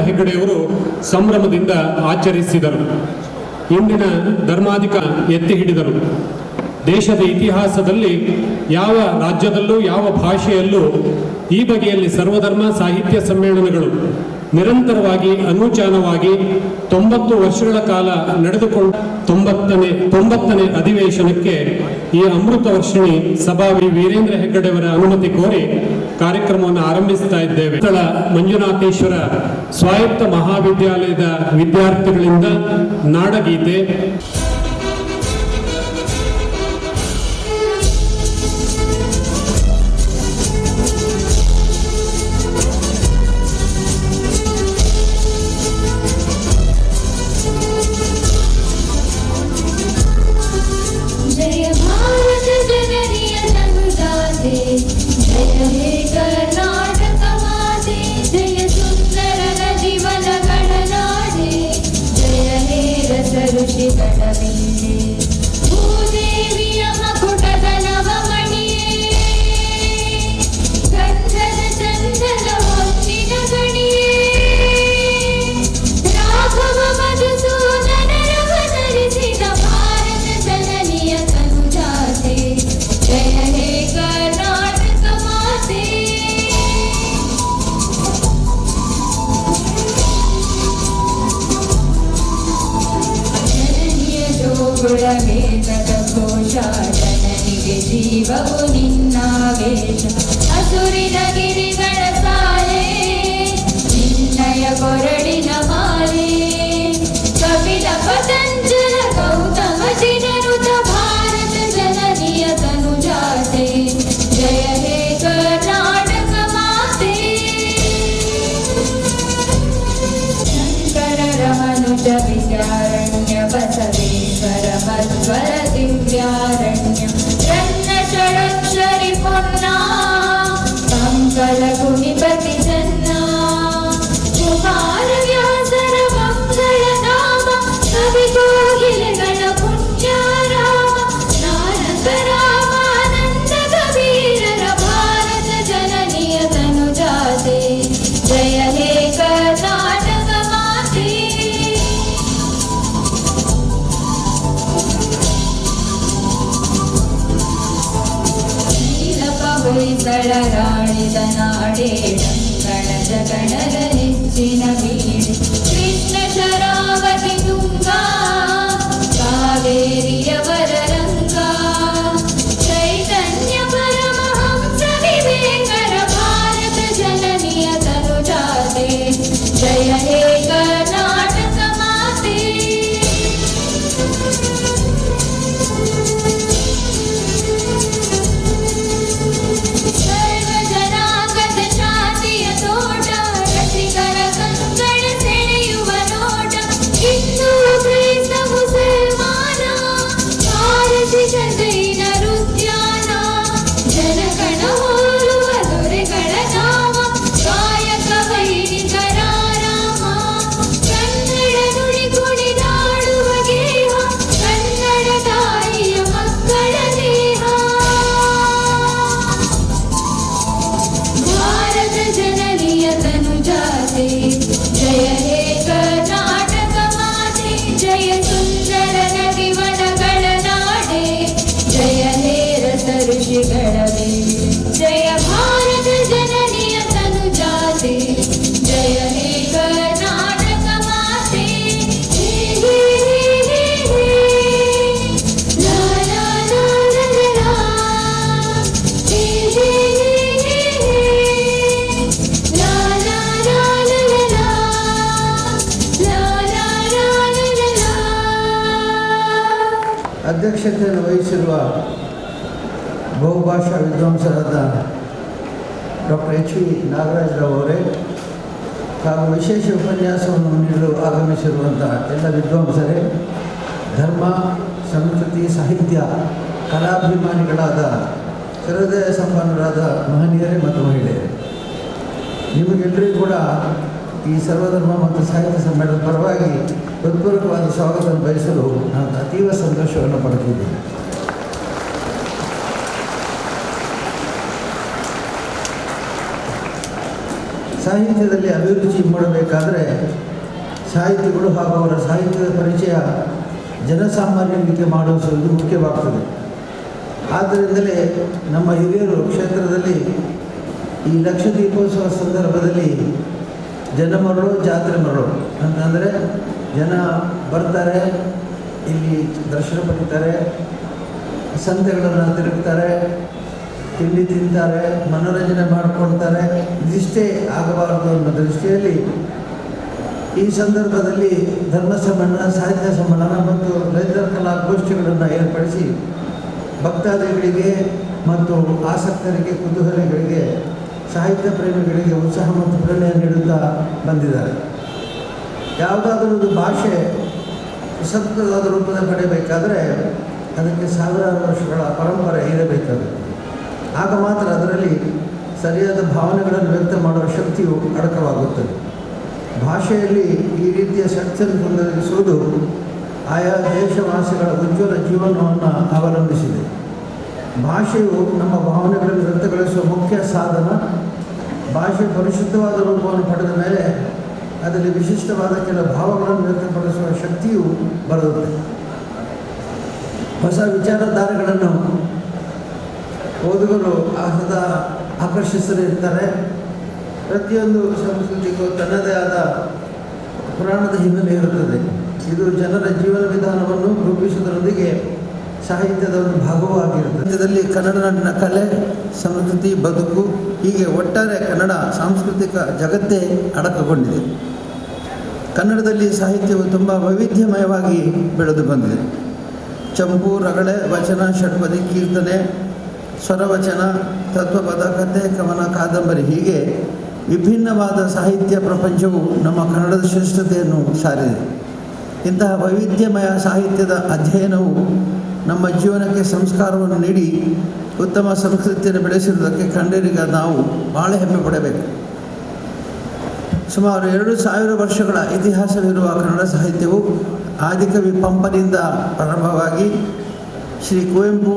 ಹೆಗಡೆಯವರು ಸಂಭ್ರಮದಿಂದ ಆಚರಿಸಿದರು. ಇಂದಿನ ಧರ್ಮಾಧಿಕ ಎತ್ತಿ ಹಿಡಿದರು. ದೇಶದ ಇತಿಹಾಸದಲ್ಲಿ ಯಾವ ರಾಜ್ಯದಲ್ಲೂ ಯಾವ ಭಾಷೆಯಲ್ಲೂ ಈ ಬಗೆಯಲ್ಲಿ ಸರ್ವಧರ್ಮ ಸಾಹಿತ್ಯ ಸಮ್ಮೇಳನಗಳು ನಿರಂತರವಾಗಿ ಅನುಚಾನವಾಗಿ 90 ವರ್ಷಗಳ ಕಾಲ ನಡೆದುಕೊಂಡು 90ನೇ ಅಧಿವೇಶನಕ್ಕೆ ಈ ಅಮೃತ ವರ್ಷಿಣಿ ಸಭಾ ವೀರೇಂದ್ರ ಹೆಗ್ಗಡೆಯವರ ಅನುಮತಿ ಕೋರಿ ಕಾರ್ಯಕ್ರಮವನ್ನು ಆರಂಭಿಸ್ತಾ ಇದ್ದೇವೆ. ಮಂಜುನಾಥೇಶ್ವರ ಸ್ವಾಯತ್ತ ಮಹಾವಿದ್ಯಾಲಯದ ವಿದ್ಯಾರ್ಥಿಗಳಿಂದ ನಾಡಗೀತೆ, ಜನನಿಗೆ ಜೀವವು ನಿನ್ನಾವೇಶ, ಹಸುರಿನ ಗಿರಿಗಳ ಸಾಲೆ ನಿನ್ನಯ ಕೊರಳಿನ ಮಾಲೆ, ಕಪಿಲ ಪತಂಜಲ ಗೌತಮ ಜಿನನುತ ಭಾರತ ಜನನಿಯ ತನುಜಾತೆ, ಜಯ ಹೇ ಕರ್ನಾಟಕ ಮಾತೆ. ಶಂಕರ ರಮನುಜ ವಿದ್ಯಾರಣ್ಯ ಬಸವೇಶ್ವರ ಮಧ್ವರ ದಿವ್ಯಾರಣ್ಯ ರನ್ನ ಷಡಕ್ಷರಿ ಪೊನ್ನ ಕಂಕಲ ಕುಣಿಪತಿ ಜನ್ನ, ಕುಮಾರ ವ್ಯಾಸರ ಮಂಗಳ ನಾಮ ಕವಿ ಕೋಗಿಲೆಗಳ ಪುಣ್ಯ ರಾಮ, ನಾನಕ ರಾಮಾನಂದ ಕಬೀರರ ಭಾರತ ಜನನಿಯ ತನುಜಾತೆ, ಜಯ ಹೇ ಕರ್ನಾಟಕ ಮಾತೆ. ಹೊಯ್ಸಳ ರಾಣಿದ ನಾಡೆ ಗಣ ಜಗಣದ ನೆಚ್ಚಿನ ಬೀಡೆ, ಕೃಷ್ಣ ಶರಾವತಿ ತುಂಗ ಕಾವೇರಿಯವರ ರಂಗ, ಚೈತನ್ಯ ಪರಮಹಂಸ ವಿವೇಕರ ಭಾರತ ಜನನಿಯ ತನುಜಾತೆ, ಜಯ ಹೇ ಕರ್ನಾಟಕ ಮಾತೆ. ಜಯ ಭಾರತ ಜನನಿಯ ತನುಜಾತೆ, ಜಯ ಹೇ ಕರ್ನಾಟಕ ಮಾತೆ. ಲಾ ಲಾ ಲಾ ಲಾ ಲಾ, ಲಾ ಲಾ ಲಾ ಲಾ, ಲಾ ಲಾ ಲಾ ಲಾ. ಅಧ್ಯಕ್ಷತೆಯನ್ನು ವಹಿಸಿರುವ ಬಹುಭಾಷಾ ವಿದ್ವಾಂಸರಾದ ಡಾಕ್ಟರ್ ಎಚ್ ವಿ ನಾಗರಾಜರಾವ್ ಅವರೇ ಹಾಗೂ ವಿಶೇಷ ಉಪನ್ಯಾಸವನ್ನು ನೀಡಲು ಆಗಮಿಸಿರುವಂಥ ಎಲ್ಲ ವಿದ್ವಾಂಸರೇ, ಧರ್ಮ, ಸಂಸ್ಕೃತಿ, ಸಾಹಿತ್ಯ, ಕಲಾಭಿಮಾನಿಗಳಾದ ಹೃದಯ ಸಂಪನ್ನರಾದ ಮಹನೀಯರೇ ಮತ್ತು ಮಹಿಳೆಯರೇ, ನಿಮಗೆಲ್ಲರಿಗೂ ಕೂಡ ಈ ಸರ್ವಧರ್ಮ ಮತ್ತು ಸಾಹಿತ್ಯ ಸಮ್ಮೇಳನದ ಪರವಾಗಿ ಹೃತ್ಪೂರ್ವಕವಾದ ಸ್ವಾಗತ ಬಯಸಲು ನಾನು ಅತೀವ ಸಂತೋಷವನ್ನು ಪಡೆದಿದ್ದೇನೆ. ಸಾಹಿತ್ಯದಲ್ಲಿ ಅಭಿರುಚಿ ಮೂಡಬೇಕಾದರೆ ಸಾಹಿತಿಗಳು ಹಾಗೂ ಅವರ ಸಾಹಿತ್ಯದ ಪರಿಚಯ ಜನಸಾಮಾನ್ಯರಿಗೆ ಮಾಡಿಸುವುದು ಮುಖ್ಯವಾಗ್ತದೆ. ಆದ್ದರಿಂದಲೇ ನಮ್ಮ ಹಿರಿಯರು ಕ್ಷೇತ್ರದಲ್ಲಿ ಈ ಲಕ್ಷ ದೀಪೋತ್ಸವ ಸಂದರ್ಭದಲ್ಲಿ ಜನ ಮರಳು ಜಾತ್ರೆ ಮರಳು ಅಂತಂದರೆ ಜನ ಬರ್ತಾರೆ, ಇಲ್ಲಿ ದರ್ಶನ ಪಡಿತಾರೆ, ಸಂತೆಗಳನ್ನು ತಿರುಗ್ತಾರೆ, ತಿಂಡಿ ತಿಂತಾರೆ, ಮನೋರಂಜನೆ ಮಾಡಿಕೊಳ್ತಾರೆ. ಇದಿಷ್ಟೇ ಆಗಬಾರದು ಅನ್ನೋ ದೃಷ್ಟಿಯಲ್ಲಿ ಈ ಸಂದರ್ಭದಲ್ಲಿ ಧರ್ಮ ಸಮ್ಮೇಳನ, ಸಾಹಿತ್ಯ ಸಮ್ಮೇಳನ ಮತ್ತು ಲಲಿತ ಕಲಾಗೋಷ್ಠಿಗಳನ್ನು ಏರ್ಪಡಿಸಿ ಭಕ್ತಾದಿಗಳಿಗೆ ಮತ್ತು ಆಸಕ್ತರಿಗೆ, ಕುತೂಹಲಿಗಳಿಗೆ, ಸಾಹಿತ್ಯ ಪ್ರೇಮಿಗಳಿಗೆ ಉತ್ಸಾಹ ಮತ್ತು ಪ್ರೇರಣೆ ನೀಡುತ್ತಾ ಬಂದಿದ್ದಾರೆ. ಯಾವುದಾದರೂ ಒಂದು ಭಾಷೆ ಸಂಸ್ಕೃತವಾದ ರೂಪದಲ್ಲಿ ಪಡೆಯಬೇಕಾದರೆ ಅದಕ್ಕೆ ಸಾವಿರಾರು ವರ್ಷಗಳ ಪರಂಪರೆ ಇರಬೇಕಾಗುತ್ತೆ. ಆಗ ಮಾತ್ರ ಅದರಲ್ಲಿ ಸರಿಯಾದ ಭಾವನೆಗಳನ್ನು ವ್ಯಕ್ತ ಮಾಡುವ ಶಕ್ತಿಯು ಅಡಕವಾಗುತ್ತದೆ. ಭಾಷೆಯಲ್ಲಿ ಈ ರೀತಿಯ ಶಕ್ತಿಯನ್ನು ಹೊಂದಿಸುವುದು ಆಯಾ ದೇಶವಾಸಿಗಳ ಉಜ್ವಲ ಜೀವನವನ್ನು ಅವಲಂಬಿಸಿದೆ. ಭಾಷೆಯು ನಮ್ಮ ಭಾವನೆಗಳನ್ನು ವ್ಯಕ್ತಗೊಳಿಸುವ ಮುಖ್ಯ ಸಾಧನ. ಭಾಷೆ ಪರಿಶುದ್ಧವಾದ ರೂಪವನ್ನು ಪಡೆದ ಮೇಲೆ ಅದರಲ್ಲಿ ವಿಶಿಷ್ಟವಾದ ಕೆಲವು ಭಾವಗಳನ್ನು ವ್ಯಕ್ತಪಡಿಸುವ ಶಕ್ತಿಯು ಬರುತ್ತೆ. ಹೊಸ ವಿಚಾರಧಾರೆಗಳನ್ನು ಓದುಗರು ಸದಾ ಆಕರ್ಷಿಸಲಿರ್ತಾರೆ. ಪ್ರತಿಯೊಂದು ಸಂಸ್ಕೃತಿಗೂ ತನ್ನದೇ ಆದ ಪುರಾಣದ ಹಿನ್ನೆಲೆ ಇರುತ್ತದೆ. ಇದು ಜನರ ಜೀವನ ವಿಧಾನವನ್ನು ರೂಪಿಸುವುದರೊಂದಿಗೆ ಸಾಹಿತ್ಯದ ಒಂದು ಭಾಗವೂ ಆಗಿರುತ್ತದೆ. ಸಾಹಿತ್ಯದಲ್ಲಿ ಕನ್ನಡ ನಾಡಿನ ಕಲೆ, ಸಂಸ್ಕೃತಿ, ಬದುಕು ಹೀಗೆ ಒಟ್ಟಾರೆ ಕನ್ನಡ ಸಾಂಸ್ಕೃತಿಕ ಜಗತ್ತೇ ಅಡಕಗೊಂಡಿದೆ. ಕನ್ನಡದಲ್ಲಿ ಸಾಹಿತ್ಯವು ತುಂಬ ವೈವಿಧ್ಯಮಯವಾಗಿ ಬೆಳೆದು ಬಂದಿದೆ. ಚಂಪು, ರಗಳೆ, ವಚನ, ಷಡ್ಪದಿ, ಕೀರ್ತನೆ, ಸ್ವರವಚನ, ತತ್ವಪದ, ಕಥೆ, ಕವನ, ಕಾದಂಬರಿ ಹೀಗೆ ವಿಭಿನ್ನವಾದ ಸಾಹಿತ್ಯ ಪ್ರಪಂಚವು ನಮ್ಮ ಕನ್ನಡದ ಶ್ರೇಷ್ಠತೆಯನ್ನು ಸಾರಿದೆ. ಇಂತಹ ವೈವಿಧ್ಯಮಯ ಸಾಹಿತ್ಯದ ಅಧ್ಯಯನವು ನಮ್ಮ ಜೀವನಕ್ಕೆ ಸಂಸ್ಕಾರವನ್ನು ನೀಡಿ ಉತ್ತಮ ಸಂಸ್ಕೃತಿಯನ್ನು ಬೆಳೆಸಿರುವುದಕ್ಕೆ ಕನ್ನಡಿಗ ನಾವು ಭಾಳ ಹೆಮ್ಮೆ ಪಡಬೇಕು. ಸುಮಾರು 2000 ವರ್ಷಗಳ ಇತಿಹಾಸವಿರುವ ಕನ್ನಡ ಸಾಹಿತ್ಯವು ಆದಿಕವಿ ಪಂಪನಿಂದ ಪ್ರಾರಂಭವಾಗಿ ಶ್ರೀ ಕುವೆಂಪು,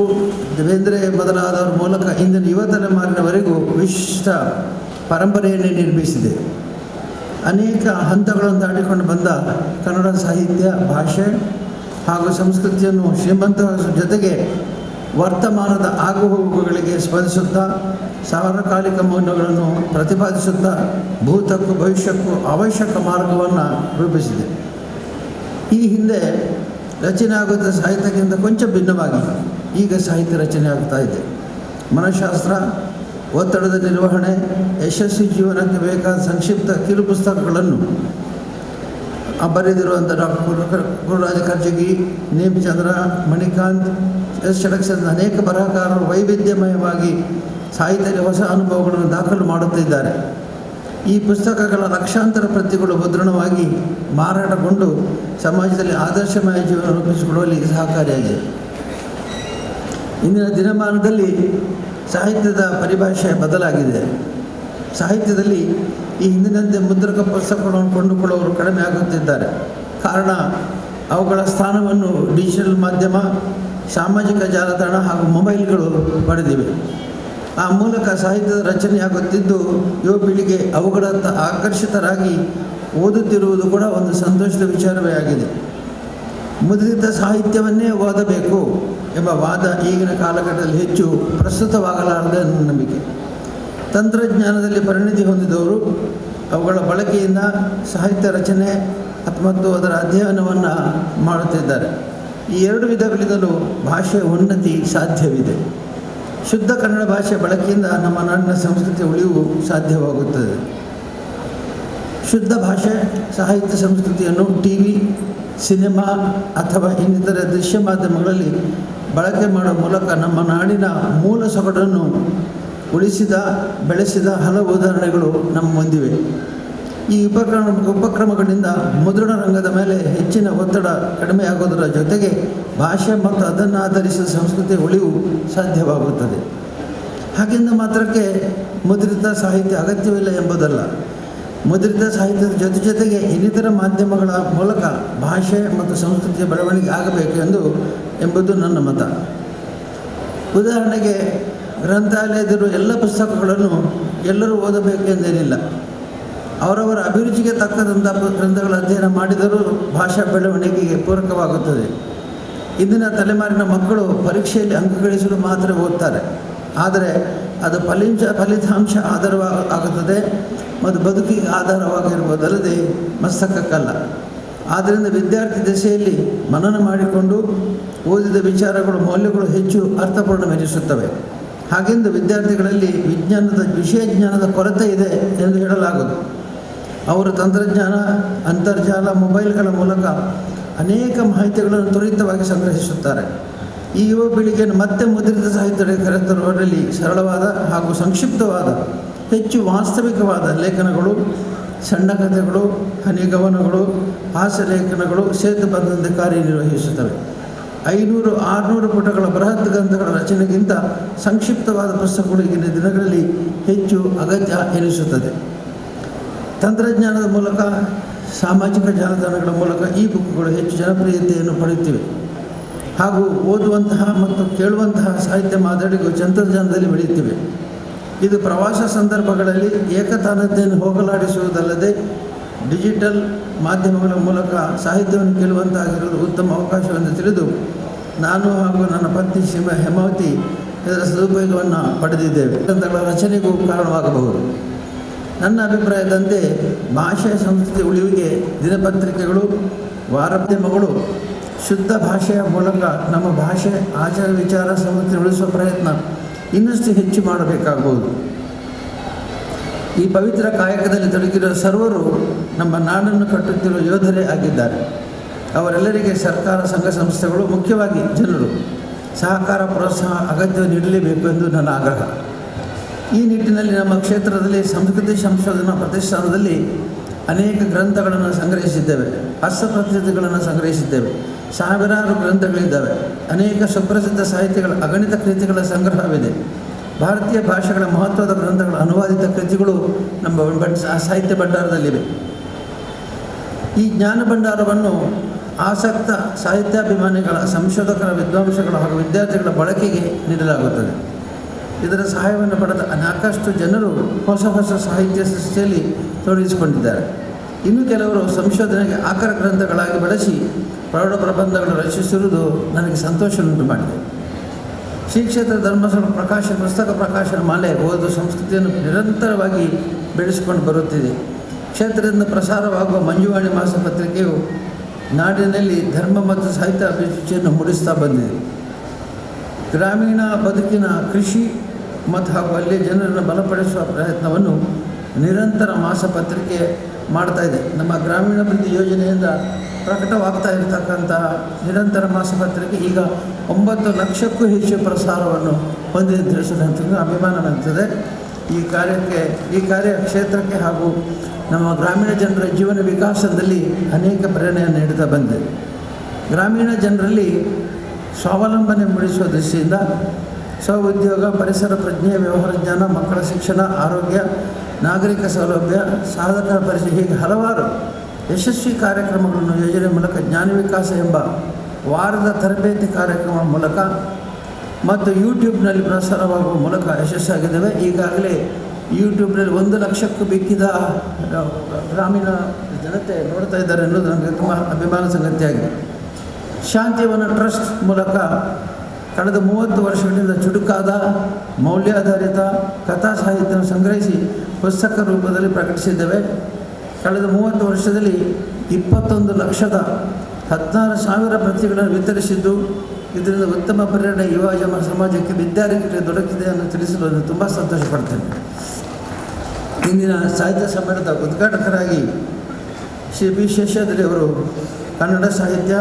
ದೇವೇಂದ್ರ ಮೊದಲಾದವರ ಮೂಲಕ ಇಂದಿನ ಯುವ ತಲೆಮಾರಿನವರೆಗೂ ವಿಶಿಷ್ಟ ಪರಂಪರೆಯನ್ನೇ ನಿರ್ಮಿಸಿದೆ. ಅನೇಕ ಹಂತಗಳನ್ನು ದಾಟಿಕೊಂಡು ಬಂದ ಕನ್ನಡ ಸಾಹಿತ್ಯ, ಭಾಷೆ ಹಾಗೂ ಸಂಸ್ಕೃತಿಯನ್ನು ಶ್ರೀಮಂತಗೊಳಿಸುವ ಜೊತೆಗೆ ವರ್ತಮಾನದ ಆಗುಹೋಗುಗಳಿಗೆ ಸ್ಪಂದಿಸುತ್ತಾ ಸಾರ್ವಕಾಲಿಕ ಮೌಲ್ಯಗಳನ್ನು ಪ್ರತಿಪಾದಿಸುತ್ತಾ ಭೂತಕ್ಕೂ ಭವಿಷ್ಯಕ್ಕೂ ಅವಶ್ಯಕ ಮಾರ್ಗವನ್ನು ರೂಪಿಸಿದೆ. ಈ ಹಿಂದೆ ರಚನೆ ಆಗುತ್ತ ಸಾಹಿತ್ಯಕ್ಕಿಂತ ಕೊಂಚ ಭಿನ್ನವಾಗಿ ಈಗ ಸಾಹಿತ್ಯ ರಚನೆ ಆಗ್ತಾ ಇದೆ. ಮನಃಶಾಸ್ತ್ರ, ಒತ್ತಡದ ನಿರ್ವಹಣೆ, ಯಶಸ್ವಿ ಜೀವನಕ್ಕೆ ಬೇಕಾದ ಸಂಕ್ಷಿಪ್ತ ಕಿರು ಪುಸ್ತಕಗಳನ್ನು ಬರೆದಿರುವಂಥ ಡಾಕ್ಟರ್ ಗುರುರಾಜ ಕರ್ಜಗಿ, ನೇಮಚಂದ್ರ, ಮಣಿಕಾಂತ್, ಎಸ್ ಷಡಕ್ಷರದ ಅನೇಕ ಬರಹಗಾರರು ವೈವಿಧ್ಯಮಯವಾಗಿ ಸಾಹಿತ್ಯದಲ್ಲಿ ಹೊಸ ಅನುಭವಗಳನ್ನು ದಾಖಲು ಮಾಡುತ್ತಿದ್ದಾರೆ. ಈ ಪುಸ್ತಕಗಳ ಲಕ್ಷಾಂತರ ಪ್ರತಿಗಳು ಮುದ್ರಣವಾಗಿ ಮಾರಾಟಗೊಂಡು ಸಮಾಜದಲ್ಲಿ ಆದರ್ಶಮಯ ಜೀವನ ರೂಪಿಸಿಕೊಳ್ಳುವಲ್ಲಿ ಸಹಕಾರಿಯಾಗಿದೆ. ಇಂದಿನ ದಿನಮಾನದಲ್ಲಿ ಸಾಹಿತ್ಯದ ಪರಿಭಾಷೆ ಬದಲಾಗಿದೆ. ಸಾಹಿತ್ಯದಲ್ಲಿ ಈ ಹಿಂದಿನಂತೆ ಮುದ್ರಕ ಪುಸ್ತಕಗಳನ್ನು ಕೊಂಡುಕೊಳ್ಳುವವರು ಕಡಿಮೆ ಆಗುತ್ತಿದ್ದಾರೆ. ಕಾರಣ ಅವುಗಳ ಸ್ಥಾನವನ್ನು ಡಿಜಿಟಲ್ ಮಾಧ್ಯಮ, ಸಾಮಾಜಿಕ ಜಾಲತಾಣ ಹಾಗೂ ಮೊಬೈಲ್ಗಳು ಪಡೆದಿವೆ. ಆ ಮೂಲಕ ಸಾಹಿತ್ಯದ ರಚನೆಯಾಗುತ್ತಿದ್ದು ಯುವ ಪೀಳಿಗೆ ಅವುಗಳತ್ತ ಆಕರ್ಷಿತರಾಗಿ ಓದುತ್ತಿರುವುದು ಕೂಡ ಒಂದು ಸಂತೋಷದ ವಿಚಾರವೇ ಆಗಿದೆ. ಮುದ್ರಿತ ಸಾಹಿತ್ಯವನ್ನೇ ಓದಬೇಕು ಎಂಬ ವಾದ ಈಗಿನ ಕಾಲಘಟ್ಟದಲ್ಲಿ ಹೆಚ್ಚು ಪ್ರಸ್ತುತವಾಗಲಾರದೆ ನನ್ನ ನಂಬಿಕೆ. ತಂತ್ರಜ್ಞಾನದಲ್ಲಿ ಪರಿಣಿತಿ ಹೊಂದಿದವರು ಅವುಗಳ ಬಳಕೆಯಿಂದ ಸಾಹಿತ್ಯ ರಚನೆ ಮತ್ತು ಅದರ ಅಧ್ಯಯನವನ್ನು ಮಾಡುತ್ತಿದ್ದಾರೆ. ಈ ಎರಡು ವಿಧಗಳಿಂದಲೂ ಭಾಷೆಯ ಉನ್ನತಿ ಸಾಧ್ಯವಿದೆ. ಶುದ್ಧ ಕನ್ನಡ ಭಾಷೆ ಬಳಕೆಯಿಂದ ನಮ್ಮ ನಾಡಿನ ಸಂಸ್ಕೃತಿ ಉಳಿವು ಸಾಧ್ಯವಾಗುತ್ತದೆ. ಶುದ್ಧ ಭಾಷೆ, ಸಾಹಿತ್ಯ ಸಂಸ್ಕೃತಿಯನ್ನು ಟಿವಿ, ಸಿನಿಮಾ ಅಥವಾ ಇನ್ನಿತರ ದೃಶ್ಯ ಮಾಧ್ಯಮಗಳಲ್ಲಿ ಬಳಕೆ ಮಾಡುವ ಮೂಲಕ ನಮ್ಮ ನಾಡಿನ ಮೂಲ ಸೊಗಡನ್ನು ಉಳಿಸಿದ, ಬೆಳೆಸಿದ ಹಲವು ಉದಾಹರಣೆಗಳು ನಮ್ಮ ಮುಂದಿವೆ. ಈ ಉಪಕ್ರಮಗಳಿಂದ ಮುದ್ರಣ ರಂಗದ ಮೇಲೆ ಹೆಚ್ಚಿನ ಒತ್ತಡ ಕಡಿಮೆಯಾಗುವುದರ ಜೊತೆಗೆ ಭಾಷೆ ಮತ್ತು ಅದನ್ನು ಆಧರಿಸಿದ ಸಂಸ್ಕೃತಿ ಉಳಿವು ಸಾಧ್ಯವಾಗುತ್ತದೆ. ಹಾಗೆಂದ ಮಾತ್ರಕ್ಕೆ ಮುದ್ರಿತ ಸಾಹಿತ್ಯ ಅಗತ್ಯವಿಲ್ಲ ಎಂಬುದಲ್ಲ. ಮುದ್ರಿತ ಸಾಹಿತ್ಯದ ಜೊತೆಗೆ ಇನ್ನಿತರ ಮಾಧ್ಯಮಗಳ ಮೂಲಕ ಭಾಷೆ ಮತ್ತು ಸಂಸ್ಕೃತಿಯ ಬೆಳವಣಿಗೆ ಆಗಬೇಕು ಎಂಬುದು ನನ್ನ ಮತ. ಉದಾಹರಣೆಗೆ ಗ್ರಂಥಾಲಯದಲ್ಲಿರುವ ಎಲ್ಲ ಪುಸ್ತಕಗಳನ್ನು ಎಲ್ಲರೂ ಓದಬೇಕು ಎಂದೇನಿಲ್ಲ. ಅವರವರ ಅಭಿರುಚಿಗೆ ತಕ್ಕದಂಥ ಗ್ರಂಥಗಳ ಅಧ್ಯಯನ ಮಾಡಿದರೂ ಭಾಷಾ ಬೆಳವಣಿಗೆಗೆ ಪೂರಕವಾಗುತ್ತದೆ. ಇಂದಿನ ತಲೆಮಾರಿನ ಮಕ್ಕಳು ಪರೀಕ್ಷೆಯಲ್ಲಿ ಅಂಕ ಗಳಿಸಲು ಮಾತ್ರ ಓದ್ತಾರೆ, ಆದರೆ ಅದು ಫಲಿತಾಂಶ ಆಧಾರವಾಗುತ್ತದೆ ಮತ್ತು ಬದುಕಿಗೆ ಆಧಾರವಾಗಿರುವುದಲ್ಲದೆ ಮಸ್ತಕಕ್ಕಲ್ಲ. ಆದ್ದರಿಂದ ವಿದ್ಯಾರ್ಥಿ ದಶೆಯಲ್ಲಿ ಮನನ ಮಾಡಿಕೊಂಡು ಓದಿದ ವಿಚಾರಗಳು ಮೌಲ್ಯಗಳು ಹೆಚ್ಚು ಅರ್ಥಪೂರ್ಣವೆನಿಸುತ್ತವೆ. ಹಾಗೆಂದು ವಿದ್ಯಾರ್ಥಿಗಳಲ್ಲಿ ವಿಷಯ ಜ್ಞಾನದ ಕೊರತೆ ಇದೆ ಎಂದು ಹೇಳಲಾಗದು. ಅವರು ತಂತ್ರಜ್ಞಾನ, ಅಂತರ್ಜಾಲ, ಮೊಬೈಲ್ಗಳ ಮೂಲಕ ಅನೇಕ ಮಾಹಿತಿಗಳನ್ನು ತ್ವರಿತವಾಗಿ ಸಂಗ್ರಹಿಸುತ್ತಾರೆ. ಈ ಯುವ ಪೀಳಿಗೆಯನ್ನು ಮತ್ತೆ ಮುದ್ರಿತ ಸಾಹಿತ್ಯಕ್ಕೆ ಕರೆತರುವಲ್ಲಿ ಸರಳವಾದ ಹಾಗೂ ಸಂಕ್ಷಿಪ್ತವಾದ, ಹೆಚ್ಚು ವಾಸ್ತವಿಕವಾದ ಲೇಖನಗಳು, ಸಣ್ಣ ಕಥೆಗಳು, ಹನಿಗವನಗಳು, ಹಾಸ್ಯ ಲೇಖನಗಳು ಸೇತುಬಂಧಂತೆ ಕಾರ್ಯನಿರ್ವಹಿಸುತ್ತವೆ. 500-600 ಪುಟಗಳ ಬೃಹತ್ ಗ್ರಂಥಗಳ ರಚನೆಗಿಂತ ಸಂಕ್ಷಿಪ್ತವಾದ ಪುಸ್ತಕಗಳು ಈಗಿನ ದಿನಗಳಲ್ಲಿ ಹೆಚ್ಚು ಅಗತ್ಯ ಎನಿಸುತ್ತದೆ. ತಂತ್ರಜ್ಞಾನದ ಮೂಲಕ, ಸಾಮಾಜಿಕ ಜಾಲತಾಣಗಳ ಮೂಲಕ ಈ ಬುಕ್ಗಳು ಹೆಚ್ಚು ಜನಪ್ರಿಯತೆಯನ್ನು ಪಡೆಯುತ್ತಿವೆ ಹಾಗೂ ಓದುವಂತಹ ಮತ್ತು ಕೇಳುವಂತಹ ಸಾಹಿತ್ಯ ಮಾದರಿಗಳು ತಂತ್ರಜ್ಞಾನದಲ್ಲಿ ಬೆಳೆಯುತ್ತಿವೆ. ಇದು ಪ್ರವಾಸ ಸಂದರ್ಭಗಳಲ್ಲಿ ಏಕತಾನತೆಯನ್ನು ಹೋಗಲಾಡಿಸುವುದಲ್ಲದೆ ಡಿಜಿಟಲ್ ಮಾಧ್ಯಮಗಳ ಮೂಲಕ ಸಾಹಿತ್ಯವನ್ನು ಕೇಳುವಂತಾಗಿರುವುದು ಉತ್ತಮ ಅವಕಾಶವೆಂದು ತಿಳಿದು ನಾನು ಹಾಗೂ ನನ್ನ ಪತ್ನಿ ಹೇಮಾವತಿ ಇದರ ಸದುಪಯೋಗವನ್ನು ಪಡೆದಿದ್ದೇವೆ. ಗ್ರಂಥಗಳ ರಚನೆಗೂ ಕಾರಣವಾಗಬಹುದು. ನನ್ನ ಅಭಿಪ್ರಾಯದಂತೆ ಭಾಷೆ ಸಂಸ್ಕೃತಿ ಉಳಿವಿಗೆ ದಿನಪತ್ರಿಕೆಗಳು, ವಾರಮಾಧ್ಯಮಗಳು ಶುದ್ಧ ಭಾಷೆಯ ಮೂಲಕ ನಮ್ಮ ಭಾಷೆ, ಆಚಾರ, ವಿಚಾರ, ಸಂಸ್ಕೃತಿ ಉಳಿಸುವ ಪ್ರಯತ್ನ ಇನ್ನಷ್ಟು ಹೆಚ್ಚು ಮಾಡಬೇಕಾಗಬಹುದು. ಈ ಪವಿತ್ರ ಕಾಯಕದಲ್ಲಿ ತೊಡಗಿರುವ ಸರ್ವರು ನಮ್ಮ ನಾಡನ್ನು ಕಟ್ಟುತ್ತಿರುವ ಯೋಧರೇ ಆಗಿದ್ದಾರೆ. ಅವರೆಲ್ಲರಿಗೆ ಸರ್ಕಾರ, ಸಂಘ ಸಂಸ್ಥೆಗಳು, ಮುಖ್ಯವಾಗಿ ಜನರು ಸಹಕಾರ, ಪ್ರೋತ್ಸಾಹ ಅಗತ್ಯ ನೀಡಲೇಬೇಕು ಎಂದು ನನ್ನ ಆಗ್ರಹ. ಈ ನಿಟ್ಟಿನಲ್ಲಿ ನಮ್ಮ ಕ್ಷೇತ್ರದಲ್ಲಿ ಸಂಸ್ಕೃತಿ ಸಂಶೋಧನಾ ಪ್ರತಿಷ್ಠಾನದಲ್ಲಿ ಅನೇಕ ಗ್ರಂಥಗಳನ್ನು ಸಂಗ್ರಹಿಸಿದ್ದೇವೆ. ಹಸ್ತಪ್ರತಿಗಳನ್ನು ಸಂಗ್ರಹಿಸಿದ್ದೇವೆ. ಸಾವಿರಾರು ಗ್ರಂಥಗಳಿದ್ದಾವೆ. ಅನೇಕ ಸುಪ್ರಸಿದ್ಧ ಸಾಹಿತ್ಯಗಳ ಅಗಣಿತ ಕೃತಿಗಳ ಸಂಗ್ರಹವಿದೆ. ಭಾರತೀಯ ಭಾಷೆಗಳ ಮಹತ್ವದ ಗ್ರಂಥಗಳ ಅನುವಾದಿತ ಕೃತಿಗಳು ನಮ್ಮ ಸಾಹಿತ್ಯ ಭಂಡಾರದಲ್ಲಿವೆ. ಈ ಜ್ಞಾನ ಭಂಡಾರವನ್ನು ಆಸಕ್ತ ಸಾಹಿತ್ಯಾಭಿಮಾನಿಗಳ, ಸಂಶೋಧಕರ, ವಿದ್ವಾಂಸಗಳ ಹಾಗೂ ವಿದ್ಯಾರ್ಥಿಗಳ ಬಳಕೆಗೆ ನೀಡಲಾಗುತ್ತದೆ. ಇದರ ಸಹಾಯವನ್ನು ಪಡೆದ ಸಾಕಷ್ಟು ಜನರು ಹೊಸ ಹೊಸ ಸಾಹಿತ್ಯ ಸೃಷ್ಟಿಯಲ್ಲಿ ತೊಡಗಿಸಿಕೊಂಡಿದ್ದಾರೆ. ಇನ್ನು ಕೆಲವರು ಸಂಶೋಧನೆಗೆ ಆಕರ ಗ್ರಂಥಗಳಾಗಿ ಬಳಸಿ ಪ್ರೌಢ ಪ್ರಬಂಧಗಳನ್ನು ರಚಿಸಿರುವುದು ನನಗೆ ಸಂತೋಷವನ್ನುಂಟು ಮಾಡಿದೆ. ಶ್ರೀ ಕ್ಷೇತ್ರ ಧರ್ಮಸ್ಥಳ ಪುಸ್ತಕ ಪ್ರಕಾಶನ ಮಾಲೆ ಓದು ಸಂಸ್ಕೃತಿಯನ್ನು ನಿರಂತರವಾಗಿ ಬೆಳೆಸಿಕೊಂಡು ಬರುತ್ತಿದೆ. ಕ್ಷೇತ್ರದಿಂದ ಪ್ರಸಾರವಾಗುವ ಮಂಜುವಾಣಿ ಮಾಸಪತ್ರಿಕೆಯು ನಾಡಿನಲ್ಲಿ ಧರ್ಮ ಮತ್ತು ಸಾಹಿತ್ಯ ಅಭಿರುಚಿಯನ್ನು ಮೂಡಿಸ್ತಾ ಬಂದಿದೆ. ಗ್ರಾಮೀಣ ಬದುಕಿನ ಕೃಷಿ ಮತ್ತು ಹಾಗೂ ಅಲ್ಲಿ ಜನರನ್ನು ಬಲಪಡಿಸುವ ಪ್ರಯತ್ನವನ್ನು ನಿರಂತರ ಮಾಸಪತ್ರಿಕೆ ಮಾಡ್ತಾ ಇದೆ. ನಮ್ಮ ಗ್ರಾಮೀಣಾಭಿವೃದ್ಧಿ ಯೋಜನೆಯಿಂದ ಪ್ರಕಟವಾಗ್ತಾ ಇರತಕ್ಕಂತಹ ನಿರಂತರ ಮಾಸಪತ್ರಿಕೆ ಈಗ 9 ಲಕ್ಷಕ್ಕೂ ಹೆಚ್ಚು ಪ್ರಸಾರವನ್ನು ಹೊಂದಿದೆ ತಿಳಿಸಿದಂಥ ಅಭಿಮಾನವೆನಿಸುತ್ತದೆ. ಈ ಕಾರ್ಯ ಕ್ಷೇತ್ರಕ್ಕೆ ಹಾಗೂ ನಮ್ಮ ಗ್ರಾಮೀಣ ಜನರ ಜೀವನ ವಿಕಾಸದಲ್ಲಿ ಅನೇಕ ಪ್ರೇರಣೆಯನ್ನು ನೀಡುತ್ತಾ ಬಂದಿದೆ. ಗ್ರಾಮೀಣ ಜನರಲ್ಲಿ ಸ್ವಾವಲಂಬನೆ ಮೂಡಿಸುವ ದೃಷ್ಟಿಯಿಂದ ಸ್ವಉದ್ಯೋಗ, ಪರಿಸರ ಪ್ರಜ್ಞೆ, ವ್ಯವಹಾರ ಜ್ಞಾನ, ಮಕ್ಕಳ ಶಿಕ್ಷಣ, ಆರೋಗ್ಯ, ನಾಗರಿಕ ಸೌಲಭ್ಯ, ಸಾಧಕರ ಪರಿಚಯ ಹೀಗೆ ಹಲವಾರು ಯಶಸ್ವಿ ಕಾರ್ಯಕ್ರಮಗಳನ್ನು ಯೋಜನೆ ಮೂಲಕ ಜ್ಞಾನ ವಿಕಾಸ ಎಂಬ ವಾರದ ತರಬೇತಿ ಕಾರ್ಯಕ್ರಮ ಮೂಲಕ ಮತ್ತು ಯೂಟ್ಯೂಬ್ನಲ್ಲಿ ಪ್ರಸಾರವಾಗುವ ಮೂಲಕ ಯಶಸ್ಸಾಗಿದ್ದಾವೆ. ಈಗಾಗಲೇ ಯೂಟ್ಯೂಬ್ನಲ್ಲಿ 1 ಲಕ್ಷಕ್ಕೂ ಬಿಕ್ಕಿದ ಗ್ರಾಮೀಣ ಜನತೆ ನೋಡ್ತಾ ಇದ್ದಾರೆ ಅನ್ನೋದು ನನಗೆ ತುಂಬ ಅಭಿಮಾನ ಸಂಗತಿಯಾಗಿದೆ. ಶಾಂತಿವನ ಟ್ರಸ್ಟ್ ಮೂಲಕ ಕಳೆದ 30 ವರ್ಷಗಳಿಂದ ಚುಟುಕಾದ ಮೌಲ್ಯಾಧಾರಿತ ಕಥಾ ಸಾಹಿತ್ಯವನ್ನು ಸಂಗ್ರಹಿಸಿ ಪುಸ್ತಕ ರೂಪದಲ್ಲಿ ಪ್ರಕಟಿಸಿದ್ದೇವೆ. ಕಳೆದ 30 ವರ್ಷದಲ್ಲಿ 21,16,000 ಪ್ರತಿಗಳನ್ನು ವಿತರಿಸಿದ್ದು, ಇದರಿಂದ ಉತ್ತಮ ಪ್ರೇರಣೆ ಯುವ ಸಮಾಜಕ್ಕೆ, ವಿದ್ಯಾರ್ಥಿಗಳಿಗೆ ದೊರಕಿದೆ ಎಂದು ತಿಳಿಸಲು ನಾನು ತುಂಬ ಸಂತೋಷಪಡ್ತೇನೆ. ಇಂದಿನ ಸಾಹಿತ್ಯ ಸಮ್ಮೇಳನದ ಉದ್ಘಾಟಕರಾಗಿ ಶ್ರೀ ಬಿ ಶೇಷಾದ್ರಿ ಅವರು ಕನ್ನಡ ಸಾಹಿತ್ಯ,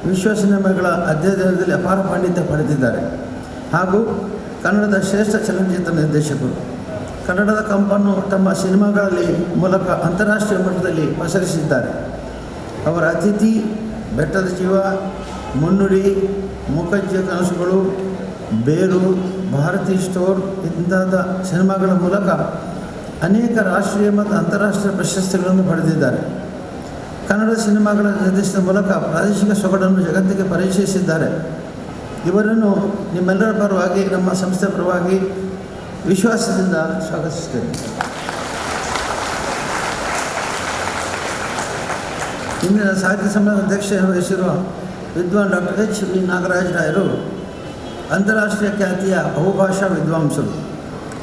ವಿಶ್ವ ಸಿನಿಮಾಗಳ ಅಧ್ಯಯನದಲ್ಲಿ ಅಪಾರ ಪಾಂಡಿತ್ಯ ಪಡೆದಿದ್ದಾರೆ ಹಾಗೂ ಕನ್ನಡದ ಶ್ರೇಷ್ಠ ಚಲನಚಿತ್ರ ನಿರ್ದೇಶಕರು. ಕನ್ನಡದ ಕಂಪನ್ನು ತಮ್ಮ ಸಿನಿಮಾಗಳಲ್ಲಿ ಮೂಲಕ ಅಂತಾರಾಷ್ಟ್ರೀಯ ಮಟ್ಟದಲ್ಲಿ ಪಸರಿಸಿದ್ದಾರೆ. ಅವರ ಅತಿಥಿ, ಬೆಟ್ಟದ ಜೀವ, ಮುನ್ನುಡಿ, ಮೂಕಜ್ಜಿಯ ಕನಸುಗಳು, ಬೇರು, ಭಾರತಿ ಸ್ಟೋರ್ ಇಂಥಾದ ಸಿನಿಮಾಗಳ ಮೂಲಕ ಅನೇಕ ರಾಷ್ಟ್ರೀಯ ಮತ್ತು ಅಂತಾರಾಷ್ಟ್ರೀಯ ಪ್ರಶಸ್ತಿಗಳನ್ನು ಪಡೆದಿದ್ದಾರೆ. ಕನ್ನಡ ಸಿನಿಮಾಗಳ ನಿರ್ದೇಶನದ ಮೂಲಕ ಪ್ರಾದೇಶಿಕ ಸೊಗಡನ್ನು ಜಗತ್ತಿಗೆ ಪರಿಚಯಿಸಿದ್ದಾರೆ. ಇವರನ್ನು ನಿಮ್ಮೆಲ್ಲರ ಪರವಾಗಿ, ನಮ್ಮ ಸಂಸ್ಥೆ ಪರವಾಗಿ ವಿಶ್ವಾಸದಿಂದ ಸ್ವಾಗತಿಸುತ್ತೇನೆ. ಇಂದಿನ ಸಾಹಿತ್ಯ ಸಮ್ಮೇಳನ ಅಧ್ಯಕ್ಷ ವಹಿಸಿರುವ ವಿದ್ವಾನ್ ಡಾಕ್ಟರ್ H.V. ನಾಗರಾಜ ರಾಯರು ಅಂತಾರಾಷ್ಟ್ರೀಯ ಖ್ಯಾತಿಯ ಬಹುಭಾಷಾ ವಿದ್ವಾಂಸರು.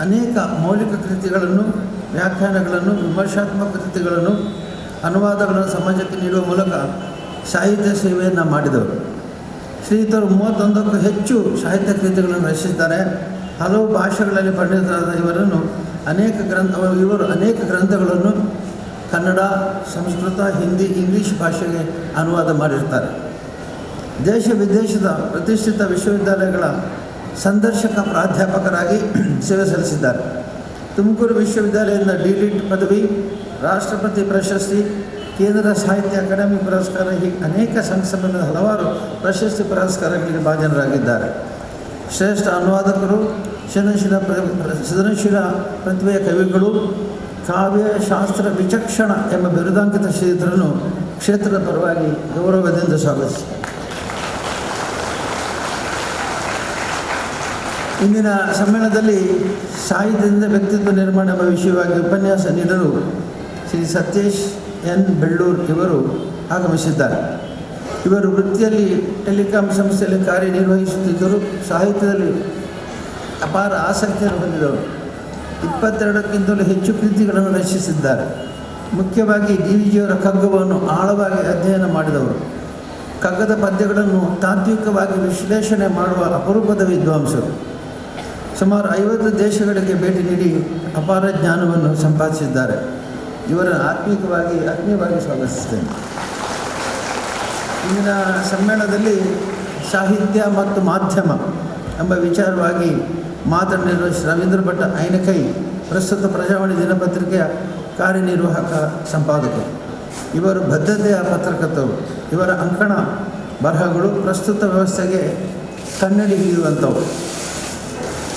ಅನೇಕ ಮೌಲಿಕ ಕೃತಿಗಳನ್ನು, ವ್ಯಾಖ್ಯಾನಗಳನ್ನು, ವಿಮರ್ಶಾತ್ಮಕ ಕೃತಿಗಳನ್ನು, ಅನುವಾದಗಳನ್ನು ಸಮಾಜಕ್ಕೆ ನೀಡುವ ಮೂಲಕ ಸಾಹಿತ್ಯ ಸೇವೆಯನ್ನು ಮಾಡಿದವರು. ಶ್ರೀಯುತರು 31ಕ್ಕೂ ಹೆಚ್ಚು ಸಾಹಿತ್ಯ ಕೃತಿಗಳನ್ನು ರಚಿಸಿದ್ದಾರೆ. ಹಲವು ಭಾಷೆಗಳಲ್ಲಿ ಪಂಡಿತರಾದ ಇವರು ಅನೇಕ ಗ್ರಂಥಗಳನ್ನು ಕನ್ನಡ, ಸಂಸ್ಕೃತ, ಹಿಂದಿ, ಇಂಗ್ಲೀಷ್ ಭಾಷೆಗೆ ಅನುವಾದ ಮಾಡಿರ್ತಾರೆ. ದೇಶ ವಿದೇಶದ ಪ್ರತಿಷ್ಠಿತ ವಿಶ್ವವಿದ್ಯಾಲಯಗಳ ಸಂದರ್ಶಕ ಪ್ರಾಧ್ಯಾಪಕರಾಗಿ ಸೇವೆ ಸಲ್ಲಿಸಿದ್ದಾರೆ. ತುಮಕೂರು ವಿಶ್ವವಿದ್ಯಾಲಯದಿಂದ D.Litt ಪದವಿ, ರಾಷ್ಟ್ರಪತಿ ಪ್ರಶಸ್ತಿ, ಕೇಂದ್ರ ಸಾಹಿತ್ಯ ಅಕಾಡೆಮಿ ಪುರಸ್ಕಾರ ಹೀಗೆ ಅನೇಕ ಸಂಸ್ಥೆಗಳಿಂದ ಹಲವಾರು ಪ್ರಶಸ್ತಿ ಪುರಸ್ಕಾರಗಳಿಗೆ ಭಾಜನರಾಗಿದ್ದಾರೆ. ಶ್ರೇಷ್ಠ ಅನುವಾದಕರು, ಸೃಜನಶೀಲ ಪ್ರತಿಭೆಯ ಕವಿಗಳು, ಕಾವ್ಯ ಶಾಸ್ತ್ರ ವಿಚಕ್ಷಣ ಎಂಬ ಬಿರುದಾಂಕಿತ ಶ್ರೀಯುತರನ್ನು ಕ್ಷೇತ್ರದ ಪರವಾಗಿ ಗೌರವದಿಂದ ಸ್ವಾಗತಿಸಿದ್ದಾರೆ. ಇಂದಿನ ಸಮ್ಮೇಳನದಲ್ಲಿ ಸಾಹಿತ್ಯದಿಂದ ವ್ಯಕ್ತಿತ್ವ ನಿರ್ಮಾಣ ಎಂಬ ವಿಷಯವಾಗಿ ಉಪನ್ಯಾಸ ನೀಡಲು ಶ್ರೀ ಸತೀಶ್ ಎನ್ ಬೆಳ್ಳೂರು ಇವರು ಆಗಮಿಸಿದ್ದಾರೆ. ಇವರು ವೃತ್ತಿಯಲ್ಲಿ ಟೆಲಿಕಾಂ ಸಂಸ್ಥೆಯಲ್ಲಿ ಕಾರ್ಯನಿರ್ವಹಿಸುತ್ತಿದ್ದರು. ಸಾಹಿತ್ಯದಲ್ಲಿ ಅಪಾರ ಆಸಕ್ತಿಯನ್ನು ಹೊಂದಿದವರು. 22ಕ್ಕಿಂತಲೂ ಹೆಚ್ಚು ಕೃತಿಗಳನ್ನು ರಚಿಸಿದ್ದಾರೆ. ಮುಖ್ಯವಾಗಿ DVಜಿಯವರ ಕಗ್ಗವನ್ನು ಆಳವಾಗಿ ಅಧ್ಯಯನ ಮಾಡಿದವರು. ಕಗ್ಗದ ಪದ್ಯಗಳನ್ನು ತಾತ್ವಿಕವಾಗಿ ವಿಶ್ಲೇಷಣೆ ಮಾಡುವ ಅಪರೂಪದ ವಿದ್ವಾಂಸರು. ಸುಮಾರು 50 ದೇಶಗಳಿಗೆ ಭೇಟಿ ನೀಡಿ ಅಪಾರ ಜ್ಞಾನವನ್ನು ಸಂಪಾದಿಸಿದ್ದಾರೆ. ಇವರನ್ನು ಆತ್ಮೀಯವಾಗಿ ಸ್ವಾಗತಿಸುತ್ತೇನೆ. ಇಂದಿನ ಸಮ್ಮೇಳನದಲ್ಲಿ ಸಾಹಿತ್ಯ ಮತ್ತು ಮಾಧ್ಯಮ ಎಂಬ ವಿಚಾರವಾಗಿ ಮಾತನಾಡಿರುವ ರವೀಂದ್ರ ಭಟ್ ಐನಕೈ ಪ್ರಸ್ತುತ ಪ್ರಜಾವಾಣಿ ದಿನಪತ್ರಿಕೆಯ ಕಾರ್ಯನಿರ್ವಾಹಕ ಸಂಪಾದಕರು. ಇವರು ಬದ್ಧತೆಯ ಪತ್ರಕರ್ತರು. ಇವರ ಅಂಕಣ ಬರಹಗಳು ಪ್ರಸ್ತುತ ವ್ಯವಸ್ಥೆಗೆ ಕನ್ನಡಿ ಹಿಡಿಯುವಂಥವು.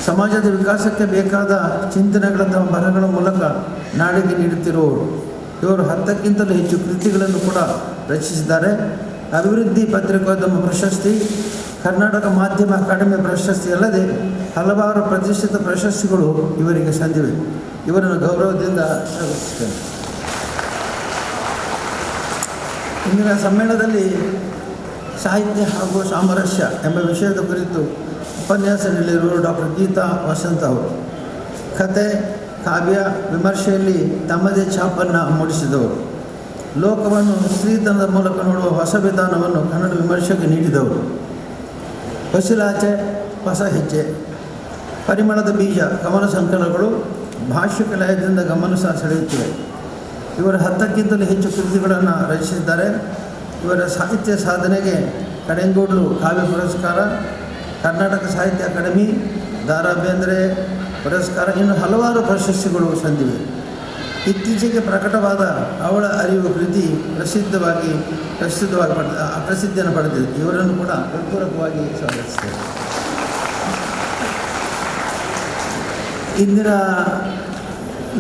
ಸಮಾಜದ ವಿಕಾಸಕ್ಕೆ ಬೇಕಾದ ಚಿಂತನೆಗಳ ತಮ್ಮ ಬರಹಗಳ ಮೂಲಕ ನಾಡಿಗೆ ನೀಡುತ್ತಿರುವವರು. ಇವರು 10ಕ್ಕಿಂತಲೂ ಹೆಚ್ಚು ಕೃತಿಗಳನ್ನು ಕೂಡ ರಚಿಸಿದ್ದಾರೆ. ಅಭಿವೃದ್ಧಿ ಪತ್ರಿಕೋದ್ಯಮ ಪ್ರಶಸ್ತಿ, ಕರ್ನಾಟಕ ಮಾಧ್ಯಮ ಅಕಾಡೆಮಿ ಪ್ರಶಸ್ತಿ ಅಲ್ಲದೆ ಹಲವಾರು ಪ್ರತಿಷ್ಠಿತ ಪ್ರಶಸ್ತಿಗಳು ಇವರಿಗೆ ಸಂದಿವೆ. ಇವರನ್ನು ಗೌರವದಿಂದ ಸ್ವಾಗತಿಸುತ್ತೇನೆ. ಇಂದಿನ ಸಮ್ಮೇಳನದಲ್ಲಿ ಸಾಹಿತ್ಯ ಹಾಗೂ ಸಾಮರಸ್ಯ ಎಂಬ ವಿಷಯದ ಕುರಿತು ಉಪನ್ಯಾಸ ನೀಡಿರುವರು ಡಾಕ್ಟರ್ ಗೀತಾ ವಸಂತ ಅವರು. ಕತೆ, ಕಾವ್ಯ ವಿಮರ್ಶೆಯಲ್ಲಿ ತಮ್ಮದೇ ಛಾಪನ್ನು ಮೂಡಿಸಿದವರು. ಲೋಕವನ್ನು ಸ್ತ್ರೀತನದ ಮೂಲಕ ನೋಡುವ ಹೊಸ ವಿಧಾನವನ್ನು ಕನ್ನಡ ವಿಮರ್ಶೆಗೆ ನೀಡಿದವರು. ಹೊಸಿಲಾಚೆ, ಹೊಸ ಹೆಜ್ಜೆ, ಪರಿಮಳದ ಬೀಜ ಕವನ ಸಂಕಲನಗಳು ಭಾಷಿಕ ಲಯದಿಂದ ಗಮನ ಸೆಳೆಯುತ್ತಿವೆ. ಇವರು 10ಕ್ಕಿಂತಲೂ ಹೆಚ್ಚು ಕೃತಿಗಳನ್ನು ರಚಿಸಿದ್ದಾರೆ. ಇವರ ಸಾಹಿತ್ಯ ಸಾಧನೆಗೆ ಕಡೆಂಗೋಡ್ಲು ಕಾವ್ಯ ಪುರಸ್ಕಾರ, ಕರ್ನಾಟಕ ಸಾಹಿತ್ಯ ಅಕಾಡೆಮಿ, ದ.ರಾ. ಬೇಂದ್ರೆ ಪುರಸ್ಕಾರ, ಇನ್ನು ಹಲವಾರು ಪ್ರಶಸ್ತಿಗಳು ಸಂದಿವೆ. ಇತ್ತೀಚೆಗೆ ಪ್ರಕಟವಾದ ಅವಳ ಅರಿವು ಕೃತಿ ಪ್ರಸಿದ್ಧಿಯನ್ನು ಪಡೆದಿದೆ. ಇವರನ್ನು ಕೂಡ ಹೃತ್ಪೂರ್ವಕವಾಗಿ ಸ್ವಾಗತಿಸ್ತೇವೆ. ಇಂದಿನ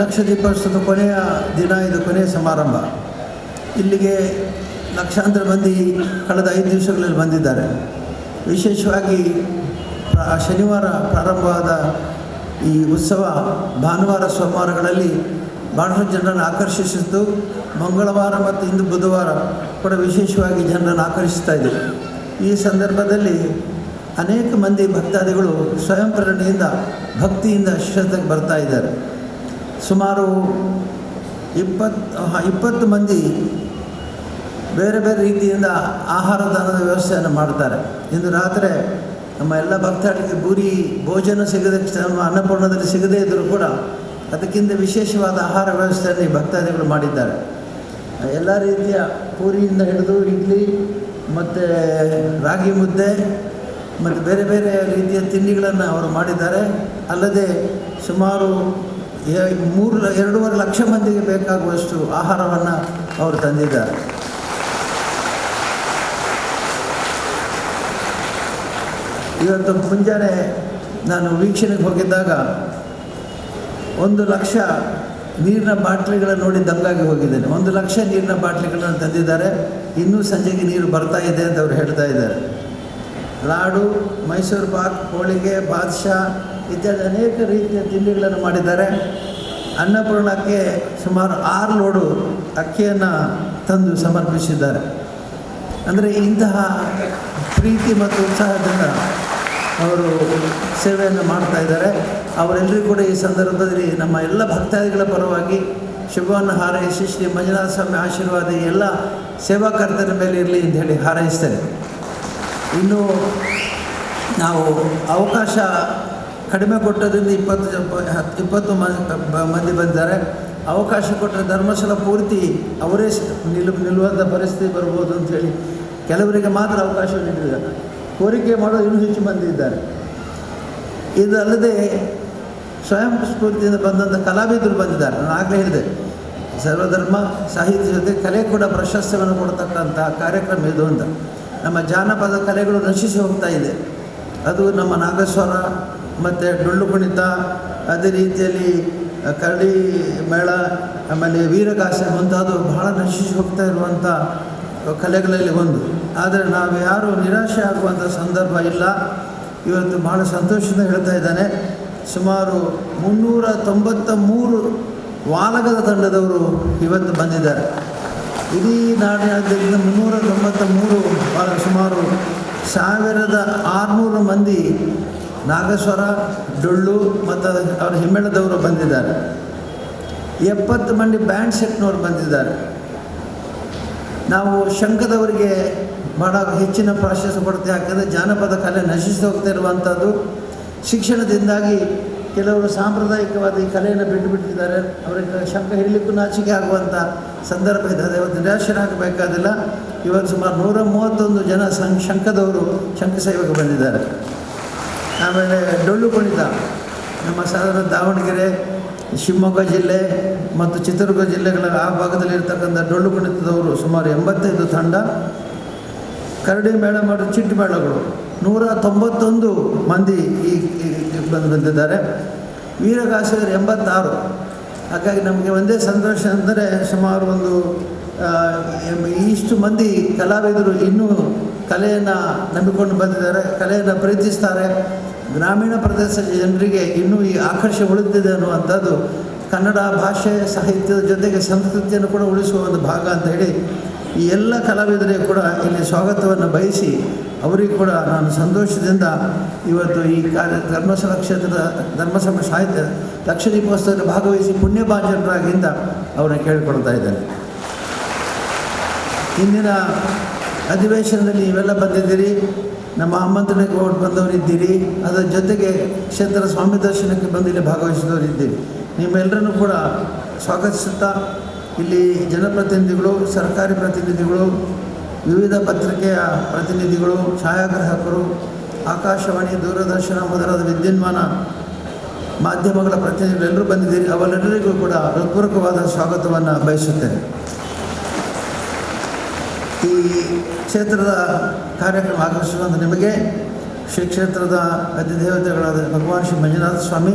ಲಕ್ಷದೀಪೋತ್ಸವದ ಕೊನೆಯ ದಿನ, ಇದು ಕೊನೆಯ ಸಮಾರಂಭ. ಇಲ್ಲಿಗೆ ಲಕ್ಷಾಂತರ ಮಂದಿ ಕಳೆದ 5 ದಿವಸಗಳಲ್ಲಿ ಬಂದಿದ್ದಾರೆ. ವಿಶೇಷವಾಗಿ ಶನಿವಾರ ಪ್ರಾರಂಭವಾದ ಈ ಉತ್ಸವ ಭಾನುವಾರ ಸೋಮವಾರಗಳಲ್ಲಿ ಭಾಳಷ್ಟು ಜನರನ್ನು ಆಕರ್ಷಿಸಿದ್ದು, ಮಂಗಳವಾರ ಮತ್ತು ಇಂದು ಬುಧವಾರ ಕೂಡ ವಿಶೇಷವಾಗಿ ಜನರನ್ನು ಆಕರ್ಷಿಸ್ತಾ ಇದೆ. ಈ ಸಂದರ್ಭದಲ್ಲಿ ಅನೇಕ ಮಂದಿ ಭಕ್ತಾದಿಗಳು ಸ್ವಯಂ ಪ್ರೇರಣೆಯಿಂದ ಭಕ್ತಿಯಿಂದ ಶ್ರದ್ಧೆಗೆ ಬರ್ತಾ ಇದ್ದಾರೆ. ಸುಮಾರು 20 ಮಂದಿ ಬೇರೆ ಬೇರೆ ರೀತಿಯಿಂದ ಆಹಾರ ದಾನದ ವ್ಯವಸ್ಥೆಯನ್ನು ಮಾಡ್ತಾರೆ. ಇಂದು ರಾತ್ರಿ ನಮ್ಮ ಎಲ್ಲ ಭಕ್ತಾದಿಗಳಿಗೆ ಭೋಜನ ಸಿಗದೆ, ಅನ್ನಪೂರ್ಣದಲ್ಲಿ ಸಿಗದೇ ಇದ್ದರೂ ಕೂಡ ಅದಕ್ಕಿಂತ ವಿಶೇಷವಾದ ಆಹಾರ ವ್ಯವಸ್ಥೆಯನ್ನು ಈ ಭಕ್ತಾದಿಗಳು ಮಾಡಿದ್ದಾರೆ. ಎಲ್ಲ ರೀತಿಯ ಪೂರಿಯಿಂದ ಹಿಡಿದು ಇಡ್ಲಿ ಮತ್ತು ರಾಗಿ ಮುದ್ದೆ ಮತ್ತು ಬೇರೆ ಬೇರೆ ರೀತಿಯ ತಿಂಡಿಗಳನ್ನು ಅವರು ಮಾಡಿದ್ದಾರೆ. ಅಲ್ಲದೆ ಸುಮಾರು 2.5 ಲಕ್ಷ ಮಂದಿಗೆ ಬೇಕಾಗುವಷ್ಟು ಆಹಾರವನ್ನು ಅವರು ತಂದಿದ್ದಾರೆ. ಇವತ್ತು ಮುಂಜಾನೆ ನಾನು ವೀಕ್ಷಣೆಗೆ ಹೋಗಿದ್ದಾಗ 1 ಲಕ್ಷ ನೀರಿನ ಬಾಟ್ಲಿಗಳನ್ನು ನೋಡಿ ದಂಗಾಗಿ ಹೋಗಿದ್ದೇನೆ. 1 ಲಕ್ಷ ನೀರಿನ ಬಾಟ್ಲಿಗಳನ್ನು ತಂದಿದ್ದಾರೆ. ಇನ್ನೂ ಸಂಜೆಗೆ ನೀರು ಬರ್ತಾ ಇದೆ ಅಂತ ಅವರು ಹೇಳ್ತಾ ಇದ್ದಾರೆ. ಲಾಡು, ಮೈಸೂರು ಪಾಕ್, ಹೋಳಿಗೆ, ಬಾದ್ಶಾ ಇತ್ಯಾದಿ ಅನೇಕ ರೀತಿಯ ತಿಂಡಿಗಳನ್ನು ಮಾಡಿದ್ದಾರೆ. ಅನ್ನಪೂರ್ಣಕ್ಕೆ ಸುಮಾರು 6 ಲೋಡು ಅಕ್ಕಿಯನ್ನು ತಂದು ಸಮರ್ಪಿಸಿದ್ದಾರೆ. ಅಂದರೆ ಇಂತಹ ಪ್ರೀತಿ ಮತ್ತು ಉತ್ಸಾಹದಿಂದ ಅವರು ಸೇವೆಯನ್ನು ಮಾಡ್ತಾ ಇದ್ದಾರೆ. ಅವರೆಲ್ಲರಿಗೂ ಕೂಡ ಈ ಸಂದರ್ಭದಲ್ಲಿ ನಮ್ಮ ಎಲ್ಲ ಭಕ್ತಾದಿಗಳ ಪರವಾಗಿ ಶುಭವನ್ನು ಹಾರೈಸಿ ಶ್ರೀ ಮಂಜುನಾಥ ಸ್ವಾಮಿ ಆಶೀರ್ವಾದ ಈ ಎಲ್ಲ ಸೇವಾಕರ್ತರ ಮೇಲೆ ಇರಲಿ ಅಂತ ಹೇಳಿ ಹಾರೈಸ್ತೇನೆ. ಇನ್ನು ನಾವು ಅವಕಾಶ ಕಡಿಮೆ ಕೊಟ್ಟದ್ರಿಂದ 20 ಮಂದಿ ಬಂದಿದ್ದಾರೆ. ಅವಕಾಶ ಕೊಟ್ಟರೆ ಧರ್ಮಸ್ಥಳ ಪೂರ್ತಿ ಅವರೇ ನಿಲ್ಲುವಂಥ ಪರಿಸ್ಥಿತಿ ಬರ್ಬೋದು ಅಂಥೇಳಿ ಕೆಲವರಿಗೆ ಮಾತ್ರ ಅವಕಾಶ ನೀಡಿದ್ದಾರೆ. ಕೋರಿಕೆ ಮಾಡೋದು ಇನ್ನೂ ಹೆಚ್ಚು ಮಂದಿ ಇದ್ದಾರೆ. ಇದಲ್ಲದೆ ಸ್ವಯಂ ಸ್ಫೂರ್ತಿಯಿಂದ ಬಂದಂಥ ಕಲಾವಿದರು ಬಂದಿದ್ದಾರೆ. ನಾನು ಆಗಲೇ ಹೇಳಿದೆ, ಸರ್ವಧರ್ಮ ಸಾಹಿತ್ಯ ಜೊತೆ ಕಲೆ ಕೂಡ ಪ್ರಶಸ್ತಿಯನ್ನು ಕೊಡ್ತಕ್ಕಂಥ ಕಾರ್ಯಕ್ರಮ ಇದು ಅಂತ. ನಮ್ಮ ಜಾನಪದ ಕಲೆಗಳು ನಶಿಸಿ ಹೋಗ್ತಾ ಇದೆ. ಅದು ನಮ್ಮ ನಾಗಸ್ವರ ಮತ್ತು ಡೊಳ್ಳು ಕುಣಿತ, ಅದೇ ರೀತಿಯಲ್ಲಿ ಕರಡಿ ಮೇಳ, ಆಮೇಲೆ ವೀರಗಾಸೆ ಮುಂತಾದವು ಬಹಳ ನಶಿಸಿ ಹೋಗ್ತಾ ಇರುವಂಥ ಕಲೆಗಳಲ್ಲಿ ಒಂದು. ಆದರೆ ನಾವು ಯಾರೂ ನಿರಾಶೆ ಆಗುವಂಥ ಸಂದರ್ಭ ಇಲ್ಲ. ಇವತ್ತು ಬಹಳ ಸಂತೋಷದಿಂದ ಹೇಳ್ತಾ ಇದ್ದಾನೆ, ಸುಮಾರು 393 ವಾಲಗದ ತಂಡದವರು ಇವತ್ತು ಬಂದಿದ್ದಾರೆ. ಇಡೀ ನಾಡಿನಾದ್ಯಂತ 393 ಸುಮಾರು 1600 ಮಂದಿ ನಾಗಸ್ವರ, ಡೊಳ್ಳು ಮತ್ತು ಅವರ ಹಿಮ್ಮೇಳದವರು ಬಂದಿದ್ದಾರೆ. 70 ಮಂದಿ ಬ್ಯಾಂಡ್ ಸೆಟ್ನವರು ಬಂದಿದ್ದಾರೆ. ನಾವು ಶಂಖದವರಿಗೆ ಭಾಳ ಹೆಚ್ಚಿನ ಪ್ರಾಶಸ್ತ್ಯ ಕೊಡ್ತೇವೆ. ಯಾಕಂದರೆ ಜಾನಪದ ಕಲೆ ನಶಿಸಿ ಹೋಗ್ತಾ ಇರುವಂಥದ್ದು. ಶಿಕ್ಷಣದಿಂದಾಗಿ ಕೆಲವರು ಸಾಂಪ್ರದಾಯಿಕವಾದ ಈ ಕಲೆಯನ್ನು ಬಿಟ್ಟುಬಿಟ್ಟಿದ್ದಾರೆ. ಅವರಿಗೆ ಶಂಖ ಹಿಡಲಿಕ್ಕೂ ನಾಚಿಕೆ ಆಗುವಂಥ ಸಂದರ್ಭ ಇದೆ. ಇವತ್ತು ನಿರಾಶರಾಗಬೇಕಾದಿಲ್ಲ. ಇವತ್ತು ಸುಮಾರು 131 ಜನ ಶಂಖದವರು ಶಂಖ ಸೇವೆಗೆ ಬಂದಿದ್ದಾರೆ. ಆಮೇಲೆ ಡೊಳ್ಳು ಕುಣಿತ ನಮ್ಮ ಸಾಧಾರಣ ದಾವಣಗೆರೆ, ಶಿವಮೊಗ್ಗ ಜಿಲ್ಲೆ ಮತ್ತು ಚಿತ್ರದುರ್ಗ ಜಿಲ್ಲೆಗಳ ಆ ಭಾಗದಲ್ಲಿರ್ತಕ್ಕಂಥ ಡೊಳ್ಳು ಕುಣಿತದವರು ಸುಮಾರು 85 ತಂಡ. ಕರಡಿ ಮೇಳ ಮತ್ತು ಚಿಟ್ಟು ಮೇಳಗಳು 191 ಮಂದಿ ಬಂದಿದ್ದಾರೆ. ವೀರಗಾಸೆಯರು 86. ಹಾಗಾಗಿ ನಮಗೆ ಒಂದೇ ಸಂತೋಷ ಅಂದರೆ ಸುಮಾರು ಇಷ್ಟು ಮಂದಿ ಕಲಾವಿದರು ಇನ್ನೂ ಕಲೆಯನ್ನು ನಂಬಿಕೊಂಡು ಬಂದಿದ್ದಾರೆ, ಕಲೆಯನ್ನು ಪ್ರೀತಿಸ್ತಾರೆ. ಗ್ರಾಮೀಣ ಪ್ರದೇಶದ ಜನರಿಗೆ ಇನ್ನೂ ಈ ಆಕರ್ಷಣೆ ಉಳಿದಿದೆ ಅನ್ನುವಂಥದ್ದು ಕನ್ನಡ ಭಾಷೆ ಸಾಹಿತ್ಯದ ಜೊತೆಗೆ ಸಂಸ್ಕೃತಿಯನ್ನು ಕೂಡ ಉಳಿಸುವ ಒಂದು ಭಾಗ ಅಂತ ಹೇಳಿ ಈ ಎಲ್ಲ ಕಲಾವಿದರಿಗೆ ಕೂಡ ಇಲ್ಲಿ ಸ್ವಾಗತವನ್ನು ಬಯಸಿ ಅವರಿಗೆ ಕೂಡ ನಾನು ಸಂತೋಷದಿಂದ ಇವತ್ತು ಈ ಧರ್ಮಸ್ಥಳ ಕ್ಷೇತ್ರದ ಧರ್ಮಸ್ಥಳ ಸಾಹಿತ್ಯ ಲಕ್ಷದೀಪೋತ್ಸವದಲ್ಲಿ ಭಾಗವಹಿಸಿ ಪುಣ್ಯಭಾಜನರಾಗಿಂದ ಅವರನ್ನು ಕೇಳಿಕೊಳ್ತಾ ಇದ್ದೇನೆ. ಇಂದಿನ ಅಧಿವೇಶನದಲ್ಲಿ ನೀವೆಲ್ಲ ಬಂದಿದ್ದೀರಿ, ನಮ್ಮ ಆಮಂತ್ರಣಕ್ಕೆ ಬಂದವರಿದ್ದೀರಿ, ಅದರ ಜೊತೆಗೆ ಕ್ಷೇತ್ರದ ಸ್ವಾಮಿ ದರ್ಶನಕ್ಕೆ ಬಂದು ಇಲ್ಲಿ ಭಾಗವಹಿಸಿದವರಿದ್ದೀರಿ. ನಿಮ್ಮೆಲ್ಲರನ್ನು ಕೂಡ ಸ್ವಾಗತಿಸುತ್ತಾ ಇಲ್ಲಿ ಜನಪ್ರತಿನಿಧಿಗಳು, ಸರ್ಕಾರಿ ಪ್ರತಿನಿಧಿಗಳು, ವಿವಿಧ ಪತ್ರಿಕೆಯ ಪ್ರತಿನಿಧಿಗಳು, ಛಾಯಾಗ್ರಾಹಕರು, ಆಕಾಶವಾಣಿ, ದೂರದರ್ಶನ ಮೊದಲಾದ ವಿದ್ಯುನ್ಮಾನ ಮಾಧ್ಯಮಗಳ ಪ್ರತಿನಿಧಿಗಳೆಲ್ಲರೂ ಬಂದಿದ್ದೀರಿ. ಅವರೆಲ್ಲರಿಗೂ ಕೂಡ ಹೃತ್ಪೂರ್ವಕವಾದ ಸ್ವಾಗತವನ್ನು ಬಯಸುತ್ತೇನೆ. ಈ ಕ್ಷೇತ್ರದ ಕಾರ್ಯಕ್ರಮ ಆಗಮಿಸುವಂಥ ನಿಮಗೆ ಶ್ರೀ ಕ್ಷೇತ್ರದ ಅಧಿದೇವತೆಗಳಾದ ಭಗವಾನ್ ಶ್ರೀ ಮಂಜುನಾಥ ಸ್ವಾಮಿ,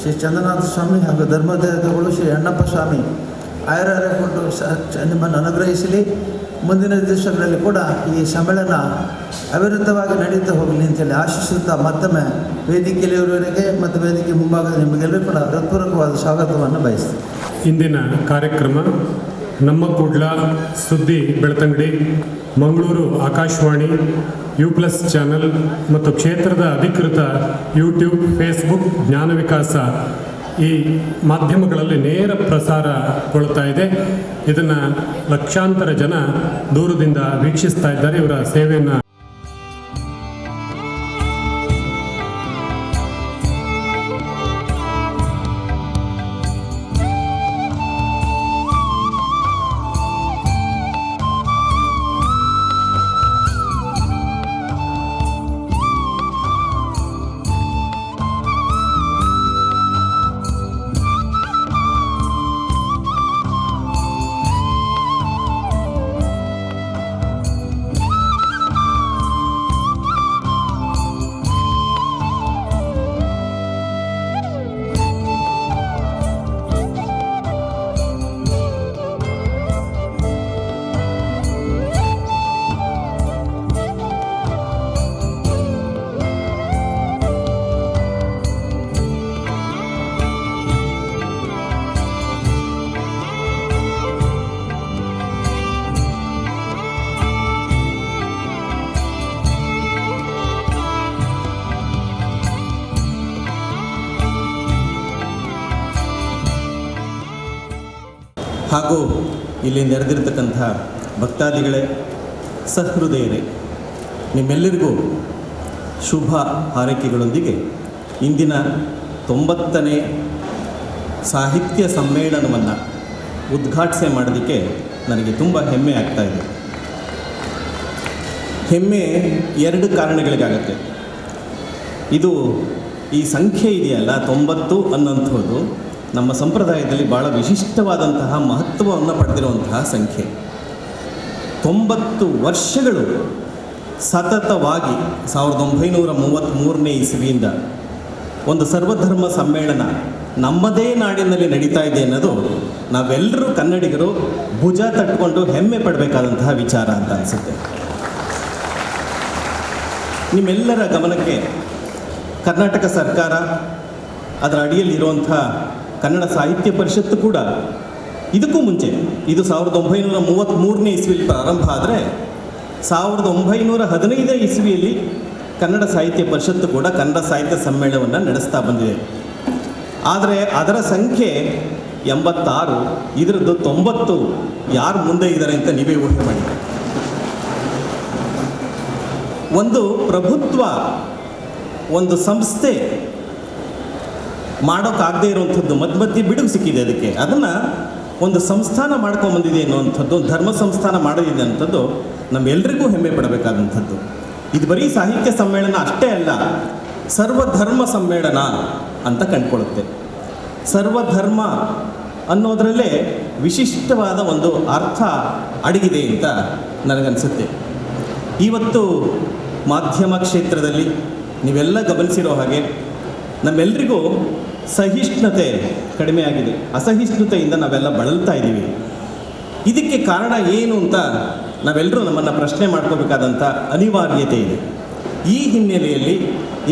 ಶ್ರೀ ಚಂದ್ರನಾಥ ಸ್ವಾಮಿ ಹಾಗೂ ಧರ್ಮದೇವತೆಗಳು ಶ್ರೀ ಅಣ್ಣಪ್ಪ ಸ್ವಾಮಿ ಆಯುರಾರೋಗ್ಯ ಕೊಟ್ಟು ನಿಮ್ಮನ್ನು ಅನುಗ್ರಹಿಸಲಿ. ಮುಂದಿನ ದಿವಸಗಳಲ್ಲಿ ಕೂಡ ಈ ಸಮ್ಮೇಳನ ಅವಿರತವಾಗಿ ನಡೀತಾ ಹೋಗಲಿ ಅಂತೇಳಿ ಆಶಿಸುತ್ತಾ ಮತ್ತೊಮ್ಮೆ ವೇದಿಕೆಯಲ್ಲಿರುವವರಿಗೆ ಮತ್ತು ವೇದಿಕೆ ಮುಂಭಾಗದ ನಿಮಗೆಲ್ಲರೂ ಕೂಡ ಹೃತ್ಪೂರ್ವಕವಾದ ಸ್ವಾಗತವನ್ನು ಬಯಸ್ತೀನಿ. ಇಂದಿನ ಕಾರ್ಯಕ್ರಮ ನಮ್ಮ ಕೂಡ್ಲ ಸುದ್ದಿ ಬೆಳ್ತಂಗಡಿ, ಮಂಗಳೂರು ಆಕಾಶವಾಣಿ, U+ ಚಾನಲ್ ಮತ್ತು ಕ್ಷೇತ್ರದ ಅಧಿಕೃತ ಯೂಟ್ಯೂಬ್, ಫೇಸ್ಬುಕ್, ಜ್ಞಾನ ವಿಕಾಸ ಈ ಮಾಧ್ಯಮಗಳಲ್ಲಿ ನೇರ ಪ್ರಸಾರಗೊಳ್ತಾ ಇದೆ. ಇದನ್ನು ಲಕ್ಷಾಂತರ ಜನ ದೂರದಿಂದ ವೀಕ್ಷಿಸ್ತಾ ಇದ್ದಾರೆ. ಇವರ ಸೇವೆಯನ್ನು ಹಾಗೂ ಇಲ್ಲಿ ನೆರೆದಿರ್ತಕ್ಕಂಥ ಭಕ್ತಾದಿಗಳೇ, ಸಹೃದಯರೇ, ನಿಮ್ಮೆಲ್ಲರಿಗೂ ಶುಭ ಹಾರೈಕೆಗಳೊಂದಿಗೆ ಇಂದಿನ 90ನೇ ಸಾಹಿತ್ಯ ಸಮ್ಮೇಳನವನ್ನು ಉದ್ಘಾಟನೆ ಮಾಡೋದಕ್ಕೆ ನನಗೆ ತುಂಬ ಹೆಮ್ಮೆ ಆಗ್ತಾಯಿದೆ. ಹೆಮ್ಮೆ ಎರಡು ಕಾರಣಗಳಿಗಾಗತ್ತೆ. ಇದು ಈ ಸಂಖ್ಯೆ ಇದೆಯಲ್ಲ 90 ಅನ್ನೋಂಥದ್ದು ನಮ್ಮ ಸಂಪ್ರದಾಯದಲ್ಲಿ ಭಾಳ ವಿಶಿಷ್ಟವಾದಂತಹ ಮಹತ್ವವನ್ನು ಪಡೆದಿರುವಂತಹ ಸಂಖ್ಯೆ. 90 ವರ್ಷಗಳು ಸತತವಾಗಿ 1933ನೇ ಇಸವಿಯಿಂದ ಒಂದು ಸರ್ವಧರ್ಮ ಸಮ್ಮೇಳನ ನಮ್ಮದೇ ನಾಡಿನಲ್ಲಿ ನಡೀತಾ ಇದೆ ಅನ್ನೋದು ನಾವೆಲ್ಲರೂ ಕನ್ನಡಿಗರು ಭುಜ ತಟ್ಕೊಂಡು ಹೆಮ್ಮೆ ಪಡಬೇಕಾದಂತಹ ವಿಚಾರ ಅಂತ ಅನಿಸುತ್ತೆ. ನಿಮ್ಮೆಲ್ಲರ ಗಮನಕ್ಕೆ ಕರ್ನಾಟಕ ಸರ್ಕಾರ, ಅದರ ಅಡಿಯಲ್ಲಿರುವಂಥ ಕನ್ನಡ ಸಾಹಿತ್ಯ ಪರಿಷತ್ತು ಕೂಡ ಇದಕ್ಕೂ ಮುಂಚೆ, ಇದು 1933ನೇ ಇಸ್ವಿಯಲ್ಲಿ ಪ್ರಾರಂಭ ಆದರೆ 1915 ಇಸ್ವಿಯಲ್ಲಿ ಕನ್ನಡ ಸಾಹಿತ್ಯ ಪರಿಷತ್ತು ಕೂಡ ಕನ್ನಡ ಸಾಹಿತ್ಯ ಸಮ್ಮೇಳನವನ್ನು ನಡೆಸ್ತಾ ಬಂದಿದೆ. ಆದರೆ ಅದರ ಸಂಖ್ಯೆ 86, ಇದರದ್ದು 90 ಯಾರು ಮುಂದೆ ಇದ್ದಾರೆ ಅಂತ ನೀವೇ ಊಹೆ ಮಾಡಿ. ಒಂದು ಪ್ರಭುತ್ವ, ಒಂದು ಸಂಸ್ಥೆ ಮಾಡೋಕ್ಕಾಗದೇ ಇರುವಂಥದ್ದು ಮಧ್ಯೆ ಬಿಡುಗು ಸಿಕ್ಕಿದೆ ಅದಕ್ಕೆ. ಅದನ್ನು ಒಂದು ಸಂಸ್ಥಾನ ಮಾಡ್ಕೊಂಬಂದಿದೆ ಅನ್ನುವಂಥದ್ದು, ಧರ್ಮ ಸಂಸ್ಥಾನ ಮಾಡೋದಿದೆ ಅಂಥದ್ದು ನಮ್ಮೆಲ್ಲರಿಗೂ ಹೆಮ್ಮೆ ಪಡಬೇಕಾದಂಥದ್ದು. ಇದು ಬರೀ ಸಾಹಿತ್ಯ ಸಮ್ಮೇಳನ ಅಷ್ಟೇ ಅಲ್ಲ, ಸರ್ವಧರ್ಮ ಸಮ್ಮೇಳನ ಅಂತ ಕಂಡುಕೊಳ್ಳುತ್ತೆ. ಸರ್ವಧರ್ಮ ಅನ್ನೋದರಲ್ಲೇ ವಿಶಿಷ್ಟವಾದ ಒಂದು ಅರ್ಥ ಅಡಗಿದೆ ಅಂತ ನನಗನ್ಸುತ್ತೆ. ಇವತ್ತು ಮಾಧ್ಯಮ ಕ್ಷೇತ್ರದಲ್ಲಿ ನೀವೆಲ್ಲ ಗಮನಿಸಿರೋ ಹಾಗೆ ನಮ್ಮೆಲ್ಲರಿಗೂ ಸಹಿಷ್ಣುತೆ ಕಡಿಮೆ ಆಗಿದೆ. ಅಸಹಿಷ್ಣುತೆಯಿಂದ ನಾವೆಲ್ಲ ಬಳಲ್ತಾ ಇದ್ದೀವಿ. ಇದಕ್ಕೆ ಕಾರಣ ಏನು ಅಂತ ನಾವೆಲ್ಲರೂ ನಮ್ಮನ್ನು ಪ್ರಶ್ನೆ ಮಾಡ್ಕೋಬೇಕಾದಂಥ ಅನಿವಾರ್ಯತೆ ಇದೆ. ಈ ಹಿನ್ನೆಲೆಯಲ್ಲಿ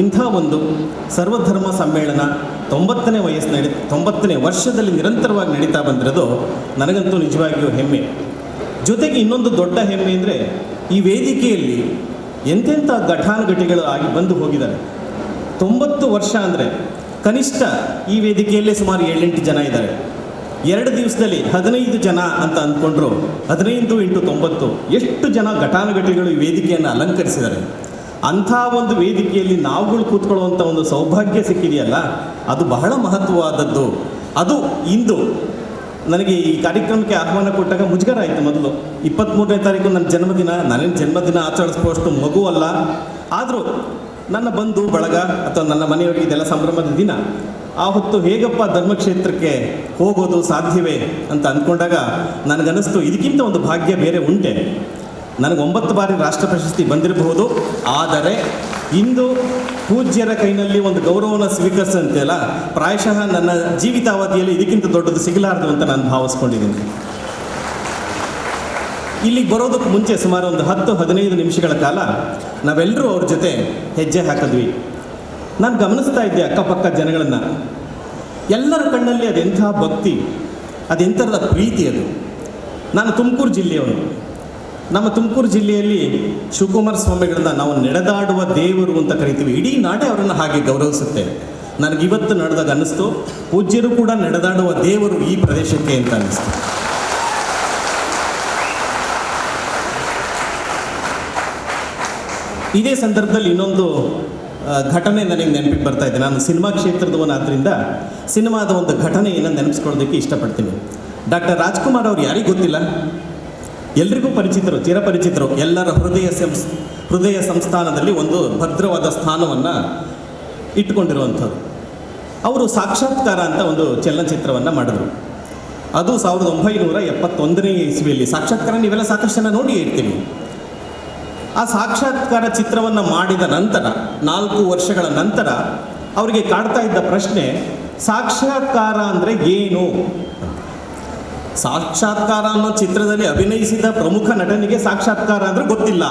ಇಂಥ ಒಂದು ಸರ್ವಧರ್ಮ ಸಮ್ಮೇಳನ 90ನೇ ವರ್ಷದಲ್ಲಿ ನಿರಂತರವಾಗಿ ನಡೀತಾ ಬಂದಿರೋದು ನನಗಂತೂ ನಿಜವಾಗಿಯೂ ಹೆಮ್ಮೆ. ಜೊತೆಗೆ ಇನ್ನೊಂದು ದೊಡ್ಡ ಹೆಮ್ಮೆ ಅಂದರೆ ಈ ವೇದಿಕೆಯಲ್ಲಿ ಎಂತೆಂಥ ಘಟಾನುಘಟಿಗಳು ಆಗಿ ಬಂದು ಹೋಗಿದ್ದಾರೆ. 90 ವರ್ಷ ಅಂದರೆ ಕನಿಷ್ಠ ಈ ವೇದಿಕೆಯಲ್ಲೇ ಸುಮಾರು 7-8 ಜನ ಇದ್ದಾರೆ. 2 ದಿವಸದಲ್ಲಿ 15 ಜನ ಅಂತ ಅಂದ್ಕೊಂಡ್ರು. 15 × 90 ಎಷ್ಟು ಜನ ಘಟಾನುಘಟಿಗಳು ಈ ವೇದಿಕೆಯನ್ನು ಅಲಂಕರಿಸಿದ್ದಾರೆ. ಅಂಥ ಒಂದು ವೇದಿಕೆಯಲ್ಲಿ ನಾವುಗಳು ಕೂತ್ಕೊಳ್ಳುವಂಥ ಒಂದು ಸೌಭಾಗ್ಯ ಸಿಕ್ಕಿದೆಯಲ್ಲ, ಅದು ಬಹಳ ಮಹತ್ವವಾದದ್ದು. ಅದು ಇಂದು ನನಗೆ ಈ ಕಾರ್ಯಕ್ರಮಕ್ಕೆ ಆಹ್ವಾನ ಕೊಟ್ಟಾಗ ಮುಜುಗರ ಆಯಿತು. ಮೊದಲು 23ನೇ ತಾರೀಕು ನನ್ನ ಜನ್ಮದಿನ, ನಾನೇನು ಜನ್ಮದಿನ ಆಚರಿಸ್ಬೋಷ್ಟು ಮಗು ಅಲ್ಲ. ಆದರೂ ನನ್ನ ಬಂಧು ಬಳಗ ಅಥವಾ ನನ್ನ ಮನೆಯವರಿಗೆ ಇದೆಲ್ಲ ಸಂಭ್ರಮದ ದಿನ. ಆ ಹೊತ್ತು ಹೇಗಪ್ಪ ಧರ್ಮಕ್ಷೇತ್ರಕ್ಕೆ ಹೋಗೋದು ಸಾಧ್ಯವೇ ಅಂತ ಅಂದ್ಕೊಂಡಾಗ ನನಗನ್ನಿಸ್ತು, ಇದಕ್ಕಿಂತ ಒಂದು ಭಾಗ್ಯ ಬೇರೆ ಉಂಟೆ. ನನಗೆ 9 ಬಾರಿ ರಾಷ್ಟ್ರ ಪ್ರಶಸ್ತಿ ಬಂದಿರಬಹುದು, ಆದರೆ ಇಂದು ಪೂಜ್ಯರ ಕೈನಲ್ಲಿ ಒಂದು ಗೌರವನ ಸ್ವೀಕರಿಸಂತೆಲ್ಲ ಪ್ರಾಯಶಃ ನನ್ನ ಜೀವಿತಾವಧಿಯಲ್ಲಿ ಇದಕ್ಕಿಂತ ದೊಡ್ಡದು ಸಿಗಲಾರದು ಅಂತ ನಾನು ಭಾವಿಸ್ಕೊಂಡಿದ್ದೀನಿ. ಇಲ್ಲಿಗೆ ಬರೋದಕ್ಕೆ ಮುಂಚೆ ಸುಮಾರು ಒಂದು 10-15 ನಿಮಿಷಗಳ ಕಾಲ ನಾವೆಲ್ಲರೂ ಅವ್ರ ಜೊತೆ ಹೆಜ್ಜೆ ಹಾಕಿದ್ವಿ. ನಾನು ಗಮನಿಸ್ತಾ ಇದ್ದೆ ಅಕ್ಕಪಕ್ಕ ಜನಗಳನ್ನು. ಎಲ್ಲರ ಕಣ್ಣಲ್ಲಿ ಅದೆಂಥ ಭಕ್ತಿ, ಅದೆಂಥರದ ಪ್ರೀತಿ ಅದು. ನಾನು ತುಮಕೂರು ಜಿಲ್ಲೆಯವನು. ನಮ್ಮ ತುಮಕೂರು ಜಿಲ್ಲೆಯಲ್ಲಿ ಶಿವಕುಮಾರ ಸ್ವಾಮಿಗಳನ್ನ ನಾವು ನಡೆದಾಡುವ ದೇವರು ಅಂತ ಕರಿತೀವಿ. ಇಡೀ ನಾಡೇ ಅವರನ್ನು ಹಾಗೆ ಗೌರವಿಸುತ್ತೆ. ನನಗಿವತ್ತು ನಡೆದಾಗ ಅನ್ನಿಸ್ತು, ಪೂಜ್ಯರು ಕೂಡ ನಡೆದಾಡುವ ದೇವರು ಈ ಪ್ರದೇಶಕ್ಕೆ ಅಂತ ಅನ್ನಿಸ್ತು. ಇದೇ ಸಂದರ್ಭದಲ್ಲಿ ಇನ್ನೊಂದು ಘಟನೆ ನನಗೆ ನೆನಪಿಗೆ ಬರ್ತಾ ಇದೆ. ನಾನು ಸಿನಿಮಾ ಕ್ಷೇತ್ರದವನಾದ್ದರಿಂದ ಸಿನಿಮಾದ ಒಂದು ಘಟನೆಯನ್ನು ನೆನಪಿಸ್ಕೊಳ್ಳೋದಕ್ಕೆ ಇಷ್ಟಪಡ್ತೀನಿ. ಡಾಕ್ಟರ್ ರಾಜ್ಕುಮಾರ್ ಅವರು ಯಾರಿಗೂ ಗೊತ್ತಿಲ್ಲ, ಎಲ್ರಿಗೂ ಪರಿಚಿತರು, ಚಿರಪರಿಚಿತರು. ಎಲ್ಲರ ಹೃದಯ ಸಂಸ್ಥಾನದಲ್ಲಿ ಒಂದು ಭದ್ರವಾದ ಸ್ಥಾನವನ್ನು ಇಟ್ಟುಕೊಂಡಿರುವಂಥದ್ದು. ಅವರು ಸಾಕ್ಷಾತ್ಕಾರ ಅಂತ ಒಂದು ಚಲನಚಿತ್ರವನ್ನು ಮಾಡಿದ್ರು. ಅದು 1971ನೇ ಇಸ್ವಿಯಲ್ಲಿ. ಸಾಕ್ಷಾತ್ಕಾರ ನೀವೆಲ್ಲ ಸಾಕಷ್ಟು ಜನ ನೋಡಿ ಇರ್ತೀವಿ. ಆ ಸಾಕ್ಷಾತ್ಕಾರ ಚಿತ್ರವನ್ನು ಮಾಡಿದ ನಂತರ 4 ವರ್ಷಗಳ ನಂತರ ಅವರಿಗೆ ಕಾಡ್ತಾ ಇದ್ದ ಪ್ರಶ್ನೆ, ಸಾಕ್ಷಾತ್ಕಾರ ಅಂದರೆ ಏನು? ಸಾಕ್ಷಾತ್ಕಾರ ಅನ್ನೋ ಚಿತ್ರದಲ್ಲಿ ಅಭಿನಯಿಸಿದ ಪ್ರಮುಖ ನಟನಿಗೆ ಸಾಕ್ಷಾತ್ಕಾರ ಅಂದರೆ ಗೊತ್ತಿಲ್ಲ.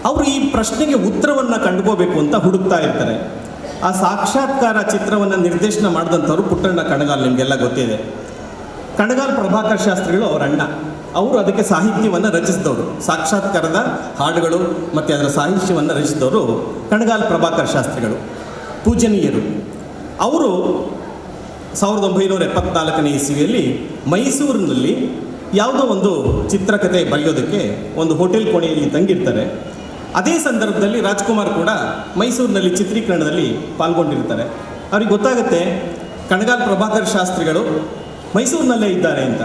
ಅವರು ಈ ಪ್ರಶ್ನೆಗೆ ಉತ್ತರವನ್ನು ಕಂಡುಕೋಬೇಕು ಅಂತ ಹುಡುಕ್ತಾ ಇರ್ತಾರೆ. ಆ ಸಾಕ್ಷಾತ್ಕಾರ ಚಿತ್ರವನ್ನು ನಿರ್ದೇಶನ ಮಾಡಿದಂಥವ್ರು ಪುಟ್ಟಣ್ಣ ಕಣಗಾಲ್, ನಿಮಗೆಲ್ಲ ಗೊತ್ತಿದೆ. ಕಣಗಾಲ್ ಪ್ರಭಾಕರ್ ಶಾಸ್ತ್ರಿಗಳು ಅವರ ಅಣ್ಣ. ಅವರು ಅದಕ್ಕೆ ಸಾಹಿತ್ಯವನ್ನು ರಚಿಸಿದವರು. ಸಾಕ್ಷಾತ್ಕಾರದ ಹಾಡುಗಳು ಮತ್ತು ಅದರ ಸಾಹಿತ್ಯವನ್ನು ರಚಿಸಿದವರು ಕಣಗಾಲ್ ಪ್ರಭಾಕರ್ ಶಾಸ್ತ್ರಿಗಳು, ಪೂಜನೀಯರು. ಅವರು 1974ನೇ ಇಸವಿಯಲ್ಲಿ ಮೈಸೂರಿನಲ್ಲಿ ಯಾವುದೋ ಒಂದು ಚಿತ್ರಕಥೆ ಬರೆಯೋದಕ್ಕೆ ಒಂದು ಹೋಟೆಲ್ ಕೋಣೆಯಲ್ಲಿ ತಂಗಿರ್ತಾರೆ. ಅದೇ ಸಂದರ್ಭದಲ್ಲಿ ರಾಜ್ಕುಮಾರ್ ಕೂಡ ಮೈಸೂರಿನಲ್ಲಿ ಚಿತ್ರೀಕರಣದಲ್ಲಿ ಪಾಲ್ಗೊಂಡಿರ್ತಾರೆ. ಅವ್ರಿಗೆ ಗೊತ್ತಾಗುತ್ತೆ ಕಣಗಾಲ್ ಪ್ರಭಾಕರ್ ಶಾಸ್ತ್ರಿಗಳು ಮೈಸೂರಿನಲ್ಲೇ ಇದ್ದಾರೆ ಅಂತ.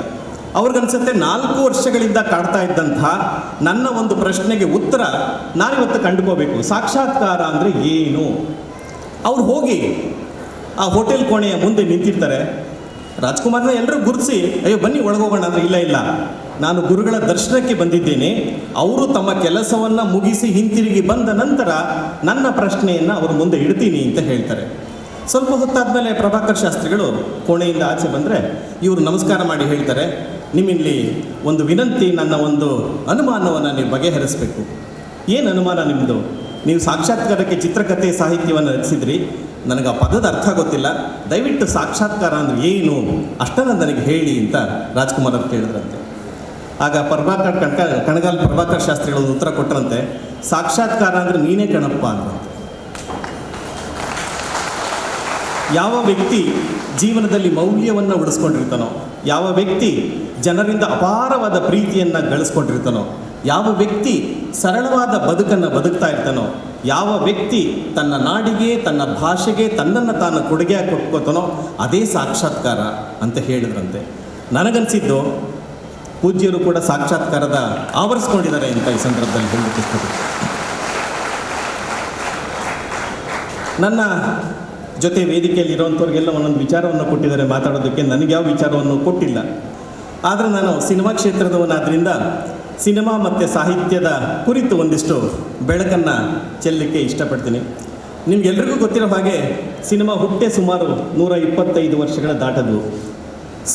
ಅವ್ರಿಗನ್ಸುತ್ತೆ 4 ವರ್ಷಗಳಿಂದ ಕಾಡ್ತಾ ಇದ್ದಂತಹ ನನ್ನ ಒಂದು ಪ್ರಶ್ನೆಗೆ ಉತ್ತರ ನಾನಿವತ್ತು ಕಂಡುಕೋಬೇಕು, ಸಾಕ್ಷಾತ್ಕಾರ ಅಂದರೆ ಏನು. ಅವ್ರು ಹೋಗಿ ಆ ಹೋಟೆಲ್ ಕೋಣೆಯ ಮುಂದೆ ನಿಂತಿರ್ತಾರೆ. ರಾಜ್ಕುಮಾರ್ನ ಎಲ್ಲರೂ ಗುರುತಿಸಿ ಅಯ್ಯೋ ಬನ್ನಿ ಒಳಗೋಗೋಣ ಅಂದರೆ ಇಲ್ಲ, ನಾನು ಗುರುಗಳ ದರ್ಶನಕ್ಕೆ ಬಂದಿದ್ದೇನೆ, ಅವರು ತಮ್ಮ ಕೆಲಸವನ್ನು ಮುಗಿಸಿ ಹಿಂತಿರುಗಿ ಬಂದ ನಂತರ ನನ್ನ ಪ್ರಶ್ನೆಯನ್ನು ಅವ್ರ ಮುಂದೆ ಇಡ್ತೀನಿ ಅಂತ ಹೇಳ್ತಾರೆ. ಸ್ವಲ್ಪ ಹೊತ್ತಾದಮೇಲೆ ಪ್ರಭಾಕರ್ ಶಾಸ್ತ್ರಿಗಳು ಕೋಣೆಯಿಂದ ಆಚೆ ಬಂದರೆ ಇವರು ನಮಸ್ಕಾರ ಮಾಡಿ ಹೇಳ್ತಾರೆ, ನಿಮ್ಮಲ್ಲಿ ಒಂದು ವಿನಂತಿ, ನನ್ನ ಒಂದು ಅನುಮಾನವನ್ನು ನೀವು ಬಗೆಹರಿಸಬೇಕು. ಏನು ಅನುಮಾನ ನಿಮ್ಮದು? ನೀವು ಸಾಕ್ಷಾತ್ಕಾರಕ್ಕೆ ಚಿತ್ರಕಥೆ ಸಾಹಿತ್ಯವನ್ನು ರಚಿಸಿದ್ರಿ, ನನಗೆ ಆ ಪದದ ಅರ್ಥ ಗೊತ್ತಿಲ್ಲ, ದಯವಿಟ್ಟು ಸಾಕ್ಷಾತ್ಕಾರ ಅಂದರೆ ಏನು ಅಷ್ಟನ್ನು ನನಗೆ ಹೇಳಿ ಅಂತ ರಾಜ್ಕುಮಾರ್ ಅವ್ರು ಕೇಳಿದ್ರಂತೆ. ಆಗ ಕಣಗಾಲ್ ಪ್ರಭಾಕರ್ ಶಾಸ್ತ್ರಿಗಳು ಉತ್ತರ ಕೊಟ್ಟರಂತೆ, ಸಾಕ್ಷಾತ್ಕಾರ ಅಂದರೆ ನೀನೇ ಕಣಪ್ಪ ಅಂತ. ಯಾವ ವ್ಯಕ್ತಿ ಜೀವನದಲ್ಲಿ ಮೌಲ್ಯವನ್ನು ಉಳಿಸ್ಕೊಂಡಿರ್ತಾನೋ, ಯಾವ ವ್ಯಕ್ತಿ ಜನರಿಂದ ಅಪಾರವಾದ ಪ್ರೀತಿಯನ್ನು ಗಳಿಸ್ಕೊಂಡಿರ್ತಾನೋ, ಯಾವ ವ್ಯಕ್ತಿ ಸರಳವಾದ ಬದುಕನ್ನು ಬದುಕ್ತಾ ಇರ್ತಾನೋ, ಯಾವ ವ್ಯಕ್ತಿ ತನ್ನ ನಾಡಿಗೆ ತನ್ನ ಭಾಷೆಗೆ ತನ್ನನ್ನು ತಾನು ಕೊಡುಗೆ ಕೊಟ್ಕೋತಾನೋ ಅದೇ ಸಾಕ್ಷಾತ್ಕಾರ ಅಂತ ಹೇಳಿದ್ರಂತೆ. ನನಗನ್ಸಿದ್ದು ಪೂಜ್ಯರು ಕೂಡ ಸಾಕ್ಷಾತ್ಕಾರದ ಆವರಿಸ್ಕೊಂಡಿದ್ದಾರೆ ಅಂತ ಈ ಸಂದರ್ಭದಲ್ಲಿ ಹೇಳಲಿಕ್ಕೆ. ನನ್ನ ಜೊತೆ ವೇದಿಕೆಯಲ್ಲಿ ಇರೋವಂಥವ್ರಿಗೆಲ್ಲ ಒಂದೊಂದು ವಿಚಾರವನ್ನು ಕೊಟ್ಟಿದ್ದಾರೆ ಮಾತಾಡೋದಕ್ಕೆ, ನನಗೆ ಯಾವ ವಿಚಾರವನ್ನು ಕೊಟ್ಟಿಲ್ಲ. ಆದರೆ ನಾನು ಸಿನಿಮಾ ಕ್ಷೇತ್ರದವನಾದ್ದರಿಂದ ಸಿನಿಮಾ ಮತ್ತು ಸಾಹಿತ್ಯದ ಕುರಿತು ಒಂದಿಷ್ಟು ಬೆಳಕನ್ನು ಚೆಲ್ಲಲಿಕ್ಕೆ ಇಷ್ಟಪಡ್ತೀನಿ. ನಿಮಗೆಲ್ರಿಗೂ ಗೊತ್ತಿರೋ ಹಾಗೆ ಸಿನಿಮಾ ಹುಟ್ಟೆ ಸುಮಾರು 125 ವರ್ಷಗಳ ದಾಟದು,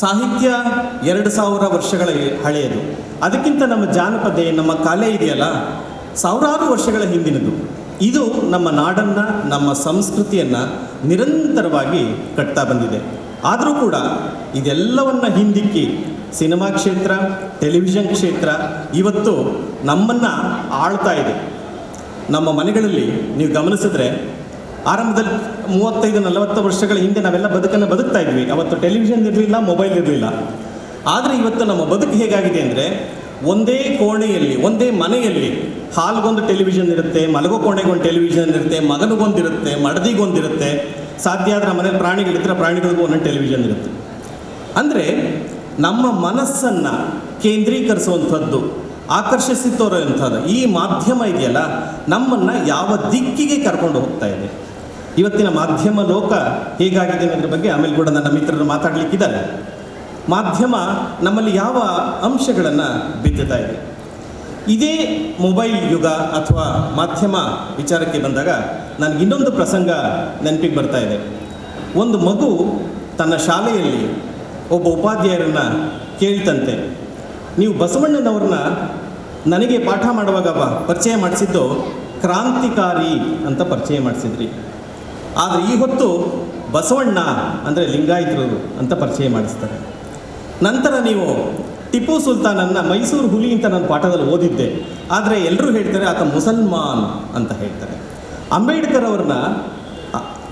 ಸಾಹಿತ್ಯ 2000 ವರ್ಷಗಳ ಹಳೆಯದು. ಅದಕ್ಕಿಂತ ನಮ್ಮ ಜಾನಪದೆ, ನಮ್ಮ ಕಲೆ ಇದೆಯಲ್ಲ, ಸಾವಿರಾರು ವರ್ಷಗಳ ಹಿಂದಿನದು. ಇದು ನಮ್ಮ ನಾಡನ್ನು, ನಮ್ಮ ಸಂಸ್ಕೃತಿಯನ್ನು ನಿರಂತರವಾಗಿ ಕಟ್ತಾ ಬಂದಿದೆ. ಆದರೂ ಕೂಡ ಇದೆಲ್ಲವನ್ನು ಹಿಂದಿಕ್ಕಿ ಸಿನಿಮಾ ಕ್ಷೇತ್ರ, ಟೆಲಿವಿಷನ್ ಕ್ಷೇತ್ರ ಇವತ್ತು ನಮ್ಮನ್ನು ಆಳ್ತಾ ಇದೆ. ನಮ್ಮ ಮನೆಗಳಲ್ಲಿ ನೀವು ಗಮನಿಸಿದ್ರೆ ಆರಂಭದಲ್ಲಿ 35-40 ವರ್ಷಗಳ ಹಿಂದೆ ನಾವೆಲ್ಲ ಬದುಕನ್ನು ಬದುಕ್ತಾ ಇದ್ವಿ. ಅವತ್ತು ಟೆಲಿವಿಷನ್ ಇರಲಿಲ್ಲ, ಮೊಬೈಲ್ ಇರಲಿಲ್ಲ. ಆದರೆ ಇವತ್ತು ನಮ್ಮ ಬದುಕು ಹೇಗಾಗಿದೆ ಅಂದರೆ, ಒಂದೇ ಕೋಣೆಯಲ್ಲಿ, ಒಂದೇ ಮನೆಯಲ್ಲಿ ಹಾಲ್ಗೊಂದು ಟೆಲಿವಿಷನ್ ಇರುತ್ತೆ, ಮಲಗೋ ಕೋಣೆಗೊಂದು ಟೆಲಿವಿಷನ್ ಇರುತ್ತೆ, ಮಗನಿಗೊಂದಿರುತ್ತೆ, ಮಡದಿಗೊಂದಿರುತ್ತೆ, ಸಾಧ್ಯ ಆದರೆ ಮನೇಲಿ ಪ್ರಾಣಿಗಳಿದ್ದರೆ ಪ್ರಾಣಿಗಳಿಗೂ ಒಂದೊಂದು ಟೆಲಿವಿಷನ್ ಇರುತ್ತೆ. ಅಂದರೆ ನಮ್ಮ ಮನಸ್ಸನ್ನು ಕೇಂದ್ರೀಕರಿಸುವಂಥದ್ದು, ಆಕರ್ಷಿಸುತ್ತಿರುವಂಥದ್ದು ಈ ಮಾಧ್ಯಮ ಇದೆಯಲ್ಲ, ನಮ್ಮನ್ನು ಯಾವ ದಿಕ್ಕಿಗೆ ಕರ್ಕೊಂಡು ಹೋಗ್ತಾ ಇದೆ. ಇವತ್ತಿನ ಮಾಧ್ಯಮ ಲೋಕ ಹೇಗಾಗಿದೆ ಅನ್ನೋದ್ರ ಬಗ್ಗೆ ಆಮೇಲೆ ಕೂಡ ನನ್ನ ಮಿತ್ರರು ಮಾತಾಡಲಿಕ್ಕಿದ್ದಾರೆ. ಮಾಧ್ಯಮ ನಮ್ಮಲ್ಲಿ ಯಾವ ಅಂಶಗಳನ್ನು ಬಿತ್ತುತ್ತಾ ಇದೆ. ಇದೇ ಮೊಬೈಲ್ ಯುಗ ಅಥವಾ ಮಾಧ್ಯಮ ವಿಚಾರಕ್ಕೆ ಬಂದಾಗ ನನಗೆ ಇನ್ನೊಂದು ಪ್ರಸಂಗ ನೆನಪಿಗೆ ಬರ್ತಾ ಇದೆ. ಒಂದು ಮಗು ತನ್ನ ಶಾಲೆಯಲ್ಲಿ ಒಬ್ಬ ಉಪಾಧ್ಯಾಯರನ್ನು ಕೇಳ್ತಂತೆ, ನೀವು ಬಸವಣ್ಣನವ್ರನ್ನ ನನಗೆ ಪಾಠ ಮಾಡುವಾಗ ಪರಿಚಯ ಮಾಡಿಸಿದ್ದು ಕ್ರಾಂತಿಕಾರಿ ಅಂತ ಪರಿಚಯ ಮಾಡಿಸಿದ್ರಿ, ಆದರೆ ಈ ಹೊತ್ತು ಬಸವಣ್ಣ ಅಂದರೆ ಲಿಂಗಾಯತರು ಅಂತ ಪರಿಚಯ ಮಾಡಿಸ್ತಾರೆ. ನಂತರ ನೀವು ಟಿಪ್ಪು ಸುಲ್ತಾನನ್ನು ಮೈಸೂರು ಹುಲಿ ಅಂತ ನಾನು ಪಾಠದಲ್ಲಿ ಓದಿದ್ದೆ, ಆದರೆ ಎಲ್ಲರೂ ಹೇಳ್ತಾರೆ ಆತ ಮುಸಲ್ಮಾನ್ ಅಂತ ಹೇಳ್ತಾರೆ. ಅಂಬೇಡ್ಕರ್ ಅವ್ರನ್ನ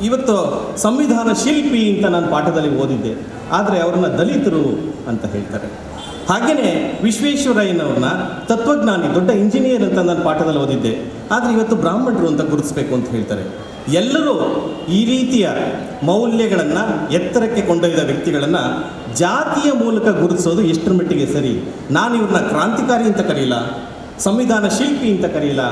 ಇವತ್ತು ಸಂವಿಧಾನ ಶಿಲ್ಪಿ ಅಂತ ನಾನು ಪಾಠದಲ್ಲಿ ಓದಿದ್ದೆ, ಆದರೆ ಅವ್ರನ್ನ ದಲಿತರು ಅಂತ ಹೇಳ್ತಾರೆ. ಹಾಗೆಯೇ ವಿಶ್ವೇಶ್ವರಯ್ಯನವ್ರನ್ನ ತತ್ವಜ್ಞಾನಿ, ದೊಡ್ಡ ಇಂಜಿನಿಯರ್ ಅಂತ ನಾನು ಪಾಠದಲ್ಲಿ ಓದಿದ್ದೆ, ಆದರೆ ಇವತ್ತು ಬ್ರಾಹ್ಮಣರು ಅಂತ ಗುರುತಿಸ್ಬೇಕು ಅಂತ ಹೇಳ್ತಾರೆ. ಎಲ್ಲರೂ ಈ ರೀತಿಯ ಮೌಲ್ಯಗಳನ್ನು ಎತ್ತರಕ್ಕೆ ಕೊಂಡೊಯ್ದ ವ್ಯಕ್ತಿಗಳನ್ನು ಜಾತಿಯ ಮೂಲಕ ಗುರುತಿಸೋದು ಎಷ್ಟರ ಮಟ್ಟಿಗೆ ಸರಿ? ನಾನು ಇವ್ರನ್ನ ಕ್ರಾಂತಿಕಾರಿ ಅಂತ ಕರೀಲ್ಲ, ಸಂವಿಧಾನ ಶಿಲ್ಪಿ ಅಂತ ಕರೀಲ್ಲ.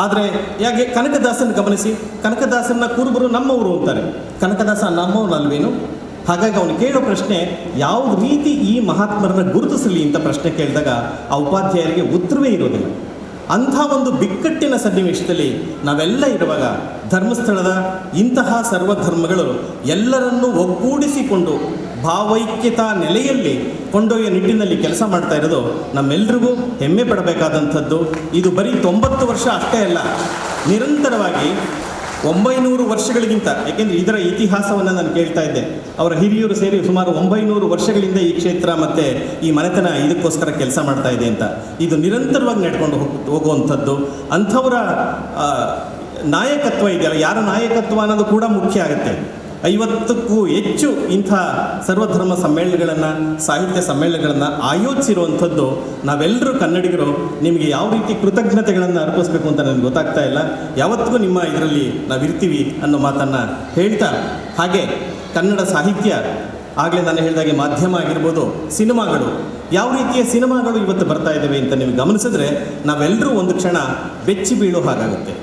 ಆದರೆ ಯಾಕೆ ಕನಕದಾಸನ ಗಮನಿಸಿ, ಕನಕದಾಸನ ಕುರುಬರು ನಮ್ಮವರು ಅಂತಾರೆ, ಕನಕದಾಸ ನಮ್ಮವನಲ್ವೇನು? ಹಾಗಾಗಿ ಅವನು ಕೇಳೋ ಪ್ರಶ್ನೆ ಯಾವ ರೀತಿ ಈ ಮಹಾತ್ಮರನ್ನ ಗುರುತಿಸಲಿ ಅಂತ ಪ್ರಶ್ನೆ ಕೇಳಿದಾಗ ಆ ಉಪಾಧ್ಯಾಯರಿಗೆ ಉತ್ತರವೇ ಇರೋದಿಲ್ಲ. ಅಂಥ ಒಂದು ಬಿಕ್ಕಟ್ಟಿನ ಸನ್ನಿವೇಶದಲ್ಲಿ ನಾವೆಲ್ಲ ಇರುವಾಗ ಧರ್ಮಸ್ಥಳದ ಇಂತಹ ಸರ್ವಧರ್ಮಗಳು ಎಲ್ಲರನ್ನೂ ಒಗ್ಗೂಡಿಸಿಕೊಂಡು ಭಾವೈಕ್ಯತಾ ನೆಲೆಯಲ್ಲಿ ಕೊಂಡೊಯ್ಯುವ ನಿಟ್ಟಿನಲ್ಲಿ ಕೆಲಸ ಮಾಡ್ತಾ ಇರೋದು ನಮ್ಮೆಲ್ಲರಿಗೂ ಹೆಮ್ಮೆ ಪಡಬೇಕಾದಂಥದ್ದು. ಇದು ಬರೀ 90 ವರ್ಷ ಅಷ್ಟೇ ಅಲ್ಲ, ನಿರಂತರವಾಗಿ 900 ವರ್ಷಗಳಿಗಿಂತ, ಯಾಕೆಂದರೆ ಇದರ ಇತಿಹಾಸವನ್ನು ನಾನು ಕೇಳ್ತಾ ಇದ್ದೆ, ಅವರ ಹಿರಿಯರು ಸೇರಿ ಸುಮಾರು 900 ವರ್ಷಗಳಿಂದ ಈ ಕ್ಷೇತ್ರ ಮತ್ತು ಈ ಮನೆತನ ಇದಕ್ಕೋಸ್ಕರ ಕೆಲಸ ಮಾಡ್ತಾ ಇದೆ ಅಂತ. ಇದು ನಿರಂತರವಾಗಿ ನಡ್ಕೊಂಡು ಹೋಗುವಂಥದ್ದು. ಅಂಥವರ ನಾಯಕತ್ವ ಇದೆಯಲ್ಲ, ಯಾರ ನಾಯಕತ್ವ ಅನ್ನೋದು ಕೂಡ ಮುಖ್ಯ ಆಗುತ್ತೆ. 50ಕ್ಕೂ ಹೆಚ್ಚು ಇಂಥ ಸರ್ವಧರ್ಮ ಸಮ್ಮೇಳನಗಳನ್ನು, ಸಾಹಿತ್ಯ ಸಮ್ಮೇಳನಗಳನ್ನು ಆಯೋಜಿಸಿರುವಂಥದ್ದು ನಾವೆಲ್ಲರೂ ಕನ್ನಡಿಗರು ನಿಮಗೆ ಯಾವ ರೀತಿ ಕೃತಜ್ಞತೆಗಳನ್ನು ಅರ್ಪಿಸಬೇಕು ಅಂತ ನನಗೆ ಗೊತ್ತಾಗ್ತಾ ಇಲ್ಲ. ಯಾವತ್ತಿಗೂ ನಿಮ್ಮ ಇದರಲ್ಲಿ ನಾವಿರ್ತೀವಿ ಅನ್ನೋ ಮಾತನ್ನು ಹೇಳ್ತಾ, ಹಾಗೆ ಕನ್ನಡ ಸಾಹಿತ್ಯ ಆಗಲೇ ನಾನು ಹೇಳಿದಾಗೆ ಮಾಧ್ಯಮ ಆಗಿರ್ಬೋದು, ಸಿನಿಮಾಗಳು, ಯಾವ ರೀತಿಯ ಸಿನಿಮಾಗಳು ಇವತ್ತು ಬರ್ತಾ ಇದ್ದಾವೆ ಅಂತ ನೀವು ಗಮನಿಸಿದ್ರೆ ನಾವೆಲ್ಲರೂ ಒಂದು ಕ್ಷಣ ಬೆಚ್ಚಿ ಬೀಳೋ ಹಾಗಾಗುತ್ತೆ.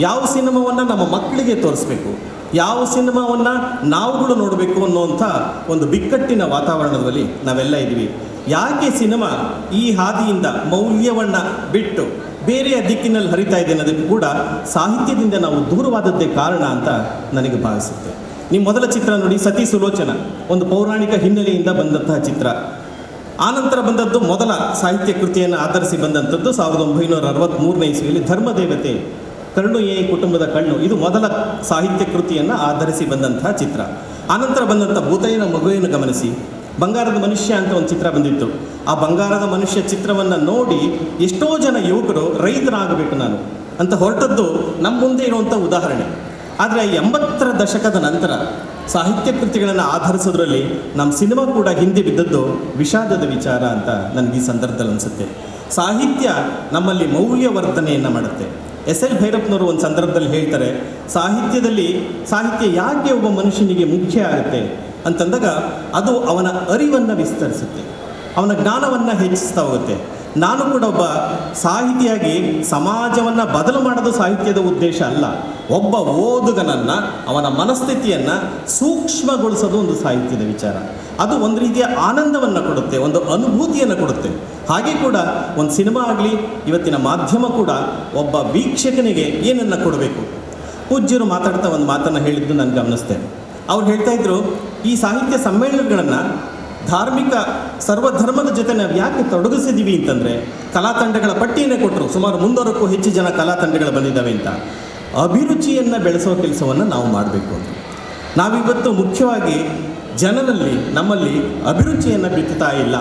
ಯಾವ ಸಿನಿಮಾವನ್ನು ನಮ್ಮ ಮಕ್ಕಳಿಗೆ ತೋರಿಸ್ಬೇಕು, ಯಾವ ಸಿನಿಮಾವನ್ನು ನಾವುಗಳು ನೋಡಬೇಕು ಅನ್ನೋವಂಥ ಒಂದು ಬಿಕ್ಕಟ್ಟಿನ ವಾತಾವರಣದಲ್ಲಿ ನಾವೆಲ್ಲ ಇದ್ದೀವಿ. ಯಾಕೆ ಸಿನಿಮಾ ಈ ಹಾದಿಯಿಂದ ಮೌಲ್ಯವನ್ನು ಬಿಟ್ಟು ಬೇರೆಯ ದಿಕ್ಕಿನಲ್ಲಿ ಹರಿತಾ ಇದೆ ಅನ್ನೋದಕ್ಕೂ ಕೂಡ ಸಾಹಿತ್ಯದಿಂದ ನಾವು ದೂರವಾದದ್ದೇ ಕಾರಣ ಅಂತ ನನಗೆ ಭಾವಿಸುತ್ತೆ. ನಿಮ್ಮ ಮೊದಲ ಚಿತ್ರ ನೋಡಿ, ಸತಿ ಸುಲೋಚನ, ಒಂದು ಪೌರಾಣಿಕ ಹಿನ್ನೆಲೆಯಿಂದ ಬಂದಂತಹ ಚಿತ್ರ. ಆನಂತರ ಬಂದದ್ದು ಮೊದಲ ಸಾಹಿತ್ಯ ಕೃತಿಯನ್ನು ಆಧರಿಸಿ ಬಂದಂಥದ್ದು 1963ನೇ ಇಸ್ವಿಯಲ್ಲಿ ಧರ್ಮದೇವತೆ, ಕರ್ಣು ಎ ಕುಟುಂಬದ ಕಣ್ಣು, ಇದು ಮೊದಲ ಸಾಹಿತ್ಯ ಕೃತಿಯನ್ನು ಆಧರಿಸಿ ಬಂದಂತಹ ಚಿತ್ರ. ಆನಂತರ ಬಂದಂಥ ಭೂತಯ್ಯನ ಮಗುವನ್ನು ಗಮನಿಸಿ, ಬಂಗಾರದ ಮನುಷ್ಯ ಅಂತ ಒಂದು ಚಿತ್ರ ಬಂದಿತ್ತು. ಆ ಬಂಗಾರದ ಮನುಷ್ಯ ಚಿತ್ರವನ್ನು ನೋಡಿ ಎಷ್ಟೋ ಜನ ಯುವಕರು ರೈತರಾಗಬೇಕು ನಾನು ಅಂತ ಹೊರಟದ್ದು ನಮ್ಮ ಮುಂದೆ ಇರುವಂಥ ಉದಾಹರಣೆ. ಆದರೆ 80ರ ದಶಕದ ನಂತರ ಸಾಹಿತ್ಯ ಕೃತಿಗಳನ್ನು ಆಧರಿಸೋದ್ರಲ್ಲಿ ನಮ್ಮ ಸಿನಿಮಾ ಕೂಡ ಹಿಂದೆ ಬಿದ್ದದ್ದು ವಿಷಾದದ ವಿಚಾರ ಅಂತ ನನಗೆ ಈ ಸಂದರ್ಭದಲ್ಲಿ ಅನಿಸುತ್ತೆ. ಸಾಹಿತ್ಯ ನಮ್ಮಲ್ಲಿ ಮೌಲ್ಯವರ್ಧನೆಯನ್ನು ಮಾಡುತ್ತೆ. ಎಸ್.ಎಲ್. ಭೈರಪ್ಪನವರು ಒಂದು ಸಂದರ್ಭದಲ್ಲಿ ಹೇಳ್ತಾರೆ, ಸಾಹಿತ್ಯ ಯಾಕೆ ಒಬ್ಬ ಮನುಷ್ಯನಿಗೆ ಮುಖ್ಯ ಆಗುತ್ತೆ ಅಂತಂದಾಗ ಅದು ಅವನ ಅರಿವನ್ನು ವಿಸ್ತರಿಸುತ್ತೆ, ಅವನ ಜ್ಞಾನವನ್ನು ಹೆಚ್ಚಿಸ್ತಾ ಹೋಗುತ್ತೆ. ನಾನು ಕೂಡ ಒಬ್ಬ ಸಾಹಿತಿಯಾಗಿ ಸಮಾಜವನ್ನು ಬದಲು ಮಾಡೋದು ಸಾಹಿತ್ಯದ ಉದ್ದೇಶ ಅಲ್ಲ. ಒಬ್ಬ ಓದುಗನನ್ನು, ಅವನ ಮನಸ್ಥಿತಿಯನ್ನು ಸೂಕ್ಷ್ಮಗೊಳಿಸೋದು ಒಂದು ಸಾಹಿತ್ಯದ ವಿಚಾರ. ಅದು ಒಂದು ರೀತಿಯ ಆನಂದವನ್ನು ಕೊಡುತ್ತೆ, ಒಂದು ಅನುಭೂತಿಯನ್ನು ಕೊಡುತ್ತೆ. ಹಾಗೆ ಕೂಡ ಒಂದು ಸಿನಿಮಾ ಆಗಲಿ, ಇವತ್ತಿನ ಮಾಧ್ಯಮ ಕೂಡ ಒಬ್ಬ ವೀಕ್ಷಕನಿಗೆ ಏನನ್ನು ಕೊಡಬೇಕು. ಪೂಜ್ಯರು ಮಾತಾಡ್ತಾ ಒಂದು ಮಾತನ್ನು ಹೇಳಿದ್ದು ನಾನು ಗಮನಿಸ್ತೆ. ಅವ್ರು ಹೇಳ್ತಾ ಇದ್ರು, ಈ ಸಾಹಿತ್ಯ ಸಮ್ಮೇಳನಗಳನ್ನು ಧಾರ್ಮಿಕ ಸರ್ವಧರ್ಮದ ಜೊತೆ ನಾವು ಯಾಕೆ ತೊಡಗಿಸಿದ್ದೀವಿ ಅಂತಂದರೆ, ಕಲಾ ತಂಡಗಳ ಪಟ್ಟಿಯನ್ನೇ ಕೊಟ್ಟರು. ಸುಮಾರು 300ಕ್ಕೂ ಹೆಚ್ಚು ಜನ ಕಲಾ ತಂಡಗಳು ಬಂದಿದ್ದಾವೆ ಅಂತ. ಅಭಿರುಚಿಯನ್ನು ಬೆಳೆಸೋ ಕೆಲಸವನ್ನು ನಾವು ಮಾಡಬೇಕು ಅಂತ. ನಾವಿವತ್ತು ಮುಖ್ಯವಾಗಿ ಜನರಲ್ಲಿ, ನಮ್ಮಲ್ಲಿ ಅಭಿರುಚಿಯನ್ನು ಬಿತ್ತುತ್ತಾ ಇಲ್ಲ.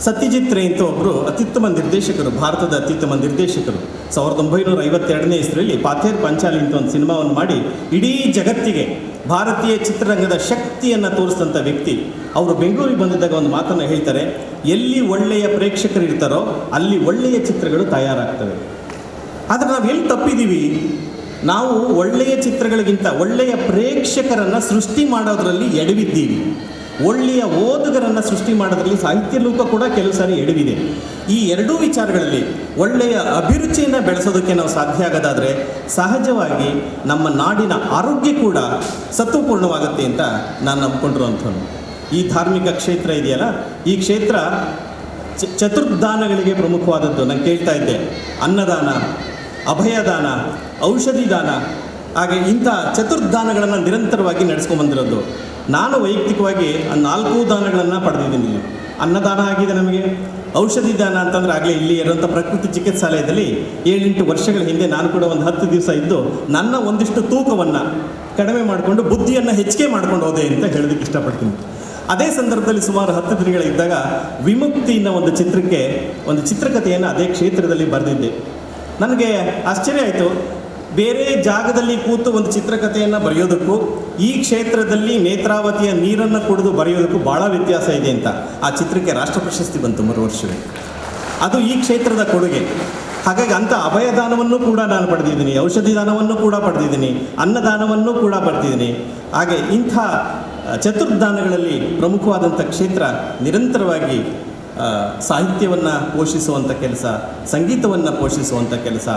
ಸತ್ಯಜಿತ್ ರೇ ಅಂತ ಒಬ್ಬರು ಅತ್ಯುತ್ತಮ ನಿರ್ದೇಶಕರು, ಭಾರತದ ಅತ್ಯುತ್ತಮ ನಿರ್ದೇಶಕರು. 1952ನೇ ಇಸ್ವಿಯಲ್ಲಿ ಪಾಥೇರ್ ಪಾಂಚಾಲಿ ಅಂತ ಒಂದು ಸಿನಿಮಾವನ್ನು ಮಾಡಿ ಇಡೀ ಜಗತ್ತಿಗೆ ಭಾರತೀಯ ಚಿತ್ರರಂಗದ ಶಕ್ತಿಯನ್ನು ತೋರಿಸಿದಂಥ ವ್ಯಕ್ತಿ. ಅವರು ಬೆಂಗಳೂರಿಗೆ ಬಂದಿದ್ದಾಗ ಒಂದು ಮಾತನ್ನು ಹೇಳ್ತಾರೆ, ಎಲ್ಲಿ ಒಳ್ಳೆಯ ಪ್ರೇಕ್ಷಕರು ಇರ್ತಾರೋ ಅಲ್ಲಿ ಒಳ್ಳೆಯ ಚಿತ್ರಗಳು ತಯಾರಾಗ್ತವೆ. ಆದರೆ ನಾವು ಎಲ್ಲಿ ತಪ್ಪಿದ್ದೀವಿ? ನಾವು ಒಳ್ಳೆಯ ಚಿತ್ರಗಳಿಗಿಂತ ಒಳ್ಳೆಯ ಪ್ರೇಕ್ಷಕರನ್ನು ಸೃಷ್ಟಿ ಮಾಡೋದರಲ್ಲಿ ಎಡವಿದ್ದೀವಿ. ಒಳ್ಳೆಯ ಓದುಗರನ್ನು ಸೃಷ್ಟಿ ಮಾಡೋದ್ರಲ್ಲಿ ಸಾಹಿತ್ಯ ಲೋಕ ಕೂಡ ಕೆಲವು ಸಾರಿ ಎಡವಿದೆ. ಈ ಎರಡೂ ವಿಚಾರಗಳಲ್ಲಿ ಒಳ್ಳೆಯ ಅಭಿರುಚಿಯನ್ನು ಬೆಳೆಸೋದಕ್ಕೆ ನಾವು ಸಾಧ್ಯ ಆಗೋದಾದರೆ ಸಹಜವಾಗಿ ನಮ್ಮ ನಾಡಿನ ಆರೋಗ್ಯ ಕೂಡ ಸತ್ವಪೂರ್ಣವಾಗುತ್ತೆ ಅಂತ ನಾನು ನಂಬ್ಕೊಂಡಿರುವಂಥವ್ನು. ಈ ಧಾರ್ಮಿಕ ಕ್ಷೇತ್ರ ಇದೆಯಲ್ಲ, ಈ ಕ್ಷೇತ್ರ ಚತುರ್ದಾನಗಳಿಗೆ ಪ್ರಮುಖವಾದದ್ದು. ನಾನು ಕೇಳ್ತಾ ಇದ್ದೆ, ಅನ್ನದಾನ, ಅಭಯದಾನ, ಔಷಧಿ ದಾನ, ಹಾಗೆ ಇಂಥ ಚತುರ್ದಾನಗಳನ್ನು ನಿರಂತರವಾಗಿ ನಡೆಸ್ಕೊಂಡ್ಬಂದಿರೋದು. ನಾನು ವೈಯಕ್ತಿಕವಾಗಿ ಆ 4 ದಾನಗಳನ್ನು ಪಡೆದಿದ್ದೀನಿ. ಅನ್ನದಾನ ಆಗಿದೆ ನಮಗೆ. ಔಷಧಿ ದಾನ ಅಂತಂದರೆ ಆಗಲೇ ಇಲ್ಲಿ ಇರುವಂಥ ಪ್ರಕೃತಿ ಚಿಕಿತ್ಸಾಲಯದಲ್ಲಿ 7-8 ವರ್ಷಗಳ ಹಿಂದೆ ನಾನು ಕೂಡ ಒಂದು 10 ದಿವಸ ಇದ್ದು ನನ್ನ ಒಂದಿಷ್ಟು ತೂಕವನ್ನು ಕಡಿಮೆ ಮಾಡಿಕೊಂಡು ಬುದ್ಧಿಯನ್ನು ಹೆಚ್ಚಿಗೆ ಮಾಡ್ಕೊಂಡು ಹೋದೆ ಅಂತ ಹೇಳೋದಕ್ಕೆ ಇಷ್ಟಪಡ್ತೀನಿ. ಅದೇ ಸಂದರ್ಭದಲ್ಲಿ ಸುಮಾರು 10 ದಿನಗಳಿದ್ದಾಗ ವಿಮುಕ್ತಿನ ಒಂದು ಚಿತ್ರಕ್ಕೆ ಒಂದು ಚಿತ್ರಕಥೆಯನ್ನು ಅದೇ ಕ್ಷೇತ್ರದಲ್ಲಿ ಬರೆದಿದ್ದೆ. ನನಗೆ ಆಶ್ಚರ್ಯ ಆಯಿತು. ಬೇರೆ ಜಾಗದಲ್ಲಿ ಕೂತು ಒಂದು ಚಿತ್ರಕಥೆಯನ್ನು ಬರೆಯೋದಕ್ಕೂ ಈ ಕ್ಷೇತ್ರದಲ್ಲಿ ನೇತ್ರಾವತಿಯ ನೀರನ್ನು ಕುಡಿದು ಬರೆಯೋದಕ್ಕೂ ಭಾಳ ವ್ಯತ್ಯಾಸ ಇದೆ ಅಂತ ಆ ಚಿತ್ರಕ್ಕೆ ರಾಷ್ಟ್ರ ಪ್ರಶಸ್ತಿ ಬಂತು ಮರು ವರ್ಷವೇ. ಅದು ಈ ಕ್ಷೇತ್ರದ ಕೊಡುಗೆ. ಹಾಗಾಗಿ ಅಂಥ ಅಭಯದಾನವನ್ನು ಕೂಡ ನಾನು ಪಡೆದಿದ್ದೀನಿ, ಔಷಧಿ ದಾನವನ್ನು ಕೂಡ ಪಡೆದಿದ್ದೀನಿ, ಅನ್ನದಾನವನ್ನು ಕೂಡ ಪಡೆದಿದ್ದೀನಿ. ಹಾಗೆ ಇಂಥ ಚತುರ್ದಾನಗಳಲ್ಲಿ ಪ್ರಮುಖವಾದಂಥ ಕ್ಷೇತ್ರ ನಿರಂತರವಾಗಿ ಸಾಹಿತ್ಯವನ್ನು ಪೋಷಿಸುವಂಥ ಕೆಲಸ, ಸಂಗೀತವನ್ನು ಪೋಷಿಸುವಂಥ ಕೆಲಸ,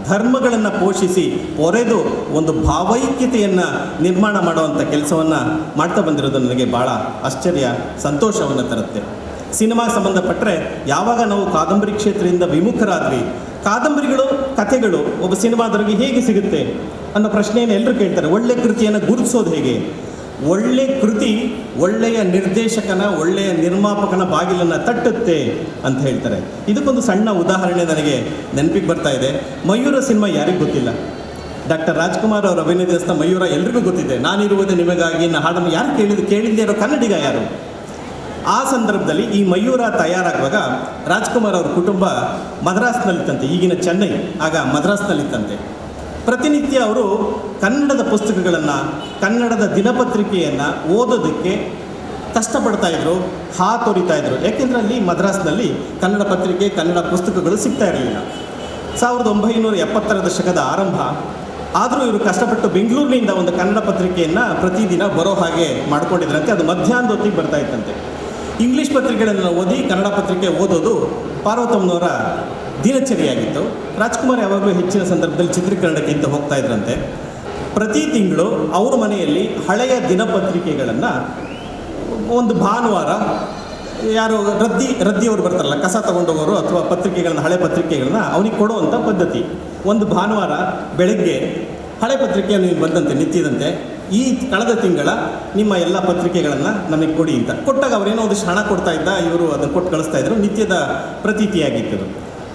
ಧರ್ಮಗಳನ್ನು ಪೋಷಿಸಿ ಹೊರೆದು ಒಂದು ಭಾವೈಕ್ಯತೆಯನ್ನು ನಿರ್ಮಾಣ ಮಾಡುವಂಥ ಕೆಲಸವನ್ನು ಮಾಡ್ತಾ ಬಂದಿರೋದು ನನಗೆ ಭಾಳ ಆಶ್ಚರ್ಯ, ಸಂತೋಷವನ್ನು ತರುತ್ತೆ. ಸಿನಿಮಾಗೆ ಸಂಬಂಧಪಟ್ಟರೆ ಯಾವಾಗ ನಾವು ಕಾದಂಬರಿ ಕ್ಷೇತ್ರದಿಂದ ವಿಮುಖರಾದ್ವಿ, ಕಾದಂಬರಿಗಳು, ಕಥೆಗಳು ಒಬ್ಬ ಸಿನಿಮಾದವರಿಗೆ ಹೇಗೆ ಸಿಗುತ್ತೆ ಅನ್ನೋ ಪ್ರಶ್ನೆಯನ್ನು ಎಲ್ಲರೂ ಕೇಳ್ತಾರೆ. ಒಳ್ಳೆಯ ಕೃತಿಯನ್ನು ಗುರುತಿಸೋದು ಹೇಗೆ? ಒಳ್ಳೆ ಕೃತಿ ಒಳ್ಳೆಯ ನಿರ್ದೇಶಕನ, ಒಳ್ಳೆಯ ನಿರ್ಮಾಪಕನ ಬಾಗಿಲನ್ನು ತಟ್ಟುತ್ತೆ ಅಂತ ಹೇಳ್ತಾರೆ. ಇದಕ್ಕೊಂದು ಸಣ್ಣ ಉದಾಹರಣೆ ನನಗೆ ನೆನಪಿಗೆ ಬರ್ತಾ ಇದೆ. ಮಯೂರ ಸಿನಿಮಾ ಯಾರಿಗೂ ಗೊತ್ತಿಲ್ಲ. ಡಾಕ್ಟರ್ ರಾಜ್ಕುಮಾರ್ ಅವರು ಅಭಿನಯಿಸಿದ ಮಯೂರ ಎಲ್ರಿಗೂ ಗೊತ್ತಿದೆ. ನಾನಿರುವುದು ನಿಮಗಾಗಿ, ನಾ ಹಾಡನ್ನು ಯಾರು ಕೇಳಿದ್ದೇ ಇರೋ ಕನ್ನಡಿಗ ಯಾರು? ಆ ಸಂದರ್ಭದಲ್ಲಿ ಈ ಮಯೂರ ತಯಾರಾಗುವಾಗ ರಾಜ್ಕುಮಾರ್ ಅವ್ರ ಕುಟುಂಬ ಮದ್ರಾಸ್ನಲ್ಲಿತ್ತಂತೆ, ಈಗಿನ ಚೆನ್ನೈ, ಆಗ ಮದ್ರಾಸ್ನಲ್ಲಿತ್ತಂತೆ. ಪ್ರತಿನಿತ್ಯ ಅವರು ಕನ್ನಡದ ಪುಸ್ತಕಗಳನ್ನು, ಕನ್ನಡದ ದಿನಪತ್ರಿಕೆಯನ್ನು ಓದೋದಕ್ಕೆ ಕಷ್ಟಪಡ್ತಾ ಇದ್ರು, ಹಾತೊರಿತಾ ಇದ್ರು. ಯಾಕೆಂದರೆ ಅಲ್ಲಿ ಮದ್ರಾಸ್ನಲ್ಲಿ ಕನ್ನಡ ಪತ್ರಿಕೆ, ಕನ್ನಡ ಪುಸ್ತಕಗಳು ಸಿಗ್ತಾ ಇರಲಿಲ್ಲ. 1970ರ ದಶಕದ ಆರಂಭ ಆದರೂ ಇವರು ಕಷ್ಟಪಟ್ಟು ಬೆಂಗಳೂರಿನಿಂದ ಒಂದು ಕನ್ನಡ ಪತ್ರಿಕೆಯನ್ನು ಪ್ರತಿದಿನ ಬರೋ ಹಾಗೆ ಮಾಡ್ಕೊಂಡಿದ್ರಂತೆ. ಅದು ಮಧ್ಯಾಹ್ನದ ಹೊತ್ತಿಗೆ ಬರ್ತಾ ಇತ್ತಂತೆ. ಇಂಗ್ಲೀಷ್ ಪತ್ರಿಕೆಗಳನ್ನು ಓದಿ ಕನ್ನಡ ಪತ್ರಿಕೆ ಓದೋದು ಪಾರ್ವತಮ್ಮನವರ ದಿನಚರಿಯಾಗಿತ್ತು. ರಾಜ್ಕುಮಾರ್ ಯಾವಾಗಲೂ ಹೆಚ್ಚಿನ ಸಂದರ್ಭದಲ್ಲಿ ಚಿತ್ರೀಕರಣಕ್ಕಿಂತ ಹೋಗ್ತಾ ಇದ್ರಂತೆ. ಪ್ರತಿ ತಿಂಗಳು ಅವ್ರ ಮನೆಯಲ್ಲಿ ಹಳೆಯ ದಿನಪತ್ರಿಕೆಗಳನ್ನು ಒಂದು ಭಾನುವಾರ ಯಾರು ರದ್ದಿಯವರು ಬರ್ತಾರಲ್ಲ, ಕಸ ತಗೊಂಡೋಗೋರು ಅಥವಾ ಪತ್ರಿಕೆಗಳನ್ನ, ಹಳೆ ಪತ್ರಿಕೆಗಳನ್ನ ಅವನಿಗೆ ಕೊಡುವಂಥ ಪದ್ಧತಿ. ಒಂದು ಭಾನುವಾರ ಬೆಳಗ್ಗೆ ಹಳೆ ಪತ್ರಿಕೆಯನ್ನು ಬಂದಂತೆ ನಿಂತಿದಂತೆ, ಈ ಕಳೆದ ತಿಂಗಳ ನಿಮ್ಮ ಎಲ್ಲ ಪತ್ರಿಕೆಗಳನ್ನು ನಮಗೆ ಕೊಡಿ ಅಂತ ಕೊಟ್ಟಾಗ ಅವರೇನೋ ಒಂದಿಷ್ಟು ಹಣ ಕೊಡ್ತಾ ಇದ್ದ, ಇವರು ಅದನ್ನು ಕೊಟ್ಟು ಕಳಿಸ್ತಾ ಇದ್ರು. ನಿತ್ಯದ ಪ್ರತೀತಿಯಾಗಿತ್ತು.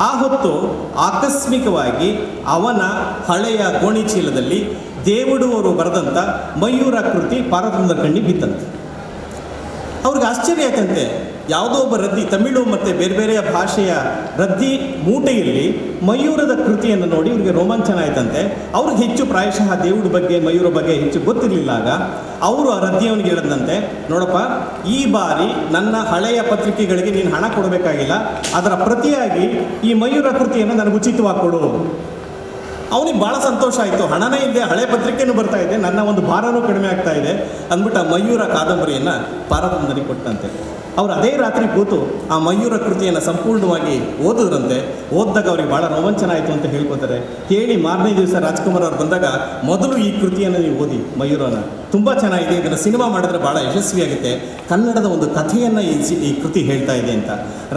ಆ ಹೊತ್ತು ಆಕಸ್ಮಿಕವಾಗಿ ಅವನ ಹಳೆಯ ಗೋಣಿ ಚೀಲದಲ್ಲಿ ದೇವುಡು ಅವರು ಬರೆದಂಥ ಮಯೂರ ಕೃತಿ ಪಾರ್ವತಮ್ಮನ ಕಣ್ಣಿಗೆ ಬಿತ್ತಂತೆ. ಅವ್ರಿಗೆ ಆಶ್ಚರ್ಯ ಆಯ್ತಂತೆ. ಯಾವುದೋ ಒಬ್ಬ ರದ್ದಿ, ತಮಿಳು ಮತ್ತು ಬೇರೆ ಬೇರೆಯ ಭಾಷೆಯ ರದ್ದಿ ಮೂಟೆಯಲ್ಲಿ ಮಯೂರದ ಕೃತಿಯನ್ನು ನೋಡಿ ಇವ್ರಿಗೆ ರೋಮಾಂಚನ ಆಯ್ತಂತೆ. ಅವ್ರಿಗೆ ಹೆಚ್ಚು ಪ್ರಾಯಶಃ ದೇವುಡ ಬಗ್ಗೆ, ಮಯೂರ ಬಗ್ಗೆ ಹೆಚ್ಚು ಗೊತ್ತಿರಲಿಲ್ಲ. ಆಗ ಅವರು ಆ ರದ್ದಿಯವನಿಗೆ ಹೇಳಿದಂತೆ, ನೋಡಪ್ಪ, ಈ ಬಾರಿ ನನ್ನ ಹಳೆಯ ಪತ್ರಿಕೆಗಳಿಗೆ ನೀನು ಹಣ ಕೊಡಬೇಕಾಗಿಲ್ಲ, ಅದರ ಪ್ರತಿಯಾಗಿ ಈ ಮಯೂರ ಕೃತಿಯನ್ನು ನನಗೆ ಉಚಿತವಾಗಿ ಕೊಡು. ಅವನಿಗೆ ಭಾಳ ಸಂತೋಷ ಆಯಿತು. ಹಣನೇ ಇದೆ, ಹಳೆ ಪತ್ರಿಕೆನೂ ಬರ್ತಾ ಇದೆ, ನನ್ನ ಒಂದು ಭಾರನೂ ಕಡಿಮೆ ಆಗ್ತಾ ಇದೆ ಅಂದ್ಬಿಟ್ಟು ಆ ಮಯೂರ ಕಾದಂಬರಿಯನ್ನು ಪಾರ್ವತಮ್ಮನಿಗೆ ಕೊಟ್ಟಂತೆ. ಅವರು ಅದೇ ರಾತ್ರಿ ಕೂತು ಆ ಮಯೂರ ಕೃತಿಯನ್ನು ಸಂಪೂರ್ಣವಾಗಿ ಓದಿದ್ರಂತೆ. ಓದಿದಾಗ ಅವ್ರಿಗೆ ಭಾಳ ರೋಮಾಂಚನ ಆಯಿತು ಅಂತ ಹೇಳ್ಕೊತಾರೆ. ಹೇಳಿ ಮಾರನೇ ದಿವಸ ರಾಜ್ಕುಮಾರ್ ಅವ್ರು ಬಂದಾಗ, ಮೊದಲು ಈ ಕೃತಿಯನ್ನು ನೀವು ಓದಿ, ಮಯೂರನ ತುಂಬ ಚೆನ್ನಾಗಿದೆ, ಇದನ್ನು ಸಿನಿಮಾ ಮಾಡಿದ್ರೆ ಭಾಳ ಯಶಸ್ವಿಯಾಗುತ್ತೆ, ಕನ್ನಡದ ಒಂದು ಕಥೆಯನ್ನು ಈ ಕೃತಿ ಹೇಳ್ತಾ ಇದೆ ಅಂತ.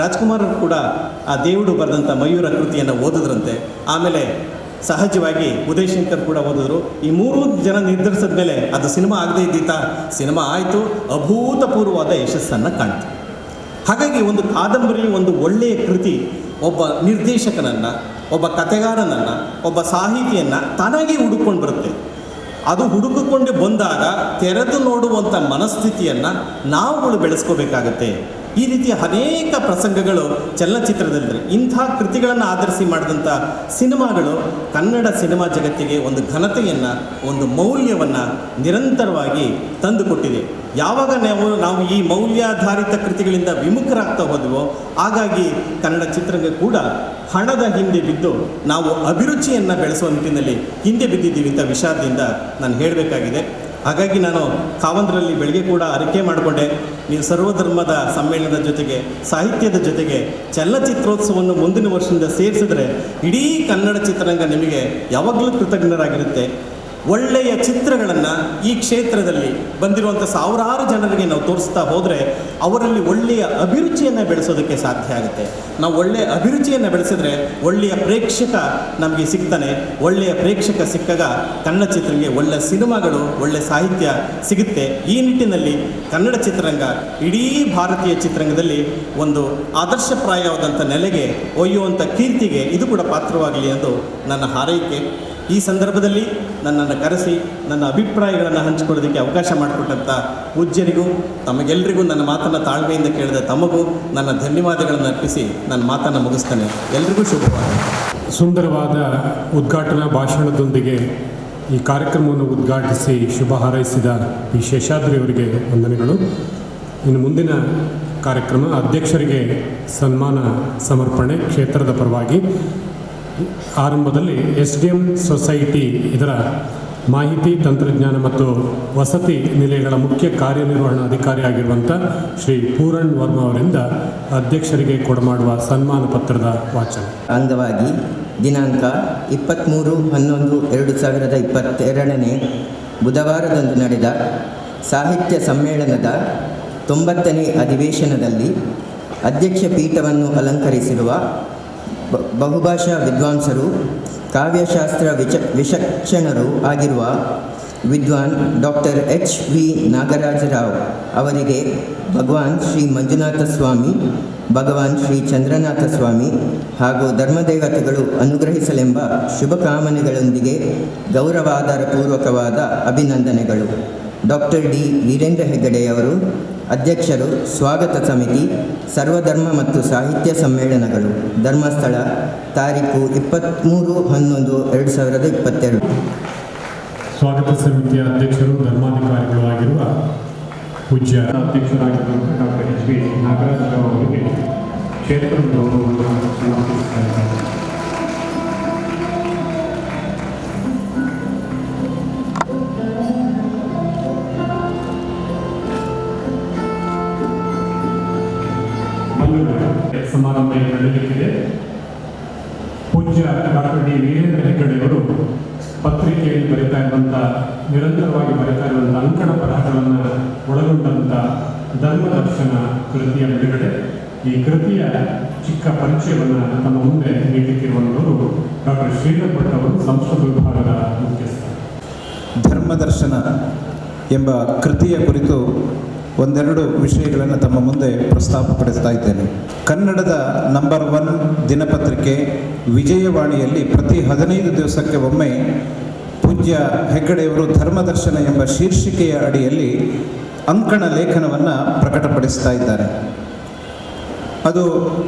ರಾಜ್ಕುಮಾರ್ ಅವರು ಕೂಡ ಆ ದೇವುಡು ಬರೆದಂಥ ಮಯೂರ ಕೃತಿಯನ್ನು ಓದಿದ್ರಂತೆ. ಆಮೇಲೆ ಸಹಜವಾಗಿ ಉದಯ್ ಶಂಕರ್ ಕೂಡ ಓದಿದ್ರು. ಈ 3 ಜನ ನಿರ್ಧರಿಸಿದ ಮೇಲೆ ಅದು ಸಿನಿಮಾ ಆಗದೇ ಇದ್ದೀತಾ, ಸಿನಿಮಾ ಆಯಿತು, ಅಭೂತಪೂರ್ವವಾದ ಯಶಸ್ಸನ್ನು ಕಾಣ್ತು. ಹಾಗಾಗಿ ಒಂದು ಕಾದಂಬರಿ, ಒಂದು ಒಳ್ಳೆಯ ಕೃತಿ ಒಬ್ಬ ನಿರ್ದೇಶಕನನ್ನು, ಒಬ್ಬ ಕಥೆಗಾರನನ್ನು, ಒಬ್ಬ ಸಾಹಿತಿಯನ್ನು ತಾನಾಗಿ ಹುಡುಕೊಂಡು ಬರುತ್ತೆ. ಅದು ಹುಡುಕಿಕೊಂಡು ಬಂದಾಗ ತೆರೆದು ನೋಡುವಂಥ ಮನಸ್ಥಿತಿಯನ್ನು ನಾವುಗಳು ಬೆಳೆಸ್ಕೋಬೇಕಾಗತ್ತೆ. ಈ ರೀತಿಯ ಅನೇಕ ಪ್ರಸಂಗಗಳು ಚಲನಚಿತ್ರದಲ್ಲಿದೆ. ಇಂಥ ಕೃತಿಗಳನ್ನು ಆಧರಿಸಿ ಮಾಡಿದಂಥ ಸಿನಿಮಾಗಳು ಕನ್ನಡ ಸಿನಿಮಾ ಜಗತ್ತಿಗೆ ಒಂದು ಘನತೆಯನ್ನು, ಒಂದು ಮೌಲ್ಯವನ್ನು ನಿರಂತರವಾಗಿ ತಂದುಕೊಟ್ಟಿದೆ. ಯಾವಾಗ ನಾವು ಈ ಮೌಲ್ಯಾಧಾರಿತ ಕೃತಿಗಳಿಂದ ವಿಮುಖರಾಗ್ತಾ ಹೋದವೋ, ಹಾಗಾಗಿ ಕನ್ನಡ ಚಿತ್ರರಂಗ ಕೂಡ ಹಣದ ಹಿಂದೆ ಬಿದ್ದು ನಾವು ಅಭಿರುಚಿಯನ್ನು ಬೆಳೆಸುವ ನಿಟ್ಟಿನಲ್ಲಿ ಹಿಂದೆ ಬಿದ್ದಿದ್ದೀವಿ ಅಂತ ವಿಷಾದದಿಂದ ನಾನು ಹೇಳಬೇಕಾಗಿದೆ. ಹಾಗಾಗಿ ನಾನು ಕಾವಂದ್ರಲ್ಲಿ ಬೆಳಗ್ಗೆ ಕೂಡ ಅರಿಕೆ ಮಾಡಿಕೊಂಡೆ, ನೀವು ಸರ್ವಧರ್ಮದ ಸಮ್ಮೇಳನದ ಜೊತೆಗೆ, ಸಾಹಿತ್ಯದ ಜೊತೆಗೆ ಚಲನಚಿತ್ರೋತ್ಸವವನ್ನು ಮುಂದಿನ ವರ್ಷದಿಂದ ಸೇರಿಸಿದ್ರೆ ಇಡೀ ಕನ್ನಡ ಚಿತ್ರರಂಗ ನಿಮಗೆ ಯಾವಾಗಲೂ ಕೃತಜ್ಞರಾಗಿರುತ್ತೆ. ಒಳ್ಳೆಯ ಚಿತ್ರಗಳನ್ನು ಈ ಕ್ಷೇತ್ರದಲ್ಲಿ ಬಂದಿರುವಂಥ ಸಾವಿರಾರು ಜನರಿಗೆ ನಾವು ತೋರಿಸ್ತಾ ಹೋದರೆ ಅವರಲ್ಲಿ ಒಳ್ಳೆಯ ಅಭಿರುಚಿಯನ್ನು ಬೆಳೆಸೋದಕ್ಕೆ ಸಾಧ್ಯ ಆಗುತ್ತೆ. ನಾವು ಒಳ್ಳೆಯ ಅಭಿರುಚಿಯನ್ನು ಬೆಳೆಸಿದ್ರೆ ಒಳ್ಳೆಯ ಪ್ರೇಕ್ಷಕ ನಮಗೆ ಸಿಗ್ತಾನೆ. ಒಳ್ಳೆಯ ಪ್ರೇಕ್ಷಕ ಸಿಕ್ಕಾಗ ಕನ್ನಡ ಚಿತ್ರಕ್ಕೆ ಒಳ್ಳೆಯ ಸಿನಿಮಾಗಳು, ಒಳ್ಳೆಯ ಸಾಹಿತ್ಯ ಸಿಗುತ್ತೆ. ಈ ನಿಟ್ಟಿನಲ್ಲಿ ಕನ್ನಡ ಚಿತ್ರರಂಗ ಇಡೀ ಭಾರತೀಯ ಚಿತ್ರರಂಗದಲ್ಲಿ ಒಂದು ಆದರ್ಶಪ್ರಾಯವಾದಂಥ ನೆಲೆಗೆ ಒಯ್ಯುವಂಥ ಕೀರ್ತಿಗೆ ಇದು ಕೂಡ ಪಾತ್ರವಾಗಲಿ ಎಂದು ನನ್ನ ಹಾರೈಕೆ. ಈ ಸಂದರ್ಭದಲ್ಲಿ ನನ್ನನ್ನು ಕರೆಸಿ ನನ್ನ ಅಭಿಪ್ರಾಯಗಳನ್ನು ಹಂಚಿಕೊಳ್ಳೋದಕ್ಕೆ ಅವಕಾಶ ಮಾಡಿಕೊಟ್ಟಂಥ ಪೂಜ್ಯರಿಗೂ ತಮಗೆಲ್ಲರಿಗೂ ನನ್ನ ಮಾತನ್ನು ತಾಳ್ಮೆಯಿಂದ ಕೇಳಿದ ತಮಗೂ ನನ್ನ ಧನ್ಯವಾದಗಳನ್ನು ಅರ್ಪಿಸಿ ನನ್ನ ಮಾತನ್ನು ಮುಗಿಸ್ತೇನೆ. ಎಲ್ರಿಗೂ ಶುಭವಾಗಲಿ. ಸುಂದರವಾದ ಉದ್ಘಾಟನಾ ಭಾಷಣದೊಂದಿಗೆ ಈ ಕಾರ್ಯಕ್ರಮವನ್ನು ಉದ್ಘಾಟಿಸಿ ಶುಭ ಹಾರೈಸಿದ ಈ ಶೇಷಾದ್ರಿ ಅವರಿಗೆ ವಂದನೆಗಳು. ಇನ್ನು ಮುಂದಿನ ಕಾರ್ಯಕ್ರಮ ಅಧ್ಯಕ್ಷರಿಗೆ ಸನ್ಮಾನ ಸಮರ್ಪಣೆ ಕ್ಷೇತ್ರದ ಪರವಾಗಿ. ಆರಂಭದಲ್ಲಿ SDM ಸೊಸೈಟಿ ಇದರ ಮಾಹಿತಿ ತಂತ್ರಜ್ಞಾನ ಮತ್ತು ವಸತಿ ನಿಲಯಗಳ ಮುಖ್ಯ ಕಾರ್ಯನಿರ್ವಹಣಾಧಿಕಾರಿಯಾಗಿರುವಂಥ ಶ್ರೀ ಪೂರಣ್ ವರ್ಮಾ ಅವರಿಂದ ಅಧ್ಯಕ್ಷರಿಗೆ ಕೊಡಮಾಡುವ ಸನ್ಮಾನ ಪತ್ರದ ವಾಚನ ಅಂಗವಾಗಿ ದಿನಾಂಕ 23/11/2022 ಬುಧವಾರದಂದು ನಡೆದ ಸಾಹಿತ್ಯ ಸಮ್ಮೇಳನದ 90ನೇ ಅಧಿವೇಶನದಲ್ಲಿ ಅಧ್ಯಕ್ಷ ಪೀಠವನ್ನು ಅಲಂಕರಿಸಿರುವ ಬಹುಭಾಷಾ ವಿದ್ವಾಂಸರು, ಕಾವ್ಯಶಾಸ್ತ್ರ ವಿಚಕ್ಷಣರು ಆಗಿರುವ ವಿದ್ವಾನ್ ಡಾಕ್ಟರ್ H.V. ನಾಗರಾಜರಾವ್ ಅವರಿಗೆ ಭಗವಾನ್ ಶ್ರೀ ಮಂಜುನಾಥ ಸ್ವಾಮಿ, ಭಗವಾನ್ ಶ್ರೀ ಚಂದ್ರನಾಥ ಸ್ವಾಮಿ ಹಾಗೂ ಧರ್ಮದೇವತೆಗಳು ಅನುಗ್ರಹಿಸಲೆಂಬ ಶುಭಕಾಮನೆಗಳೊಂದಿಗೆ ಗೌರವಾಧಾರಪೂರ್ವಕವಾದ ಅಭಿನಂದನೆಗಳು. Doctor D. ವೀರೇಂದ್ರ ಹೆಗ್ಗಡೆಯವರು ಅಧ್ಯಕ್ಷರು, ಸ್ವಾಗತ ಸಮಿತಿ, ಸರ್ವಧರ್ಮ ಮತ್ತು ಸಾಹಿತ್ಯ ಸಮ್ಮೇಳನಗಳು, ಧರ್ಮಸ್ಥಳ, ತಾರೀಕು 23/11/2022. ಸ್ವಾಗತ ಸಮಿತಿಯ ಅಧ್ಯಕ್ಷರು ಧರ್ಮಾಧಿಕಾರಿಗಳು ಆಗಿರುವ ಪೂಜ್ಯ ಅಧ್ಯಕ್ಷರಾಗಿರುವಂಥ ಡಾಕ್ಟರ್ ಎಚ್ ವಿ ನಾಗರಾಜರಾವ್ ಅವರಿಗೆ ಕ್ಷೇತ್ರ ಗೌರವವನ್ನು ಸಮರ್ಪಿಸ್ತಾ ಇದ್ದಾರೆ. ಸಮಾರಂಭ ನಡೆಯಲಿಕ್ಕಿದೆ. ಪೂಜ್ಯ ಡಾಕ್ಟರ್ ಡಿ ವೀರೇಂದ್ರ ಹೆಗ್ಗಡೆಯವರು ಪತ್ರಿಕೆಯಲ್ಲಿ ಬರೀತಾ ಇರುವಂಥ ನಿರಂತರವಾಗಿ ಬರೀತಾ ಇರುವಂಥ ಅಂಕಣ ಬರಹಗಳನ್ನು ಒಳಗೊಂಡಂಥ ಧರ್ಮದರ್ಶನ ಕೃತಿಯ ಬಿಡುಗಡೆ. ಈ ಕೃತಿಯ ಚಿಕ್ಕ ಪರಿಚಯವನ್ನು ತಮ್ಮ ಮುಂದೆ ನೀಡಲಿಕ್ಕಿರುವಂಥವರು ಡಾಕ್ಟರ್ ಶ್ರೀಧರ್ ಭಟ್ ಅವರು, ಸಂಸ್ಕೃತ ವಿಭಾಗದ ಮುಖ್ಯಸ್ಥರು. ಧರ್ಮದರ್ಶನ ಎಂಬ ಕೃತಿಯ ಕುರಿತು ಒಂದೆರಡು ವಿಷಯಗಳನ್ನು ತಮ್ಮ ಮುಂದೆ ಪ್ರಸ್ತಾಪಪಡಿಸ್ತಾ ಇದ್ದೇನೆ. ಕನ್ನಡದ ನಂಬರ್ 1 ದಿನಪತ್ರಿಕೆ ವಿಜಯವಾಣಿಯಲ್ಲಿ ಪ್ರತಿ 15 ದಿವಸಕ್ಕೆ ಒಮ್ಮೆ ಪೂಜ್ಯ ಹೆಗ್ಗಡೆಯವರು ಧರ್ಮದರ್ಶನ ಎಂಬ ಶೀರ್ಷಿಕೆಯ ಅಡಿಯಲ್ಲಿ ಅಂಕಣ ಲೇಖನವನ್ನು ಪ್ರಕಟಪಡಿಸ್ತಾ ಇದ್ದಾರೆ. ಅದು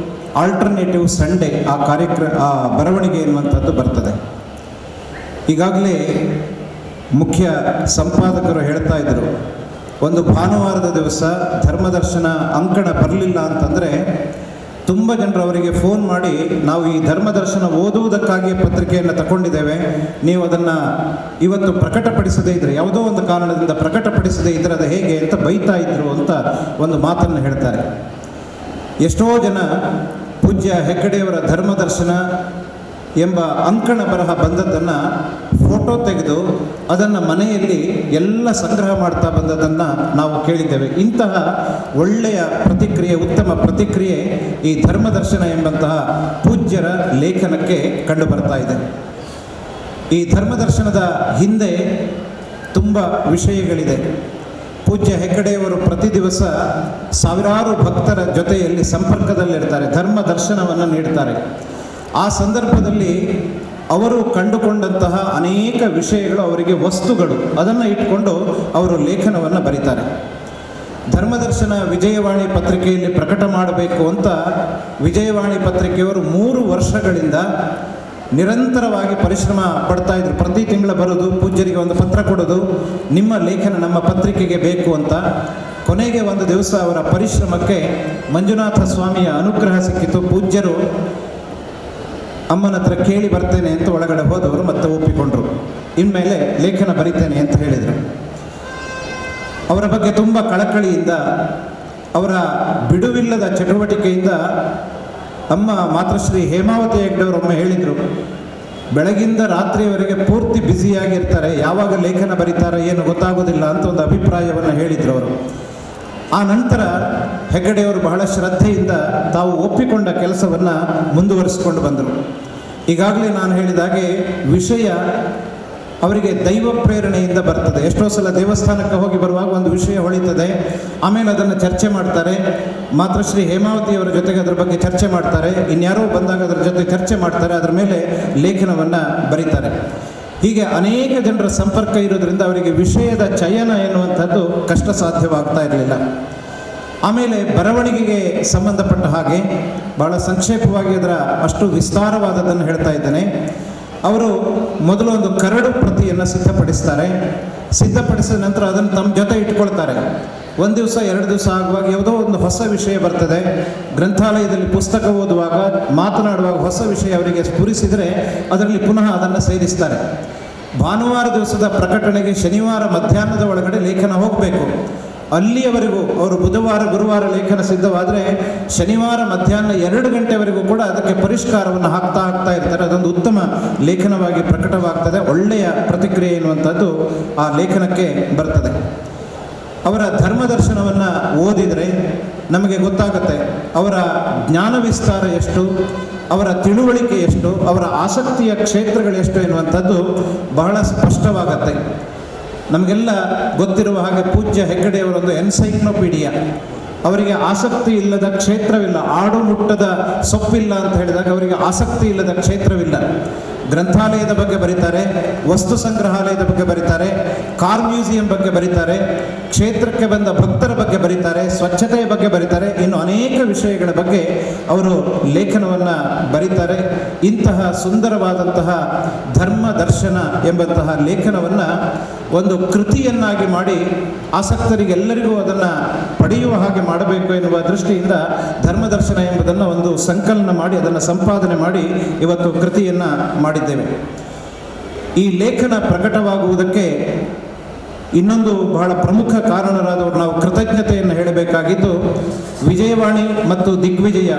ಆಲ್ಟರ್ನೇಟಿವ್ ಸಂಡೇ ಆ ಬರವಣಿಗೆ ಎನ್ನುವಂಥದ್ದು ಬರ್ತದೆ. ಈಗಾಗಲೇ ಮುಖ್ಯ ಸಂಪಾದಕರು ಹೇಳ್ತಾ ಇದ್ದರು, ಒಂದು ಭಾನುವಾರದ ದಿವಸ ಧರ್ಮದರ್ಶನ ಅಂಕಣ ಬರಲಿಲ್ಲ ಅಂತಂದರೆ ತುಂಬ ಜನರು ಅವರಿಗೆ ಫೋನ್ ಮಾಡಿ, ನಾವು ಈ ಧರ್ಮದರ್ಶನ ಓದುವುದಕ್ಕಾಗಿ ಪತ್ರಿಕೆಯನ್ನು ತಗೊಂಡಿದ್ದೇವೆ, ನೀವು ಅದನ್ನು ಇವತ್ತು ಪ್ರಕಟಪಡಿಸದೇ ಇದ್ದರೆ, ಯಾವುದೋ ಒಂದು ಕಾರಣದಿಂದ ಪ್ರಕಟಪಡಿಸದೇ ಇದ್ದರೆ ಅದು ಹೇಗೆ ಅಂತ ಬೈತಾ ಇದ್ದರು ಅಂತ ಒಂದು ಮಾತನ್ನು ಹೇಳ್ತಾರೆ. ಎಷ್ಟೋ ಜನ ಪೂಜ್ಯ ಹೆಗ್ಗಡೆಯವರ ಧರ್ಮದರ್ಶನ ಎಂಬ ಅಂಕಣ ಬರಹ ಬಂದದ್ದನ್ನು ಫೋಟೋ ತೆಗೆದು ಅದನ್ನು ಮನೆಯಲ್ಲಿ ಎಲ್ಲ ಸಂಗ್ರಹ ಮಾಡ್ತಾ ಬಂದದ್ದನ್ನು ನಾವು ಕೇಳಿದ್ದೇವೆ. ಇಂತಹ ಒಳ್ಳೆಯ ಪ್ರತಿಕ್ರಿಯೆ, ಉತ್ತಮ ಪ್ರತಿಕ್ರಿಯೆ ಈ ಧರ್ಮದರ್ಶನ ಎಂಬಂತಹ ಪೂಜ್ಯರ ಲೇಖನಕ್ಕೆ ಕಂಡು ಬರ್ತಾ ಇದೆ. ಈ ಧರ್ಮದರ್ಶನದ ಹಿಂದೆ ತುಂಬ ವಿಷಯಗಳಿದೆ. ಪೂಜ್ಯ ಹೆಗ್ಗಡೆಯವರು ಪ್ರತಿ ದಿವಸ ಸಾವಿರಾರು ಭಕ್ತರ ಜೊತೆಯಲ್ಲಿ ಸಂಪರ್ಕದಲ್ಲಿರ್ತಾರೆ, ಧರ್ಮ ದರ್ಶನವನ್ನು ನೀಡ್ತಾರೆ. ಆ ಸಂದರ್ಭದಲ್ಲಿ ಅವರು ಕಂಡುಕೊಂಡಂತಹ ಅನೇಕ ವಿಷಯಗಳು, ಅವರಿಗೆ ವಸ್ತುಗಳು, ಅದನ್ನು ಇಟ್ಕೊಂಡು ಅವರು ಲೇಖನವನ್ನು ಬರೀತಾರೆ. ಧರ್ಮದರ್ಶನ ವಿಜಯವಾಣಿ ಪತ್ರಿಕೆಯಲ್ಲಿ ಪ್ರಕಟ ಮಾಡಬೇಕು ಅಂತ ವಿಜಯವಾಣಿ ಪತ್ರಿಕೆಯವರು 3 ವರ್ಷಗಳಿಂದ ನಿರಂತರವಾಗಿ ಪರಿಶ್ರಮ ಪಡ್ತಾ ಇದ್ರು. ಪ್ರತಿ ತಿಂಗಳು ಬರೋದು, ಪೂಜ್ಯರಿಗೆ ಒಂದು ಪತ್ರ ಕೊಡೋದು, ನಿಮ್ಮ ಲೇಖನ ನಮ್ಮ ಪತ್ರಿಕೆಗೆ ಬೇಕು ಅಂತ. ಕೊನೆಗೆ ಒಂದು ದಿವಸ ಅವರ ಪರಿಶ್ರಮಕ್ಕೆ ಮಂಜುನಾಥ ಸ್ವಾಮಿಯ ಅನುಗ್ರಹ ಸಿಕ್ಕಿತು. ಪೂಜ್ಯರು ಅಮ್ಮನ ಹತ್ರ ಕೇಳಿ ಬರ್ತೇನೆ ಅಂತ ಒಳಗಡೆ ಹೋದವರು ಮತ್ತೆ ಒಪ್ಪಿಕೊಂಡ್ರು. ಇನ್ಮೇಲೆ ಲೇಖನ ಬರಿತೇನೆ ಅಂತ ಹೇಳಿದರು. ಅವರ ಬಗ್ಗೆ ತುಂಬ ಕಳಕಳಿಯಿಂದ, ಅವರ ಬಿಡುವಿಲ್ಲದ ಚಟುವಟಿಕೆಯಿಂದ ಅಮ್ಮ ಮಾತೃಶ್ರೀ ಹೇಮಾವತಿ ಹೆಗ್ಡೆಯವರೊಮ್ಮೆ ಹೇಳಿದರು, ಬೆಳಗಿಂದ ರಾತ್ರಿಯವರೆಗೆ ಪೂರ್ತಿ ಬ್ಯುಸಿಯಾಗಿರ್ತಾರೆ, ಯಾವಾಗ ಲೇಖನ ಬರೀತಾರೆ ಏನು ಗೊತ್ತಾಗೋದಿಲ್ಲ ಅಂತ ಒಂದು ಅಭಿಪ್ರಾಯವನ್ನು ಹೇಳಿದರು ಅವರು. ಆ ನಂತರ ಹೆಗ್ಗಡೆಯವರು ಬಹಳ ಶ್ರದ್ಧೆಯಿಂದ ತಾವು ಒಪ್ಪಿಕೊಂಡ ಕೆಲಸವನ್ನು ಮುಂದುವರಿಸಿಕೊಂಡು ಬಂದರು. ಈಗಾಗಲೇ ನಾನು ಹೇಳಿದ ಹಾಗೆ ವಿಷಯ ಅವರಿಗೆ ದೈವ ಪ್ರೇರಣೆಯಿಂದ ಬರ್ತದೆ. ಎಷ್ಟೋ ಸಲ ದೇವಸ್ಥಾನಕ್ಕೆ ಹೋಗಿ ಬರುವಾಗ ಒಂದು ವಿಷಯ ಹೊಳಿತದೆ, ಆಮೇಲೆ ಅದನ್ನು ಚರ್ಚೆ ಮಾಡ್ತಾರೆ. ಮಾತೃಶ್ರೀ ಹೇಮಾವತಿಯವರ ಜೊತೆಗೆ ಅದರ ಬಗ್ಗೆ ಚರ್ಚೆ ಮಾಡ್ತಾರೆ, ಇನ್ಯಾರೋ ಬಂದಾಗ ಅದರ ಜೊತೆ ಚರ್ಚೆ ಮಾಡ್ತಾರೆ, ಅದರ ಮೇಲೆ ಲೇಖನವನ್ನು ಬರೀತಾರೆ. ಹೀಗೆ ಅನೇಕ ಜನರ ಸಂಪರ್ಕ ಇರೋದ್ರಿಂದ ಅವರಿಗೆ ವಿಷಯದ ಚಯನ ಎನ್ನುವಂಥದ್ದು ಕಷ್ಟ ಸಾಧ್ಯವಾಗ್ತಾ ಇರಲಿಲ್ಲ. ಆಮೇಲೆ ಬರವಣಿಗೆಗೆ ಸಂಬಂಧಪಟ್ಟ ಹಾಗೆ ಭಾಳ ಸಂಕ್ಷೇಪವಾಗಿ ಅದರ ಅಷ್ಟು ವಿಸ್ತಾರವಾದದ್ದನ್ನು ಹೇಳ್ತಾ ಇದ್ದೇನೆ. ಅವರು ಮೊದಲು ಒಂದು ಕರಡು ಪ್ರತಿಯನ್ನು ಸಿದ್ಧಪಡಿಸ್ತಾರೆ. ಸಿದ್ಧಪಡಿಸಿದ ನಂತರ ಅದನ್ನು ತಮ್ಮ ಜೊತೆ ಇಟ್ಕೊಳ್ತಾರೆ. 1 ದಿವಸ 2 ದಿವಸ ಆಗುವಾಗ ಯಾವುದೋ ಒಂದು ಹೊಸ ವಿಷಯ ಬರ್ತದೆ. ಗ್ರಂಥಾಲಯದಲ್ಲಿ ಪುಸ್ತಕ ಓದುವಾಗ, ಮಾತನಾಡುವಾಗ ಹೊಸ ವಿಷಯ ಅವರಿಗೆ ಸ್ಫುರಿಸಿದರೆ ಅದರಲ್ಲಿ ಪುನಃ ಅದನ್ನು ಸೇರಿಸ್ತಾರೆ. ಭಾನುವಾರ ದಿವಸದ ಪ್ರಕಟಣೆಗೆ ಶನಿವಾರ ಮಧ್ಯಾಹ್ನದ ಒಳಗಡೆ ಲೇಖನ ಹೋಗಬೇಕು. ಅಲ್ಲಿಯವರೆಗೂ ಅವರು ಬುಧವಾರ ಗುರುವಾರ ಲೇಖನ ಸಿದ್ಧವಾದರೆ ಶನಿವಾರ ಮಧ್ಯಾಹ್ನ 2 ಗಂಟೆವರೆಗೂ ಕೂಡ ಅದಕ್ಕೆ ಪರಿಷ್ಕಾರವನ್ನು ಹಾಕ್ತಾ ಇರ್ತಾರೆ. ಅದೊಂದು ಉತ್ತಮ ಲೇಖನವಾಗಿ ಪ್ರಕಟವಾಗ್ತದೆ. ಒಳ್ಳೆಯ ಪ್ರತಿಕ್ರಿಯೆ ಎನ್ನುವಂಥದ್ದು ಆ ಲೇಖನಕ್ಕೆ ಬರ್ತದೆ. ಅವರ ಧರ್ಮದರ್ಶನವನ್ನು ಓದಿದರೆ ನಮಗೆ ಗೊತ್ತಾಗುತ್ತೆ ಅವರ ಜ್ಞಾನ ವಿಸ್ತಾರ ಎಷ್ಟು, ಅವರ ತಿಳುವಳಿಕೆ ಎಷ್ಟು, ಅವರ ಆಸಕ್ತಿಯ ಕ್ಷೇತ್ರಗಳೆಷ್ಟು ಎನ್ನುವಂಥದ್ದು ಬಹಳ ಸ್ಪಷ್ಟವಾಗತ್ತೆ. ನಮಗೆಲ್ಲ ಗೊತ್ತಿರುವ ಹಾಗೆ ಪೂಜ್ಯ ಹೆಗ್ಗಡೆಯವರೊಂದು ಎನ್ಸೈಕ್ಲೋಪೀಡಿಯಾ, ಅವರಿಗೆ ಆಸಕ್ತಿ ಇಲ್ಲದ ಕ್ಷೇತ್ರವಿಲ್ಲ. ಆಡು ಮುಟ್ಟದ ಸೊಪ್ಪಿಲ್ಲ ಅಂತ ಹೇಳಿದಾಗ ಅವರಿಗೆ ಆಸಕ್ತಿ ಇಲ್ಲದ ಕ್ಷೇತ್ರವಿಲ್ಲ. ಗ್ರಂಥಾಲಯದ ಬಗ್ಗೆ ಬರೀತಾರೆ, ವಸ್ತು ಸಂಗ್ರಹಾಲಯದ ಬಗ್ಗೆ ಬರೀತಾರೆ, ಕಾರ್ ಮ್ಯೂಸಿಯಂ ಬಗ್ಗೆ ಬರೀತಾರೆ, ಕ್ಷೇತ್ರಕ್ಕೆ ಬಂದ ಭಕ್ತರ ಬಗ್ಗೆ ಬರೀತಾರೆ, ಸ್ವಚ್ಛತೆಯ ಬಗ್ಗೆ ಬರೀತಾರೆ, ಇನ್ನು ಅನೇಕ ವಿಷಯಗಳ ಬಗ್ಗೆ ಅವರು ಲೇಖನವನ್ನು ಬರೀತಾರೆ. ಇಂತಹ ಸುಂದರವಾದಂತಹ ಧರ್ಮ ದರ್ಶನ ಎಂಬಂತಹ ಲೇಖನವನ್ನು ಒಂದು ಕೃತಿಯನ್ನಾಗಿ ಮಾಡಿ ಆಸಕ್ತರಿಗೆಲ್ಲರಿಗೂ ಅದನ್ನು ಪಡೆಯುವ ಹಾಗೆ ಮಾಡಬೇಕು ಎನ್ನುವ ದೃಷ್ಟಿಯಿಂದ ಧರ್ಮದರ್ಶನ ಎಂಬುದನ್ನು ಒಂದು ಸಂಕಲನ ಮಾಡಿ ಅದನ್ನು ಸಂಪಾದನೆ ಮಾಡಿ ಇವತ್ತು ಕೃತಿಯನ್ನು ಮಾಡಿದ್ದೇವೆ. ಈ ಲೇಖನ ಪ್ರಕಟವಾಗುವುದಕ್ಕೆ ಇನ್ನೊಂದು ಬಹಳ ಪ್ರಮುಖ ಕಾರಣರಾದವರು ನಾವು ಕೃತಜ್ಞತೆಯನ್ನು ಹೇಳಬೇಕಾಗಿದ್ದು ವಿಜಯವಾಣಿ ಮತ್ತು ದಿಗ್ವಿಜಯ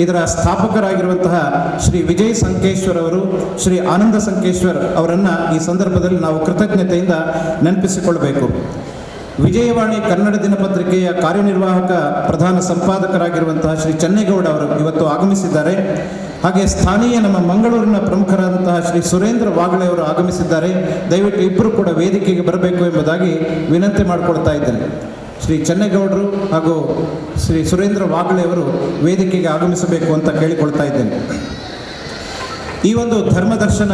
ಇದರ ಸ್ಥಾಪಕರಾಗಿರುವಂತಹ ಶ್ರೀ ವಿಜಯ್ ಸಂಕೇಶ್ವರ್ ಅವರು, ಶ್ರೀ ಆನಂದ ಸಂಕೇಶ್ವರ್ ಅವರನ್ನು ಈ ಸಂದರ್ಭದಲ್ಲಿ ನಾವು ಕೃತಜ್ಞತೆಯಿಂದ ನೆನಪಿಸಿಕೊಳ್ಳಬೇಕು. ವಿಜಯವಾಣಿ ಕನ್ನಡ ದಿನಪತ್ರಿಕೆಯ ಕಾರ್ಯನಿರ್ವಾಹಕ ಪ್ರಧಾನ ಸಂಪಾದಕರಾಗಿರುವಂತಹ ಶ್ರೀ ಚೆನ್ನೇಗೌಡ ಅವರು ಇವತ್ತು ಆಗಮಿಸಿದ್ದಾರೆ. ಹಾಗೆ ಸ್ಥಾನೀಯ ನಮ್ಮ ಮಂಗಳೂರಿನ ಪ್ರಮುಖರಾದಂತಹ ಶ್ರೀ ಸುರೇಂದ್ರ ವಾಗಳೆ ಅವರು ಆಗಮಿಸಿದ್ದಾರೆ. ದಯವಿಟ್ಟು ಇಬ್ಬರು ಕೂಡ ವೇದಿಕೆಗೆ ಬರಬೇಕು ಎಂಬುದಾಗಿ ವಿನಂತಿ ಮಾಡಿಕೊಳ್ತಾ ಇದ್ದೇನೆ. ಶ್ರೀ ಚೆನ್ನೇಗೌಡರು ಹಾಗೂ ಶ್ರೀ ಸುರೇಂದ್ರ ವಾಗಳೆ ಅವರು ವೇದಿಕೆಗೆ ಆಗಮಿಸಬೇಕು ಅಂತ ಕೇಳಿಕೊಳ್ತಾ ಇದ್ದೇನೆ. ಈ ಒಂದು ಧರ್ಮದರ್ಶನ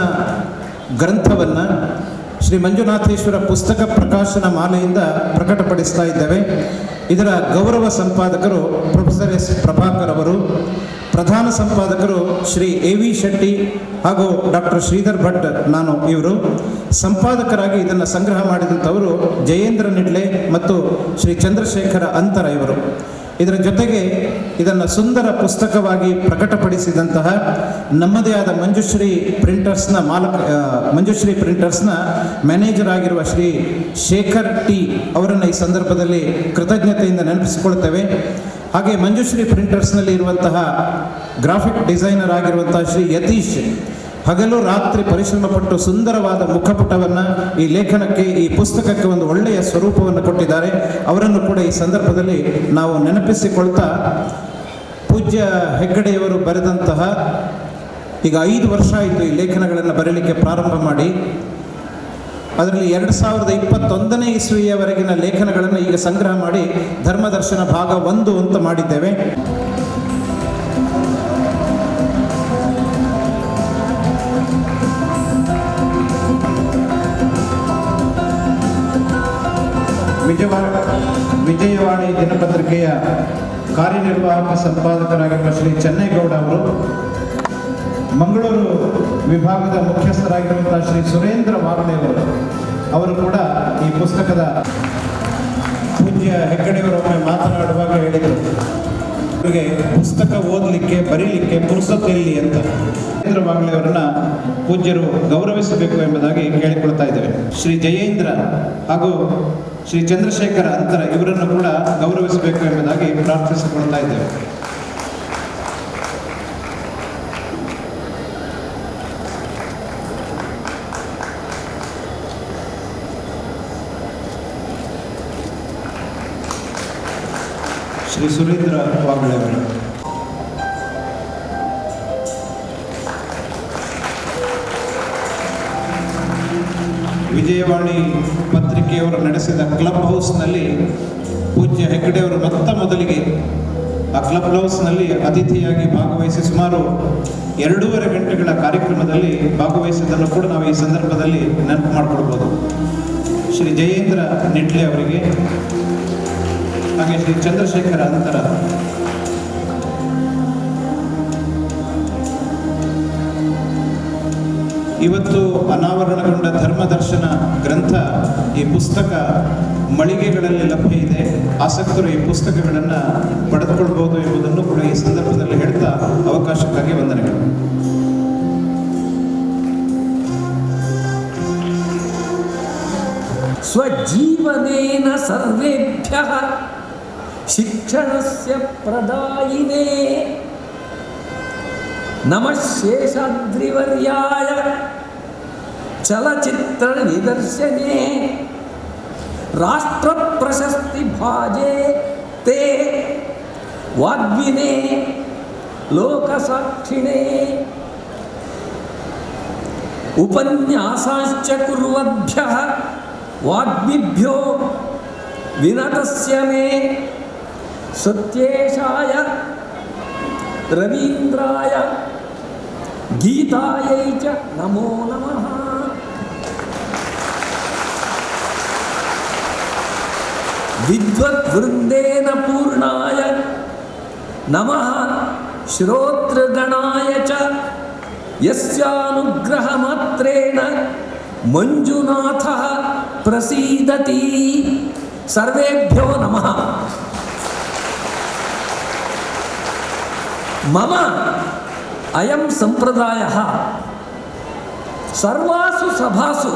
ಗ್ರಂಥವನ್ನು ಶ್ರೀ ಮಂಜುನಾಥೇಶ್ವರ ಪುಸ್ತಕ ಪ್ರಕಾಶನ ಮಾಲೆಯಿಂದ ಪ್ರಕಟಪಡಿಸ್ತಾ ಇದ್ದೇವೆ. ಇದರ ಗೌರವ ಸಂಪಾದಕರು ಪ್ರೊಫೆಸರ್ ಎಸ್ ಪ್ರಭಾಕರ್ ಅವರು, ಪ್ರಧಾನ ಸಂಪಾದಕರು ಶ್ರೀ ಎ ವಿ ಶೆಟ್ಟಿ ಹಾಗೂ ಡಾಕ್ಟರ್ ಶ್ರೀಧರ್ ಭಟ್ ನಾನು ಇವರು. ಸಂಪಾದಕರಾಗಿ ಇದನ್ನು ಸಂಗ್ರಹ ಮಾಡಿದಂಥವರು ಜಯೇಂದ್ರ ನಿಡ್ಲೆ ಮತ್ತು ಶ್ರೀ ಚಂದ್ರಶೇಖರ ಅಂತರ ಇವರು. ಇದರ ಜೊತೆಗೆ ಇದನ್ನು ಸುಂದರ ಪುಸ್ತಕವಾಗಿ ಪ್ರಕಟಪಡಿಸಿದಂತಹ ನಮ್ಮದೇ ಆದ ಮಂಜುಶ್ರೀ ಪ್ರಿಂಟರ್ಸ್ನ ಮ್ಯಾನೇಜರ್ ಆಗಿರುವ ಶ್ರೀ ಶೇಖರ್ ಟಿ ಅವರನ್ನು ಈ ಸಂದರ್ಭದಲ್ಲಿ ಕೃತಜ್ಞತೆಯಿಂದ ನೆನಪಿಸಿಕೊಳ್ತೇವೆ. ಹಾಗೆ ಮಂಜುಶ್ರೀ ಪ್ರಿಂಟರ್ಸ್ನಲ್ಲಿ ಇರುವಂತಹ ಗ್ರಾಫಿಕ್ ಡಿಸೈನರ್ ಆಗಿರುವಂತಹ ಶ್ರೀ ಯತೀಶ್ ಹಗಲು ರಾತ್ರಿ ಪರಿಶ್ರಮಪಟ್ಟು ಸುಂದರವಾದ ಮುಖಪುಟವನ್ನು ಈ ಲೇಖನಕ್ಕೆ, ಈ ಪುಸ್ತಕಕ್ಕೆ ಒಂದು ಒಳ್ಳೆಯ ಸ್ವರೂಪವನ್ನು ಕೊಟ್ಟಿದ್ದಾರೆ. ಅವರನ್ನು ಕೂಡ ಈ ಸಂದರ್ಭದಲ್ಲಿ ನಾವು ನೆನಪಿಸಿಕೊಳ್ತಾ, ಪೂಜ್ಯ ಹೆಗ್ಗಡೆಯವರು ಬರೆದಂತಹ, ಈಗ 5 ವರ್ಷ ಆಯಿತು ಈ ಲೇಖನಗಳನ್ನು ಬರೀಲಿಕ್ಕೆ ಪ್ರಾರಂಭ ಮಾಡಿ, ಅದರಲ್ಲಿ 2021ನೇ ಇಸ್ವಿಯವರೆಗಿನ ಲೇಖನಗಳನ್ನು ಈಗ ಸಂಗ್ರಹ ಮಾಡಿ ಧರ್ಮದರ್ಶನ ಭಾಗ 1 ಅಂತ ಮಾಡಿದ್ದೇವೆ. ವಿಜಯವಾಣಿ ದಿನಪತ್ರಿಕೆಯ ಕಾರ್ಯನಿರ್ವಾಹಕ ಸಂಪಾದಕರಾಗಿರುವ ಶ್ರೀ ಚೆನ್ನೇಗೌಡ ಅವರು, ಮಂಗಳೂರು ವಿಭಾಗದ ಮುಖ್ಯಸ್ಥರಾಗಿರುವಂತಹ ಶ್ರೀ ಸುರೇಂದ್ರ ವಾಗಳೆ ಅವರು ಕೂಡ ಈ ಪುಸ್ತಕದ ಪೂಜ್ಯ ಹೆಗ್ಗಡೆಯವರೊಮ್ಮೆ ಮಾತನಾಡುವಾಗ ಹೇಳಿದರು, ಅವರಿಗೆ ಪುಸ್ತಕ ಓದಲಿಕ್ಕೆ ಬರೀಲಿಕ್ಕೆ ಪುರುಸೊತ್ತಿರಲಿ ಅಂತ. ಸುರೇಂದ್ರ ವಾಗಳೆ ಅವರನ್ನ ಪೂಜ್ಯರು ಗೌರವಿಸಬೇಕು ಎಂಬುದಾಗಿ ಕೇಳಿಕೊಳ್ತಾ ಇದ್ದೇವೆ. ಶ್ರೀ ಜಯೇಂದ್ರ ಹಾಗೂ ಶ್ರೀ ಚಂದ್ರಶೇಖರ ಅಂತರ ಇವರನ್ನು ಕೂಡ ಗೌರವಿಸಬೇಕು ಎಂಬುದಾಗಿ ಪ್ರಾರ್ಥಿಸಿಕೊಳ್ತಾ ಇದ್ದೇವೆ. ಶ್ರೀ ಸುರೇಂದ್ರ ವಾಗಳೆ ಅವರು. ವಿಜಯವಾಣಿ ಪತ್ರಿಕೆಯವರು ನಡೆಸಿದ ಕ್ಲಬ್ ಹೌಸ್ನಲ್ಲಿ ಪೂಜ್ಯ ಹೆಗ್ಗಡೆಯವರು ಮೊದಲಿಗೆ ಆ ಕ್ಲಬ್ ಹೌಸ್ನಲ್ಲಿ ಅತಿಥಿಯಾಗಿ ಭಾಗವಹಿಸಿ ಸುಮಾರು 2.5 ಗಂಟೆಗಳ ಕಾರ್ಯಕ್ರಮದಲ್ಲಿ ಭಾಗವಹಿಸಿದ್ದನ್ನು ಕೂಡ ನಾವು ಈ ಸಂದರ್ಭದಲ್ಲಿ ನೆನಪು ಮಾಡಿಕೊಳ್ಬೋದು. ಶ್ರೀ ಜಯೇಂದ್ರ ನಿಡ್ಲೆ ಅವರಿಗೆ, ಹಾಗೆ ಶ್ರೀ ಚಂದ್ರಶೇಖರ ಅಂತರ, ಇವತ್ತು ಅನಾವರಣಗೊಂಡ ಧರ್ಮದರ್ಶನ ಗ್ರಂಥ, ಈ ಪುಸ್ತಕ ಮಳಿಗೆಗಳಲ್ಲಿ ಲಭ್ಯ ಇದೆ. ಆಸಕ್ತರು ಈ ಪುಸ್ತಕಗಳನ್ನು ಪಡೆದುಕೊಳ್ಬೋದು ಎಂಬುದನ್ನು ಕೂಡ ಈ ಸಂದರ್ಭದಲ್ಲಿ ಹೇಳ್ತಾ ಅವಕಾಶಕ್ಕಾಗಿ ವಂದನೆಗಳು. ಸ್ವಜೀವನೇನ ಸರ್ವೇಭ್ಯಃ ಶಿಕ್ಷಣಸ್ಯ ಪ್ರದಾಯಿನೇ ನಮಃ ಶೇಷಾದ್ರಿವರ್ಯಾಯ ಚಲಚಿತ್ರ ನಿದರ್ಶನೆ ರಾಷ್ಟ್ರ ಪ್ರಶಸ್ತಿ ಭಾಜೆ ತೇ ವಾಗ್ವಿನೇ ಲೋಕಸಾಕ್ಷಿಣೇ ಉಪನ್ಯಾಸಾಶ್ಚ ಕುರ್ವದ್ಭ್ಯಃ ವಾಗ್ಮಿಭ್ಯೋ ವಿನತಸ್ಯ ಮೇ ಸತ್ಯೇಶಾಯ ರವೀಂದ್ರಾಯ ಗೀತಾಯೈ ಚ ನಮೋ ನಮಃ. ವಿದ್ವದ್ವೃಂದೇನ ಪೂರ್ಣಾಯ ನಮಃ ಶ್ರೋತೃಗಣಾಯ ಚ ಯಸ್ಯಾನುಗ್ರಹ ಮಾತ್ರೇಣ ಮಂಜುನಾಥ ಪ್ರಸೀದತಿ. ಸರ್ವೇಭ್ಯೋ ನಮಃ. ಮಮ ಅಯಂ ಸಂಪ್ರದಾಯಃ ಸರ್ವಾಸು ಸಭಾಸು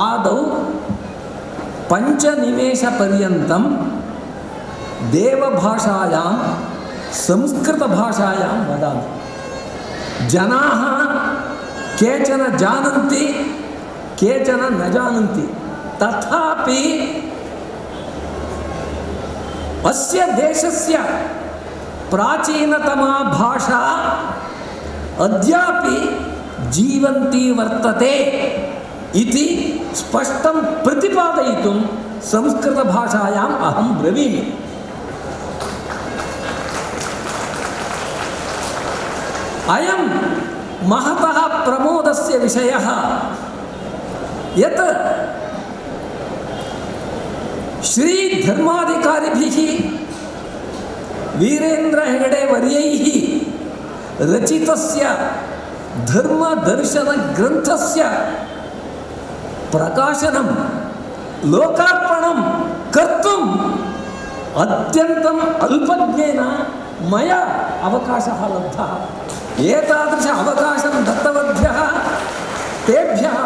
ಆದೌ ಪಂಚನಿಮೇಷಪರ್ಯಂತಂ ದೇವಭಾಷಾಯಾಂ ಸಂಸ್ಕೃತಭಾಷಾಯಾಂ ವದಾಮಿ. ಜನಾಃ ಕೇಚನ ಜಾನಂತಿ ಕೇಚನ ನ ಜಾನಂತಿ. ತಥಾಪಿ ಅಸ್ಯ ದೇಶಸ್ಯ ಪ್ರಾಚೀನತಮಾ ಭಾಷಾ ಅದ್ಯಾಪಿ ಜೀವಂತಿ ವರ್ತತೆ ಇತಿ ಸ್ಪಷ್ಟಂ ಪ್ರತಿಪಾದಯಿತುಂ ಸಂಸ್ಕೃತಭಾಷಾಯಾಂ ಅಹಂ ಬ್ರವೀಮಿ. ಅಯಂ ಮಹತಃ ಪ್ರಮೋದಸ್ಯ ವಿಷಯಃ ಯತ್ ಶ್ರೀ ಧರ್ಮಾಧಿಕಾರಿಭಿಃ ವೀರೇಂದ್ರ ಹೆಗಡೆ ವರ್ಯೈಃ ರಚಿತಸ್ಯ ಧರ್ಮದರ್ಶನ ಗ್ರಂಥಸ್ಯ ಪ್ರಕಾಶನಂ ಲೋಕಾರ್ಪಣಂ ಕರ್ತುಂ ಅತ್ಯಂತಂ ಅಲ್ಪಜ್ಞೇನ ಮಯ ಅವಕಾಶಃ ಲಬ್ಧಃ. ಏತಾದೃಶ ಅವಕಾಶಂ ದತ್ತವದ್ಭ್ಯಃ ತೇಭ್ಯಃ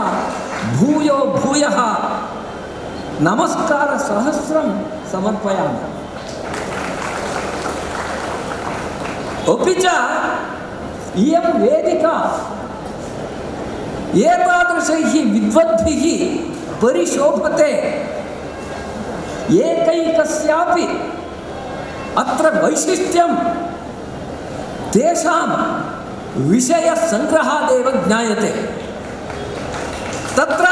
ಭೂಯೋ ಭೂಯಃ ನಮಸ್ಕಾರ ಸಹಸ್ರಂ ಸಮರ್ಪಯಾಮಿ. अपि च इयं वेदिका एतादृशैः विद्वद्भिः परिशोभते. एकैकस्यापि अत्र वैशिष्ट्यं तेषां विषयसङ्ग्रहादेव ज्ञायते. तत्र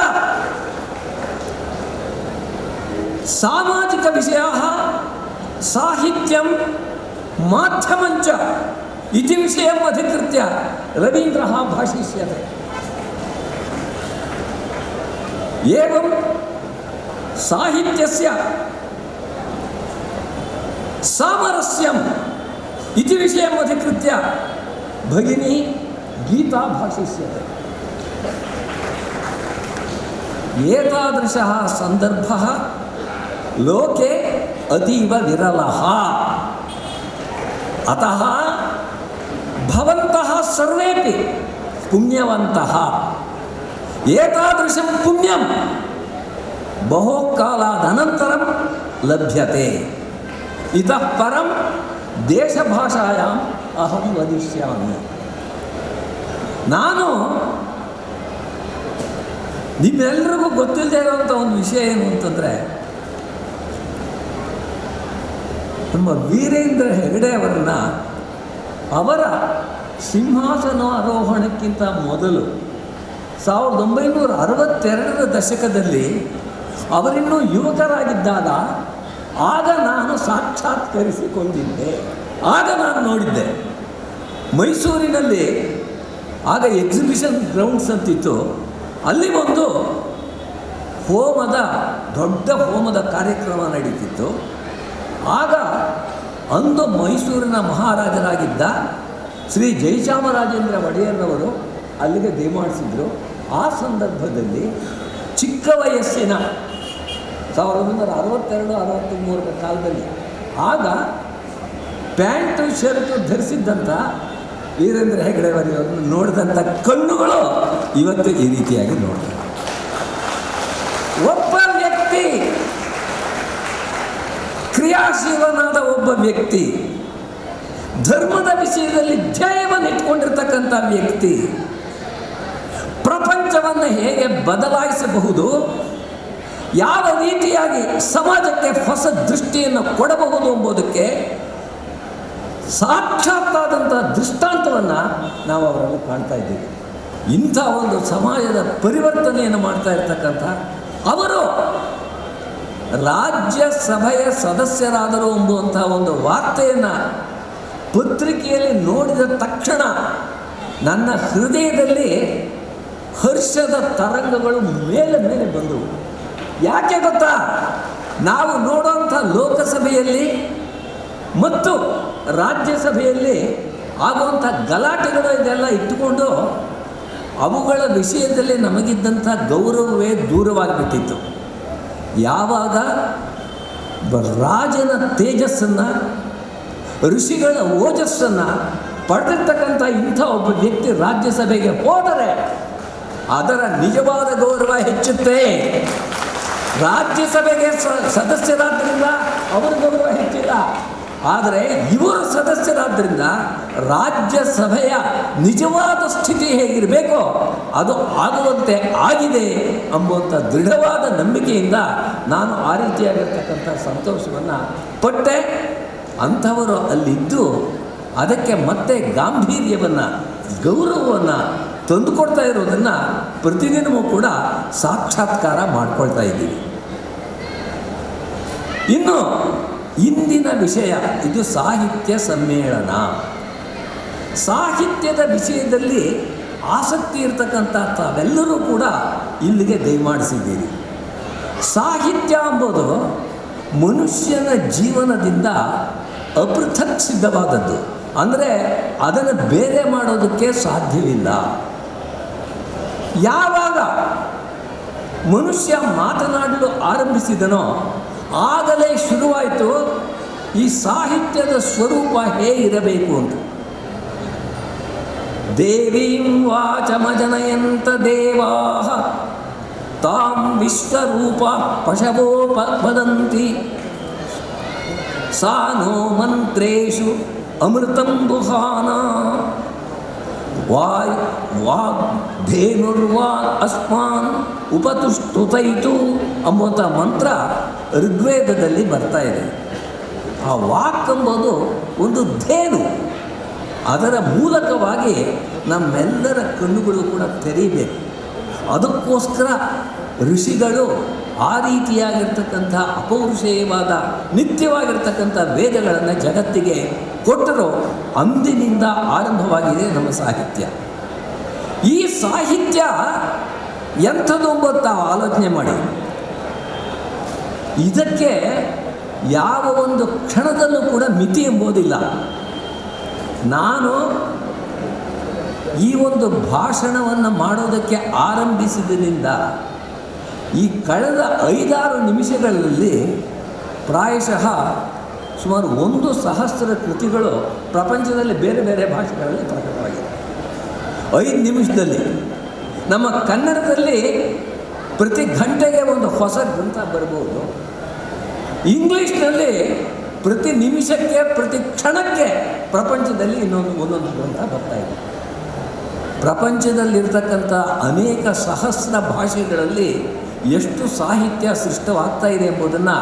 सामाजिकविषयाः साहित्यं माध्यमञ्च इति विषयम् अधिकृत्य रवीन्द्रः भाषिष्यते. एवं साहित्यस्य सामरस्यम् इति विषयम् अधिकृत्य भगिनी गीता भाषिष्यते. एतादृशः सन्दर्भः लोके अतीव विरलः. अतः भवन्तः सर्वेपि पुण्यवन्तः. एतादृशं पुण्यं बहुकालादनन्तरं लभ्यते. इतः परं देशभाषायाम् अहं वदिष्यामि. ನಾನು ನಿಮ್ಮೆಲ್ಲರಿಗೂ ಗೊತ್ತಿಲ್ಲದೆ ಇರುವಂಥ ಒಂದು ವಿಷಯ ಏನು ಅಂತಂದರೆ, ನಮ್ಮ ವೀರೇಂದ್ರ ಹೆಗಡೆ ಅವರನ್ನು ಅವರ ಸಿಂಹಾಸನಾರೋಹಣಕ್ಕಿಂತ ಮೊದಲು 1962ರ ದಶಕದಲ್ಲಿ ಅವರಿನ್ನೂ ಯುವಕರಾಗಿದ್ದಾಗ ಆಗ ನಾನು ಸಾಕ್ಷಾತ್ಕರಿಸಿಕೊಂಡಿದ್ದೆ. ಆಗ ನಾನು ನೋಡಿದ್ದೆ. ಮೈಸೂರಿನಲ್ಲಿ ಆಗ ಎಕ್ಸಿಬಿಷನ್ ಗ್ರೌಂಡ್ಸ್ ಅಂತಿತ್ತು. ಅಲ್ಲಿ ಒಂದು ದೊಡ್ಡ ಹೋಮದ ಕಾರ್ಯಕ್ರಮ ನಡೀತಿತ್ತು. ಆಗ ಅಂದು ಮೈಸೂರಿನ ಮಹಾರಾಜರಾಗಿದ್ದ ಶ್ರೀ ಜಯಚಾಮರಾಜೇಂದ್ರ ಒಡೆಯರ್ರವರು ಅಲ್ಲಿಗೆ ದಯಮಾಡಿಸಿದ್ರು. ಆ ಸಂದರ್ಭದಲ್ಲಿ ಚಿಕ್ಕ ವಯಸ್ಸಿನ 1962-63 ಕಾಲದಲ್ಲಿ ಆಗ ಪ್ಯಾಂಟು ಶರ್ಟು ಧರಿಸಿದ್ದಂಥ ವೀರೇಂದ್ರ ಹೆಗಡೆಯವರನ್ನು ನೋಡಿದಂಥ ಕಣ್ಣುಗಳು ಇವತ್ತು ಈ ರೀತಿಯಾಗಿ ನೋಡ್ತಾರೆ. ಒಬ್ಬ ವ್ಯಕ್ತಿ, ಕ್ರಿಯಾಶೀಲನಾದ ಒಬ್ಬ ವ್ಯಕ್ತಿ, ಧರ್ಮದ ವಿಷಯದಲ್ಲಿ ಧ್ಯೇಯವನ್ನು ಇಟ್ಕೊಂಡಿರ್ತಕ್ಕಂಥ ವ್ಯಕ್ತಿ ಪ್ರಪಂಚವನ್ನು ಹೇಗೆ ಬದಲಾಯಿಸಬಹುದು, ಯಾವ ರೀತಿಯಾಗಿ ಸಮಾಜಕ್ಕೆ ಹೊಸ ದೃಷ್ಟಿಯನ್ನು ಕೊಡಬಹುದು ಎಂಬುದಕ್ಕೆ ಸಾಕ್ಷಾತ್ತಾದಂಥ ದೃಷ್ಟಾಂತವನ್ನು ನಾವು ಅವರಲ್ಲಿ ಕಾಣ್ತಾ ಇದ್ದೀವಿ. ಇಂಥ ಒಂದು ಸಮಾಜದ ಪರಿವರ್ತನೆಯನ್ನು ಮಾಡ್ತಾ ಇರ್ತಕ್ಕಂಥ ಅವರು ರಾಜ್ಯಸಭೆಯ ಸದಸ್ಯರಾದರು ಎಂಬುವಂಥ ಒಂದು ವಾರ್ತೆಯನ್ನು ಪತ್ರಿಕೆಯಲ್ಲಿ ನೋಡಿದ ತಕ್ಷಣ ನನ್ನ ಹೃದಯದಲ್ಲಿ ಹರ್ಷದ ತರಂಗಗಳು ಮೇಲೆ ಮೇಲೆ ಬಂದವು. ಯಾಕೆ ಗೊತ್ತಾ? ನಾವು ನೋಡುವಂಥ ಲೋಕಸಭೆಯಲ್ಲಿ ಮತ್ತು ರಾಜ್ಯಸಭೆಯಲ್ಲಿ ಆಗುವಂಥ ಗಲಾಟೆಗಳು ಇದೆಲ್ಲ ಇಟ್ಟುಕೊಂಡು ಅವುಗಳ ವಿಷಯದಲ್ಲಿ ನಮಗಿದ್ದಂಥ ಗೌರವವೇ ದೂರವಾಗಿಬಿಟ್ಟಿತ್ತು. ಯಾವಾಗ ರಾಜನ ತೇಜಸ್ಸನ್ನು, ಋಷಿಗಳ ಓಜಸ್ಸನ್ನು ಪಡೆದಿರ್ತಕ್ಕಂಥ ಇಂಥ ಒಬ್ಬ ವ್ಯಕ್ತಿ ರಾಜ್ಯಸಭೆಗೆ ಹೋದರೆ ಅದರ ನಿಜವಾದ ಗೌರವ ಹೆಚ್ಚುತ್ತೆ. ರಾಜ್ಯಸಭೆಗೆ ಸದಸ್ಯರಾದ್ದರಿಂದ ಅವರ ಗೌರವ ಹೆಚ್ಚಿಲ್ಲ, ಆದರೆ ಇವರು ಸದಸ್ಯರಾದ್ದರಿಂದ ರಾಜ್ಯಸಭೆಯ ನಿಜವಾದ ಸ್ಥಿತಿ ಹೇಗಿರಬೇಕೋ ಅದು ಆಗುವಂತೆ ಆಗಿದೆ ಎಂಬುವಂಥ ದೃಢವಾದ ನಂಬಿಕೆಯಿಂದ ನಾನು ಆ ರೀತಿಯಾಗಿರ್ತಕ್ಕಂಥ ಸಂತೋಷವನ್ನು ಪಟ್ಟೆ. ಅಂಥವರು ಅಲ್ಲಿದ್ದು ಅದಕ್ಕೆ ಮತ್ತೆ ಗಾಂಭೀರ್ಯವನ್ನು, ಗೌರವವನ್ನು ತಂದುಕೊಡ್ತಾ ಇರೋದನ್ನು ಪ್ರತಿದಿನವೂ ಕೂಡ ಸಾಕ್ಷಾತ್ಕಾರ ಮಾಡ್ಕೊಳ್ತಾ ಇದ್ದೀವಿ. ಇನ್ನು ಇಂದಿನ ವಿಷಯ ಇದು ಸಾಹಿತ್ಯ ಸಮ್ಮೇಳನ. ಸಾಹಿತ್ಯದ ವಿಷಯದಲ್ಲಿ ಆಸಕ್ತಿ ಇರತಕ್ಕಂಥ ತಾವೆಲ್ಲರೂ ಕೂಡ ಇಲ್ಲಿಗೆ ದಯಮಾಡಿಸಿದ್ದೀರಿ. ಸಾಹಿತ್ಯ ಎಂಬುದು ಮನುಷ್ಯನ ಜೀವನದಿಂದ ಅಪೃಥಕ್ ಸಿದ್ಧವಾದದ್ದು, ಅಂದರೆ ಅದನ್ನು ಬೇರೆ ಮಾಡೋದಕ್ಕೆ ಸಾಧ್ಯವಿಲ್ಲ. ಯಾವಾಗ ಮನುಷ್ಯ ಮಾತನಾಡಲು ಆರಂಭಿಸಿದನೋ ಆಗಲೇ ಶುರುವಾಯಿತು ಈ ಸಾಹಿತ್ಯದ ಸ್ವರೂಪ ಹೇಗಿರಬೇಕು ಅಂತ. ದೇವೀಂ ವಾಚಮಜನಯಂತ ದೇವಾಃ ತಾಂ ವಿಶ್ವರೂಪ ಪಶವೋ ವದಂತಿ ಸಾ ನೋ ಮಂತ್ರೇಷು ಅಮೃತಂ ಗುಹಾನ ವಾಗ್ಧೇನುರ್ವಾ ಅಸ್ಮಾನ್ ಉಪತುಷ್ಟುತೈತು ಎಂಬುವಂಥ ಮಂತ್ರ ಋಗ್ವೇದದಲ್ಲಿ ಬರ್ತಾ ಇದೆ. ಆ ವಾಕ್ ಎಂಬುದು ಒಂದು ಧೇನು, ಅದರ ಮೂಲಕವಾಗಿ ನಮ್ಮೆಲ್ಲರ ಕಣ್ಣುಗಳು ಕೂಡ ತೆರೀಬೇಕು. ಅದಕ್ಕೋಸ್ಕರ ಋಷಿಗಳು ಆ ರೀತಿಯಾಗಿರ್ತಕ್ಕಂಥ ಅಪೌರುಷೇಯವಾದ ನಿತ್ಯವಾಗಿರ್ತಕ್ಕಂಥ ವೇದಗಳನ್ನು ಜಗತ್ತಿಗೆ ಕೊಟ್ಟರು. ಅಂದಿನಿಂದ ಆರಂಭವಾಗಿದೆ ನಮ್ಮ ಸಾಹಿತ್ಯ. ಈ ಸಾಹಿತ್ಯ ಎಂಥದ್ದು ಎಂಬುದು ತಾವು ಆಲೋಚನೆ ಮಾಡಿ. ಇದಕ್ಕೆ ಯಾವ ಒಂದು ಕ್ಷಣದಲ್ಲೂ ಕೂಡ ಮಿತಿ ಎಂಬುದಿಲ್ಲ. ನಾನು ಈ ಒಂದು ಭಾಷಣವನ್ನು ಮಾಡೋದಕ್ಕೆ ಆರಂಭಿಸಿದ್ರಿಂದ ಈ ಕಳೆದ 5-6 ನಿಮಿಷಗಳಲ್ಲಿ ಪ್ರಾಯಶಃ ಸುಮಾರು 1,000 ಕೃತಿಗಳು ಪ್ರಪಂಚದಲ್ಲಿ ಬೇರೆ ಬೇರೆ ಭಾಷೆಗಳಲ್ಲಿ ಪ್ರಕಟವಾಗಿದೆ. 5 ನಿಮಿಷದಲ್ಲಿ ನಮ್ಮ ಕನ್ನಡದಲ್ಲಿ ಪ್ರತಿ ಗಂಟೆಗೆ ಒಂದು ಹೊಸ ಗ್ರಂಥ ಬರ್ಬೋದು. ಇಂಗ್ಲೀಷ್ನಲ್ಲಿ ಪ್ರತಿ ನಿಮಿಷಕ್ಕೆ, ಪ್ರತಿ ಕ್ಷಣಕ್ಕೆ ಪ್ರಪಂಚದಲ್ಲಿ ಒಂದೊಂದು ಗ್ರಂಥ ಬರ್ತಾ ಇದೆ. ಪ್ರಪಂಚದಲ್ಲಿರ್ತಕ್ಕಂಥ ಅನೇಕ ಸಹಸ್ರ ಭಾಷೆಗಳಲ್ಲಿ ಎಷ್ಟು ಸಾಹಿತ್ಯ ಸೃಷ್ಟವಾಗ್ತಾ ಇದೆ ಎಂಬುದನ್ನು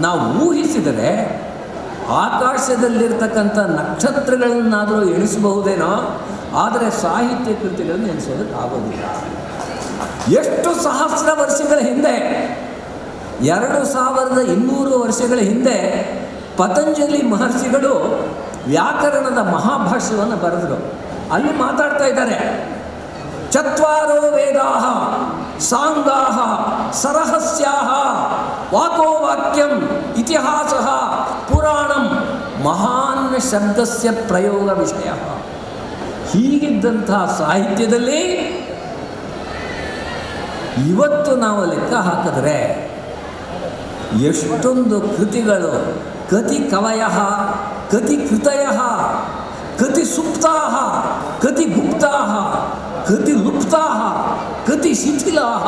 ನಾವು ಊಹಿಸಿದರೆ ಆಕಾಶದಲ್ಲಿರ್ತಕ್ಕಂಥ ನಕ್ಷತ್ರಗಳನ್ನಾದರೂ ಎಣಿಸಬಹುದೇನೋ, ಆದರೆ ಸಾಹಿತ್ಯ ಕೃತಿಗಳನ್ನು ಎಣಿಸೋದಕ್ಕೆ ಆಗೋದಿಲ್ಲ. ಎಷ್ಟು ಸಹಸ್ರ ವರ್ಷಗಳ ಹಿಂದೆ, 2200 ವರ್ಷಗಳ ಹಿಂದೆ ಪತಂಜಲಿ ಮಹರ್ಷಿಗಳು ವ್ಯಾಕರಣದ ಮಹಾಭಾಷ್ಯವನ್ನು ಬರೆದರು. ಅಲ್ಲಿ ಮಾತಾಡ್ತಾ ಇದ್ದಾರೆ, ಚತ್ವಾರೋ ವೇದಾಃ ಸಾಂಗಾಃ ಸರಹಸ್ಯಾಃ ವಾಕೋ ವಾಕ್ಯಂ ಇತಿಹಾಸಃ ಪುರಾಣಂ ಮಹಾನ್ ಶಬ್ದಸ್ಯ ಪ್ರಯೋಗ ವಿಷಯ. ಹೀಗಿದ್ದಂಥ ಸಾಹಿತ್ಯದಲ್ಲಿ ಇವತ್ತು ನಾವು ಲೆಕ್ಕ ಹಾಕಿದ್ರೆ ಎಷ್ಟೊಂದು ಕೃತಿಗಳು, ಕತಿ ಕವಯಃ, ಕತಿ ಕೃತಯಃ, ಕತಿ ಸುಪ್ತಾಃ, ಕತಿ ಗುಪ್ತಾಃ, ಕತಿ ಲುಪ್ತಾಃ, ಕತಿ ಶಿಥಿಲಾಃ,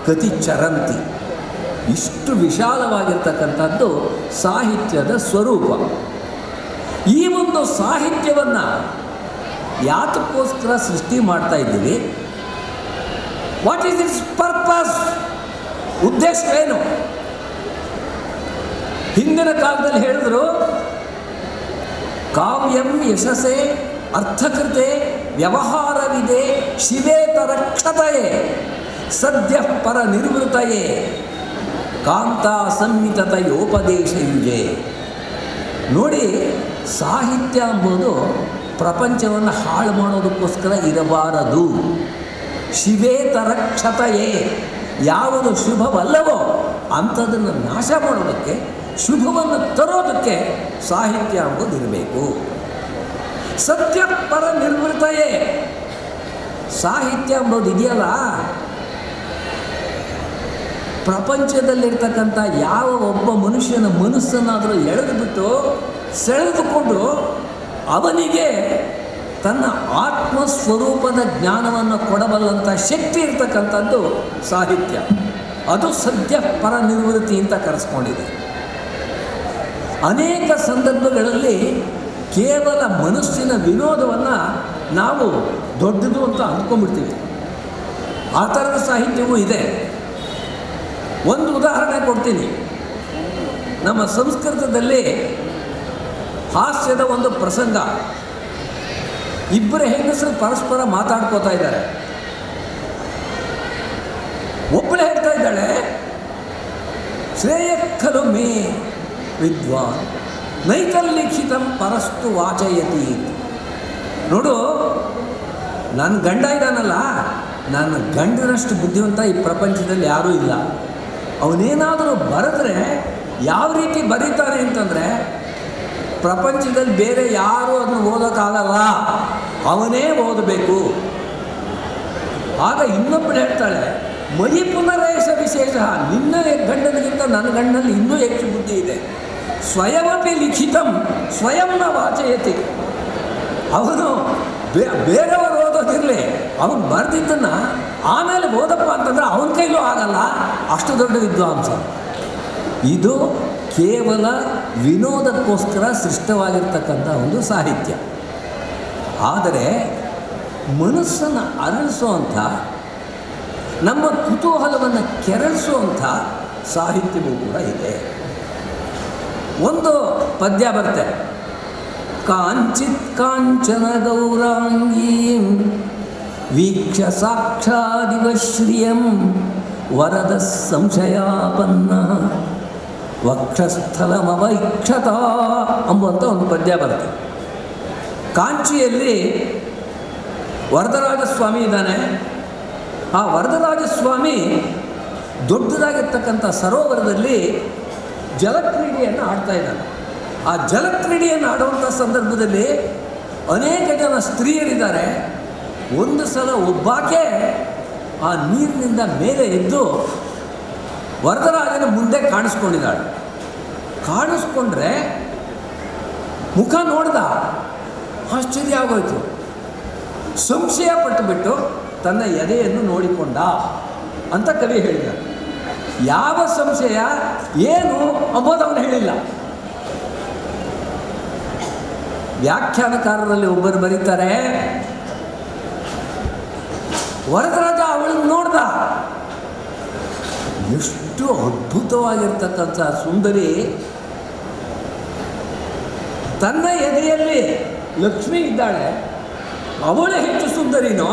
ಕತಿ ಚರಂತಿ. ಇಷ್ಟು ವಿಶಾಲವಾಗಿರ್ತಕ್ಕಂಥದ್ದು ಸಾಹಿತ್ಯದ ಸ್ವರೂಪ. ಈ ಒಂದು ಸಾಹಿತ್ಯವನ್ನು ಯಾತಕ್ಕೋಸ್ಕರ ಸೃಷ್ಟಿ ಮಾಡ್ತಾ ಇದ್ದೀವಿ? What is it's purpose? ಉದ್ದೇಶವೇನು? ಹಿಂದಿನ ಕಾಲದಲ್ಲಿ ಹೇಳಿದ್ರು, ಕಾವ್ಯಂ ಯಶಸ್ಸೇ ಅರ್ಥಕೃತೆ ವ್ಯವಹಾರವಿದೆ ಶಿವೇತರ ಕ್ಷತಯೇ ಸದ್ಯ ಪರ ನಿರ್ವೃತಯೇ. ಕಾಂತ ಸಂಹಿತತೆಯೋಪದೇಶಯುಜೆ. ನೋಡಿ, ಸಾಹಿತ್ಯ ಎಂಬುದು ಪ್ರಪಂಚವನ್ನು ಹಾಳು ಮಾಡೋದಕ್ಕೋಸ್ಕರ ಇರಬಾರದು. ಶಿವೇತರಕ್ಷತೆಯೇ, ಯಾವುದು ಶುಭವಲ್ಲವೋ ಅಂಥದನ್ನು ನಾಶ ಮಾಡೋದಕ್ಕೆ, ಶುಭವನ್ನು ತರೋದಕ್ಕೆ ಸಾಹಿತ್ಯ ಎಂಬುದು ಇರಬೇಕು. ಸತ್ಯ ಪರ ನಿರ್ವೃತಯೇ, ಸಾಹಿತ್ಯ ಎಂಬುದು ಇದೆಯಲ್ಲ, ಪ್ರಪಂಚದಲ್ಲಿರ್ತಕ್ಕಂಥ ಯಾವ ಒಬ್ಬ ಮನುಷ್ಯನ ಮನಸ್ಸನ್ನಾದರೂ ಎಳೆದುಬಿಟ್ಟು ಸೆಳೆದುಕೊಂಡು ಅವನಿಗೆ ತನ್ನ ಆತ್ಮಸ್ವರೂಪದ ಜ್ಞಾನವನ್ನು ಕೊಡಬಲ್ಲಂಥ ಶಕ್ತಿ ಇರ್ತಕ್ಕಂಥದ್ದು ಸಾಹಿತ್ಯ. ಅದು ಸದ್ಯ ಪರ ನಿರ್ವೃತ್ತಿ ಅಂತ ಕರೆಸ್ಕೊಂಡಿದೆ. ಅನೇಕ ಸಂದರ್ಭಗಳಲ್ಲಿ ಕೇವಲ ಮನಸ್ಸಿನ ವಿನೋದವನ್ನು ನಾವು ದೊಡ್ಡದು ಅಂತ ಅಂದ್ಕೊಂಡ್ಬಿಡ್ತೀವಿ. ಆ ಥರದ ಸಾಹಿತ್ಯವೂ ಇದೆ. ಒಂದು ಉದಾಹರಣೆ ಕೊಡ್ತೀನಿ. ನಮ್ಮ ಸಂಸ್ಕೃತದಲ್ಲಿ ಹಾಸ್ಯದ ಒಂದು ಪ್ರಸಂಗ. ಇಬ್ಬರು ಹೆಂಗಸರು ಪರಸ್ಪರ ಮಾತಾಡ್ಕೋತಾ ಇದ್ದಾರೆ. ಒಬ್ಬಳು ಹೇಳ್ತಾ ಇದ್ದಾಳೆ, ಶ್ರೇಯ ಖಲು ಮೇ ವಿದ್ವಾನ್ ನೈತಲ್ಲಿಖಿತಂ ಪರಸ್ತು ವಾಚಯತಿ. ನೋಡು, ನನ್ನ ಗಂಡ ಇದ್ದಾನಲ್ಲ, ನನ್ನ ಗಂಡನಷ್ಟು ಬುದ್ಧಿವಂತ ಈ ಪ್ರಪಂಚದಲ್ಲಿ ಯಾರೂ ಇಲ್ಲ. ಅವನೇನಾದರೂ ಬರೆದ್ರೆ ಯಾವ ರೀತಿ ಬರೀತಾನೆ ಅಂತಂದರೆ, ಪ್ರಪಂಚದಲ್ಲಿ ಬೇರೆ ಯಾರೂ ಅದನ್ನು ಓದೋಕ್ಕಾಗಲ್ಲ, ಅವನೇ ಓದಬೇಕು. ಆಗ ಇನ್ನೊಬ್ಬಳು ಹೇಳ್ತಾಳೆ, ಮಯಿ ಪುನರೇಶ ವಿಶೇಷ, ನಿನ್ನ ಗಂಡನಿಗಿಂತ ನನ್ನ ಗಂಡನಲ್ಲಿ ಇನ್ನೂ ಹೆಚ್ಚು ಬುದ್ಧಿ ಇದೆ. ಸ್ವಯಮಪಿ ಲಿಖಿತಂ ಸ್ವಯಂ ನ ವಾಚಯತಿ. ಅವನು ಬೇರೆಯವರು ಓದೋದಿರಲಿ, ಅವನು ಬರೆದಿದ್ದನ್ನು ಆಮೇಲೆ ಓದಪ್ಪ ಅಂತಂದರೆ ಅವನ ಕೈಲೂ ಆಗಲ್ಲ, ಅಷ್ಟು ದೊಡ್ಡ ವಿದ್ವಾಂಸ. ಇದು ಕೇವಲ ವಿನೋದಕ್ಕೋಸ್ಕರ ಸೃಷ್ಟವಾಗಿರ್ತಕ್ಕಂಥ ಒಂದು ಸಾಹಿತ್ಯ. ಆದರೆ ಮನಸ್ಸನ್ನು ಅರಳಿಸುವಂಥ, ನಮ್ಮ ಕುತೂಹಲವನ್ನು ಕೆರಳಿಸುವಂಥ ಸಾಹಿತ್ಯವೂ ಕೂಡ ಇದೆ. ಒಂದು ಪದ್ಯ ಬರುತ್ತೆ, ಕಾಂಚಿತ್ ಕಾಂಚನ ಗೌರಾಂಗೀಂ ವೀಕ್ಷ ಸಾಕ್ಷಾದಿವ ಶ್ರಿಯಂ ವರದ ಸಂಶಯಾಪನ್ನ ವಕ್ಷಸ್ಥಲಮವೈಕ್ಷತ ಎಂಬುವಂಥ ಒಂದು ಪದ್ಯ ಬರುತ್ತೆ. ಕಾಂಚಿಯಲ್ಲಿ ವರದರಾಜಸ್ವಾಮಿ ಇದ್ದಾನೆ. ಆ ವರದರಾಜಸ್ವಾಮಿ ದೊಡ್ಡದಾಗಿರ್ತಕ್ಕಂಥ ಸರೋವರದಲ್ಲಿ ಜಲಕ್ರೀಡೆಯನ್ನು ಆಡ್ತಾ ಇದ್ದಾನೆ. ಆ ಜಲಕ್ರೀಡೆಯನ್ನು ಆಡುವಂಥ ಸಂದರ್ಭದಲ್ಲಿ ಅನೇಕ ಜನ ಸ್ತ್ರೀಯರಿದ್ದಾರೆ. ಒಂದು ಸಲ ಒಬ್ಬಾಕೆ ಆ ನೀರಿನಿಂದ ಮೇಲೆ ಎದ್ದು ವರದರಾಜನ ಮುಂದೆ ಕಾಣಿಸ್ಕೊಂಡಿದ್ದಾಳೆ. ಕಾಣಿಸ್ಕೊಂಡ್ರೆ ಮುಖ ನೋಡ್ದ, ಆಶ್ಚರ್ಯ ಆಗೋಯ್ತು. ಸಂಶಯ ಪಟ್ಟುಬಿಟ್ಟು ತನ್ನ ಎದೆಯನ್ನು ನೋಡಿಕೊಂಡ ಅಂತ ಕವಿ ಹೇಳಿದ. ಯಾವ ಸಂಶಯ ಏನು ಅಂಬೋದು ಅವನು ಹೇಳಿಲ್ಲ. ವ್ಯಾಖ್ಯಾನಕಾರರಲ್ಲಿ ಒಬ್ಬರು ಬರೀತಾರೆ, ವರದರಾಜ ಅವಳನ್ನು ನೋಡ್ದ, ಎಷ್ಟು ಅದ್ಭುತವಾಗಿರ್ತಕ್ಕಂಥ ಸುಂದರಿ, ತನ್ನ ಎದೆಯಲ್ಲಿ ಲಕ್ಷ್ಮಿ ಇದ್ದಾಳೆ, ಅವಳೇ ಹೆಚ್ಚು ಸುಂದರಿನೋ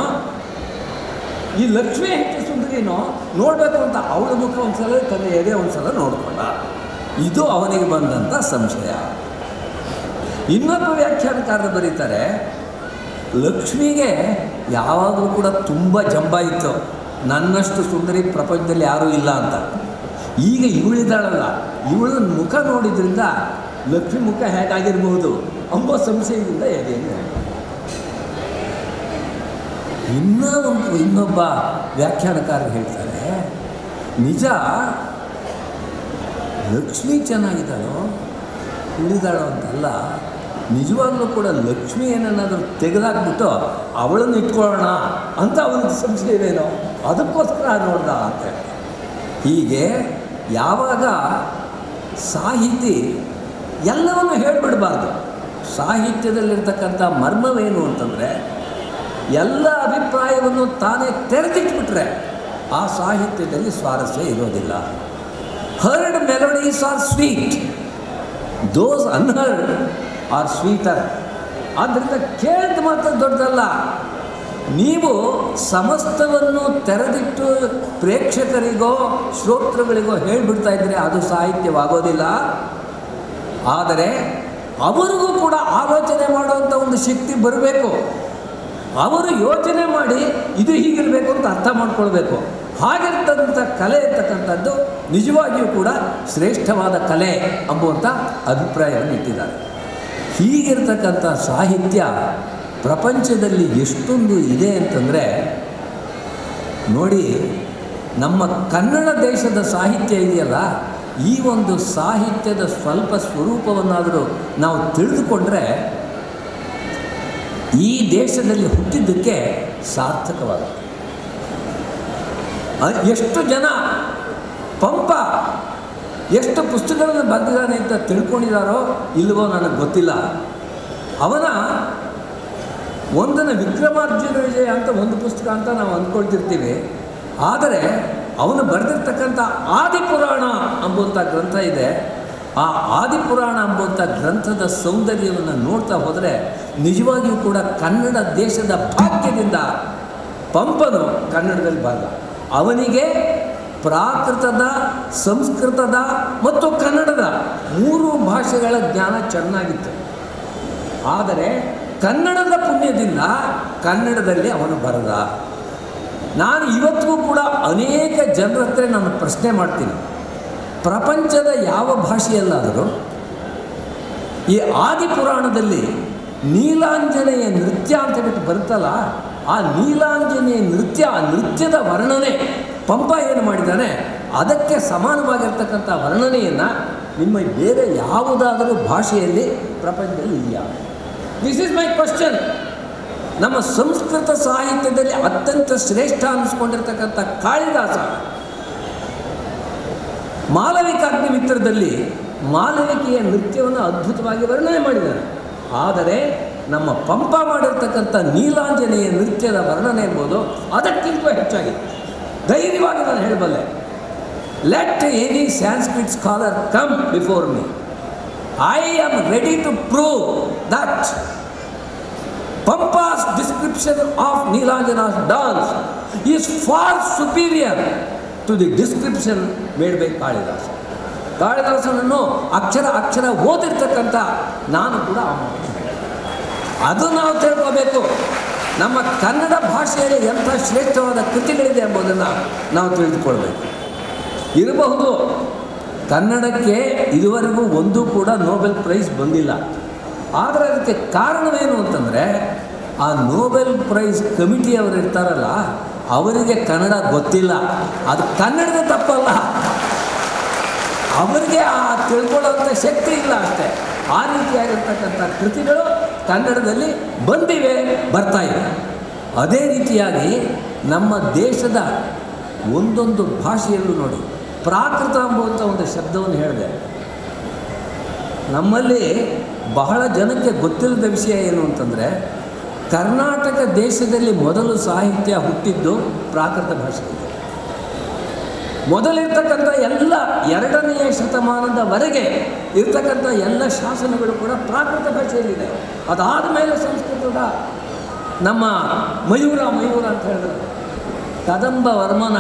ಈ ಲಕ್ಷ್ಮಿ ಹೆಚ್ಚು ಸುಂದರಿನೋ ನೋಡಬೇಕು ಅಂತ ಅವಳ ಮುಖ ಒಂದ್ಸಲ, ತನ್ನ ಎದೆ ಒಂದ್ಸಲ ನೋಡ್ಕೊಂಡ. ಇದು ಅವನಿಗೆ ಬಂದಂಥ ಸಂಶಯ. ಇನ್ನೊಬ್ಬ ವ್ಯಾಖ್ಯಾನಕಾರರು ಬರೀತಾರೆ, ಲಕ್ಷ್ಮಿಗೆ ಯಾವಾಗಲೂ ಕೂಡ ತುಂಬ ಜಂಬ ಇತ್ತು, ನನ್ನಷ್ಟು ಸುಂದರಿ ಪ್ರಪಂಚದಲ್ಲಿ ಯಾರೂ ಇಲ್ಲ ಅಂತ. ಈಗ ಇವಳಿದ್ದಾಳಲ್ಲ, ಇವಳ ಮುಖ ನೋಡಿದ್ರಿಂದ ಲಕ್ಷ್ಮಿ ಮುಖ ಹೇಗಾಗಿರ್ಬೋದು ಎಂಬ ಸಂಶಯದಿಂದ ಎದೆಯನ್ನು. ಇನ್ನೊಬ್ಬ ವ್ಯಾಖ್ಯಾನಕಾರರು ಹೇಳ್ತಾರೆ, ನಿಜ ಲಕ್ಷ್ಮಿ ಚೆನ್ನಾಗಿದ್ದಾಳೋ ಉಳಿದಾಳೋ ಅಂತಲ್ಲ, ನಿಜವಾಗ್ಲೂ ಕೂಡ ಲಕ್ಷ್ಮಿ ಏನನ್ನಾದರೂ ತೆಗೆದಾಕ್ಬಿಟ್ಟು ಅವಳನ್ನು ಇಟ್ಕೊಳ್ಳೋಣ ಅಂತ ಅವನಿಗೆ ಸಂಶಯವೇನೋ, ಅದಕ್ಕೋಸ್ಕರ ನೋಡ್ದ ಅಂತ. ಹೀಗೆ ಯಾವಾಗ ಸಾಹಿತಿ ಎಲ್ಲವನ್ನು ಹೇಳಿಬಿಡಬಾರ್ದು. ಸಾಹಿತ್ಯದಲ್ಲಿರ್ತಕ್ಕಂಥ ಮರ್ಮವೇನು ಅಂತಂದರೆ, ಎಲ್ಲ ಅಭಿಪ್ರಾಯವನ್ನು ತಾನೇ ತೆರೆದಿಟ್ಬಿಟ್ರೆ ಆ ಸಾಹಿತ್ಯದಲ್ಲಿ ಸ್ವಾರಸ್ಯ ಇರೋದಿಲ್ಲ. ಹರ್ಡ್ ಮೆಲೋಡೀಸ್ ಆರ್ ಸ್ವೀಟ್, ದೋಸ್ ಅನ್ಹರ್ಡ್ ಆರ್ ಸ್ವೀಟರ್. ಆದ್ದರಿಂದ ಕೇಳಿದ ಮಾತ್ರ ದೊಡ್ಡದಲ್ಲ, ನೀವು ಸಮಸ್ತವನ್ನು ತೆರೆದಿಟ್ಟು ಪ್ರೇಕ್ಷಕರಿಗೋ ಶ್ರೋತೃಗಳಿಗೋ ಹೇಳಿಬಿಡ್ತಾ ಇದ್ದರೆ ಅದು ಸಾಹಿತ್ಯವಾಗೋದಿಲ್ಲ. ಆದರೆ ಅವರಿಗೂ ಕೂಡ ಆಲೋಚನೆ ಮಾಡುವಂಥ ಒಂದು ಶಕ್ತಿ ಬರಬೇಕು. ಅವರು ಯೋಚನೆ ಮಾಡಿ ಇದು ಹೀಗಿರಬೇಕು ಅಂತ ಅರ್ಥ ಮಾಡ್ಕೊಳ್ಬೇಕು. ಹಾಗಿರ್ತಕ್ಕಂಥ ಕಲೆ ಇರ್ತಕ್ಕಂಥದ್ದು ನಿಜವಾಗಿಯೂ ಕೂಡ ಶ್ರೇಷ್ಠವಾದ ಕಲೆ ಎಂಬುವಂಥ ಅಭಿಪ್ರಾಯವನ್ನು ಇಟ್ಟಿದ್ದಾರೆ. ಹೀಗಿರ್ತಕ್ಕಂಥ ಸಾಹಿತ್ಯ ಪ್ರಪಂಚದಲ್ಲಿ ಎಷ್ಟೊಂದು ಇದೆ ಅಂತಂದರೆ ನೋಡಿ, ನಮ್ಮ ಕನ್ನಡ ದೇಶದ ಸಾಹಿತ್ಯ ಇದೆಯಲ್ಲ, ಈ ಒಂದು ಸಾಹಿತ್ಯದ ಸ್ವಲ್ಪ ಸ್ವರೂಪವನ್ನಾದರೂ ನಾವು ತಿಳಿದುಕೊಂಡ್ರೆ ಈ ದೇಶದಲ್ಲಿ ಹುಟ್ಟಿದ್ದಕ್ಕೆ ಸಾರ್ಥಕವಾಗುತ್ತೆ. ಎಷ್ಟು ಜನ ಪಂಪ ಎಷ್ಟು ಪುಸ್ತಕಗಳನ್ನು ಬರೆದಿದ್ದಾನೆ ಅಂತ ತಿಳ್ಕೊಂಡಿದ್ದಾರೋ ಇಲ್ಲವೋ ನನಗೆ ಗೊತ್ತಿಲ್ಲ. ಅವನ ಒಂದನ್ನು ವಿಕ್ರಮಾರ್ಜುನ ವಿಜಯ ಅಂತ ಒಂದು ಪುಸ್ತಕ ಅಂತ ನಾವು ಅಂದ್ಕೊಳ್ತಿರ್ತೀವಿ. ಆದರೆ ಅವನು ಬರೆದಿರ್ತಕ್ಕಂಥ ಆದಿಪುರಾಣ ಎಂಬುವಂಥ ಗ್ರಂಥ ಇದೆ. ಆ ಆದಿಪುರಾಣ ಎಂಬುವಂಥ ಗ್ರಂಥದ ಸೌಂದರ್ಯವನ್ನು ನೋಡ್ತಾ ಹೋದರೆ ನಿಜವಾಗಿಯೂ ಕೂಡ ಕನ್ನಡ ದೇಶದ ಭಾಗ್ಯದಿಂದ ಪಂಪನು ಕನ್ನಡದಲ್ಲಿ ಬರೆದ. ಅವನಿಗೆ ಪ್ರಾಕೃತದ, ಸಂಸ್ಕೃತದ ಮತ್ತು ಕನ್ನಡದ 3 ಭಾಷೆಗಳ ಜ್ಞಾನ ಚೆನ್ನಾಗಿತ್ತು. ಆದರೆ ಕನ್ನಡದ ಪುಣ್ಯದಿಂದ ಕನ್ನಡದಲ್ಲಿ ಅವನು ಬರೆದ. ನಾನು ಇವತ್ತಿಗೂ ಕೂಡ ಅನೇಕ ಜನರ ಹತ್ರ ನಾನು ಪ್ರಶ್ನೆ ಮಾಡ್ತೀನಿ, ಪ್ರಪಂಚದ ಯಾವ ಭಾಷೆಯಲ್ಲಾದರೂ ಈ ಆದಿಪುರಾಣದಲ್ಲಿ ನೀಲಾಂಜನೆಯ ನೃತ್ಯ ಅಂತ ಬಿಟ್ಟು ಬರುತ್ತಲ್ಲ, ಆ ನೀಲಾಂಜನೆಯ ನೃತ್ಯ, ಆ ನೃತ್ಯದ ವರ್ಣನೆ ಪಂಪ ಏನು ಮಾಡಿದ್ದಾನೆ ಅದಕ್ಕೆ ಸಮಾನವಾಗಿರ್ತಕ್ಕಂಥ ವರ್ಣನೆಯನ್ನು ನಿಮ್ಮ ಬೇರೆ ಯಾವುದಾದರೂ ಭಾಷೆಯಲ್ಲಿ ಪ್ರಪಂಚದಲ್ಲಿ ಇದೆಯಾ? This is my question. ನಮ್ಮ ಸಂಸ್ಕೃತ ಸಾಹಿತ್ಯದಲ್ಲಿ ಅತ್ಯಂತ ಶ್ರೇಷ್ಠ ಅನ್ನಿಸ್ಕೊಂಡಿರ್ತಕ್ಕಂಥ ಕಾಳಿದಾಸ ಮಾಲವಿಕಾಗ್ನಿಮಿತ್ರದಲ್ಲಿ ಮಾಲವಿಕೆಯ ನೃತ್ಯವನ್ನು ಅದ್ಭುತವಾಗಿ ವರ್ಣನೆ ಮಾಡಿದ್ದಾರೆ. ಆದರೆ ನಮ್ಮ ಪಂಪ ಮಾಡಿರ್ತಕ್ಕಂಥ ನೀಲಾಂಜನೆಯ ನೃತ್ಯದ ವರ್ಣನೆ ಎಂಬುದು ಅದಕ್ಕಿಂತ ಹೆಚ್ಚಾಗಿದೆ. ಧೈರ್ಯವಾಗಿ ನಾನು ಹೇಳಬಲ್ಲೆ, let any Sanskrit scholar come before me, I am ready to prove that Pampa's description of Neelajana's dance is far superior to the description made by Kalidasa. ಕಾಳಿದಾಸನನ್ನು ಅಕ್ಷರ ಓದಿರ್ತಕ್ಕಂಥ ನಾನು ಕೂಡ ಅದು ನಾವು ತಿಳ್ಕೋಬೇಕು. ನಮ್ಮ ಕನ್ನಡ ಭಾಷೆಯಲ್ಲಿ ಎಂಥ ಶ್ರೇಷ್ಠವಾದ ಕೃತಿಗಳಿದೆ ಎಂಬುದನ್ನು ನಾವು ತಿಳಿದುಕೊಳ್ಬೇಕು. ಇರಬಹುದು ಕನ್ನಡಕ್ಕೆ ಇದುವರೆಗೂ ಒಂದು ಕೂಡ ನೋಬೆಲ್ ಪ್ರೈಸ್ ಬಂದಿಲ್ಲ. ಆದರೆ ಅದಕ್ಕೆ ಕಾರಣವೇನು ಅಂತಂದರೆ ಆ ನೋಬೆಲ್ ಪ್ರೈಸ್ ಕಮಿಟಿಯವರು ಇರ್ತಾರಲ್ಲ, ಅವರಿಗೆ ಕನ್ನಡ ಗೊತ್ತಿಲ್ಲ. ಅದು ಕನ್ನಡದ ತಪ್ಪಲ್ಲ, ಅವರಿಗೆ ಆ ತಿಳ್ಕೊಳ್ಳೋಂಥ ಶಕ್ತಿ ಇಲ್ಲ ಅಷ್ಟೇ. ಆ ರೀತಿಯಾಗಿರ್ತಕ್ಕಂಥ ಕೃತಿಗಳು ಕನ್ನಡದಲ್ಲಿ ಬಂದಿವೆ, ಬರ್ತಾ ಇವೆ. ಅದೇ ರೀತಿಯಾಗಿ ನಮ್ಮ ದೇಶದ ಒಂದೊಂದು ಭಾಷೆಯಲ್ಲೂ ನೋಡಿ, ಪ್ರಾಕೃತ ಎಂಬುವಂಥ ಒಂದು ಶಬ್ದವನ್ನು ಹೇಳಿದೆ. ನಮ್ಮಲ್ಲಿ ಬಹಳ ಜನಕ್ಕೆ ಗೊತ್ತಿಲ್ಲದ ವಿಷಯ ಏನು ಅಂತಂದರೆ, ಕರ್ನಾಟಕ ದೇಶದಲ್ಲಿ ಮೊದಲು ಸಾಹಿತ್ಯ ಹುಟ್ಟಿದ್ದು ಪ್ರಾಕೃತ ಭಾಷೆಯಲ್ಲಿ. ಮೊದಲಿರ್ತಕ್ಕಂಥ ಎಲ್ಲ 2ನೇ ಶತಮಾನದವರೆಗೆ ಇರ್ತಕ್ಕಂಥ ಎಲ್ಲ ಶಾಸನಗಳು ಕೂಡ ಪ್ರಾಕೃತ ಭಾಷೆಯಲ್ಲಿದೆ. ಅದಾದ ಮೇಲೆ ಸಂಸ್ಕೃತದ ನಮ್ಮ ಮಯೂರ ಅಂತ ಹೇಳಿದ್ರು, ಕದಂಬ ವರ್ಮನ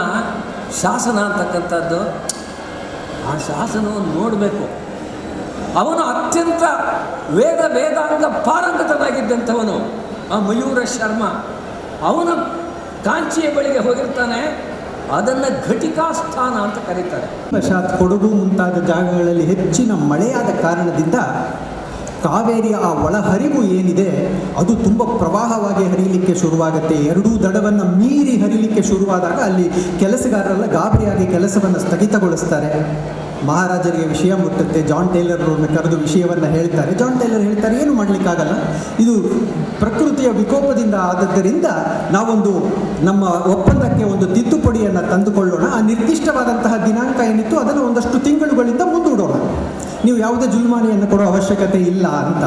ಶಾಸನ ಅಂತಕ್ಕಂಥದ್ದು, ಆ ಶಾಸನವನ್ನು ನೋಡಬೇಕು. ಅವನು ಅತ್ಯಂತ ವೇದಾಂಗ ಪಾರಂಗತನಾಗಿದ್ದಂಥವನು ಆ ಮಯೂರ ಶರ್ಮ. ಅವನು ಕಾಂಚಿಯ ಬಳಿಗೆ ಹೋಗಿರ್ತಾನೆ, ಅದನ್ನು ಘಟಿಕಾ ಸ್ಥಾನ ಅಂತ ಕರೀತಾರೆ. ವಶಾತ್ ಕೊಡಗು ಮುಂತಾದ ಜಾಗಗಳಲ್ಲಿ ಹೆಚ್ಚಿನ ಮಳೆಯಾದ ಕಾರಣದಿಂದ ಕಾವೇರಿಯ ಆ ಒಳಹರಿವು ಏನಿದೆ ಅದು ತುಂಬ ಪ್ರವಾಹವಾಗಿ ಹರಿಯಲಿಕ್ಕೆ ಶುರುವಾಗುತ್ತೆ. ಎರಡೂ ದಡವನ್ನು ಮೀರಿ ಹರಿಯಲಿಕ್ಕೆ ಶುರುವಾದಾಗ ಅಲ್ಲಿ ಕೆಲಸಗಾರರೆಲ್ಲ ಗಾಬರಿಯಾಗಿ ಕೆಲಸವನ್ನು ಸ್ಥಗಿತಗೊಳಿಸ್ತಾರೆ. ಮಹಾರಾಜರಿಗೆ ವಿಷಯ ಮುಟ್ಟುತ್ತೆ. ಜಾನ್ ಟೇಲರ್ ಅವ್ರನ್ನ ಕರೆದು ವಿಷಯವನ್ನು ಹೇಳ್ತಾರೆ. ಜಾನ್ ಟೇಲರ್ ಹೇಳ್ತಾರೆ, ಏನು ಮಾಡಲಿಕ್ಕಾಗಲ್ಲ, ಇದು ಪ್ರಕೃತಿಯ ವಿಕೋಪದಿಂದ ಆದದ್ದರಿಂದ ನಾವೊಂದು ನಮ್ಮ ಒಪ್ಪಂದಕ್ಕೆ ಒಂದು ತಿದ್ದುಪಡಿಯನ್ನು ತಂದುಕೊಳ್ಳೋಣ. ಆ ನಿರ್ದಿಷ್ಟವಾದಂತಹ ದಿನಾಂಕ ಏನಿತ್ತು ಅದನ್ನು ಒಂದಷ್ಟು ತಿಂಗಳುಗಳಿಂದ ಮುಂದೂಡೋಣ. ನೀವು ಯಾವುದೇ ಜುಲ್ಮಾನಿಯನ್ನು ಕೊಡೋ ಅವಶ್ಯಕತೆ ಇಲ್ಲ ಅಂತ.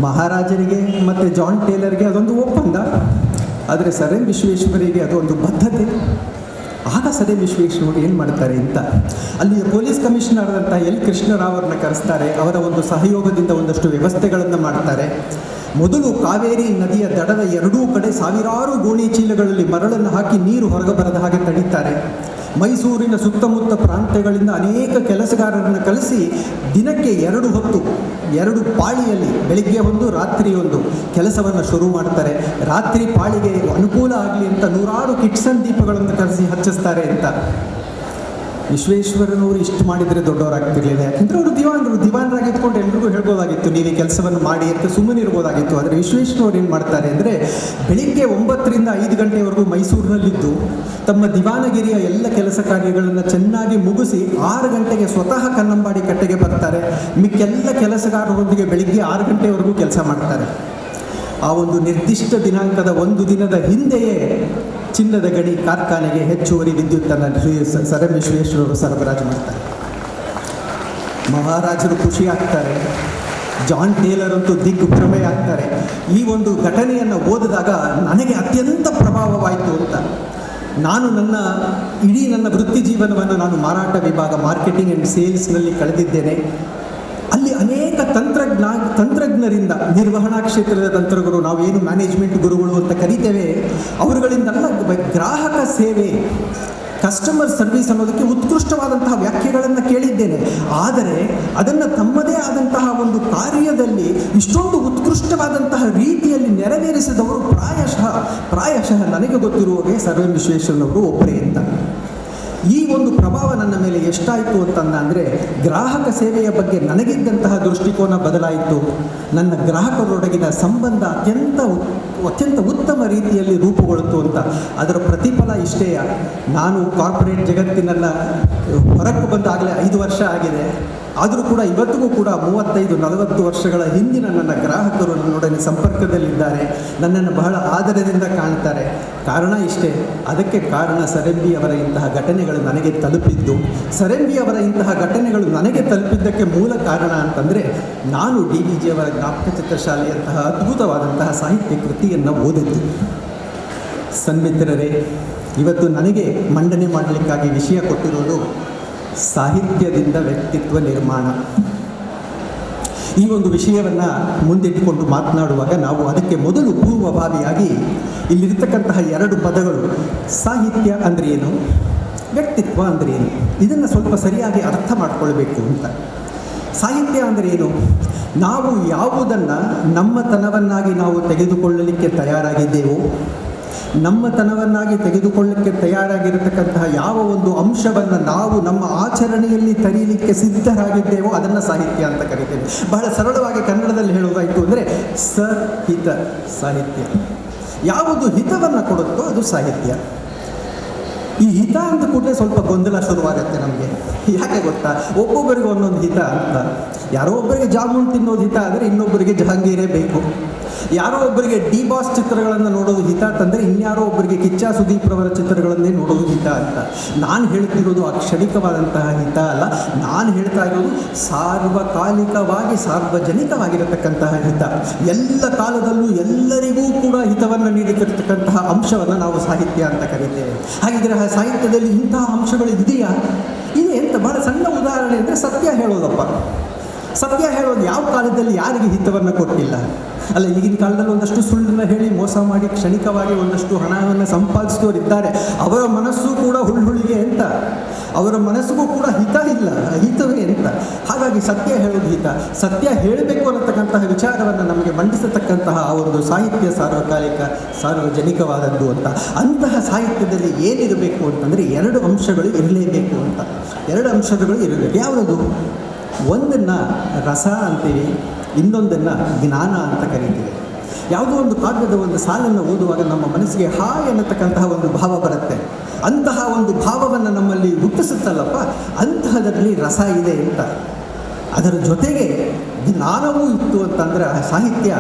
ಮಹಾರಾಜರಿಗೆ ಮತ್ತು ಜಾನ್ ಟೇಲರ್ಗೆ ಅದೊಂದು ಒಪ್ಪಂದ. ಆದರೆ ಸರ್ ಎಂ ವಿಶ್ವೇಶ್ವರಯ್ಯಗೆ ಅದೊಂದು ಬದ್ಧತೆ. ಆಗ ಸರ್ ವಿಶ್ವೇಶ್ವರಯ್ಯನವರು ಏನು ಮಾಡ್ತಾರೆ ಅಂತ, ಅಲ್ಲಿಯ ಪೊಲೀಸ್ ಕಮಿಷನರ್ ಆದಂಥ ಎಲ್ ಕೃಷ್ಣರಾವ್ ಅವ್ರನ್ನ ಕರೆಸ್ತಾರೆ. ಅವರ ಒಂದು ಸಹಯೋಗದಿಂದ ಒಂದಷ್ಟು ವ್ಯವಸ್ಥೆಗಳನ್ನು ಮಾಡ್ತಾರೆ. ಮೊದಲು ಕಾವೇರಿ ನದಿಯ ದಡದ ಎರಡೂ ಕಡೆ ಸಾವಿರಾರು ಗೋಣಿ ಚೀಲಗಳಲ್ಲಿ ಮರಳನ್ನು ಹಾಕಿ ನೀರು ಹೊರಗೆ ಬರದ ಹಾಗೆ ತಡೀತಾರೆ. ಮೈಸೂರಿನ ಸುತ್ತಮುತ್ತ ಪ್ರಾಂತ್ಯಗಳಿಂದ ಅನೇಕ ಕೆಲಸಗಾರರನ್ನು ಕಳಿಸಿ ದಿನಕ್ಕೆ 2 ಹೊತ್ತು 2 ಪಾಳಿಯಲ್ಲಿ ಬೆಳಿಗ್ಗೆ ಒಂದು ರಾತ್ರಿ ಒಂದು ಕೆಲಸವನ್ನು ಶುರು ಮಾಡ್ತಾರೆ. ರಾತ್ರಿ ಪಾಳಿಗೆ ಅನುಕೂಲ ಆಗಲಿ ಅಂತ 100 ಕಿಟ್ಸನ್ ದೀಪಗಳನ್ನು ಕರೆಸಿ ಹಚ್ಚಿಸ್ತಾರೆ ಅಂತ. ವಿಶ್ವೇಶ್ವರಯ್ಯನವರು ಇಷ್ಟು ಮಾಡಿದರೆ ದೊಡ್ಡವರಾಗ್ತಿರ್ಲಿಲ್ಲ. ಯಾಕೆಂದರೆ ಅವರು ದಿವಾನರಾಗಿ ಇಟ್ಕೊಂಡು ಎಲ್ರಿಗೂ ಹೇಳ್ಬೋದಾಗಿತ್ತು, ನೀವು ಈ ಕೆಲಸವನ್ನು ಮಾಡಿ ಅಂತ ಸುಮ್ಮನೆ ಇರ್ಬೋದಾಗಿತ್ತು. ಆದರೆ ವಿಶ್ವೇಶ್ವರಯ್ಯನವರು ಏನು ಮಾಡ್ತಾರೆ ಅಂದರೆ, ಬೆಳಿಗ್ಗೆ 9 ರಿಂದ 5 ಗಂಟೆವರೆಗೂ ಮೈಸೂರಿನಲ್ಲಿದ್ದು ತಮ್ಮ ದಿವಾನಗಿರಿಯ ಎಲ್ಲ ಕೆಲಸ ಕಾರ್ಯಗಳನ್ನು ಚೆನ್ನಾಗಿ ಮುಗಿಸಿ 6 ಗಂಟೆಗೆ ಸ್ವತಃ ಕನ್ನಂಬಾಡಿ ಕಟ್ಟೆಗೆ ಬರ್ತಾರೆ. ಮಿಕ್ಕೆಲ್ಲ ಕೆಲಸಗಾರರೊಂದಿಗೆ ಬೆಳಿಗ್ಗೆ 6 ಗಂಟೆವರೆಗೂ ಕೆಲಸ ಮಾಡ್ತಾರೆ. ಆ ಒಂದು ನಿರ್ದಿಷ್ಟ ದಿನಾಂಕದ 1 ದಿನದ ಹಿಂದೆಯೇ ಚಿನ್ನದ ಗಣಿ ಕಾರ್ಖಾನೆಗೆ ಹೆಚ್ಚುವರಿ ವಿದ್ಯುತ್ತನ್ನು ಸರ್ ವಿಶ್ವೇಶ್ವರಯ್ಯನವರು ಸರಬರಾಜು ಮಾಡ್ತಾರೆ. ಮಹಾರಾಜರು ಖುಷಿ ಆಗ್ತಾರೆ. ಜಾನ್ ಟೇಲರ್ ಅಂತೂ ದಿಗ್ಭ್ರಮೆ ಆಗ್ತಾರೆ. ಈ ಒಂದು ಘಟನೆಯನ್ನು ಓದಿದಾಗ ನನಗೆ ಅತ್ಯಂತ ಪ್ರಭಾವವಾಯಿತು ಅಂತ. ನಾನು ನನ್ನ ವೃತ್ತಿ ಜೀವನವನ್ನು ನಾನು ಮಾರಾಟ ವಿಭಾಗ ಮಾರ್ಕೆಟಿಂಗ್ ಆ್ಯಂಡ್ ಸೇಲ್ಸ್ನಲ್ಲಿ ಕಳೆದಿದ್ದೇನೆ. ಅಲ್ಲಿ ಅನೇಕ ತಂತ್ರಜ್ಞರಿಂದ, ನಿರ್ವಹಣಾ ಕ್ಷೇತ್ರದ ತಂತ್ರಜ್ಞರು, ನಾವೇನು ಮ್ಯಾನೇಜ್ಮೆಂಟ್ ಗುರುಗಳು ಅಂತ ಕರಿತೇವೆ, ಅವರುಗಳಿಂದಲ್ಲ ಗ್ರಾಹಕ ಸೇವೆ, ಕಸ್ಟಮರ್ ಸರ್ವಿಸ್ ಅನ್ನೋದಕ್ಕೆ ಉತ್ಕೃಷ್ಟವಾದಂತಹ ವ್ಯಾಖ್ಯೆಗಳನ್ನು ಕೇಳಿದ್ದೇನೆ. ಆದರೆ ಅದನ್ನು ತಮ್ಮದೇ ಆದಂತಹ ಒಂದು ಕಾರ್ಯದಲ್ಲಿ ಇಷ್ಟೊಂದು ಉತ್ಕೃಷ್ಟವಾದಂತಹ ರೀತಿಯಲ್ಲಿ ನೆರವೇರಿಸಿದವರು ಪ್ರಾಯಶಃ ನನಗೆ ಗೊತ್ತಿರುವಾಗೆ ಸರ್ ವಿಶ್ವೇಶ್ವರಯ್ಯನವರು ಒಬ್ಬರೇ ಅಂತ. ಈ ಒಂದು ಪ್ರಭಾವ ನನ್ನ ಮೇಲೆ ಎಷ್ಟಾಯಿತು ಅಂತಂದರೆ, ಗ್ರಾಹಕ ಸೇವೆಯ ಬಗ್ಗೆ ನನಗಿದ್ದಂತಹ ದೃಷ್ಟಿಕೋನ ಬದಲಾಯಿತು. ನನ್ನ ಗ್ರಾಹಕರೊಡಗಿನ ಸಂಬಂಧ ಅತ್ಯಂತ ಉತ್ತಮ ರೀತಿಯಲ್ಲಿ ರೂಪುಗೊಳ್ಳಿತು ಅಂತ. ಅದರ ಪ್ರತಿಫಲ ಇಷ್ಟೇ. ನಾನು ಕಾರ್ಪೊರೇಟ್ ಜಗತ್ತಿನಲ್ಲಿ ಹೊರಕ್ಕೆ ಬಂದಾಗಲೇ 5 ವರ್ಷ ಆಗಿದೆ. ಆದರೂ ಕೂಡ ಇವತ್ತಿಗೂ ಕೂಡ 35-40 ವರ್ಷಗಳ ಹಿಂದಿನ ನನ್ನ ಗ್ರಾಹಕರು ನನ್ನೊಡನೆ ಸಂಪರ್ಕದಲ್ಲಿದ್ದಾರೆ. ನನ್ನನ್ನು ಬಹಳ ಆದರದಿಂದ ಕಾಣ್ತಾರೆ. ಕಾರಣ ಇಷ್ಟೇ. ಅದಕ್ಕೆ ಕಾರಣ ಸರ್ ಎಂ ವಿ ಅವರ ಇಂತಹ ಘಟನೆಗಳು ನನಗೆ ತಲುಪಿದ್ದು. ಸರ್ ಎಂ ವಿ ಅವರ ಇಂತಹ ಘಟನೆಗಳು ನನಗೆ ತಲುಪಿದ್ದಕ್ಕೆ ಮೂಲ ಕಾರಣ ಅಂತಂದರೆ, ನಾನು ಡಿ ವಿ ಜಿ ಅವರ ಜ್ಞಾಪಕ ಚಿತ್ರಶಾಲೆಯಂತಹ ಅದ್ಭುತವಾದಂತಹ ಸಾಹಿತ್ಯ ಕೃತಿಯನ್ನು ಓದಿದ್ದು. ಸನ್ಮಿತ್ರರೇ, ಇವತ್ತು ನನಗೆ ಮಂಡನೆ ಮಾಡಲಿಕ್ಕಾಗಿ ವಿಷಯ ಕೊಟ್ಟಿರೋದು ಸಾಹಿತ್ಯದಿಂದ ವ್ಯಕ್ತಿತ್ವ ನಿರ್ಮಾಣ. ಈ ಒಂದು ವಿಷಯವನ್ನು ಮುಂದಿಟ್ಟುಕೊಂಡು ಮಾತನಾಡುವಾಗ ನಾವು ಅದಕ್ಕೆ ಮೊದಲು ಪೂರ್ವಭಾವಿಯಾಗಿ ಇಲ್ಲಿರ್ತಕ್ಕಂತಹ 2 ಪದಗಳು, ಸಾಹಿತ್ಯ ಅಂದರೆ ಏನು, ವ್ಯಕ್ತಿತ್ವ ಅಂದರೆ ಏನು, ಇದನ್ನು ಸ್ವಲ್ಪ ಸರಿಯಾಗಿ ಅರ್ಥ ಮಾಡಿಕೊಳ್ಬೇಕು ಅಂತ. ಸಾಹಿತ್ಯ ಅಂದರೆ ಏನು? ನಾವು ಯಾವುದನ್ನು ನಮ್ಮತನವನ್ನಾಗಿ ನಾವು ತೆಗೆದುಕೊಳ್ಳಲಿಕ್ಕೆ ತಯಾರಾಗಿದ್ದೇವೋ, ನಮ್ಮತನವನ್ನಾಗಿ ತೆಗೆದುಕೊಳ್ಳಲಿಕ್ಕೆ ತಯಾರಾಗಿರತಕ್ಕಂತಹ ಯಾವ ಒಂದು ಅಂಶವನ್ನು ನಾವು ನಮ್ಮ ಆಚರಣೆಯಲ್ಲಿ ತರೀಲಿಕ್ಕೆ ಸಿದ್ಧರಾಗಿದ್ದೇವೋ ಅದನ್ನು ಸಾಹಿತ್ಯ ಅಂತ ಕರಿತೇವೆ. ಬಹಳ ಸರಳವಾಗಿ ಕನ್ನಡದಲ್ಲಿ ಹೇಳೋದಾಯಿತು ಅಂದರೆ ಸಹಿತ ಸಾಹಿತ್ಯ. ಯಾವುದು ಹಿತವನ್ನು ಕೊಡುತ್ತೋ ಅದು ಸಾಹಿತ್ಯ. ಈ ಹಿತ ಅಂತ ಕೂಡಲೇ ಸ್ವಲ್ಪ ಗೊಂದಲ ಶುರುವಾಗುತ್ತೆ ನಮಗೆ. ಯಾಕೆ ಗೊತ್ತಾ? ಒಬ್ಬೊಬ್ಬರಿಗೆ ಒಂದೊಂದು ಹಿತ ಅಂತ. ಯಾರೋ ಒಬ್ಬರಿಗೆ ಜಾಮೂನ್ ತಿನ್ನೋದು ಹಿತ ಆದರೆ ಇನ್ನೊಬ್ಬರಿಗೆ ಜಹಾಂಗೀರೇ ಬೇಕು. ಯಾರೋ ಒಬ್ಬರಿಗೆ ಡಿ ಬಾಸ್ ಚಿತ್ರಗಳನ್ನು ನೋಡೋದು ಹಿತ ಅಂತಂದರೆ ಇನ್ಯಾರೋ ಒಬ್ಬರಿಗೆ ಕಿಚ್ಚ ಸುದೀಪ್ರವರ ಚಿತ್ರಗಳನ್ನೇ ನೋಡೋದು ಹಿತ ಅಂತ. ನಾನು ಹೇಳ್ತಿರೋದು ಆ ಕ್ಷಣಿಕವಾದಂತಹ ಹಿತ ಅಲ್ಲ. ನಾನು ಹೇಳ್ತಾ ಇರೋದು ಸಾರ್ವಕಾಲಿಕವಾಗಿ ಸಾರ್ವಜನಿಕವಾಗಿರತಕ್ಕಂತಹ ಹಿತ. ಎಲ್ಲ ಕಾಲದಲ್ಲೂ ಎಲ್ಲರಿಗೂ ಕೂಡ ಹಿತವನ್ನು ನೀಡಿರತಕ್ಕಂತಹ ಅಂಶವನ್ನು ನಾವು ಸಾಹಿತ್ಯ ಅಂತ ಕರೀತೇವೆ. ಹಾಗಿದ್ರೆ ಆ ಸಾಹಿತ್ಯದಲ್ಲಿ ಇಂತಹ ಅಂಶಗಳು ಇದೆಯಾ? ಇದೆ ಅಂತ. ಬಹಳ ಸಣ್ಣ ಉದಾಹರಣೆ ಅಂದರೆ ಸತ್ಯ ಹೇಳೋದಪ್ಪ. ಸತ್ಯ ಹೇಳೋದು ಯಾವ ಕಾಲದಲ್ಲಿ ಯಾರಿಗೆ ಹಿತವನ್ನು ಕೊಟ್ಟಿಲ್ಲ ಅಲ್ಲ? ಈಗಿನ ಕಾಲದಲ್ಲಿ ಒಂದಷ್ಟು ಸುಳ್ಳನ್ನು ಹೇಳಿ ಮೋಸ ಮಾಡಿ ಕ್ಷಣಿಕವಾಗಿ ಒಂದಷ್ಟು ಹಣವನ್ನು ಸಂಪಾದಿಸಿದವರಿದ್ದಾರೆ. ಅವರ ಮನಸ್ಸು ಕೂಡ ಹುಳ್ಳುಳಿಗೆ ಅಂತ, ಅವರ ಮನಸ್ಸಿಗೂ ಕೂಡ ಹಿತ ಇಲ್ಲ, ಹಿತವೇ ಅಂತ. ಹಾಗಾಗಿ ಸತ್ಯ ಹೇಳೋದು ಹಿತ. ಸತ್ಯ ಹೇಳಬೇಕು ಅನ್ನತಕ್ಕಂತಹ ವಿಚಾರವನ್ನು ನಮಗೆ ಮಂಡಿಸತಕ್ಕಂತಹ ಒಂದು ಸಾಹಿತ್ಯ ಸಾರ್ವಕಾಲಿಕ ಸಾರ್ವಜನಿಕವಾದದ್ದು ಅಂತ. ಅಂತಹ ಸಾಹಿತ್ಯದಲ್ಲಿ ಏನಿರಬೇಕು ಅಂತಂದರೆ 2 ಅಂಶಗಳು ಇರಲೇಬೇಕು ಅಂತ. 2 ಅಂಶಗಳು ಇರಬೇಕು. ಯಾವುದದು? ಒಂದನ್ನು ರಸ ಅಂತೀವಿ, ಇನ್ನೊಂದನ್ನು ಜ್ಞಾನ ಅಂತ ಕರಿತೀವಿ. ಯಾವುದೋ ಒಂದು ಕಾವ್ಯದ ಒಂದು ಸಾಲನ್ನು ಓದುವಾಗ ನಮ್ಮ ಮನಸ್ಸಿಗೆ ಹಾಯ್ ಅನ್ನತಕ್ಕಂತಹ ಒಂದು ಭಾವ ಬರುತ್ತೆ. ಅಂತಹ ಒಂದು ಭಾವವನ್ನು ನಮ್ಮಲ್ಲಿ ಹುಟ್ಟಿಸುತ್ತಲ್ಲಪ್ಪ, ಅಂತಹದರಲ್ಲಿ ರಸ ಇದೆ ಅಂತ. ಅದರ ಜೊತೆಗೆ ಜ್ಞಾನವೂ ಇತ್ತು ಅಂತಂದರೆ ಸಾಹಿತ್ಯ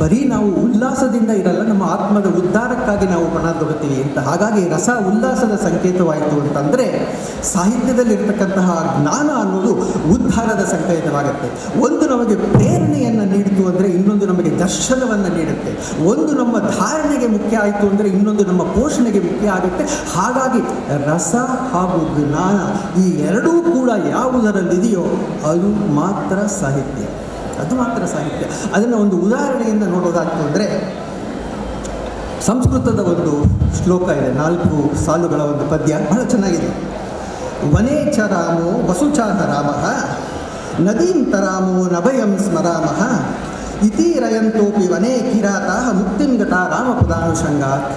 ಬರೀ ನಾವು ಉಲ್ಲಾಸದಿಂದ ಇರಲ್ಲ, ನಮ್ಮ ಆತ್ಮದ ಉದ್ಧಾರಕ್ಕಾಗಿ ನಾವು ಪಣ ತೊಗೊಳ್ತೀವಿ ಅಂತ. ಹಾಗಾಗಿ ರಸ ಉಲ್ಲಾಸದ ಸಂಕೇತವಾಯಿತು ಅಂತಂದರೆ ಸಾಹಿತ್ಯದಲ್ಲಿರ್ತಕ್ಕಂತಹ ಜ್ಞಾನ ಅನ್ನೋದು ಉದ್ಧಾರದ ಸಂಕೇತವಾಗುತ್ತೆ. ಒಂದು ನಮಗೆ ಪ್ರೇರಣೆಯನ್ನು ನೀಡಿತು ಅಂದರೆ ಇನ್ನೊಂದು ನಮಗೆ ದರ್ಶನವನ್ನು ನೀಡುತ್ತೆ. ಒಂದು ನಮ್ಮ ಧಾರಣೆಗೆ ಮುಖ್ಯ ಆಯಿತು ಅಂದರೆ ಇನ್ನೊಂದು ನಮ್ಮ ಪೋಷಣೆಗೆ ಮುಖ್ಯ ಆಗುತ್ತೆ. ಹಾಗಾಗಿ ರಸ ಹಾಗೂ ಜ್ಞಾನ ಈ ಎರಡೂ ಕೂಡ ಯಾವುದರಲ್ಲಿದೆಯೋ ಅದು ಮಾತ್ರ ಸಾಹಿತ್ಯ, ಅದು ಮಾತ್ರ ಸಾಹಿತ್ಯ. ಅದನ್ನು ಒಂದು ಉದಾಹರಣೆಯಿಂದ ನೋಡೋದಾಗ್ತು ಅಂದರೆ ಸಂಸ್ಕೃತದ ಒಂದು ಶ್ಲೋಕ ಇದೆ, 4 ಸಾಲುಗಳ ಒಂದು ಪದ್ಯ, ಬಹಳ ಚೆನ್ನಾಗಿದೆ. ವನೇ ಚ ರಾಮೋ ವಸುಚಾಹ ರಾಮಃ ನದೀಂ ತರಾಮೋ ನಭಯಂ ಸ್ಮರಾಮಃ ಇತೀರಯಂತೋಪಿ ವನೇ ಕಿರಾತಾಃ ಮುಕ್ತಿಂ ಗತಾ ರಾಮಪದಾನುಷಂಗಾತ್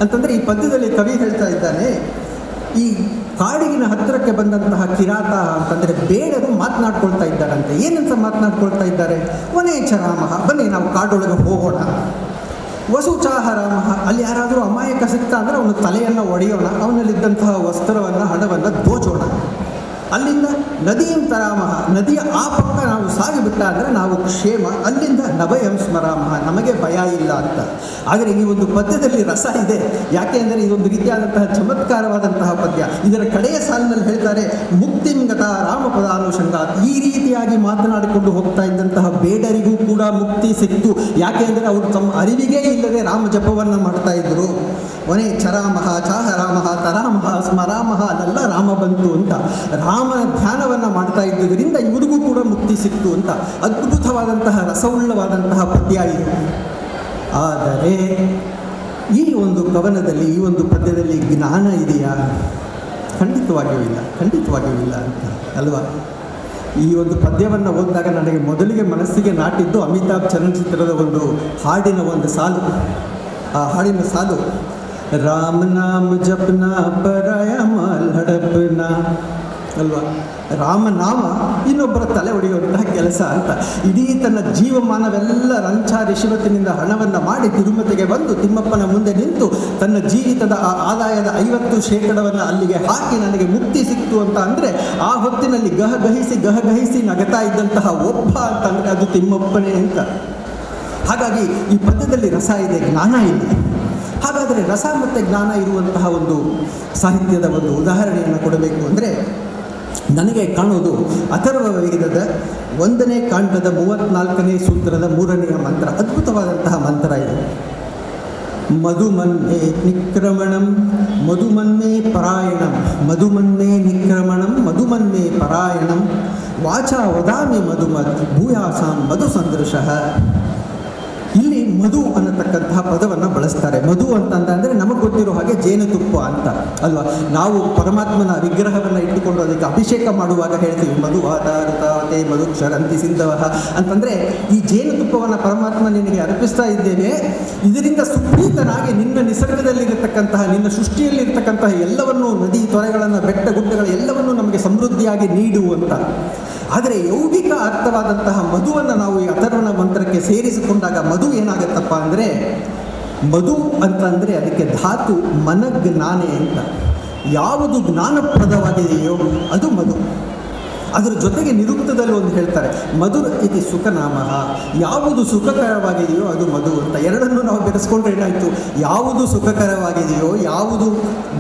ಅಂತಂದರೆ ಈ ಪದ್ಯದಲ್ಲಿ ಕವಿ ಹೇಳ್ತಾ ಇದ್ದಾನೆ, ಈ ಕಾಡಿನ ಹತ್ತಿರಕ್ಕೆ ಬಂದಂತಹ ಕಿರಾತ ಅಂತಂದರೆ ಬೇಡರು ಮಾತನಾಡ್ಕೊಳ್ತಾ ಇದ್ದಾರಂತೆ. ಏನಂತ ಮಾತನಾಡ್ಕೊಳ್ತಾ ಇದ್ದಾರೆ? ವನೇಚ ರಾಮಃ, ಬನ್ನಿ ನಾವು ಕಾಡೊಳಗೆ ಹೋಗೋಣ. ವಸುಚಾಹ ರಾಮಃ, ಅಲ್ಲಿ ಯಾರಾದರೂ ಅಮಾಯಕ ಸಿಗ್ತಾ ಅಂದರೆ ಅವನ ತಲೆಯನ್ನು ಒಡೆಯೋಣ, ಅವನಲ್ಲಿದ್ದಂತಹ ವಸ್ತ್ರವನ್ನು ಹಣವನ್ನು ದೋಚೋಣ. ಅಲ್ಲಿಂದ ನದಿಯಂ ತರಾಮಃ, ನದಿಯ ಆ ಪಕ್ಕ ನಾವು ಸಾಗಿಬಿಟ್ಟ ಅಂದರೆ ನಾವು ಕ್ಷೇಮ, ಅಲ್ಲಿಂದ ನಭಯಂ ಸ್ಮರಾಮಃ, ನಮಗೆ ಭಯ ಇಲ್ಲ ಅಂತ. ಆದರೆ ಈ ಒಂದು ಪದ್ಯದಲ್ಲಿ ರಸ ಇದೆ. ಯಾಕೆ ಅಂದರೆ ಇದೊಂದು ರೀತಿಯಾದಂತಹ ಚಮತ್ಕಾರವಾದಂತಹ ಪದ್ಯ. ಇದರ ಕಡೆಯ ಸಾಲಿನಲ್ಲಿ ಹೇಳ್ತಾರೆ, ಮುಕ್ತಿಂ ಗತ ರಾಮಪದಾನುಷಂಗಾತ್. ಈ ರೀತಿಯಾಗಿ ಮಾತನಾಡಿಕೊಂಡು ಹೋಗ್ತಾ ಇದ್ದಂತಹ ಬೇಡರಿಗೂ ಕೂಡ ಮುಕ್ತಿ ಸಿಕ್ತು. ಯಾಕೆ ಅಂದರೆ ಅವರು ತಮ್ಮ ಅರಿವಿಗೇ ಇಲ್ಲದೆ ರಾಮ ಜಪವನ್ನು ಮಾಡ್ತಾ ಇದ್ದರು. ವನೇ ಚರಾಮಃ ಚಾಹ ರಾಮಃ ತರಾಮಃ ಸ್ಮರಾಮಃ, ಅಲ್ಲೆಲ್ಲ ರಾಮ ಬಂತು ಅಂತ ರಾಮನ ಧ್ಯಾನವನ್ನು ಮಾಡ್ತಾ ಇದ್ದುದರಿಂದ ಇವರಿಗೂ ಕೂಡ ಮುಕ್ತಿ ಸಿಕ್ತು ಅಂತ. ಅದ್ಭುತವಾದಂತಹ ರಸವುಳ್ಳವಾದಂತಹ ಪದ್ಯ ಇದು. ಆದರೆ ಈ ಒಂದು ಕವನದಲ್ಲಿ, ಈ ಒಂದು ಪದ್ಯದಲ್ಲಿ ಜ್ಞಾನ ಇದೆಯಾ? ಖಂಡಿತವಾಗಿಯೂ ಇಲ್ಲ, ಖಂಡಿತವಾಗಿಯೂ ಇಲ್ಲ ಅಂತ ಅಲ್ವಾ? ಈ ಒಂದು ಪದ್ಯವನ್ನು ಓದಿದಾಗ ನನಗೆ ಮೊದಲಿಗೆ ಮನಸ್ಸಿಗೆ ನಾಟಿದ್ದು ಅಮಿತಾಬ್ ಚಲನಚಿತ್ರದ ಒಂದು ಹಾಡಿನ ಒಂದು ಸಾಲು. ಆ ಹಾಡಿನ ಸಾಲು, ರಾಮ ನಾಮ ಜಪನ ಪರಾಯ ಮಾಲ್ ಹಡಪನ ಅಲ್ವಾ? ರಾಮನಾಮ ಇನ್ನೊಬ್ಬರ ತಲೆ ಹೊಡೆಯುವಂತಹ ಕೆಲಸ ಅಂತ. ಇಡೀ ತನ್ನ ಜೀವಮಾನವೆಲ್ಲ ರಂಚ ರಿಶ್ವತ್ತಿನಿಂದ ಹಣವನ್ನು ಮಾಡಿ ತಿರುಮತಿಗೆ ಬಂದು ತಿಮ್ಮಪ್ಪನ ಮುಂದೆ ನಿಂತು ತನ್ನ ಜೀವಿತದ ಆದಾಯದ 50% ಅಲ್ಲಿಗೆ ಹಾಕಿ ನನಗೆ ಮುಕ್ತಿ ಸಿಕ್ತು ಅಂತ ಅಂದರೆ ಆ ಹೊತ್ತಿನಲ್ಲಿ ಗಹಗಹಿಸಿ ನಗತಾ ಇದ್ದಂತಹ ಒಬ್ಬ ಅಂತಂದರೆ ಅದು ತಿಮ್ಮಪ್ಪನೇ ಅಂತ. ಹಾಗಾಗಿ ಈ ಪದ್ಯದಲ್ಲಿ ರಸ ಇದೆ, ಜ್ಞಾನ ಇದೆ. ಹಾಗಾದರೆ ರಸ ಮತ್ತು ಜ್ಞಾನ ಇರುವಂತಹ ಒಂದು ಸಾಹಿತ್ಯದ ಒಂದು ಉದಾಹರಣೆಯನ್ನು ಕೊಡಬೇಕು ಅಂದರೆ ನನಗೆ ಕಾಣೋದು ಅಥರ್ವ ವೇದದ 1ನೇ ಕಾಂಡದ 34ನೇ ಸೂತ್ರದ 3ನೆಯ ಮಂತ್ರ. ಅದ್ಭುತವಾದಂತಹ ಮಂತ್ರ ಇದು. ಮಧುಮನ್ಮೇ ನಿಕ್ರಮಣಂ ಮಧುಮನ್ಮೇ ಪರಾಯಣಂ ಮಧುಮನ್ಮೇ ನಿಕ್ರಮಣಂ ಮಧುಮನ್ಮೇ ಪರಾಯಣಂ ವಾಚಾ ವದಾಮಿ ಮಧುಮತ್ ಭೂಯಾಸಾಂ ಮಧು ಸಂದೃಶಃ. ಇಲ್ಲಿ ಮಧು ಅನ್ನತಕ್ಕಂತಹ ಪದವನ್ನು ಬಳಸ್ತಾರೆ. ಮಧು ಅಂತಂದರೆ ನಮಗೆ ಗೊತ್ತಿರೋ ಹಾಗೆ ಜೇನುತುಪ್ಪ ಅಂತ ಅಲ್ವಾ? ನಾವು ಪರಮಾತ್ಮನ ವಿಗ್ರಹವನ್ನು ಇಟ್ಟುಕೊಂಡು ಅದಕ್ಕೆ ಅಭಿಷೇಕ ಮಾಡುವಾಗ ಹೇಳ್ತೀವಿ ಮಧು ಆಧಾರತಾವತೆ ಮಧು ಕ್ಷರಂತಿ ಸಿಂಧವಃ ಅಂತಂದರೆ ಈ ಜೇನುತುಪ್ಪವನ್ನು ಪರಮಾತ್ಮ ನಿನಗೆ ಅರ್ಪಿಸ್ತಾ ಇದ್ದೇನೆ, ಇದರಿಂದ ಸುಪ್ರೀತನಾಗಿ ನಿನ್ನ ನಿಸರ್ಗದಲ್ಲಿರತಕ್ಕಂತಹ ನಿನ್ನ ಸೃಷ್ಟಿಯಲ್ಲಿರ್ತಕ್ಕಂತಹ ಎಲ್ಲವನ್ನೂ ನದಿ ತೊರೆಗಳನ್ನು ಬೆಟ್ಟ ಗುಡ್ಡಗಳ ಎಲ್ಲವನ್ನೂ ನಮಗೆ ಸಮೃದ್ಧಿಯಾಗಿ ನೀಡು ಅಂತ. ಆದರೆ ಯೌಗಿಕ ಅರ್ಥವಾದಂತಹ ಮಧುವನ್ನು ನಾವು ಈ ಅಥರ್ವಣ ಮಂತ್ರಕ್ಕೆ ಸೇರಿಸಿಕೊಂಡಾಗ ಮಧು ಏನಾಗುತ್ತಪ್ಪ ಅಂದರೆ, ಮಧು ಅಂತಂದರೆ ಅದಕ್ಕೆ ಧಾತು ಮನಜ್ಞಾನೆ ಅಂತ. ಯಾವುದು ಜ್ಞಾನಪ್ರದವಾಗಿದೆಯೋ ಅದು ಮಧು. ಅದರ ಜೊತೆಗೆ ನಿರುಕ್ತದಲ್ಲಿ ಒಂದು ಹೇಳ್ತಾರೆ, ಮಧುರ ಇತಿ ಸುಖನಾಮ, ಯಾವುದು ಸುಖಕರವಾಗಿದೆಯೋ ಅದು ಮಧು ಅಂತ. ಎರಡನ್ನೂ ನಾವು ಬೆರೆಸ್ಕೊಂಡ್ರೆ ಏನಾಯಿತು? ಯಾವುದು ಸುಖಕರವಾಗಿದೆಯೋ ಯಾವುದು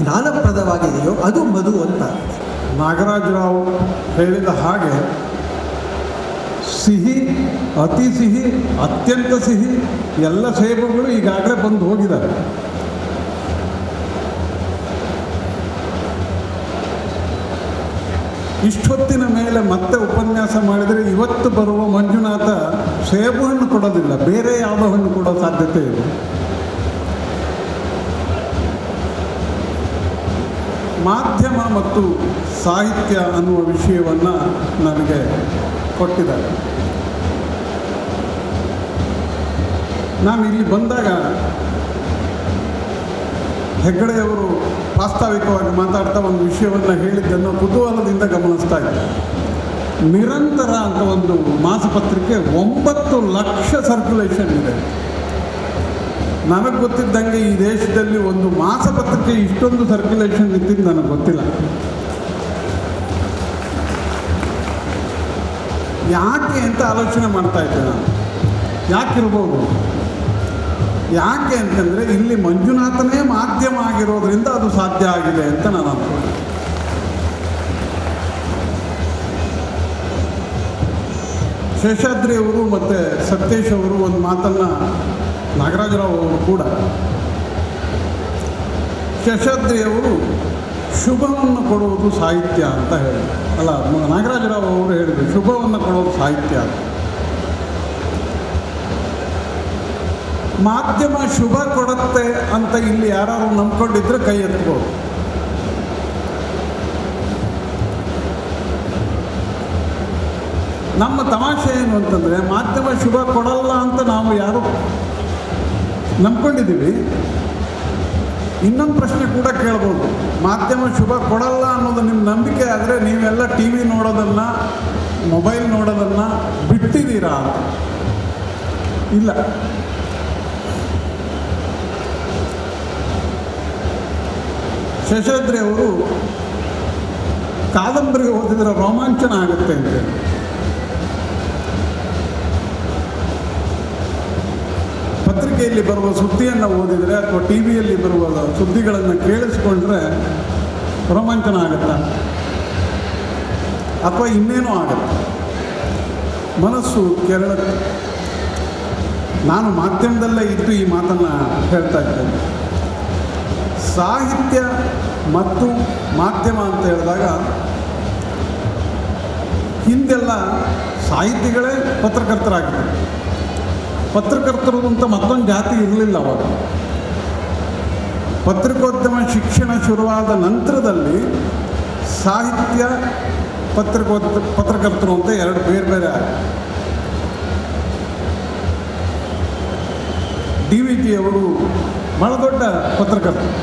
ಜ್ಞಾನಪ್ರದವಾಗಿದೆಯೋ ಅದು ಮಧು ಅಂತ. ನಾಗರಾಜರಾವ್ ಹೇಳಿದ ಹಾಗೆ ಸಿಹಿ, ಅತಿ ಸಿಹಿ, ಅತ್ಯಂತ ಸಿಹಿ ಎಲ್ಲ ಸೇಬುಗಳು ಈಗಾಗಲೇ ಬಂದು ಹೋಗಿದ್ದಾರೆ. ಇಷ್ಟೊತ್ತಿನ ಮೇಲೆ ಮತ್ತೆ ಉಪನ್ಯಾಸ ಮಾಡಿದರೆ ಇವತ್ತು ಬರುವ ಮಂಜುನಾಥ ಸೇಬು ಹಣ್ಣು ಕೊಡೋದಿಲ್ಲ, ಬೇರೆ ಯಾವುದೋ ಹಣ್ಣು ಕೊಡೋ ಸಾಧ್ಯತೆ ಇದೆ. ಮಾಧ್ಯಮ ಮತ್ತು ಸಾಹಿತ್ಯ ಅನ್ನುವ ವಿಷಯವನ್ನು ನನಗೆ ಕೊಟ್ಟಿದ್ದಾರೆ. ನಾನು ಇಲ್ಲಿ ಬಂದಾಗ ಹೆಗ್ಗಡೆಯವರು ಪ್ರಾಸ್ತಾವಿಕವಾಗಿ ಮಾತಾಡ್ತಾ ಒಂದು ವಿಷಯವನ್ನು ಹೇಳಿದ್ದನ್ನು ಕುತೂಹಲದಿಂದ ಗಮನಿಸ್ತಾ ಇದ್ದೆ. ನಿರಂತರ ಅಂತ ಒಂದು ಮಾಸಪತ್ರಿಕೆ 9 ಲಕ್ಷ ಸರ್ಕ್ಯುಲೇಷನ್ ಇದೆ. ನನಗೆ ಗೊತ್ತಿದ್ದಂಗೆ ಈ ದೇಶದಲ್ಲಿ ಒಂದು ಮಾಸಪತ್ರಿಕೆ ಇಷ್ಟೊಂದು ಸರ್ಕ್ಯುಲೇಷನ್ ಇದ್ದಿದ್ದು ನನಗೆ ಗೊತ್ತಿಲ್ಲ. ಯಾಕೆ ಅಂತ ಆಲೋಚನೆ ಮಾಡ್ತಾ ಇದ್ದೆ ನಾನು. ಯಾಕಿರ್ಬೋದು? ಯಾಕೆ ಅಂತಂದರೆ ಇಲ್ಲಿ ಮಂಜುನಾಥನೇ ಮಾಧ್ಯಮ ಆಗಿರೋದ್ರಿಂದ ಅದು ಸಾಧ್ಯ ಆಗಿದೆ ಅಂತ ನಾನು ಅಂದ್ಕೊಂಡೆ. ಶೇಷಾದ್ರಿ ಅವರು ಮತ್ತು ಸತೀಶ್ ಅವರು ಒಂದು ಮಾತನ್ನು, ನಾಗರಾಜರಾವ್ ಅವರು ಕೂಡ, ಶೇಷಾದ್ರಿ ಅವರು ಶುಭವನ್ನು ಕೊಡುವುದು ಸಾಹಿತ್ಯ ಅಂತ ಹೇಳಿದರು. ಅಲ್ಲ, ನಾಗರಾಜರಾವ್ ಅವರು ಹೇಳಿದರು ಶುಭವನ್ನು ಕೊಡೋದು ಸಾಹಿತ್ಯ ಅಂತ. ಮಾಧ್ಯಮ ಶುಭ ಕೊಡುತ್ತೆ ಅಂತ ಇಲ್ಲಿ ಯಾರು ನಂಬ್ಕೊಂಡಿದ್ರೆ ಕೈ ಎತ್ಬೋದು. ನಮ್ಮ ತಮಾಷೆ ಏನು ಅಂತಂದರೆ, ಮಾಧ್ಯಮ ಶುಭ ಕೊಡಲ್ಲ ಅಂತ ನಾವು ಯಾರು ನಂಬ್ಕೊಂಡಿದ್ದೀವಿ. ಇನ್ನೊಂದು ಪ್ರಶ್ನೆ ಕೂಡ ಕೇಳ್ಬೋದು, ಮಾಧ್ಯಮ ಶುಭ ಕೊಡಲ್ಲ ಅನ್ನೋದು ನಿಮ್ಮ ನಂಬಿಕೆ ಆದರೆ ನೀವೆಲ್ಲ ಟಿ ವಿ ನೋಡೋದನ್ನು, ಮೊಬೈಲ್ ನೋಡೋದನ್ನು ಬಿಟ್ಟಿದ್ದೀರಾ ಅಂತ. ಇಲ್ಲ, ಶೇಷಾದ್ರಿ ಅವರು ಕಾದಂಬರಿ ಓದಿದರೆ ರೋಮಾಂಚನ ಆಗುತ್ತೆ ಅಂತೇಳಿ. ಪತ್ರಿಕೆಯಲ್ಲಿ ಬರುವ ಸುದ್ದಿಯನ್ನು ಓದಿದರೆ ಅಥವಾ ಟಿ ವಿಯಲ್ಲಿ ಬರುವ ಸುದ್ದಿಗಳನ್ನು ಕೇಳಿಸ್ಕೊಂಡ್ರೆ ರೋಮಾಂಚನ ಆಗುತ್ತಾ? ಅಥವಾ ಇನ್ನೇನೋ ಆಗುತ್ತೆ, ಮನಸ್ಸು ಕೆರಳುತ್ತೆ. ನಾನು ಮಾಧ್ಯಮದಲ್ಲೇ ಇದ್ದು ಈ ಮಾತನ್ನು ಹೇಳ್ತಾ ಇದ್ದೇನೆ. ಸಾಹಿತ್ಯ ಮತ್ತು ಮಾಧ್ಯಮ ಅಂತ ಹೇಳಿದಾಗ ಹಿಂದೆಲ್ಲ ಸಾಹಿತಿಗಳೇ ಪತ್ರಕರ್ತರಾಗಿದ್ದರು. ಪತ್ರಕರ್ತರು ಅಂತ ಮತ್ತೊಂದು ಜಾತಿ ಇರಲಿಲ್ಲ ಅವಾಗ. ಪತ್ರಿಕೋದ್ಯಮ ಶಿಕ್ಷಣ ಶುರುವಾದ ನಂತರದಲ್ಲಿ ಸಾಹಿತ್ಯ ಪತ್ರಕರ್ತರು ಅಂತ ಎರಡು ಬೇರೆ ಬೇರೆ ಆಗಿದೆ. ಡಿ ವಿ ಜಿ ಅವರು ಬಹಳ ದೊಡ್ಡ ಪತ್ರಕರ್ತರು.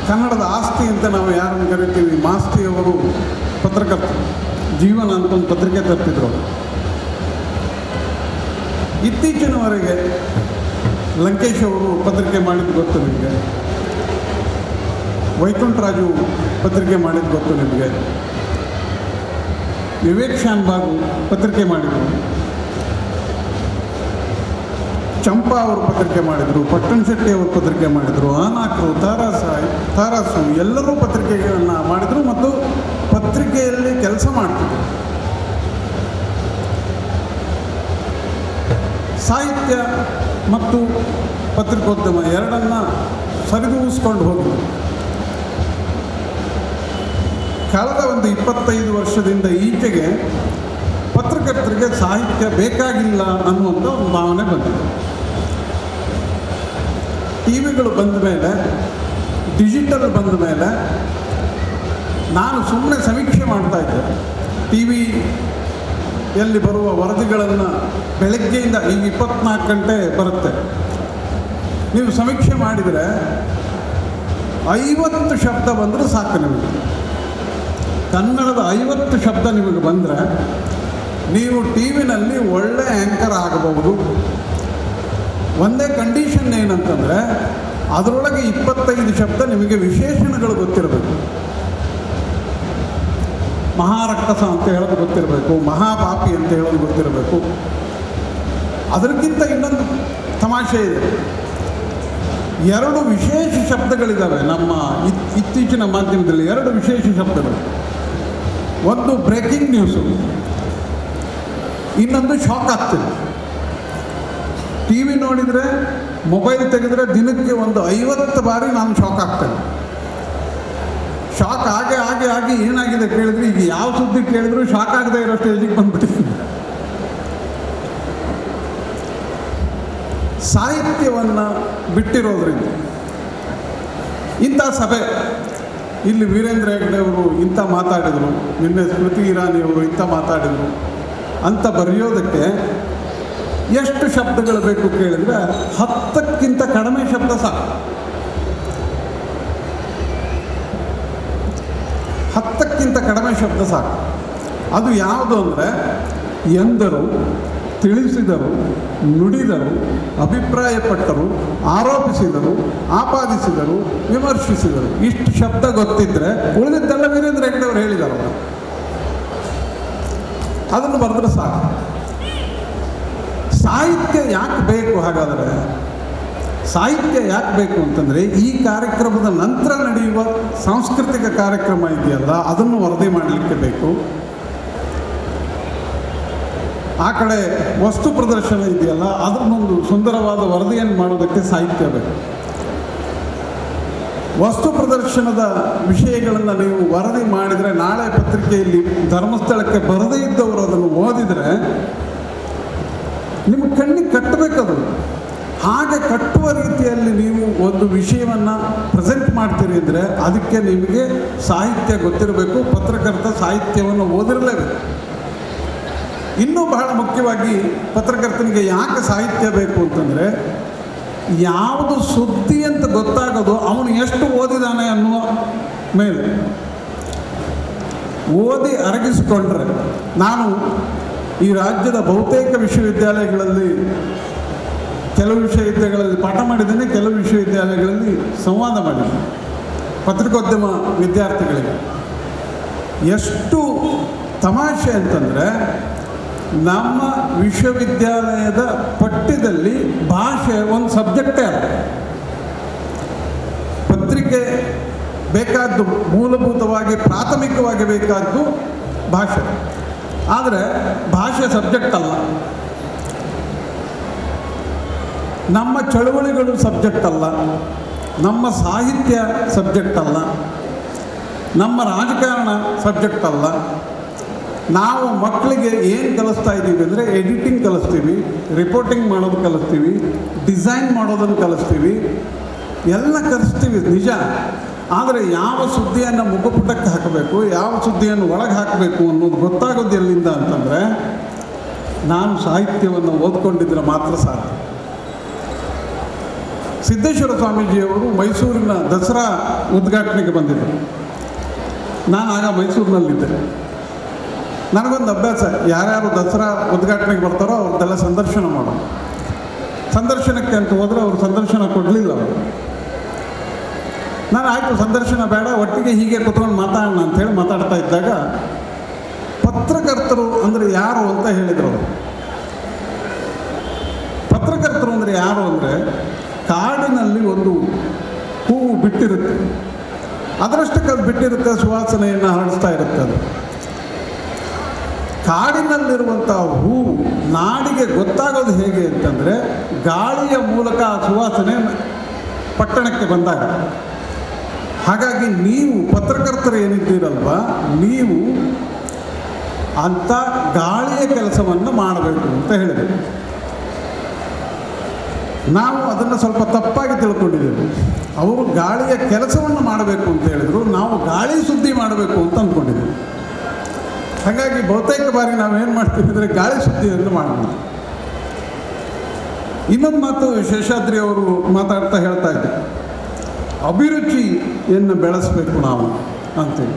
ಕನ್ನಡದ ಆಸ್ತಿ ಅಂತ ನಾವು ಯಾರನ್ನು ಕರಿತೀವಿ, ಮಾಸ್ತಿಯವರು ಪತ್ರಕರ್ತರು. ಜೀವನ ಅಂತ ಒಂದು ಪತ್ರಿಕೆ ತರ್ತಿದ್ರು. ಇತ್ತೀಚಿನವರೆಗೆ ಲಂಕೇಶ್ ಅವರು ಪತ್ರಿಕೆ ಮಾಡಿದ್ದು ಗೊತ್ತು ನಿಮಗೆ, ವೈಕುಂಠರಾಜು ಪತ್ರಿಕೆ ಮಾಡಿದ್ದು ಗೊತ್ತು ನಿಮಗೆ, ವಿವೇಕ್ ಶಾನ್ಭಾಗ್ ಪತ್ರಿಕೆ ಮಾಡಿದರು, ಚಂಪಾ ಅವರು ಪತ್ರಿಕೆ ಮಾಡಿದರು, ಪಟ್ಟಣ ಶೆಟ್ಟಿ ಅವರು ಪತ್ರಿಕೆ ಮಾಡಿದರು, ಆನಾಕರು, ತಾರಾಸು ಎಲ್ಲರೂ ಪತ್ರಿಕೆಗಳನ್ನು ಮಾಡಿದರು ಮತ್ತು ಪತ್ರಿಕೆಯಲ್ಲಿ ಕೆಲಸ ಮಾಡ್ತಿದ್ರು. ಸಾಹಿತ್ಯ ಮತ್ತು ಪತ್ರಿಕೋದ್ಯಮ ಎರಡನ್ನು ಸರಿದೂಗಿಸ್ಕೊಂಡು ಹೋಗಿದ್ರು. ಕಳೆದ ಒಂದು 25 ವರ್ಷದಿಂದ ಈಚೆಗೆ ಪತ್ರಕರ್ತರಿಗೆ ಸಾಹಿತ್ಯ ಬೇಕಾಗಿಲ್ಲ ಅನ್ನುವಂಥ ಒಂದು ಭಾವನೆ ಬಂದಿದೆ. ಟಿ ವಿಗಳು ಬಂದ ಮೇಲೆ, ಡಿಜಿಟಲ್ ಬಂದ ಮೇಲೆ ನಾನು ಸುಮ್ಮನೆ ಸಮೀಕ್ಷೆ ಮಾಡ್ತಾಯಿದ್ದೆ. ಟಿ ವಿಯಲ್ಲಿ ಬರುವ ವರದಿಗಳನ್ನು ಬೆಳಗ್ಗೆಯಿಂದ ಈಗ 24 ಗಂಟೆ ಬರುತ್ತೆ. ನೀವು ಸಮೀಕ್ಷೆ ಮಾಡಿದರೆ 50 ಶಬ್ದ ಬಂದರೂ ಸಾಕು ನಿಮಗೆ. ಕನ್ನಡದ 50 ಶಬ್ದ ನಿಮಗೆ ಬಂದರೆ ನೀವು ಟಿ ವಿನಲ್ಲಿ ಒಳ್ಳೆ ಆ್ಯಂಕರ್ ಆಗಬಹುದು. ಒಂದೇ ಕಂಡೀಷನ್ ಏನಂತಂದರೆ ಅದರೊಳಗೆ 25 ಶಬ್ದ ನಿಮಗೆ ವಿಶೇಷಣಗಳು ಗೊತ್ತಿರಬೇಕು. ಮಹಾರಕ್ಕಸ ಅಂತ ಹೇಳೋದು ಗೊತ್ತಿರಬೇಕು, ಮಹಾಪಾಪಿ ಅಂತ ಹೇಳೋದು ಗೊತ್ತಿರಬೇಕು. ಅದಕ್ಕಿಂತ ಇನ್ನೊಂದು ತಮಾಷೆ ಇದೆ. 2 ವಿಶೇಷ ಶಬ್ದಗಳಿದ್ದಾವೆ ನಮ್ಮ ಇತ್ತೀಚಿನ ಮಾಧ್ಯಮದಲ್ಲಿ. 2 ವಿಶೇಷ ಶಬ್ದಗಳು. ಒಂದು ಬ್ರೇಕಿಂಗ್ ನ್ಯೂಸು, ಇನ್ನೊಂದು ಶಾಕ್ ಆಗ್ತದೆ. ಟಿ ವಿ ನೋಡಿದರೆ, ಮೊಬೈಲ್ ತೆಗೆದರೆ ದಿನಕ್ಕೆ ಒಂದು 50 ಬಾರಿ ನಾನು ಶಾಕ್ ಆಗ್ತೇನೆ. ಶಾಕ್ ಆಗಿ ಏನಾಗಿದೆ ಕೇಳಿದ್ರೆ, ಈಗ ಯಾವ ಸುದ್ದಿ ಕೇಳಿದ್ರು ಶಾಕ್ ಆಗದೆ ಇರೋ ಸ್ಟೇಜಿಗೆ ಬಂದ್ಬಿಟ್ಟಿದ್ದೀನಿ. ಸಾಹಿತ್ಯವನ್ನು ಬಿಟ್ಟಿರೋದ್ರಿಂದ ಇಂಥ ಸಭೆ, ಇಲ್ಲಿ ವೀರೇಂದ್ರ ಹೆಗ್ಗಡೆ ಅವರು ಇಂಥ ಮಾತಾಡಿದರು, ನಿನ್ನೆ ಸ್ಮೃತಿ ಇರಾನಿಯವರು ಇಂಥ ಮಾತಾಡಿದರು ಅಂತ ಬರೆಯೋದಕ್ಕೆ ಎಷ್ಟು ಶಬ್ದಗಳು ಬೇಕು ಕೇಳಿದರೆ 10ಕ್ಕಿಂತ ಕಡಿಮೆ ಶಬ್ದ ಸಾಕು. 10ಕ್ಕಿಂತ ಕಡಿಮೆ ಶಬ್ದ ಸಾಕು. ಅದು ಯಾವುದು ಅಂದರೆ ಎಂದರು, ತಿಳಿಸಿದರು, ನುಡಿದರು, ಅಭಿಪ್ರಾಯಪಟ್ಟರು, ಆರೋಪಿಸಿದರು, ಆಪಾದಿಸಿದರು, ವಿಮರ್ಶಿಸಿದರು. ಇಷ್ಟು ಶಬ್ದ ಗೊತ್ತಿದ್ದರೆ ಉಳಿದಿದ್ದೆಲ್ಲ ವೀರೇಂದ್ರ ಹೆಗ್ಗಡೆ ಅವರು ಹೇಳಿದಾರಲ್ಲ. ಅದನ್ನು ಬರೆದ್ರೆ ಸಾಕು. ಸಾಹಿತ್ಯ ಯಾಕೆ ಬೇಕು ಹಾಗಾದರೆ? ಸಾಹಿತ್ಯ ಯಾಕೆ ಬೇಕು ಅಂತಂದರೆ ಈ ಕಾರ್ಯಕ್ರಮದ ನಂತರ ನಡೆಯುವ ಸಾಂಸ್ಕೃತಿಕ ಕಾರ್ಯಕ್ರಮ ಇದೆಯಲ್ಲ ಅದನ್ನು ವರದಿ ಮಾಡಲಿಕ್ಕೆ ಬೇಕು. ಆ ಕಡೆ ವಸ್ತು ಪ್ರದರ್ಶನ ಇದೆಯಲ್ಲ ಅದನ್ನೊಂದು ಸುಂದರವಾದ ವರದಿಯನ್ನು ಮಾಡೋದಕ್ಕೆ ಸಾಹಿತ್ಯ ಬೇಕು. ವಸ್ತು ಪ್ರದರ್ಶನದ ವಿಷಯಗಳನ್ನು ನೀವು ವರದಿ ಮಾಡಿದರೆ ನಾಳೆ ಪತ್ರಿಕೆಯಲ್ಲಿ ಧರ್ಮಸ್ಥಳಕ್ಕೆ ಬರದೇ ಇದ್ದವರು ಅದನ್ನು ಓದಿದರೆ ನಿಮ್ಮ ಕಣ್ಣಿಗೆ ಕಟ್ಟಬೇಕದು. ಹಾಗೆ ಕಟ್ಟುವ ರೀತಿಯಲ್ಲಿ ನೀವು ಒಂದು ವಿಷಯವನ್ನು ಪ್ರೆಸೆಂಟ್ ಮಾಡ್ತೀರಿ ಅಂದರೆ ಅದಕ್ಕೆ ನಿಮಗೆ ಸಾಹಿತ್ಯ ಗೊತ್ತಿರಬೇಕು, ಪತ್ರಕರ್ತ ಸಾಹಿತ್ಯವನ್ನು ಓದಿರಲೇಬೇಕು. ಇನ್ನೂ ಬಹಳ ಮುಖ್ಯವಾಗಿ ಪತ್ರಕರ್ತನಿಗೆ ಯಾಕೆ ಸಾಹಿತ್ಯ ಬೇಕು ಅಂತಂದರೆ ಯಾವುದು ಸುದ್ದಿ ಅಂತ ಗೊತ್ತಾಗೋದು ಅವನು ಎಷ್ಟು ಓದಿದಾನೆ ಅನ್ನುವ ಮೇಲೆ. ಓದಿ ಅರಗಿಸಿಕೊಂಡ್ರೆ, ನಾನು ಈ ರಾಜ್ಯದ ಬಹುತೇಕ ವಿಶ್ವವಿದ್ಯಾಲಯಗಳಲ್ಲಿ ಕೆಲವು ವಿಶ್ವವಿದ್ಯಾಲಯಗಳಲ್ಲಿ ಪಾಠ ಮಾಡಿದ್ದೇನೆ, ಕೆಲವು ವಿಶ್ವವಿದ್ಯಾಲಯಗಳಲ್ಲಿ ಸಂವಾದ ಮಾಡಿದ್ದೇನೆ ಪತ್ರಿಕೋದ್ಯಮ ವಿದ್ಯಾರ್ಥಿಗಳಿಗೆ. ಎಷ್ಟು ತಮಾಷೆ ಅಂತಂದರೆ ನಮ್ಮ ವಿಶ್ವವಿದ್ಯಾಲಯದ ಪಠ್ಯದಲ್ಲಿ ಭಾಷೆ ಒಂದು ಸಬ್ಜೆಕ್ಟೇ ಅಲ್ಲ. ಪತ್ರಿಕೆ ಬೇಕಾದ್ದು ಮೂಲಭೂತವಾಗಿ ಪ್ರಾಥಮಿಕವಾಗಿ ಬೇಕಾದ್ದು ಭಾಷೆ, ಆದರೆ ಭಾಷೆ ಸಬ್ಜೆಕ್ಟ್ ಅಲ್ಲ. ನಮ್ಮ ಚಳುವಳಿಗಳು ಸಬ್ಜೆಕ್ಟ್ ಅಲ್ಲ, ನಮ್ಮ ಸಾಹಿತ್ಯ ಸಬ್ಜೆಕ್ಟ್ ಅಲ್ಲ, ನಮ್ಮ ರಾಜಕಾರಣ ಸಬ್ಜೆಕ್ಟ್ ಅಲ್ಲ. ನಾವು ಮಕ್ಕಳಿಗೆ ಏನು ಕಲಿಸ್ತಾ ಇದ್ದೀವಿ ಅಂದರೆ ಎಡಿಟಿಂಗ್ ಕಲಿಸ್ತೀವಿ, ರಿಪೋರ್ಟಿಂಗ್ ಮಾಡೋದು ಕಲಿಸ್ತೀವಿ, ಡಿಸೈನ್ ಮಾಡೋದನ್ನು ಕಲಿಸ್ತೀವಿ, ಎಲ್ಲ ಕಲಿಸ್ತೀವಿ ನಿಜ. ಆದರೆ ಯಾವ ಸುದ್ದಿಯನ್ನು ಮುಖಪುಟಕ್ಕೆ ಹಾಕಬೇಕು, ಯಾವ ಸುದ್ದಿಯನ್ನು ಒಳಗೆ ಹಾಕಬೇಕು ಅನ್ನೋದು ಗೊತ್ತಾಗೋದು ಎಲ್ಲಿಂದ ಅಂತಂದರೆ ನಾನು ಸಾಹಿತ್ಯವನ್ನು ಓದ್ಕೊಂಡಿದ್ರೆ ಮಾತ್ರ ಸಾಧ್ಯ. ಸಿದ್ದೇಶ್ವರ ಸ್ವಾಮೀಜಿಯವರು ಮೈಸೂರಿನ ದಸರಾ ಉದ್ಘಾಟನೆಗೆ ಬಂದಿದ್ದರು. ನಾನು ಆಗ ಮೈಸೂರಿನಲ್ಲಿದ್ದೆ. ನನಗೊಂದು ಅಭ್ಯಾಸ, ಯಾರ್ಯಾರು ದಸರಾ ಉದ್ಘಾಟನೆಗೆ ಬರ್ತಾರೋ ಅವ್ರದ್ದೆಲ್ಲ ಸಂದರ್ಶನ ಮಾಡೋದು. ಸಂದರ್ಶನಕ್ಕೆ ಅಂತ ಹೋದರೆ ಅವರು ಸಂದರ್ಶನ ಕೊಡಲಿಲ್ಲ. ಅವರು ನಾನು ಆಯಿತು ಸಂದರ್ಶನ ಬೇಡ, ಒಟ್ಟಿಗೆ ಹೀಗೆ ಕೂತ್ಕೊಂಡು ಮಾತಾಡೋಣ ಅಂಥೇಳಿ ಮಾತಾಡ್ತಾ ಇದ್ದಾಗ ಪತ್ರಕರ್ತರು ಅಂದರೆ ಯಾರು ಅಂತ ಹೇಳಿದರು ಅವರು. ಪತ್ರಕರ್ತರು ಅಂದರೆ ಯಾರು ಅಂದರೆ ಕಾಡಿನಲ್ಲಿ ಒಂದು ಹೂವು ಬಿಟ್ಟಿರುತ್ತೆ, ಅದರಷ್ಟಕ್ಕೆ ಅದು ಬಿಟ್ಟಿರುತ್ತೆ, ಸುವಾಸನೆಯನ್ನು ಹರಡಿಸ್ತಾ ಇರುತ್ತೆ. ಅದು ಕಾಡಿನಲ್ಲಿರುವಂಥ ಹೂವು ನಾಡಿಗೆ ಗೊತ್ತಾಗೋದು ಹೇಗೆ ಅಂತಂದರೆ ಗಾಳಿಯ ಮೂಲಕ ಆ ಸುವಾಸನೆ ಪಟ್ಟಣಕ್ಕೆ ಬಂದಾಗ. ಹಾಗಾಗಿ ನೀವು ಪತ್ರಕರ್ತರು ಏನಿದ್ದೀರಲ್ವ, ನೀವು ಅಂಥ ಗಾಳಿಯ ಕೆಲಸವನ್ನು ಮಾಡಬೇಕು ಅಂತ ಹೇಳಿದರು. ನಾವು ಅದನ್ನು ಸ್ವಲ್ಪ ತಪ್ಪಾಗಿ ತಿಳ್ಕೊಂಡಿದ್ದೇವೆ. ಅವರು ಗಾಳಿಯ ಕೆಲಸವನ್ನು ಮಾಡಬೇಕು ಅಂತ ಹೇಳಿದರು, ನಾವು ಗಾಳಿ ಸುದ್ದಿ ಮಾಡಬೇಕು ಅಂತ ಅಂದ್ಕೊಂಡಿದ್ದೀವಿ. ಹಾಗಾಗಿ ಬಹುತೇಕ ಬಾರಿ ನಾವೇನು ಮಾಡ್ತೀವಿ ಅಂದರೆ ಗಾಳಿ ಸುದ್ದಿಯನ್ನು ಮಾಡೋಣ. ಇನ್ನೊಂದು ಮಾತು ಶೇಷಾದ್ರಿ ಅವರು ಮಾತಾಡ್ತಾ ಹೇಳ್ತಾ ಇದ್ದಾರೆ, ಅಭಿರುಚಿಯನ್ನು ಬೆಳೆಸಬೇಕು ನಾವು ಅಂತೇಳಿ.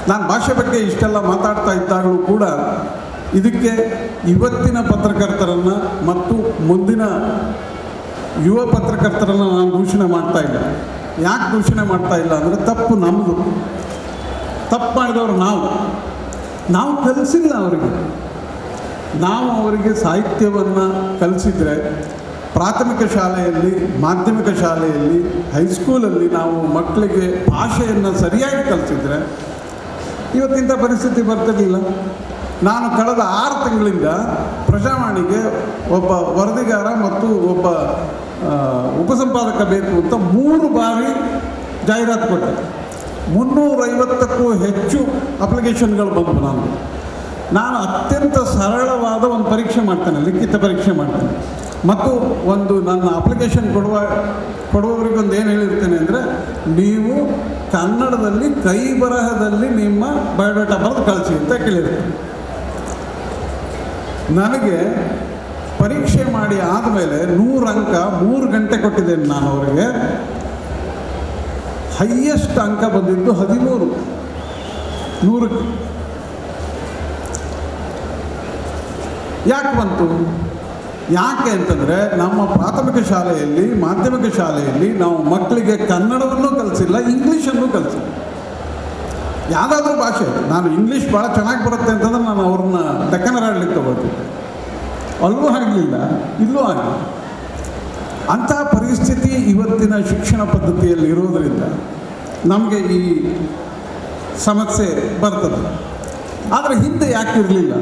ನಾನು ಭಾಷೆ ಬಗ್ಗೆ ಇಷ್ಟೆಲ್ಲ ಮಾತಾಡ್ತಾ ಇದ್ದಾಗಲೂ ಕೂಡ ಇದಕ್ಕೆ ಇವತ್ತಿನ ಪತ್ರಕರ್ತರನ್ನು ಮತ್ತು ಮುಂದಿನ ಯುವ ಪತ್ರಕರ್ತರನ್ನು ನಾನು ದೂಷಣೆ ಮಾಡ್ತಾ ಇಲ್ಲ. ಯಾಕೆ ದೂಷಣೆ ಮಾಡ್ತಾ ಇಲ್ಲ ಅಂದರೆ ತಪ್ಪು ನಮ್ಮದು, ತಪ್ಪು ಮಾಡಿದವರು ನಾವು ಕಲಿಸಿಲ್ಲ ಅವರಿಗೆ. ನಾವು ಅವರಿಗೆ ಸಾಹಿತ್ಯವನ್ನು ಕಲಿಸಿದರೆ ಪ್ರಾಥಮಿಕ ಶಾಲೆಯಲ್ಲಿ, ಮಾಧ್ಯಮಿಕ ಶಾಲೆಯಲ್ಲಿ, ಹೈಸ್ಕೂಲಲ್ಲಿ ನಾವು ಮಕ್ಕಳಿಗೆ ಭಾಷೆಯನ್ನು ಸರಿಯಾಗಿ ಕಲಿಸಿದರೆ ಇವತ್ತಿಂಥ ಪರಿಸ್ಥಿತಿ ಬರ್ತಿರಲಿಲ್ಲ. ನಾನು ಕಳೆದ 6 ತಿಂಗಳಿಂದ ಪ್ರಜಾವಾಣಿಗೆ ಒಬ್ಬ ವರದಿಗಾರ ಮತ್ತು ಒಬ್ಬ ಉಪಸಂಪಾದಕ ಬೇಕು ಅಂತ 3 ಬಾರಿ ಜಾಹೀರಾತು ಕೊಟ್ಟೆ. 350ಕ್ಕೂ ಹೆಚ್ಚು ಅಪ್ಲಿಕೇಶನ್ಗಳು ಬಂದವು. ನಾನು ಅತ್ಯಂತ ಸರಳವಾದ ಒಂದು ಪರೀಕ್ಷೆ ಮಾಡ್ತೇನೆ, ಲಿಖಿತ ಪರೀಕ್ಷೆ ಮಾಡ್ತೇನೆ. ಮತ್ತು ಒಂದು ನನ್ನ ಅಪ್ಲಿಕೇಶನ್ ಕೊಡುವವರಿಗೊಂದು ಏನು ಹೇಳಿರ್ತೇನೆ ಅಂದರೆ, ನೀವು ಕನ್ನಡದಲ್ಲಿ ಕೈ ಬರಹದಲ್ಲಿ ನಿಮ್ಮ ಬಯೋಡಾಟಾ ಬರೆದು ಕಳಿಸಿ ಅಂತ ಕೇಳಿರ್ತೇನೆ. ನನಗೆ ಪರೀಕ್ಷೆ ಮಾಡಿ ಆದಮೇಲೆ 100 ಅಂಕ 3 ಗಂಟೆ ಕೊಟ್ಟಿದ್ದೇನೆ ನಾನು ಅವರಿಗೆ. ಹೈಯೆಸ್ಟ್ ಅಂಕ ಬಂದಿದ್ದು 13 100ಕ್ಕೆ. ಯಾಕೆ ಬಂತು? ಯಾಕೆ ಅಂತಂದರೆ ನಮ್ಮ ಪ್ರಾಥಮಿಕ ಶಾಲೆಯಲ್ಲಿ, ಮಾಧ್ಯಮಿಕ ಶಾಲೆಯಲ್ಲಿ ನಾವು ಮಕ್ಕಳಿಗೆ ಕನ್ನಡವನ್ನು ಕಲಿಸಿಲ್ಲ, ಇಂಗ್ಲೀಷನ್ನು ಕಲಿಸಿಲ್ಲ. ಯಾವುದಾದ್ರೂ ಭಾಷೆ, ನಾನು ಇಂಗ್ಲೀಷ್ ಭಾಳ ಚೆನ್ನಾಗಿ ಬರುತ್ತೆ ಅಂತಂದ್ರೆ ನಾನು ಅವ್ರನ್ನ ಡೆಕ್ಕನರ್ ಆಡ್ಲಿಕ್ಕೆ ತಗೊಳ್ತಿದ್ದೆ. ಅಲ್ಲೂ ಆಗಲಿಲ್ಲ, ಇಲ್ಲೂ ಆಗಲಿಲ್ಲ. ಅಂತಹ ಪರಿಸ್ಥಿತಿ ಇವತ್ತಿನ ಶಿಕ್ಷಣ ಪದ್ಧತಿಯಲ್ಲಿ ಇರೋದರಿಂದ ನಮಗೆ ಈ ಸಮಸ್ಯೆ ಬರ್ತದೆ. ಆದರೆ ಹಿಂದೆ ಯಾಕೆ ಇರಲಿಲ್ಲ?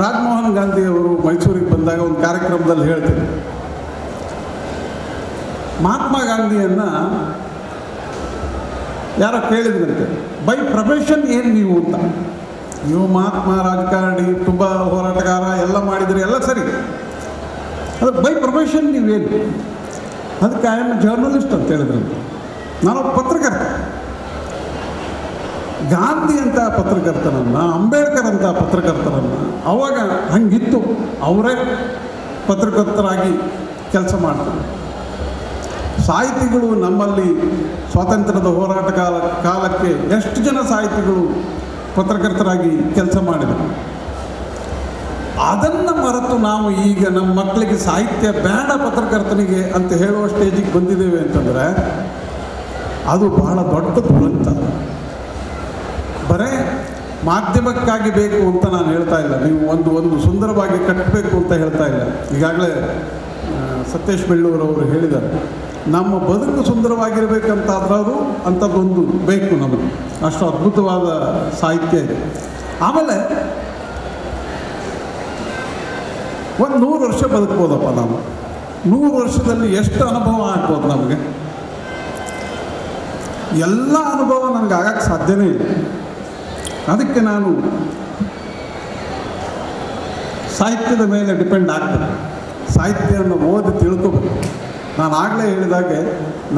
ರಾಜಮೋಹನ್ ಗಾಂಧಿಯವರು ಮೈಸೂರಿಗೆ ಬಂದಾಗ ಒಂದು ಕಾರ್ಯಕ್ರಮದಲ್ಲಿ ಹೇಳ್ತಿದ್ರು, ಮಹಾತ್ಮ ಗಾಂಧಿಯನ್ನು ಯಾರೋ ಕೇಳಿದ್ರಂತೆ, ಬೈ ಪ್ರೊಫೆಷನ್ ಏನು ನೀವು ಅಂತ. ನೀವು ಮಹಾತ್ಮ, ರಾಜಕಾರಣಿ, ತುಂಬ ಹೋರಾಟಗಾರ ಎಲ್ಲ ಮಾಡಿದ್ರಿ, ಎಲ್ಲ ಸರಿ, ಅದು ಬೈ ಪ್ರೊಫೆಷನ್ ನೀವೇನು? ಅದಕ್ಕೆ ಐ ಆಮ್ ಜರ್ನಲಿಸ್ಟ್ ಅಂತ ಹೇಳಿದ್ರಂತೆ. ನಾನು ಪತ್ರಕರ್ತ. ಗಾಂಧಿ ಅಂತ ಪತ್ರಕರ್ತರನ್ನು, ಅಂಬೇಡ್ಕರ್ ಅಂತ ಪತ್ರಕರ್ತರನ್ನು ಅವಾಗ ಹಂಗಿತ್ತು, ಅವರೇ ಪತ್ರಕರ್ತರಾಗಿ ಕೆಲಸ ಮಾಡ್ತಾರೆ. ಸಾಹಿತಿಗಳು ನಮ್ಮಲ್ಲಿ ಸ್ವಾತಂತ್ರ್ಯದ ಹೋರಾಟ ಕಾಲಕ್ಕೆ ಎಷ್ಟು ಜನ ಸಾಹಿತಿಗಳು ಪತ್ರಕರ್ತರಾಗಿ ಕೆಲಸ ಮಾಡಿದರು. ಅದನ್ನು ಮರೆತು ನಾವು ಈಗ ನಮ್ಮ ಮಕ್ಕಳಿಗೆ ಸಾಹಿತ್ಯ ಬೇಡ ಪತ್ರಕರ್ತನಿಗೆ ಅಂತ ಹೇಳುವ ಸ್ಟೇಜಿಗೆ ಬಂದಿದ್ದೇವೆ ಅಂತಂದರೆ ಅದು ಬಹಳ ದೊಡ್ಡ ದುರಂತ. ಬರೇ ಮಾಧ್ಯಮಕ್ಕಾಗಿ ಬೇಕು ಅಂತ ನಾನು ಹೇಳ್ತಾ ಇಲ್ಲ, ನೀವು ಒಂದು ಸುಂದರವಾಗಿ ಕಟ್ಟಬೇಕು ಅಂತ ಹೇಳ್ತಾ ಇಲ್ಲ. ಈಗಾಗಲೇ ಸತೀಶ್ ಬೆಳ್ಳೂರವರು ಹೇಳಿದ್ದಾರೆ, ನಮ್ಮ ಬದುಕು ಸುಂದರವಾಗಿರಬೇಕಂತಾದ್ರೂ ಅಂಥದ್ದೊಂದು ಬೇಕು ನಮಗೆ. ಅಷ್ಟು ಅದ್ಭುತವಾದ ಸಾಹಿತ್ಯ ಇದೆ. ಆಮೇಲೆ 100 ವರ್ಷ ಬದುಕ್ಬೋದಪ್ಪ ನಾವು. 100 ವರ್ಷದಲ್ಲಿ ಎಷ್ಟು ಅನುಭವ ಆಗ್ಬೋದು ನಮಗೆ? ಎಲ್ಲ ಅನುಭವ ನನಗೆ ಆಗಕ್ಕೆ ಸಾಧ್ಯನೇ ಇಲ್ಲ. ಅದಕ್ಕೆ ನಾನು ಸಾಹಿತ್ಯದ ಮೇಲೆ ಡಿಪೆಂಡ್ ಆಗ್ತದೆ. ಸಾಹಿತ್ಯವನ್ನು ಓದಿ ತಿಳ್ಕೋಬೇಕು. ನಾನು ಆಗಲೇ ಹೇಳಿದಾಗೆ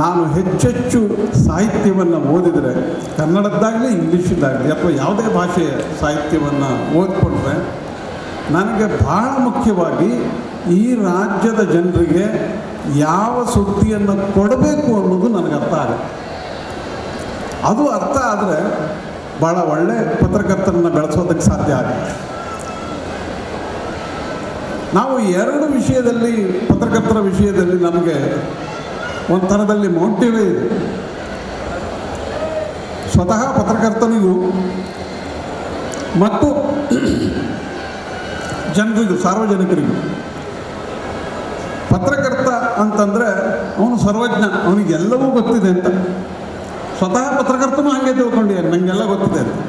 ನಾನು ಹೆಚ್ಚೆಚ್ಚು ಸಾಹಿತ್ಯವನ್ನು ಓದಿದರೆ, ಕನ್ನಡದ್ದಾಗಲಿ ಇಂಗ್ಲೀಷದ್ದಾಗಲಿ ಅಥವಾ ಯಾವುದೇ ಭಾಷೆಯ ಸಾಹಿತ್ಯವನ್ನು ಓದಿಕೊಂಡ್ರೆ ನನಗೆ ಭಾಳ ಮುಖ್ಯವಾಗಿ ಈ ರಾಜ್ಯದ ಜನರಿಗೆ ಯಾವ ಸುದ್ದಿಯನ್ನು ಕೊಡಬೇಕು ಅನ್ನೋದು ನನಗೆ ಅರ್ಥ ಆಗುತ್ತೆ. ಅದು ಅರ್ಥ ಆದರೆ ಭಾಳ ಒಳ್ಳೆಯ ಪತ್ರಕರ್ತರನ್ನು ಬೆಳೆಸೋದಕ್ಕೆ ಸಾಧ್ಯ ಆಗುತ್ತೆ. ನಾವು 2 ವಿಷಯದಲ್ಲಿ, ಪತ್ರಕರ್ತರ ವಿಷಯದಲ್ಲಿ ನಮಗೆ ಒಂದು ಥರದಲ್ಲಿ ಮೌಢ್ಯವೇ ಇದೆ. ಸ್ವತಃ ಪತ್ರಕರ್ತನಿಗೂ ಮತ್ತು ಜನರಿಗೂ, ಸಾರ್ವಜನಿಕರಿಗೂ. ಪತ್ರಕರ್ತ ಅಂತಂದರೆ ಅವನು ಸರ್ವಜ್ಞ, ಅವನಿಗೆಲ್ಲವೂ ಗೊತ್ತಿದೆ ಅಂತ. ಸ್ವತಃ ಪತ್ರಕರ್ತನೂ ಹಾಗೆ ತಿಳ್ಕೊಂಡಿದ್ದಾರೆ, ನನಗೆಲ್ಲ ಗೊತ್ತಿದೆ ಅಂತ.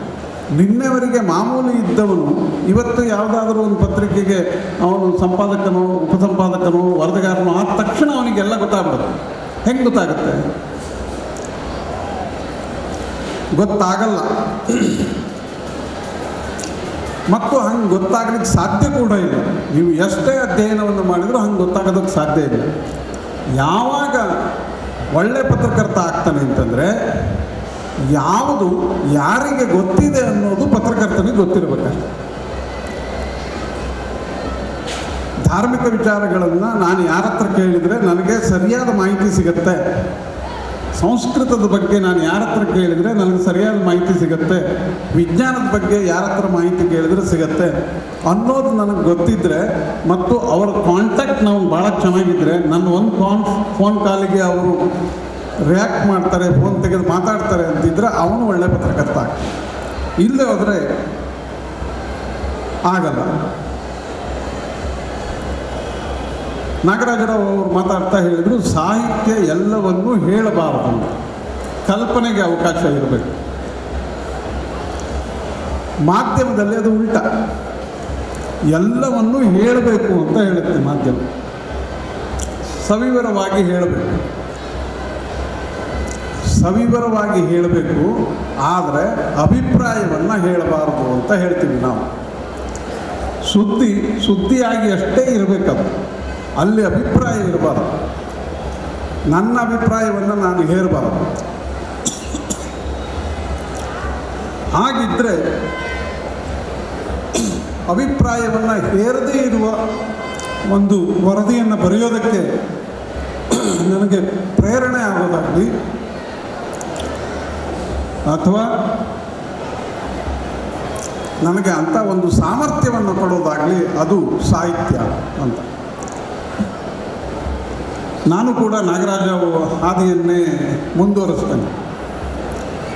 ನಿನ್ನೆವರೆಗೆ ಮಾಮೂಲಿ ಇದ್ದವನು ಇವತ್ತು ಯಾವುದಾದ್ರೂ ಒಂದು ಪತ್ರಿಕೆಗೆ ಅವನು ಸಂಪಾದಕನೋ, ಉಪಸಂಪಾದಕನೋ, ವರದಿಗಾರನೋ ಆದ ತಕ್ಷಣ ಅವನಿಗೆಲ್ಲ ಗೊತ್ತಾಗ್ಬಿಡುತ್ತೆ. ಹೆಂಗೆ ಗೊತ್ತಾಗುತ್ತೆ? ಗೊತ್ತಾಗಲ್ಲ. ಮತ್ತು ಹಂಗೆ ಗೊತ್ತಾಗಲಿಕ್ಕೆ ಸಾಧ್ಯ ಕೂಡ ಇಲ್ಲ. ನೀವು ಎಷ್ಟೇ ಅಧ್ಯಯನವನ್ನು ಮಾಡಿದರೂ ಹಂಗೆ ಗೊತ್ತಾಗೋದಕ್ಕೆ ಸಾಧ್ಯ ಇಲ್ಲ. ಯಾವಾಗ ಒಳ್ಳೆ ಪತ್ರಕರ್ತ ಆಗ್ತಾನೆ ಅಂತಂದರೆ ಯಾವುದು ಯಾರಿಗೆ ಗೊತ್ತಿದೆ ಅನ್ನೋದು ಪತ್ರಕರ್ತನಿಗೆ ಗೊತ್ತಿರಬೇಕಷ್ಟೆ. ಧಾರ್ಮಿಕ ವಿಚಾರಗಳನ್ನು ನಾನು ಯಾರ ಹತ್ರ ಕೇಳಿದರೆ ನನಗೆ ಸರಿಯಾದ ಮಾಹಿತಿ ಸಿಗುತ್ತೆ. ಸಂಸ್ಕೃತದ ಬಗ್ಗೆ ನಾನು ಯಾರ ಹತ್ರ ಕೇಳಿದರೆ ನನಗೆ ಸರಿಯಾದ ಮಾಹಿತಿ ಸಿಗುತ್ತೆ. ವಿಜ್ಞಾನದ ಬಗ್ಗೆ ಯಾರ ಹತ್ರ ಮಾಹಿತಿ ಕೇಳಿದರೆ ಸಿಗುತ್ತೆ ಅನ್ನೋದು ನನಗೆ ಗೊತ್ತಿದ್ದರೆ ಮತ್ತು ಅವರ ಕಾಂಟ್ಯಾಕ್ಟ್ ನಾವು ಭಾಳ ಚೆನ್ನಾಗಿದ್ದರೆ, ನನ್ನ ಒಂದು ಫೋನ್ ಕಾಲಿಗೆ ಅವರು ರಿಯಾಕ್ಟ್ ಮಾಡ್ತಾರೆ, ಫೋನ್ ತೆಗೆದು ಮಾತಾಡ್ತಾರೆ ಅಂತಿದ್ರೆ ಅವನು ಒಳ್ಳೆ ಪತ್ರಕರ್ತ ಆಗ್ತಾನೆ. ಇಲ್ಲದೆ ಹೋದರೆ ಆಗಲ್ಲ. ನಾಗರಾಜರಾವ್ ಅವರು ಮಾತಾಡ್ತಾ ಹೇಳಿದರು, ಸಾಹಿತ್ಯ ಎಲ್ಲವನ್ನೂ ಹೇಳಬಾರದು, ಕಲ್ಪನೆಗೆ ಅವಕಾಶ ಇರಬೇಕು. ಮಾಧ್ಯಮದಲ್ಲಿ ಅದು ಉಲ್ಟ, ಎಲ್ಲವನ್ನೂ ಹೇಳಬೇಕು ಅಂತ ಹೇಳುತ್ತೆ ಮಾಧ್ಯಮ. ಸವಿವರವಾಗಿ ಹೇಳಬೇಕು, ಸವಿವರವಾಗಿ ಹೇಳಬೇಕು, ಆದರೆ ಅಭಿಪ್ರಾಯವನ್ನು ಹೇಳಬಾರದು ಅಂತ ಹೇಳ್ತೀವಿ ನಾವು. ಸುದ್ದಿಯಾಗಿ ಅಷ್ಟೇ ಇರಬೇಕದು, ಅಲ್ಲಿ ಅಭಿಪ್ರಾಯ ಇರಬಾರ್ದು. ನನ್ನ ಅಭಿಪ್ರಾಯವನ್ನು ನಾನು ಹೇರಬಾರದು. ಹಾಗಿದ್ದರೆ ಅಭಿಪ್ರಾಯವನ್ನು ಹೇರದೇ ಇರುವ ಒಂದು ವರದಿಯನ್ನು ಬರೆಯೋದಕ್ಕೆ ನನಗೆ ಪ್ರೇರಣೆ ಆಗೋದಾಗಲಿ ಅಥವಾ ನನಗೆ ಅಂಥ ಒಂದು ಸಾಮರ್ಥ್ಯವನ್ನು ಕೊಡೋದಾಗಲಿ ಅದು ಸಾಹಿತ್ಯ ಅಂತ. ನಾನು ಕೂಡ ನಾಗರಾಜ ಹಾದಿಯನ್ನೇ ಮುಂದುವರಿಸ್ತೇನೆ.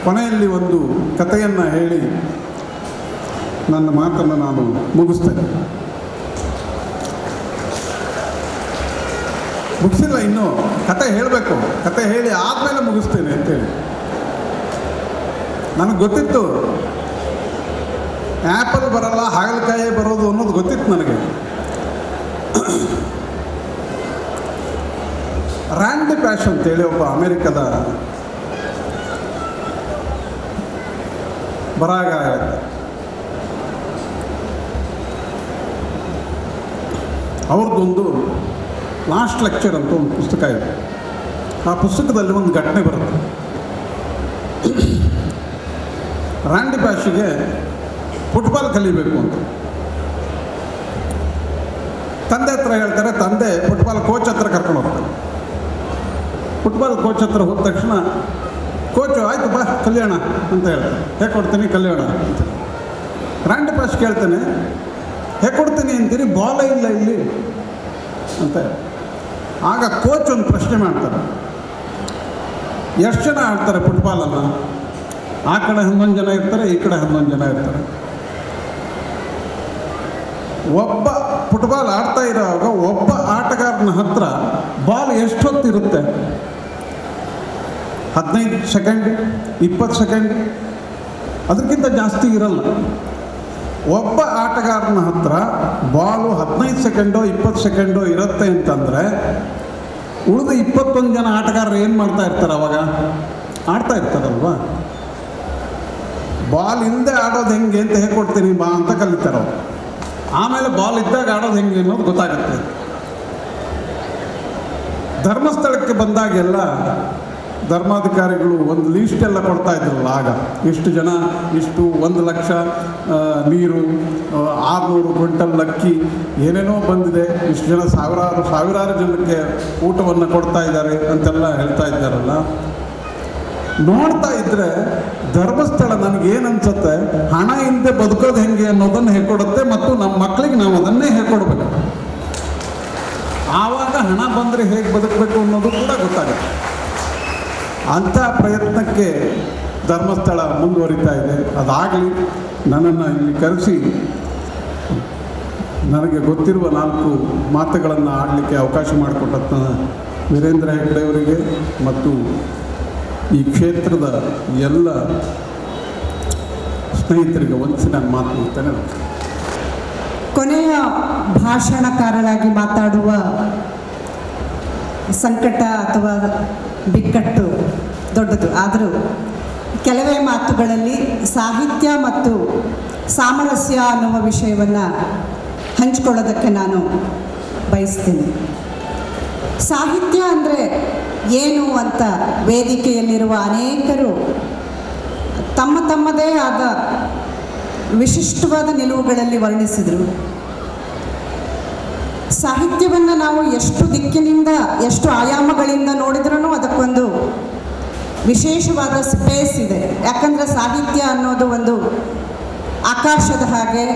ಕೊನೆಯಲ್ಲಿ ಒಂದು ಕಥೆಯನ್ನು ಹೇಳಿ ನನ್ನ ಮಾತನ್ನು ನಾನು ಮುಗಿಸ್ತೇನೆ. ಮುಗಿಸಿಲ್ಲ, ಇನ್ನೂ ಕತೆ ಹೇಳಬೇಕು, ಕತೆ ಹೇಳಿ ಆದಮೇಲೆ ಮುಗಿಸ್ತೇನೆ ಅಂತೇಳಿ. ನನಗೆ ಗೊತ್ತಿತ್ತು ಆ್ಯಪಲ್ ಬರಲ್ಲ, ಹಾಗಲಕಾಯಿ ಬರೋದು ಅನ್ನೋದು ಗೊತ್ತಿತ್ತು ನನಗೆ. ರ್ಯಾಂಡಿ ಪ್ಯಾಶ್ ಅಂತೇಳಿ ಒಬ್ಬ ಅಮೇರಿಕದ ಬರಹಗಾರ, ಅವ್ರದ್ದೊಂದು ಲಾಸ್ಟ್ ಲೆಕ್ಚರ್ ಅಂತ ಒಂದು ಪುಸ್ತಕ ಇದೆ. ಆ ಪುಸ್ತಕದಲ್ಲಿ ಒಂದು ಘಟನೆ ಬರುತ್ತೆ. ರ್ಯಾಂಡಿ ಪ್ಯಾಶಿಗೆ ಫುಟ್ಬಾಲ್ ಕಲಿಬೇಕು ಅಂತ ತಂದೆ ಹತ್ರ ಹೇಳ್ತಾರೆ. ತಂದೆ ಫುಟ್ಬಾಲ್ ಕೋಚ್ ಹತ್ರ ಕರ್ಕೊಂಡು ಹೋಗ್ತಾರೆ. ಫುಟ್ಬಾಲ್ ಕೋಚ್ ಹತ್ರ ಹೋದ ತಕ್ಷಣ ಕೋಚು ಆಯಿತು ಬಾ ಕಲ್ಯಾಣ ಅಂತ ಹೇಳ್ತಾರೆ. ಹೇಗೆ ಕೊಡ್ತೀನಿ ಕಲ್ಯಾಣ ಅಂತ. ರ್ಯಾಂಡಿ ಪ್ಯಾಶ್ ಕೇಳ್ತಾನೆ, ಹೇಗೆ ಕೊಡ್ತೀನಿ ಅಂತೀರಿ, ಬಾಲೇ ಇಲ್ಲ ಇಲ್ಲಿ ಅಂತ. ಆಗ ಕೋಚ್ ಒಂದು ಪ್ರಶ್ನೆ ಮಾಡ್ತಾರೆ, ಎಷ್ಟು ಜನ ಆಡ್ತಾರೆ ಫುಟ್ಬಾಲನ್ನು? ಆ ಕಡೆ 11 ಜನ ಇರ್ತಾರೆ, ಈ ಕಡೆ 11 ಜನ ಇರ್ತಾರೆ. ಒಬ್ಬ ಫುಟ್ಬಾಲ್ ಆಡ್ತಾ ಇರೋವಾಗ ಒಬ್ಬ ಆಟಗಾರನ ಹತ್ರ ಬಾಲ್ ಎಷ್ಟೊತ್ತಿರುತ್ತೆ? 15 ಸೆಕೆಂಡ್, 20 ಸೆಕೆಂಡ್, ಅದಕ್ಕಿಂತ ಜಾಸ್ತಿ ಇರಲ್ಲ. ಒಬ್ಬ ಆಟಗಾರನ ಹತ್ರ ಬಾಲು 15 ಸೆಕೆಂಡೋ 20 ಸೆಕೆಂಡೋ ಇರುತ್ತೆ ಅಂತಂದರೆ ಉಳಿದ 21 ಜನ ಆಟಗಾರರು ಏನು ಮಾಡ್ತಾ ಇರ್ತಾರೆ? ಅವಾಗ ಆಡ್ತಾ ಇರ್ತಾರಲ್ವ. ಬಾಲ್ ಇಲ್ಲದೆ ಆಡೋದು ಹೆಂಗೆ ಅಂತ ಹೇಳ್ಕೊಡ್ತೀನಿ ಬಾ ಅಂತ ಕಲಿತಾರೆ ಅವರು. ಆಮೇಲೆ ಬಾಲ್ ಇದ್ದಾಗ ಆಡೋದು ಹೆಂಗೆ ಅನ್ನೋದು ಗೊತ್ತಾಗುತ್ತೆ. ಧರ್ಮಸ್ಥಳಕ್ಕೆ ಬಂದಾಗೆಲ್ಲ ಧರ್ಮಾಧಿಕಾರಿಗಳು ಒಂದು ಲೀಸ್ಟ್ ಎಲ್ಲ ಕೊಡ್ತಾ ಇದ್ರಲ್ಲ. ಆಗ ಇಷ್ಟು ಜನ, ಇಷ್ಟು 1 ಲಕ್ಷ ನೀರು, 600 ಕ್ವಿಂಟಲ್ ಅಕ್ಕಿ, ಏನೇನೋ ಬಂದಿದೆ, ಇಷ್ಟು ಜನ ಸಾವಿರಾರು ಜನಕ್ಕೆ ಊಟವನ್ನು ಕೊಡ್ತಾ ಇದ್ದಾರೆ ಅಂತೆಲ್ಲ ಹೇಳ್ತಾ ಇದ್ದಾರಲ್ಲ. ನೋಡ್ತಾ ಇದ್ದರೆ ಧರ್ಮಸ್ಥಳ ನನಗೇನು ಅನ್ಸುತ್ತೆ, ಹಣ ಇಲ್ಲದೆ ಬದುಕೋದು ಹೆಂಗೆ ಅನ್ನೋದನ್ನು ಹೇಳ್ಕೊಡುತ್ತೆ. ಮತ್ತು ನಮ್ಮ ಮಕ್ಕಳಿಗೆ ನಾವು ಅದನ್ನೇ ಹೇಳ್ಕೊಡ್ಬೇಕು. ಆವಾಗ ಹಣ ಬಂದರೆ ಹೇಗೆ ಬದುಕಬೇಕು ಅನ್ನೋದು ಕೂಡ ಗೊತ್ತಾಗುತ್ತೆ. ಅಂಥ ಪ್ರಯತ್ನಕ್ಕೆ ಧರ್ಮಸ್ಥಳ ಮುಂದುವರಿತಾ ಇದೆ. ಅದಾಗಲಿ, ನನ್ನನ್ನು ಇಲ್ಲಿ ಕರೆಸಿ ನನಗೆ ಗೊತ್ತಿರುವ 4 ಮಾತುಗಳನ್ನು ಆಡಲಿಕ್ಕೆ ಅವಕಾಶ ಮಾಡಿಕೊಟ್ಟ ವೀರೇಂದ್ರ ಹೆಗ್ಗಡೆಯವರಿಗೆ ಮತ್ತು ಈ ಕ್ಷೇತ್ರದ ಎಲ್ಲ ಸ್ನೇಹಿತರಿಗೆ ವಂದಿಸಿ ನಾನು ಮಾತನಾಡ್ತೇನೆ. ಕೊನೆಯ ಭಾಷಣಕಾರರಾಗಿ ಮಾತಾಡುವ ಸಂಕಟ ಅಥವಾ ಬಿಕ್ಕಟ್ಟು ದೊಡ್ಡದು. ಆದರೂ ಕೆಲವೇ ಮಾತುಗಳಲ್ಲಿ ಸಾಹಿತ್ಯ ಮತ್ತು ಸಾಮರಸ್ಯ ಅನ್ನುವ ವಿಷಯವನ್ನು ಹಂಚಿಕೊಳ್ಳೋದಕ್ಕೆ ನಾನು ಬಯಸ್ತೀನಿ. ಸಾಹಿತ್ಯ ಅಂದರೆ ಏನು ಅಂತ ವೇದಿಕೆಯಲ್ಲಿರುವ ಅನೇಕರು ತಮ್ಮ ತಮ್ಮದೇ ಆದ ವಿಶಿಷ್ಟವಾದ ನಿಲುವುಗಳಲ್ಲಿ ವರ್ಣಿಸಿದರು. ಸಾಹಿತ್ಯವನ್ನು ನಾವು ಎಷ್ಟು ದಿಕ್ಕಿನಿಂದ, ಎಷ್ಟು ಆಯಾಮಗಳಿಂದ ನೋಡಿದ್ರೂ ಅದಕ್ಕೊಂದು ವಿಶೇಷವಾದ ಸ್ಪೇಸ್ ಇದೆ. ಯಾಕಂದರೆ ಸಾಹಿತ್ಯ ಅನ್ನೋದು ಒಂದು ಆಕಾಶದ ಹಾಗೆ,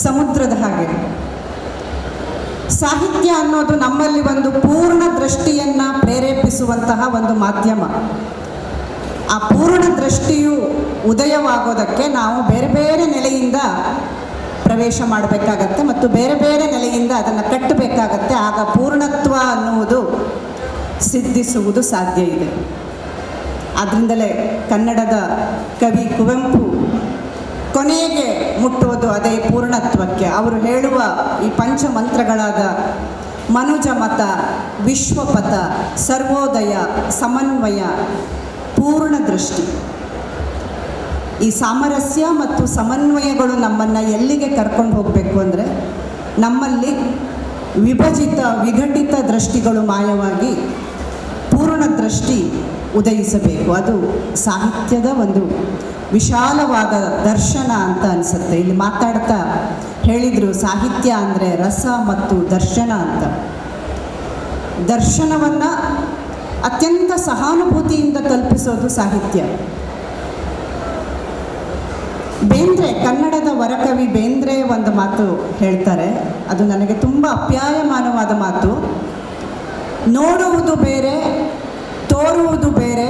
ಸಮುದ್ರದ ಹಾಗೆ. ಸಾಹಿತ್ಯ ಅನ್ನೋದು ನಮ್ಮಲ್ಲಿ ಒಂದು ಪೂರ್ಣ ದೃಷ್ಟಿಯನ್ನು ಪ್ರೇರೇಪಿಸುವಂತಹ ಒಂದು ಮಾಧ್ಯಮ. ಆ ಪೂರ್ಣ ದೃಷ್ಟಿಯು ಉದಯವಾಗೋದಕ್ಕೆ ನಾವು ಬೇರೆ ಬೇರೆ ನೆಲೆಯಿಂದ ಪ್ರವೇಶ ಮಾಡಬೇಕಾಗತ್ತೆ ಮತ್ತು ಬೇರೆ ಬೇರೆ ನೆಲೆಯಿಂದ ಅದನ್ನು ಕಟ್ಟಬೇಕಾಗತ್ತೆ. ಆಗ ಪೂರ್ಣತ್ವ ಅನ್ನುವುದು ಸಿದ್ಧಿಸುವುದು ಸಾಧ್ಯ ಇದೆ. ಆದ್ದರಿಂದಲೇ ಕನ್ನಡದ ಕವಿ ಕುವೆಂಪು ಕೊನೆಗೆ ಮುಟ್ಟುವುದು ಅದೇ ಪೂರ್ಣತ್ವಕ್ಕೆ. ಅವರು ಹೇಳುವ ಈ ಪಂಚಮಂತ್ರಗಳಾದ ಮನುಜ ಮತ, ವಿಶ್ವಪಥ, ಸರ್ವೋದಯ, ಸಮನ್ವಯ, ಪೂರ್ಣ ದೃಷ್ಟಿ. ಈ ಸಾಮರಸ್ಯ ಮತ್ತು ಸಮನ್ವಯಗಳು ನಮ್ಮನ್ನು ಎಲ್ಲಿಗೆ ಕರ್ಕೊಂಡು ಹೋಗಬೇಕು ಅಂದರೆ, ನಮ್ಮಲ್ಲಿ ವಿಭಜಿತ ವಿಘಟಿತ ದೃಷ್ಟಿಗಳು ಮಾಯವಾಗಿ ಪೂರ್ಣ ದೃಷ್ಟಿ ಉದಯಿಸಬೇಕು. ಅದು ಸಾಹಿತ್ಯದ ಒಂದು ವಿಶಾಲವಾದ ದರ್ಶನ ಅಂತ ಅನಿಸುತ್ತೆ. ಇಲ್ಲಿ ಮಾತಾಡ್ತಾ ಹೇಳಿದರು, ಸಾಹಿತ್ಯ ಅಂದರೆ ರಸ ಮತ್ತು ದರ್ಶನ ಅಂತ. ದರ್ಶನವನ್ನು ಅತ್ಯಂತ ಸಹಾನುಭೂತಿಯಿಂದ ಕಲ್ಪಿಸೋದು ಸಾಹಿತ್ಯ. ಬೇಂದ್ರೆ, ಕನ್ನಡದ ವರಕವಿ ಬೇಂದ್ರೆ ಒಂದು ಮಾತು ಹೇಳ್ತಾರೆ, ಅದು ನನಗೆ ತುಂಬ ಅಪ್ಯಾಯಮಾನವಾದ ಮಾತು. ನೋಡುವುದು ಬೇರೆ, ತೋರುವುದು ಬೇರೆ,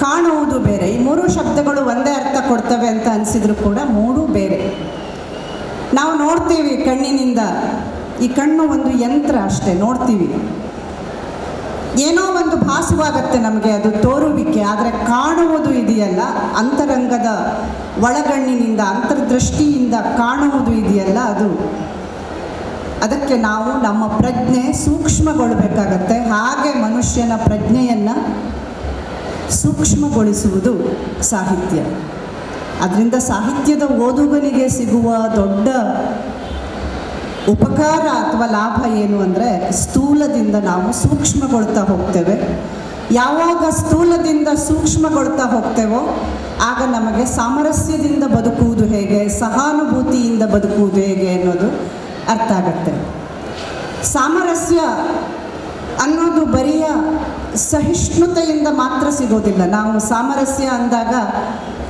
ಕಾಣುವುದು ಬೇರೆ. ಈ ಮೂರು ಶಬ್ದಗಳು ಒಂದೇ ಅರ್ಥ ಕೊಡ್ತವೆ ಅಂತ ಅನಿಸಿದ್ರು ಕೂಡ ಮೂರೂ ಬೇರೆ. ನಾವು ನೋಡ್ತೀವಿ ಕಣ್ಣಿನಿಂದ, ಈ ಕಣ್ಣು ಒಂದು ಯಂತ್ರ ಅಷ್ಟೇ, ನೋಡ್ತೀವಿ, ಏನೋ ಒಂದು ಭಾಸವಾಗತ್ತೆ ನಮಗೆ, ಅದು ತೋರುವಿಕೆ. ಆದರೆ ಕಾಣುವುದು ಇದೆಯಲ್ಲ, ಅಂತರಂಗದ ಒಳಗಣ್ಣಿನಿಂದ ಅಂತರ್ದೃಷ್ಟಿಯಿಂದ ಕಾಣುವುದು ಇದೆಯಲ್ಲ, ಅದಕ್ಕೆ ನಾವು ನಮ್ಮ ಪ್ರಜ್ಞೆ ಸೂಕ್ಷ್ಮಗೊಳ್ಳಬೇಕಾಗತ್ತೆ. ಹಾಗೆ ಮನುಷ್ಯನ ಪ್ರಜ್ಞೆಯನ್ನು ಸೂಕ್ಷ್ಮಗೊಳಿಸುವುದು ಸಾಹಿತ್ಯ. ಅದರಿಂದ ಸಾಹಿತ್ಯದ ಓದುಗನಿಗೆ ಸಿಗುವ ದೊಡ್ಡ ಉಪಕಾರ ಅಥವಾ ಲಾಭ ಏನು ಅಂದರೆ, ಸ್ಥೂಲದಿಂದ ನಾವು ಸೂಕ್ಷ್ಮಗೊಳ್ತಾ ಹೋಗ್ತೇವೆ. ಯಾವಾಗ ಸ್ಥೂಲದಿಂದ ಸೂಕ್ಷ್ಮಗೊಳ್ತಾ ಹೋಗ್ತೇವೋ ಆಗ ನಮಗೆ ಸಾಮರಸ್ಯದಿಂದ ಬದುಕುವುದು ಹೇಗೆ, ಸಹಾನುಭೂತಿಯಿಂದ ಬದುಕುವುದು ಹೇಗೆ ಅನ್ನೋದು ಅರ್ಥ ಆಗುತ್ತೆ. ಸಾಮರಸ್ಯ ಅನ್ನೋದು ಬರಿಯ ಸಹಿಷ್ಣುತೆಯಿಂದ ಮಾತ್ರ ಸಿಗೋದಿಲ್ಲ. ನಾವು ಸಾಮರಸ್ಯ ಅಂದಾಗ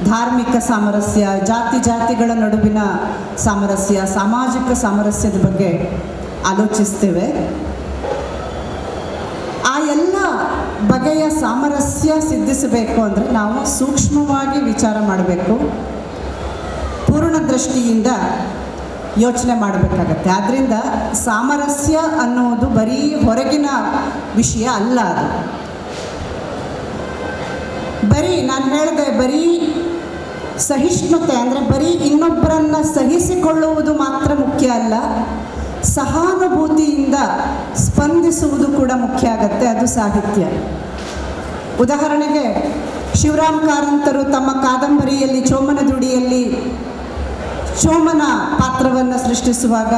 ಧಾರ್ಮಿಕ ಸಾಮರಸ್ಯ, ಜಾತಿಗಳ ನಡುವಿನ ಸಾಮರಸ್ಯ, ಸಾಮಾಜಿಕ ಸಾಮರಸ್ಯದ ಬಗ್ಗೆ ಆಲೋಚಿಸ್ತೇವೆ. ಆ ಎಲ್ಲ ಬಗೆಯ ಸಾಮರಸ್ಯ ಸಿದ್ಧಿಸಬೇಕು ಅಂದರೆ ನಾವು ಸೂಕ್ಷ್ಮವಾಗಿ ವಿಚಾರ ಮಾಡಬೇಕು, ಪೂರ್ಣ ದೃಷ್ಟಿಯಿಂದ ಯೋಚನೆ ಮಾಡಬೇಕಾಗತ್ತೆ. ಆದ್ದರಿಂದ ಸಾಮರಸ್ಯ ಅನ್ನೋದು ಬರೀ ಹೊರಗಿನ ವಿಷಯ ಅಲ್ಲ. ಅದು ಬರೀ ನಾನು ಹೇಳಿದೆ, ಬರೀ ಸಹಿಷ್ಣುತೆ ಅಂದರೆ ಬರೀ ಇನ್ನೊಬ್ಬರನ್ನು ಸಹಿಸಿಕೊಳ್ಳುವುದು ಮಾತ್ರ ಮುಖ್ಯ ಅಲ್ಲ, ಸಹಾನುಭೂತಿಯಿಂದ ಸ್ಪಂದಿಸುವುದು ಕೂಡ ಮುಖ್ಯ ಆಗತ್ತೆ. ಅದು ಸಾಹಿತ್ಯ. ಉದಾಹರಣೆಗೆ ಶಿವರಾಮ್ ಕಾರಂತರು ತಮ್ಮ ಕಾದಂಬರಿಯಲ್ಲಿ ಚೋಮನ ದುಡಿಯಲ್ಲಿ ಚೋಮನ ಪಾತ್ರವನ್ನು ಸೃಷ್ಟಿಸುವಾಗ,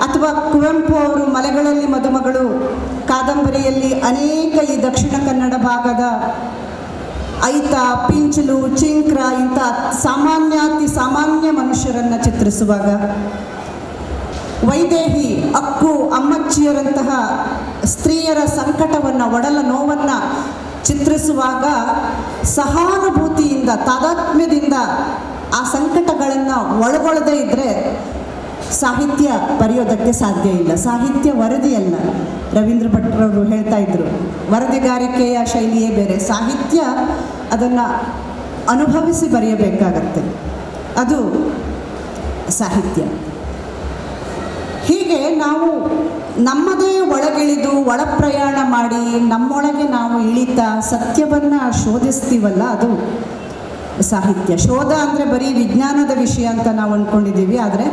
ಅಥವಾ ಕುವೆಂಪು ಅವರು ಮಲೆಗಳಲ್ಲಿ ಮದುಮಗಳು ಕಾದಂಬರಿಯಲ್ಲಿ ಅನೇಕ ಈ ದಕ್ಷಿಣ ಕನ್ನಡ ಭಾಗದ ಐತ, ಪಿಂಚಲು, ಚಿಂಕ್ರ ಇಂಥ ಅತಿ ಸಾಮಾನ್ಯ ಮನುಷ್ಯರನ್ನು ಚಿತ್ರಿಸುವಾಗ, ವೈದೇಹಿ, ಅಕ್ಕು, ಅಮ್ಮಚ್ಚಿಯರಂತಹ ಸ್ತ್ರೀಯರ ಸಂಕಟವನ್ನು, ಒಡಲ ನೋವನ್ನು ಚಿತ್ರಿಸುವಾಗ ಸಹಾನುಭೂತಿಯಿಂದ, ತಾದಾತ್ಮ್ಯದಿಂದ ಆ ಸಂಕಟಗಳನ್ನು ಒಳಗೊಳ್ಳದೇ ಇದ್ದರೆ ಸಾಹಿತ್ಯ ಬರೆಯೋದಕ್ಕೆ ಸಾಧ್ಯ ಇಲ್ಲ. ಸಾಹಿತ್ಯ ವರದಿಯಲ್ಲ. ರವೀಂದ್ರ ಭಟ್ರವರು ಹೇಳ್ತಾ ಇದ್ರು, ವರದಿಗಾರಿಕೆಯ ಶೈಲಿಯೇ ಬೇರೆ, ಸಾಹಿತ್ಯ ಅದನ್ನು ಅನುಭವಿಸಿ ಬರೆಯಬೇಕಾಗತ್ತೆ, ಅದು ಸಾಹಿತ್ಯ. ಹೀಗೆ ನಾವು ನಮ್ಮದೇ ಒಳಗಿಳಿದು ಒಳ ಪ್ರಯಾಣ ಮಾಡಿ ನಮ್ಮೊಳಗೆ ನಾವು ಇಳಿತಾ ಸತ್ಯವನ್ನು ಶೋಧಿಸ್ತೀವಲ್ಲ, ಅದು ಸಾಹಿತ್ಯ. ಶೋಧ ಅಂದರೆ ಬರೀ ವಿಜ್ಞಾನದ ವಿಷಯ ಅಂತ ನಾವು ಅಂದ್ಕೊಂಡಿದ್ದೀವಿ. ಆದರೆ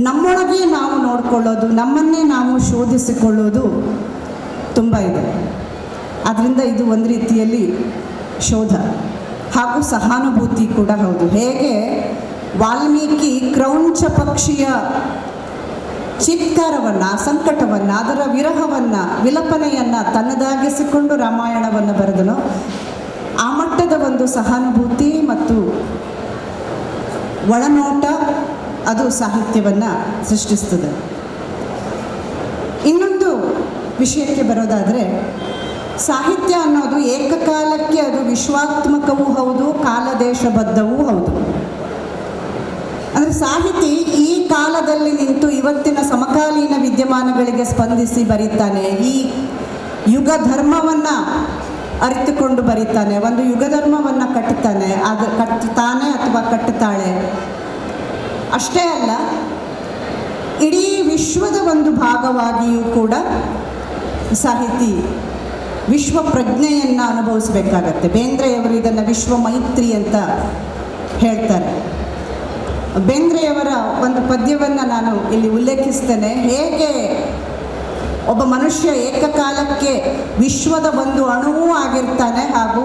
ನಮ್ಮೊಳಗೆ ನಾವು ನೋಡಿಕೊಳ್ಳೋದು, ನಮ್ಮನ್ನೇ ನಾವು ಶೋಧಿಸಿಕೊಳ್ಳೋದು ತುಂಬ ಇದೆ. ಆದ್ದರಿಂದ ಇದು ಒಂದು ರೀತಿಯಲ್ಲಿ ಶೋಧ ಹಾಗೂ ಸಹಾನುಭೂತಿ ಕೂಡ ಹೌದು. ಹೇಗೆ ವಾಲ್ಮೀಕಿ ಕ್ರೌಂಚ ಪಕ್ಷಿಯ ಚಿತ್ಕಾರವನ್ನು, ಸಂಕಟವನ್ನು, ಅದರ ವಿರಹವನ್ನು, ವಿಲಪನೆಯನ್ನು ತನ್ನದಾಗಿಸಿಕೊಂಡು ರಾಮಾಯಣವನ್ನು ಬರೆದನೋ, ಆ ಮಟ್ಟದ ಒಂದು ಸಹಾನುಭೂತಿ ಮತ್ತು ಒಳನೋಟ ಅದು ಸಾಹಿತ್ಯವನ್ನು ಸೃಷ್ಟಿಸ್ತದೆ. ಇನ್ನೊಂದು ವಿಷಯಕ್ಕೆ ಬರೋದಾದರೆ, ಸಾಹಿತ್ಯ ಅನ್ನೋದು ಏಕಕಾಲಕ್ಕೆ ಅದು ವಿಶ್ವಾತ್ಮಕವೂ ಹೌದು, ಕಾಲದೇಶಬದ್ಧವೂ ಹೌದು. ಅಂದರೆ ಸಾಹಿತಿ ಈ ಕಾಲದಲ್ಲಿ ನಿಂತು ಇವತ್ತಿನ ಸಮಕಾಲೀನ ವಿದ್ಯಮಾನಗಳಿಗೆ ಸ್ಪಂದಿಸಿ ಬರೀತಾನೆ, ಈ ಯುಗ ಧರ್ಮವನ್ನು ಅರಿತುಕೊಂಡು ಬರೀತಾನೆ, ಒಂದು ಯುಗ ಧರ್ಮವನ್ನು ಕಟ್ಟುತ್ತಾನೆ ಅಥವಾ ಕಟ್ಟುತ್ತಾಳೆ. ಅಷ್ಟೇ ಅಲ್ಲ, ಇಡೀ ವಿಶ್ವದ ಒಂದು ಭಾಗವಾಗಿಯೂ ಕೂಡ ಸಾಹಿತಿ ವಿಶ್ವ ಪ್ರಜ್ಞೆಯನ್ನು ಅನುಭವಿಸಬೇಕಾಗತ್ತೆ. ಬೇಂದ್ರೆಯವರು ಇದನ್ನು ವಿಶ್ವ ಮೈತ್ರಿ ಅಂತ ಹೇಳ್ತಾರೆ. ಬೇಂದ್ರೆಯವರ ಒಂದು ಪದ್ಯವನ್ನು ನಾನು ಇಲ್ಲಿ ಉಲ್ಲೇಖಿಸ್ತೇನೆ. ಹೇಗೆ ಒಬ್ಬ ಮನುಷ್ಯ ಏಕಕಾಲಕ್ಕೆ ವಿಶ್ವದ ಒಂದು ಅಣುವೂ ಆಗಿರ್ತಾನೆ ಹಾಗೂ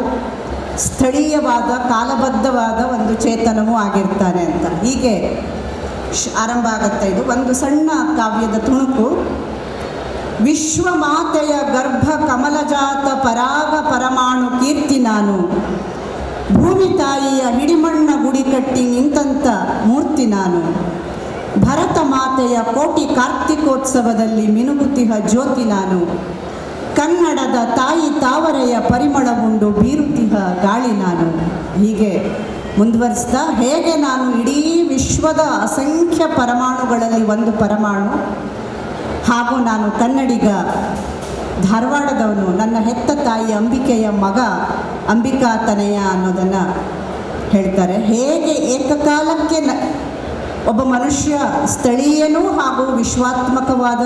ಸ್ಥಳೀಯವಾದ ಕಾಲಬದ್ಧವಾದ ಒಂದು ಚೇತನವೂ ಆಗಿರ್ತಾನೆ ಅಂತ. ಹೀಗೆ ಆರಂಭ ಆಗುತ್ತೆ. ಇದು ಒಂದು ಸಣ್ಣ ಕಾವ್ಯದ ತುಣುಕು. ವಿಶ್ವಮಾತೆಯ ಗರ್ಭ ಕಮಲಜಾತ ಪರಾಗ ಪರಮಾಣು ಕೀರ್ತಿ ನಾನು, ಭೂಮಿ ತಾಯಿಯ ಹಿಡಿಮಣ್ಣ ಗುಡಿ ಕಟ್ಟಿ ನಿಂತಂಥ ಮೂರ್ತಿ ನಾನು, ಭರತ ಮಾತೆಯ ಕೋಟಿ ಕಾರ್ತಿಕೋತ್ಸವದಲ್ಲಿ ಮಿನುಗುತಿಹ ಜ್ಯೋತಿ ನಾನು, ಕನ್ನಡದ ತಾಯಿ ತಾವರೆಯ ಪರಿಮಳವುಂಡು ಬೀರುತಿಹ ಗಾಳಿ ನಾನು. ಹೀಗೆ ಮುಂದುವರಿಸ್ತಾ, ಹೇಗೆ ನಾನು ಇಡೀ ವಿಶ್ವದ ಅಸಂಖ್ಯ ಪರಮಾಣುಗಳಲ್ಲಿ ಒಂದು ಪರಮಾಣು ಹಾಗೂ ನಾನು ಕನ್ನಡಿಗ ಧಾರವಾಡದವನು, ನನ್ನ ಹೆತ್ತ ತಾಯಿ ಅಂಬಿಕೆಯ ಮಗ, ಅಂಬಿಕಾ ತನಯ ಅನ್ನೋದನ್ನು ಹೇಳ್ತಾರೆ. ಹೇಗೆ ಏಕಕಾಲಕ್ಕೆ ಒಬ್ಬ ಮನುಷ್ಯ ಸ್ಥಳೀಯನೂ ಹಾಗೂ ವಿಶ್ವಾತ್ಮಕವಾದ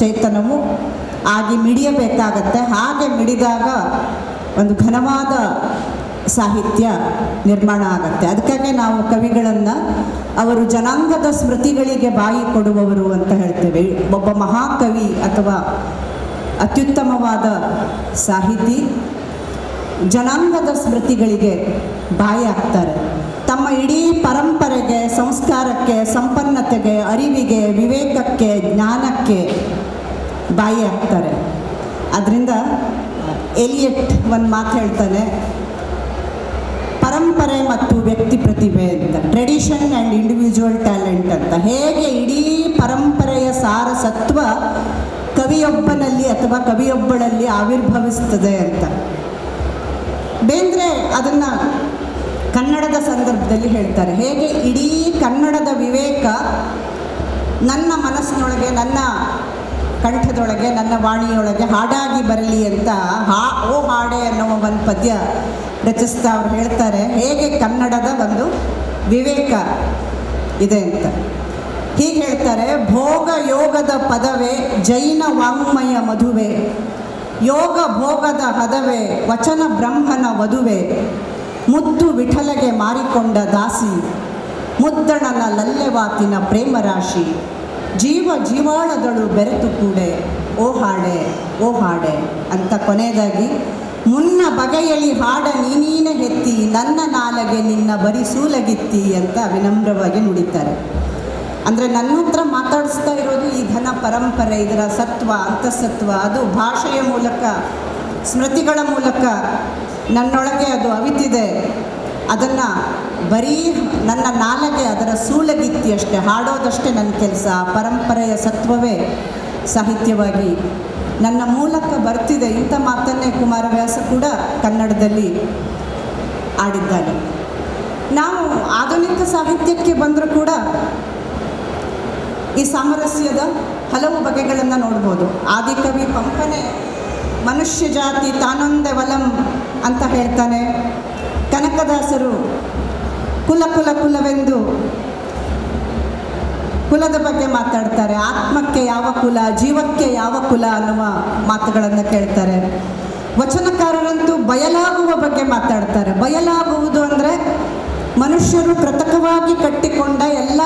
ಚೇತನವೂ ಆಗಿ ಮಿಡಿಯಬೇಕಾಗತ್ತೆ, ಹಾಗೆ ಮಿಡಿದಾಗ ಒಂದು ಘನವಾದ ಸಾಹಿತ್ಯ ನಿರ್ಮಾಣ ಆಗತ್ತೆ. ಅದಕ್ಕಾಗಿ ನಾವು ಕವಿಗಳನ್ನು ಅವರು ಜನಾಂಗದ ಸ್ಮೃತಿಗಳಿಗೆ ಬಾಯಿ ಕೊಡುವವರು ಅಂತ ಹೇಳ್ತೇವೆ. ಒಬ್ಬ ಮಹಾಕವಿ ಅಥವಾ ಅತ್ಯುತ್ತಮವಾದ ಸಾಹಿತಿ ಜನಾಂಗದ ಸ್ಮೃತಿಗಳಿಗೆ ಬಾಯಿ ಹಾಕ್ತಾರೆ. ತಮ್ಮ ಇಡೀ ಪರಂಪರೆಗೆ, ಸಂಸ್ಕಾರಕ್ಕೆ, ಸಂಪನ್ನತೆಗೆ, ಅರಿವಿಗೆ, ವಿವೇಕಕ್ಕೆ, ಜ್ಞಾನಕ್ಕೆ ಬಾಯಿ ಹಾಕ್ತಾರೆ. ಅದರಿಂದ ಎಲಿಯಟ್ ಒಂದು ಮಾತು ಹೇಳ್ತಾನೆ, ಪರಂಪರೆ ಮತ್ತು ವ್ಯಕ್ತಿ ಪ್ರತಿಭೆ ಅಂತ, ಟ್ರೆಡಿಷನ್ ಆ್ಯಂಡ್ ಇಂಡಿವಿಜುವಲ್ ಟ್ಯಾಲೆಂಟ್ ಅಂತ. ಹೇಗೆ ಇಡೀ ಪರಂಪರೆಯ ಸಾರಸತ್ವ ಕವಿಯೊಬ್ಬನಲ್ಲಿ ಅಥವಾ ಕವಿಯೊಬ್ಬಳಲ್ಲಿ ಆವಿರ್ಭವಿಸ್ತದೆ ಅಂತ. ಬೇಂದ್ರೆ ಅದನ್ನು ಕನ್ನಡದ ಸಂದರ್ಭದಲ್ಲಿ ಹೇಳ್ತಾರೆ. ಹೇಗೆ ಇಡೀ ಕನ್ನಡದ ವಿವೇಕ ನನ್ನ ಮನಸ್ಸಿನೊಳಗೆ, ನನ್ನ ಕಂಠದೊಳಗೆ, ನನ್ನ ವಾಣಿಯೊಳಗೆ ಹಾಡಾಗಿ ಬರಲಿ ಅಂತ ಓ ಹಾಡೆ ಅನ್ನೋ ಒಂದು ಪದ್ಯ ರಚಿಸ್ತಾ ಅವ್ರು ಹೇಳ್ತಾರೆ. ಹೇಗೆ ಕನ್ನಡದ ಒಂದು ವಿವೇಕ ಇದೆ ಅಂತ ಹೀಗೆ ಹೇಳ್ತಾರೆ. ಭೋಗ ಯೋಗದ ಪದವೇ ಜೈನ ವಾಂಗ್ಮಯ ಮಧುವೆ, ಯೋಗ ಭೋಗದ ಹದವೇ ವಚನ ಬ್ರಹ್ಮನ ವಧುವೆ, ಮುದ್ದು ವಿಠಲಗೆ ಮಾರಿಕೊಂಡ ದಾಸಿ, ಮುದ್ದಣನ ಲಲ್ಲೆವಾತಿನ ಪ್ರೇಮರಾಶಿ, ಜೀವ ಜೀವಾಳದಳು ಬೆರೆತು ಕೂಡೆ, ಓ ಹಾಡೆ ಓ ಹಾಡೆ ಅಂತ ಕೊನೆಯದಾಗಿ, ಮುನ್ನ ಬಗೆಯಲಿ ಹಾಡ ನೀನೇ ಹೆತ್ತಿ, ನನ್ನ ನಾಲಗೆ ನಿನ್ನ ಬರಿ ಸೂಲಗಿತ್ತಿ ಅಂತ ವಿನಮ್ರವಾಗಿ ನುಡಿತಾರೆ. ಅಂದರೆ ನನ್ನ ಹತ್ರ ಮಾತಾಡಿಸ್ತಾ ಇರೋದು ಈ ಘನ ಪರಂಪರೆ, ಇದರ ಸತ್ವ ಅಂತಸತ್ವ, ಅದು ಭಾಷೆಯ ಮೂಲಕ, ಸ್ಮೃತಿಗಳ ಮೂಲಕ ನನ್ನೊಳಗೆ ಅದು ಅವಿತಿದೆ. ಅದನ್ನು ಬರೀ ನನ್ನ ನಾಲಗೆ ಅದರ ಸೂಲಗಿತ್ತಿ ಅಷ್ಟೇ, ಹಾಡೋದಷ್ಟೇ ನನ್ನ ಕೆಲಸ. ಪರಂಪರೆಯ ಸತ್ವವೇ ಸಾಹಿತ್ಯವಾಗಿ ನನ್ನ ಮೂಲಕ ಬರ್ತಿದೆ. ಇಂಥ ಮಾತನ್ನೇ ಕುಮಾರವ್ಯಾಸ ಕೂಡ ಕನ್ನಡದಲ್ಲಿ ಆಡಿದ್ದಾನೆ. ನಾವು ಆಧುನಿಕ ಸಾಹಿತ್ಯಕ್ಕೆ ಬಂದರೂ ಕೂಡ ಈ ಸಾಮರಸ್ಯದ ಹಲವು ಬಗೆಗಳನ್ನು ನೋಡ್ಬೋದು. ಆದಿಕವಿ ಪಂಪನೆ ಮನುಷ್ಯ ಜಾತಿ ತಾನೊಂದೆ ವಲಂ ಅಂತ ಹೇಳ್ತಾನೆ. ಕನಕದಾಸರು ಕುಲ ಕುಲ ಕುಲವೆಂದು ಕುಲದ ಬಗ್ಗೆ ಮಾತಾಡ್ತಾರೆ. ಆತ್ಮಕ್ಕೆ ಯಾವ ಕುಲ, ಜೀವಕ್ಕೆ ಯಾವ ಕುಲ ಅನ್ನುವ ಮಾತುಗಳನ್ನು ಕೇಳ್ತಾರೆ. ವಚನಕಾರರಂತೂ ಬಯಲಾಗುವ ಬಗ್ಗೆ ಮಾತಾಡ್ತಾರೆ. ಬಯಲಾಗುವುದು ಅಂದರೆ ಮನುಷ್ಯರು ಕೃತಕವಾಗಿ ಕಟ್ಟಿಕೊಂಡ ಎಲ್ಲ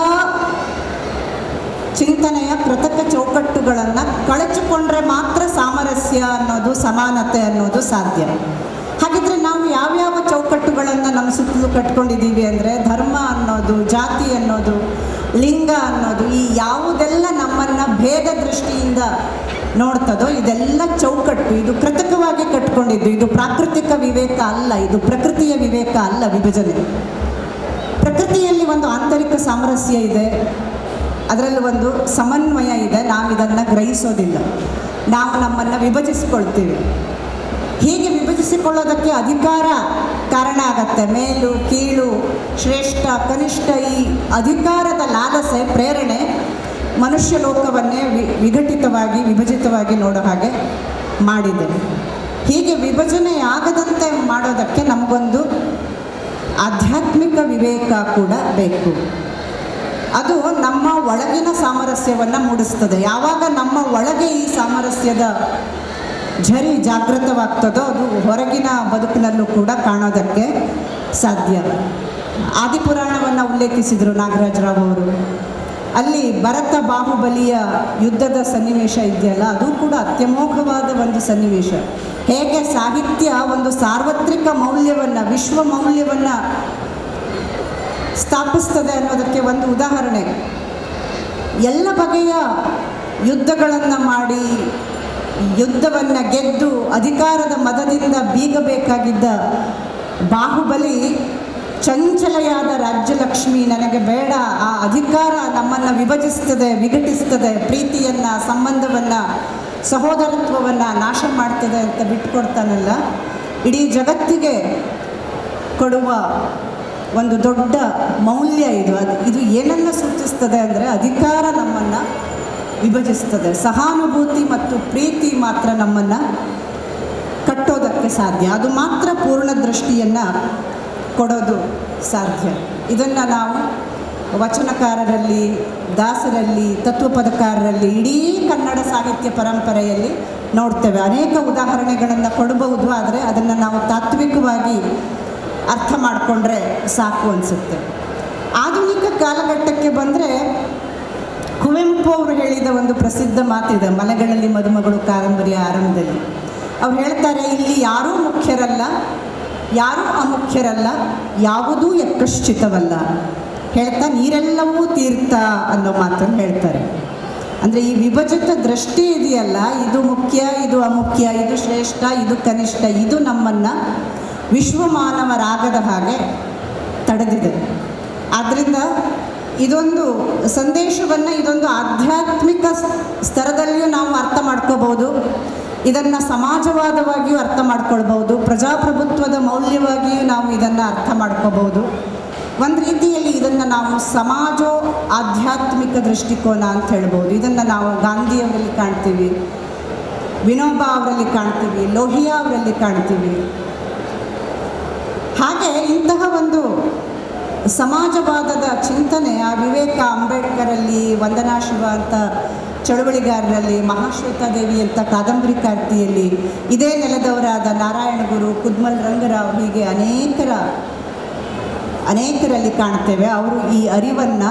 ಚಿಂತನೆಯ ಕೃತಕ ಚೌಕಟ್ಟುಗಳನ್ನು ಕಳಚಿಕೊಂಡ್ರೆ ಮಾತ್ರ ಸಾಮರಸ್ಯ ಅನ್ನೋದು, ಸಮಾನತೆ ಅನ್ನೋದು ಸಾಧ್ಯ. ಹಾಗಿದ್ರೆ ನಾವು ಯಾವ್ಯಾವ ಚೌಕಟ್ಟುಗಳನ್ನು ನಮ್ಮ ಸುತ್ತಲೂ ಕಟ್ಕೊಂಡಿದ್ದೀವಿ ಅಂದರೆ, ಧರ್ಮ ಅನ್ನೋದು, ಜಾತಿ ಅನ್ನೋದು, ಲಿಂಗ ಅನ್ನೋದು, ಈ ಯಾವುದೆಲ್ಲ ನಮ್ಮನ್ನು ಭೇದ ದೃಷ್ಟಿಯಿಂದ ನೋಡ್ತದೋ ಇದೆಲ್ಲ ಚೌಕಟ್ಟು. ಇದು ಕೃತಕವಾಗಿ ಕಟ್ಕೊಂಡಿದ್ದು. ಇದು ಪ್ರಾಕೃತಿಕ ವಿವೇಕ ಅಲ್ಲ, ಇದು ಪ್ರಕೃತಿಯ ವಿವೇಕ ಅಲ್ಲ. ವಿಭಜನೆ ಪ್ರಕೃತಿಯಲ್ಲಿ ಒಂದು ಆಂತರಿಕ ಸಾಮರಸ್ಯ ಇದೆ, ಅದರಲ್ಲಿ ಒಂದು ಸಮನ್ವಯ ಇದೆ. ನಾವು ಇದನ್ನು ಗ್ರಹಿಸೋದಿಲ್ಲ. ನಾವು ನಮ್ಮನ್ನು ವಿಭಜಿಸಿಕೊಳ್ತೀವಿ. ಹೀಗೆ ವಿಭಜಿಸಿಕೊಳ್ಳೋದಕ್ಕೆ ಅಧಿಕಾರ ಕಾರಣ ಆಗತ್ತೆ. ಮೇಲು ಕೀಳು, ಶ್ರೇಷ್ಠ ಕನಿಷ್ಠ, ಈ ಅಧಿಕಾರದ ಲಾಲಸೆ, ಪ್ರೇರಣೆ ಮನುಷ್ಯ ಲೋಕವನ್ನೇ ವಿಘಟಿತವಾಗಿ, ವಿಭಜಿತವಾಗಿ ನೋಡೋ ಹಾಗೆ ಮಾಡಿದೆ. ಹೀಗೆ ವಿಭಜನೆ ಆಗದಂತೆ ಮಾಡೋದಕ್ಕೆ ನಮಗೊಂದು ಆಧ್ಯಾತ್ಮಿಕ ವಿವೇಕ ಕೂಡ ಬೇಕು. ಅದು ನಮ್ಮ ಒಳಗಿನ ಸಾಮರಸ್ಯವನ್ನು ಮೂಡಿಸ್ತದೆ. ಯಾವಾಗ ನಮ್ಮ ಒಳಗೆ ಈ ಸಾಮರಸ್ಯದ ಝರಿ ಜಾಗೃತವಾಗ್ತದೋ ಅದು ಹೊರಗಿನ ಬದುಕಿನಲ್ಲೂ ಕೂಡ ಕಾಣೋದಕ್ಕೆ ಸಾಧ್ಯ. ಆದಿಪುರಾಣವನ್ನು ಉಲ್ಲೇಖಿಸಿದರು ನಾಗರಾಜರಾವ್ ಅವರು. ಅಲ್ಲಿ ಭರತ ಬಾಹುಬಲಿಯ ಯುದ್ಧದ ಸನ್ನಿವೇಶ ಇದೆಯಲ್ಲ, ಅದು ಕೂಡ ಅತ್ಯಮೋಘವಾದ ಒಂದು ಸನ್ನಿವೇಶ. ಹೇಗೆ ಸಾಹಿತ್ಯ ಒಂದು ಸಾರ್ವತ್ರಿಕ ಮೌಲ್ಯವನ್ನು, ವಿಶ್ವ ಮೌಲ್ಯವನ್ನು ಸ್ಥಾಪಿಸ್ತದೆ ಅನ್ನೋದಕ್ಕೆ ಒಂದು ಉದಾಹರಣೆ. ಎಲ್ಲ ಬಗೆಯ ಯುದ್ಧಗಳನ್ನು ಮಾಡಿ, ಯುದ್ಧವನ್ನು ಗೆದ್ದು ಅಧಿಕಾರದ ಮದದಿಂದ ಬೀಗಬೇಕಾಗಿದ್ದ ಬಾಹುಬಲಿ ಚಂಚಲೆಯಾದ ರಾಜ್ಯಲಕ್ಷ್ಮಿ ನನಗೆ ಬೇಡ, ಆ ಅಧಿಕಾರ ನಮ್ಮನ್ನು ವಿಭಜಿಸ್ತದೆ, ವಿಘಟಿಸ್ತದೆ, ಪ್ರೀತಿಯನ್ನು, ಸಂಬಂಧವನ್ನು, ಸಹೋದರತ್ವವನ್ನು ನಾಶ ಮಾಡ್ತದೆ ಅಂತ ಬಿಟ್ಟುಕೊಡ್ತಾನಲ್ಲ, ಇಡೀ ಜಗತ್ತಿಗೆ ಕೊಡುವ ಒಂದು ದೊಡ್ಡ ಮೌಲ್ಯ ಇದು. ಇದು ಏನನ್ನು ಸೂಚಿಸ್ತದೆ ಅಂದರೆ, ಅಧಿಕಾರ ನಮ್ಮನ್ನು ವಿಭಜಿಸ್ತದೆ. ಸಹಾನುಭೂತಿ ಮತ್ತು ಪ್ರೀತಿ ಮಾತ್ರ ನಮ್ಮನ್ನು ಕಟ್ಟೋದಕ್ಕೆ ಸಾಧ್ಯ. ಅದು ಮಾತ್ರ ಪೂರ್ಣ ದೃಷ್ಟಿಯನ್ನು ಕೊಡೋದು ಸಾಧ್ಯ. ಇದನ್ನು ನಾವು ವಚನಕಾರರಲ್ಲಿ, ದಾಸರಲ್ಲಿ, ತತ್ವಪದಕಾರರಲ್ಲಿ, ಇಡೀ ಕನ್ನಡ ಸಾಹಿತ್ಯ ಪರಂಪರೆಯಲ್ಲಿ ನೋಡ್ತೇವೆ. ಅನೇಕ ಉದಾಹರಣೆಗಳನ್ನು ಕೊಡಬಹುದು, ಆದರೆ ಅದನ್ನು ನಾವು ತಾತ್ವಿಕವಾಗಿ ಅರ್ಥ ಮಾಡಿಕೊಂಡ್ರೆ ಸಾಕು ಅನಿಸುತ್ತೆ. ಆಧುನಿಕ ಕಾಲಘಟ್ಟಕ್ಕೆ ಬಂದರೆ ಕುವೆಂಪು ಅವರು ಹೇಳಿದ ಒಂದು ಪ್ರಸಿದ್ಧ ಮಾತಿದೆ, ಮನೆಗಳಲ್ಲಿ ಮದುಮಗಳು ಕಾದಂಬರಿಯ ಆರಂಭದಲ್ಲಿ. ಅವ್ರು ಹೇಳ್ತಾರೆ, ಇಲ್ಲಿ ಯಾರೂ ಮುಖ್ಯರಲ್ಲ, ಯಾರೂ ಅಮುಖ್ಯರಲ್ಲ, ಯಾವುದೂ ಯಕ್ಕಶ್ಚಿತವಲ್ಲ. ಹೇಳ್ತಾ ನೀರೆಲ್ಲವೂ ತೀರ್ಥ ಅನ್ನೋ ಮಾತನ್ನು ಹೇಳ್ತಾರೆ. ಅಂದರೆ ಈ ವಿಭಜಿತ ದೃಷ್ಟಿ ಇದೆಯಲ್ಲ, ಇದು ಮುಖ್ಯ, ಇದು ಅಮುಖ್ಯ, ಇದು ಶ್ರೇಷ್ಠ, ಇದು ಕನಿಷ್ಠ, ಇದು ನಮ್ಮನ್ನು ವಿಶ್ವಮಾನವರಾಗದ ಹಾಗೆ ತಡೆದಿದೆ. ಆದ್ದರಿಂದ ಇದೊಂದು ಸಂದೇಶವನ್ನು ಇದೊಂದು ಆಧ್ಯಾತ್ಮಿಕ ಸ್ತರದಲ್ಲಿಯೂ ನಾವು ಅರ್ಥ ಮಾಡ್ಕೋಬೋದು, ಇದನ್ನು ಸಮಾಜವಾದವಾಗಿಯೂ ಅರ್ಥ ಮಾಡ್ಕೊಳ್ಬೋದು, ಪ್ರಜಾಪ್ರಭುತ್ವದ ಮೌಲ್ಯವಾಗಿಯೂ ನಾವು ಇದನ್ನು ಅರ್ಥ ಮಾಡ್ಕೋಬೋದು. ಒಂದು ರೀತಿಯಲ್ಲಿ ಇದನ್ನು ನಾವು ಸಮಾಜೋ ಆಧ್ಯಾತ್ಮಿಕ ದೃಷ್ಟಿಕೋನ ಅಂತ ಹೇಳ್ಬೋದು. ಇದನ್ನು ನಾವು ಗಾಂಧಿಯವರಲ್ಲಿ ಕಾಣ್ತೀವಿ, ವಿನೋಬಾ ಅವರಲ್ಲಿ ಕಾಣ್ತೀವಿ, ಲೋಹಿಯಾ ಅವರಲ್ಲಿ ಕಾಣ್ತೀವಿ. ಹಾಗೆ ಇಂತಹ ಒಂದು ಸಮಾಜವಾದದ ಚಿಂತನೆ ಆ ವಿವೇಕ ಅಂಬೇಡ್ಕರಲ್ಲಿ, ವಂದನಾ ಶಿವ ಅಂತ ಚಳುವಳಿಗಾರರಲ್ಲಿ, ಮಹಾಶ್ವೇತಾದೇವಿ ಅಂತ ಕಾದಂಬರಿಕಾರ್ತಿಯಲ್ಲಿ, ಇದೇ ನೆಲದವರಾದ ನಾರಾಯಣ ಗುರು, ಕುದ್ಮಲ್ ರಂಗರಾವ್, ಹೀಗೆ ಅನೇಕರಲ್ಲಿ ಕಾಣ್ತೇವೆ. ಅವರು ಈ ಅರಿವನ್ನು,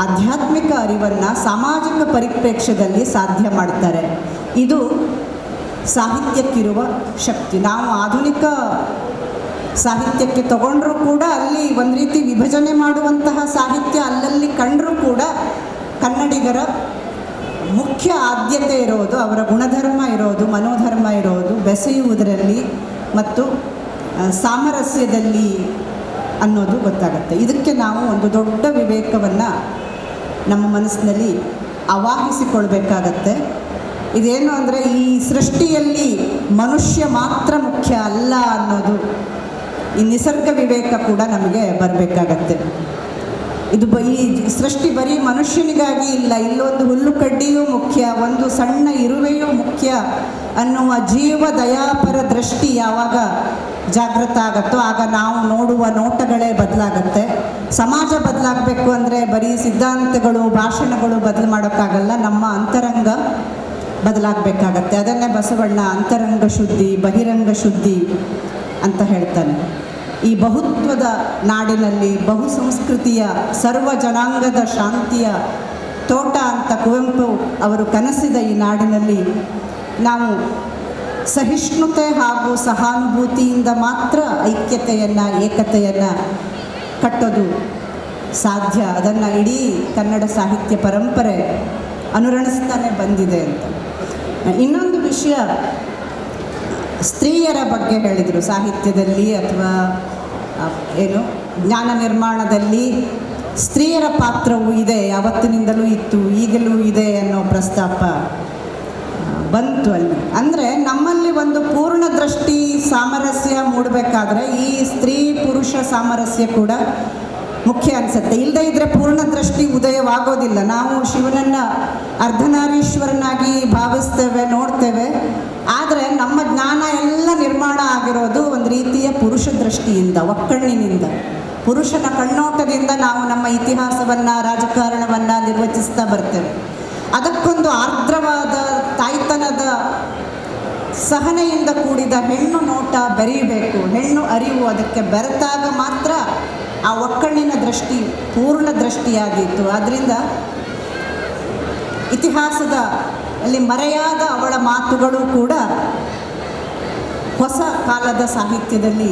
ಆಧ್ಯಾತ್ಮಿಕ ಅರಿವನ್ನು ಸಾಮಾಜಿಕ ಪರಿಪ್ರೇಕ್ಷ್ಯದಲ್ಲಿ ಸಾಧ್ಯ ಮಾಡ್ತಾರೆ. ಇದು ಸಾಹಿತ್ಯಕ್ಕಿರುವ ಶಕ್ತಿ. ನಾವು ಆಧುನಿಕ ಸಾಹಿತ್ಯಕ್ಕೆ ತಗೊಂಡ್ರೂ ಕೂಡ ಅಲ್ಲಿ ಒಂದು ರೀತಿ ವಿಭಜನೆ ಮಾಡುವಂತಹ ಸಾಹಿತ್ಯ ಅಲ್ಲಲ್ಲಿ ಕಂಡರೂ ಕೂಡ ಕನ್ನಡಿಗರ ಮುಖ್ಯ ಆದ್ಯತೆ ಇರೋದು, ಅವರ ಗುಣಧರ್ಮ ಇರೋದು, ಮನೋಧರ್ಮ ಇರೋದು ಬೆಸೆಯುವುದರಲ್ಲಿ ಮತ್ತು ಸಾಮರಸ್ಯದಲ್ಲಿ ಅನ್ನೋದು ಗೊತ್ತಾಗುತ್ತೆ. ಇದಕ್ಕೆ ನಾವು ಒಂದು ದೊಡ್ಡ ವಿವೇಕವನ್ನು ನಮ್ಮ ಮನಸ್ಸಿನಲ್ಲಿ ಆವಾಹಿಸಿಕೊಳ್ಬೇಕಾಗತ್ತೆ. ಇದೇನು ಅಂದರೆ ಈ ಸೃಷ್ಟಿಯಲ್ಲಿ ಮನುಷ್ಯ ಮಾತ್ರ ಮುಖ್ಯ ಅಲ್ಲ ಅನ್ನೋದು, ಈ ನಿಸರ್ಗ ವಿವೇಕ ಕೂಡ ನಮಗೆ ಬರಬೇಕಾಗತ್ತೆ. ಇದು ಈ ಸೃಷ್ಟಿ ಬರೀ ಮನುಷ್ಯನಿಗಾಗಿ ಇಲ್ಲ, ಇಲ್ಲೊಂದು ಹುಲ್ಲು ಕಡ್ಡಿಯೂ ಮುಖ್ಯ, ಒಂದು ಸಣ್ಣ ಇರುವೆಯೂ ಮುಖ್ಯ ಅನ್ನುವ ಜೀವ ದಯಾಪರ ದೃಷ್ಟಿ ಯಾವಾಗ ಜಾಗೃತ ಆಗುತ್ತೋ ಆಗ ನಾವು ನೋಡುವ ನೋಟಗಳೇ ಬದಲಾಗತ್ತೆ. ಸಮಾಜ ಬದಲಾಗಬೇಕು ಅಂದರೆ ಬರೀ ಸಿದ್ಧಾಂತಗಳು, ಭಾಷಣಗಳು ಬದಲು ಮಾಡೋಕ್ಕಾಗಲ್ಲ, ನಮ್ಮ ಅಂತರಂಗ ಬದಲಾಗಬೇಕಾಗತ್ತೆ. ಅದನ್ನೇ ಬಸವಣ್ಣ ಅಂತರಂಗ ಶುದ್ಧಿ, ಬಹಿರಂಗ ಶುದ್ಧಿ ಅಂತ ಹೇಳ್ತಾನೆ. ಈ ಬಹುತ್ವದ ನಾಡಿನಲ್ಲಿ, ಬಹು ಸಂಸ್ಕೃತಿಯ, ಸರ್ವ ಜನಾಂಗದ ಶಾಂತಿಯ ತೋಟ ಅಂತ ಕುವೆಂಪು ಅವರು ಕನಸಿದ ಈ ನಾಡಿನಲ್ಲಿ ನಾವು ಸಹಿಷ್ಣುತೆ ಹಾಗೂ ಸಹಾನುಭೂತಿಯಿಂದ ಮಾತ್ರ ಐಕ್ಯತೆಯನ್ನು, ಏಕತೆಯನ್ನು ಕಟ್ಟೋದು ಸಾಧ್ಯ. ಅದನ್ನು ಇಡೀ ಕನ್ನಡ ಸಾಹಿತ್ಯ ಪರಂಪರೆ ಅನುರಣಿಸ್ತಾನೆ ಬಂದಿದೆ ಅಂತ. ಇನ್ನೊಂದು ವಿಷಯ, ಸ್ತ್ರೀಯರ ಬಗ್ಗೆ ಹೇಳಿದರು ಸಾಹಿತ್ಯದಲ್ಲಿ ಅಥವಾ ಜ್ಞಾನ ನಿರ್ಮಾಣದಲ್ಲಿ ಸ್ತ್ರೀಯರ ಪಾತ್ರವೂ ಇದೆ, ಯಾವತ್ತಿನಿಂದಲೂ ಇತ್ತು, ಈಗಲೂ ಇದೆ ಅನ್ನೋ ಪ್ರಸ್ತಾಪ ಬಂತು ಅಲ್ಲಿ. ಅಂದರೆ ನಮ್ಮಲ್ಲಿ ಒಂದು ಪೂರ್ಣ ದೃಷ್ಟಿ ಸಾಮರಸ್ಯ ಮೂಡಬೇಕಾದ್ರೆ ಈ ಸ್ತ್ರೀ ಪುರುಷ ಸಾಮರಸ್ಯ ಕೂಡ ಮುಖ್ಯ ಅನಿಸುತ್ತೆ. ಇಲ್ಲದೇ ಇದ್ದರೆ ಪೂರ್ಣ ದೃಷ್ಟಿ ಉದಯವಾಗೋದಿಲ್ಲ. ನಾವು ಶಿವನನ್ನು ಅರ್ಧನಾರೀಶ್ವರನಾಗಿ ಭಾವಿಸ್ತೇವೆ, ನೋಡ್ತೇವೆ, ಆದರೆ ನಮ್ಮ ಜ್ಞಾನ ಎಲ್ಲ ನಿರ್ಮಾಣ ಆಗಿರೋದು ಒಂದು ರೀತಿಯ ಪುರುಷ ದೃಷ್ಟಿಯಿಂದ, ಒಕ್ಕಣ್ಣಿನಿಂದ, ಪುರುಷನ ಕಣ್ಣೋಟದಿಂದ ನಾವು ನಮ್ಮ ಇತಿಹಾಸವನ್ನು, ರಾಜಕಾರಣವನ್ನು ನಿರ್ವಚಿಸ್ತಾ ಬರ್ತೇವೆ. ಅದಕ್ಕೊಂದು ಆರ್ದ್ರವಾದ ತಾಯ್ತನದ ಸಹನೆಯಿಂದ ಕೂಡಿದ ಹೆಣ್ಣು ನೋಟ ಬೆರೆಯಬೇಕು, ಹೆಣ್ಣು ಅರಿವು ಅದಕ್ಕೆ ಬೆರೆತಾಗ ಮಾತ್ರ ಆ ಒಕ್ಕಣ್ಣಿನ ದೃಷ್ಟಿ ಪೂರ್ಣ ದೃಷ್ಟಿಯಾಗಿತ್ತು. ಆದ್ದರಿಂದ ಇತಿಹಾಸದ ಅಲ್ಲಿ ಮರೆಯಾದ ಅವಳ ಮಾತುಗಳು ಕೂಡ ಹೊಸ ಕಾಲದ ಸಾಹಿತ್ಯದಲ್ಲಿ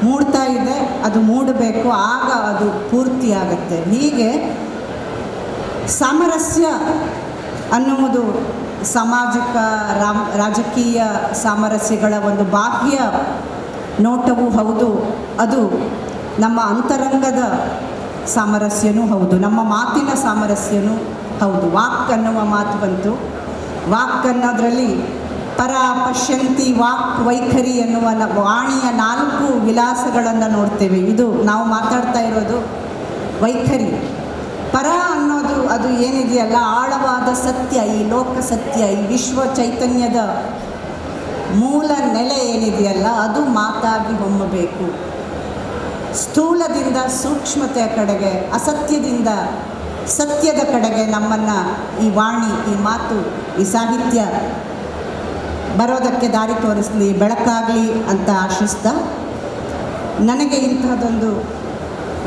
ಮೂಡ್ತಾ ಇದೆ. ಅದು ಮೂಡಬೇಕು, ಆಗ ಅದು ಪೂರ್ತಿಯಾಗತ್ತೆ. ಹೀಗೆ ಸಾಮರಸ್ಯ ಅನ್ನುವುದು ಸಾಮಾಜಿಕ, ರಾಜಕೀಯ ಸಾಮರಸ್ಯಗಳ ಒಂದು ಬಾಹ್ಯ ನೋಟವೂ ಹೌದು, ಅದು ನಮ್ಮ ಅಂತರಂಗದ ಸಾಮರಸ್ಯನೂ ಹೌದು, ನಮ್ಮ ಮಾತಿನ ಸಾಮರಸ್ಯನೂ ಹೌದು. ವಾಕ್ ಅನ್ನುವ ಮಾತು ಬಂತು. ವಾಕ್ ಅನ್ನೋದರಲ್ಲಿ ಪರ, ಪಶ್ಯಂತಿ, ವಾಕ್, ವೈಖರಿ ಎನ್ನುವ ವಾಣಿಯ 4 ವಿಲಾಸಗಳನ್ನು ನೋಡ್ತೇವೆ. ಇದು ನಾವು ಮಾತಾಡ್ತಾ ಇರೋದು ವೈಖರಿ. ಪರ ಅನ್ನೋದು ಅದು ಏನಿದೆಯಲ್ಲ, ಆಳವಾದ ಸತ್ಯ, ಈ ಲೋಕ ಸತ್ಯ, ಈ ವಿಶ್ವ ಚೈತನ್ಯದ ಮೂಲ ನೆಲೆ ಏನಿದೆಯಲ್ಲ ಅದು ಮಾತಾಗಿ ಹೊಮ್ಮಬೇಕು. ಸ್ಥೂಲದಿಂದ ಸೂಕ್ಷ್ಮತೆಯ ಕಡೆಗೆ, ಅಸತ್ಯದಿಂದ ಸತ್ಯದ ಕಡೆಗೆ ನಮ್ಮನ್ನು ಈ ವಾಣಿ, ಈ ಮಾತು, ಈ ಸಾಹಿತ್ಯ ಬರೋದಕ್ಕೆ ದಾರಿ ತೋರಿಸಲಿ, ಬೆಳಕಾಗಲಿ ಅಂತ ಆಶಿಸ್ತಾ, ನನಗೆ ಇಂತಹದೊಂದು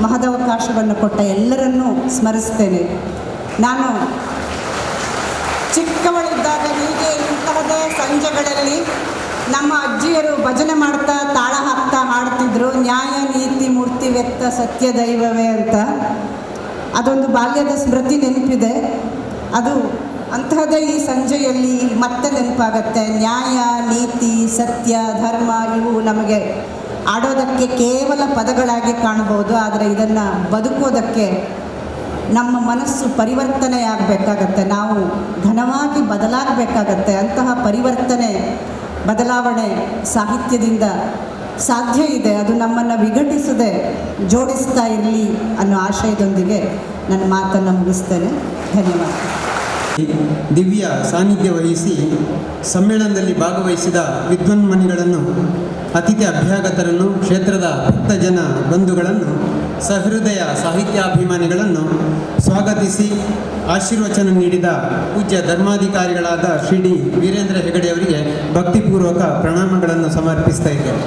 ಮಹದವಕಾಶವನ್ನು ಕೊಟ್ಟ ಎಲ್ಲರನ್ನೂ ಸ್ಮರಿಸ್ತೇನೆ. ನಾನು ಚಿಕ್ಕವಳಿದ್ದಾಗ ಹೀಗೆ ಇಂತಹದೇ ಸಂಜೆಗಳಲ್ಲಿ ನಮ್ಮ ಅಜ್ಜಿಯರು ಭಜನೆ ಮಾಡ್ತಾ ತಾಳ ಹಾಕ್ತಾ ಹಾಡ್ತಿದ್ರು, ನ್ಯಾಯ ನೀತಿ ಮೂರ್ತಿ ವ್ಯಕ್ತ ಸತ್ಯ ದೈವವೇ ಅಂತ. ಅದೊಂದು ಬಾಲ್ಯದ ಸ್ಮೃತಿ ನೆನಪಿದೆ. ಅದು ಅಂತಹದೇ ಈ ಸಂಜೆಯಲ್ಲಿ ಮತ್ತೆ ನೆನಪಾಗತ್ತೆ. ನ್ಯಾಯ, ನೀತಿ, ಸತ್ಯ, ಧರ್ಮ ಇವು ನಮಗೆ ಆಡೋದಕ್ಕೆ ಕೇವಲ ಪದಗಳಾಗಿ ಕಾಣ್ಬೋದು, ಆದರೆ ಇದನ್ನು ಬದುಕೋದಕ್ಕೆ ನಮ್ಮ ಮನಸ್ಸು ಪರಿವರ್ತನೆಯಾಗಬೇಕಾಗತ್ತೆ. ನಾವು ಘನವಾಗಿ ಬದಲಾಗಬೇಕಾಗತ್ತೆ. ಅಂತಹ ಪರಿವರ್ತನೆ, ಬದಲಾವಣೆ ಸಾಹಿತ್ಯದಿಂದ ಸಾಧ್ಯ ಇದೆ. ಅದು ನಮ್ಮನ್ನು ವಿಘಟಿಸದೆ ಜೋಡಿಸ್ತಾ ಇರಲಿ ಅನ್ನೋ ಆಶಯದೊಂದಿಗೆ ನನ್ನ ಮಾತನ್ನು ಮುಗಿಸ್ತೇನೆ. ಧನ್ಯವಾದ. ದಿವ್ಯ ಸಾನ್ನಿಧ್ಯ ವಹಿಸಿ ಸಮ್ಮೇಳನದಲ್ಲಿ ಭಾಗವಹಿಸಿದ ವಿದ್ವನ್ಮಣಿಗಳನ್ನು, ಅತಿಥಿ ಅಭ್ಯಾಗತರನ್ನು, ಕ್ಷೇತ್ರದ ಭಕ್ತಜನ ಬಂಧುಗಳನ್ನು, ಸಹೃದಯ ಸಾಹಿತ್ಯಾಭಿಮಾನಿಗಳನ್ನು ಸ್ವಾಗತಿಸಿ ಆಶೀರ್ವಚನ ನೀಡಿದ ಪೂಜ್ಯ ಧರ್ಮಾಧಿಕಾರಿಗಳಾದ ಶ್ರೀ ಡಿ ವೀರೇಂದ್ರ ಹೆಗಡೆ ಅವರಿಗೆ ಭಕ್ತಿಪೂರ್ವಕ ಪ್ರಣಾಮಗಳನ್ನು ಸಮರ್ಪಿಸ್ತಾ ಇದ್ದೇನೆ.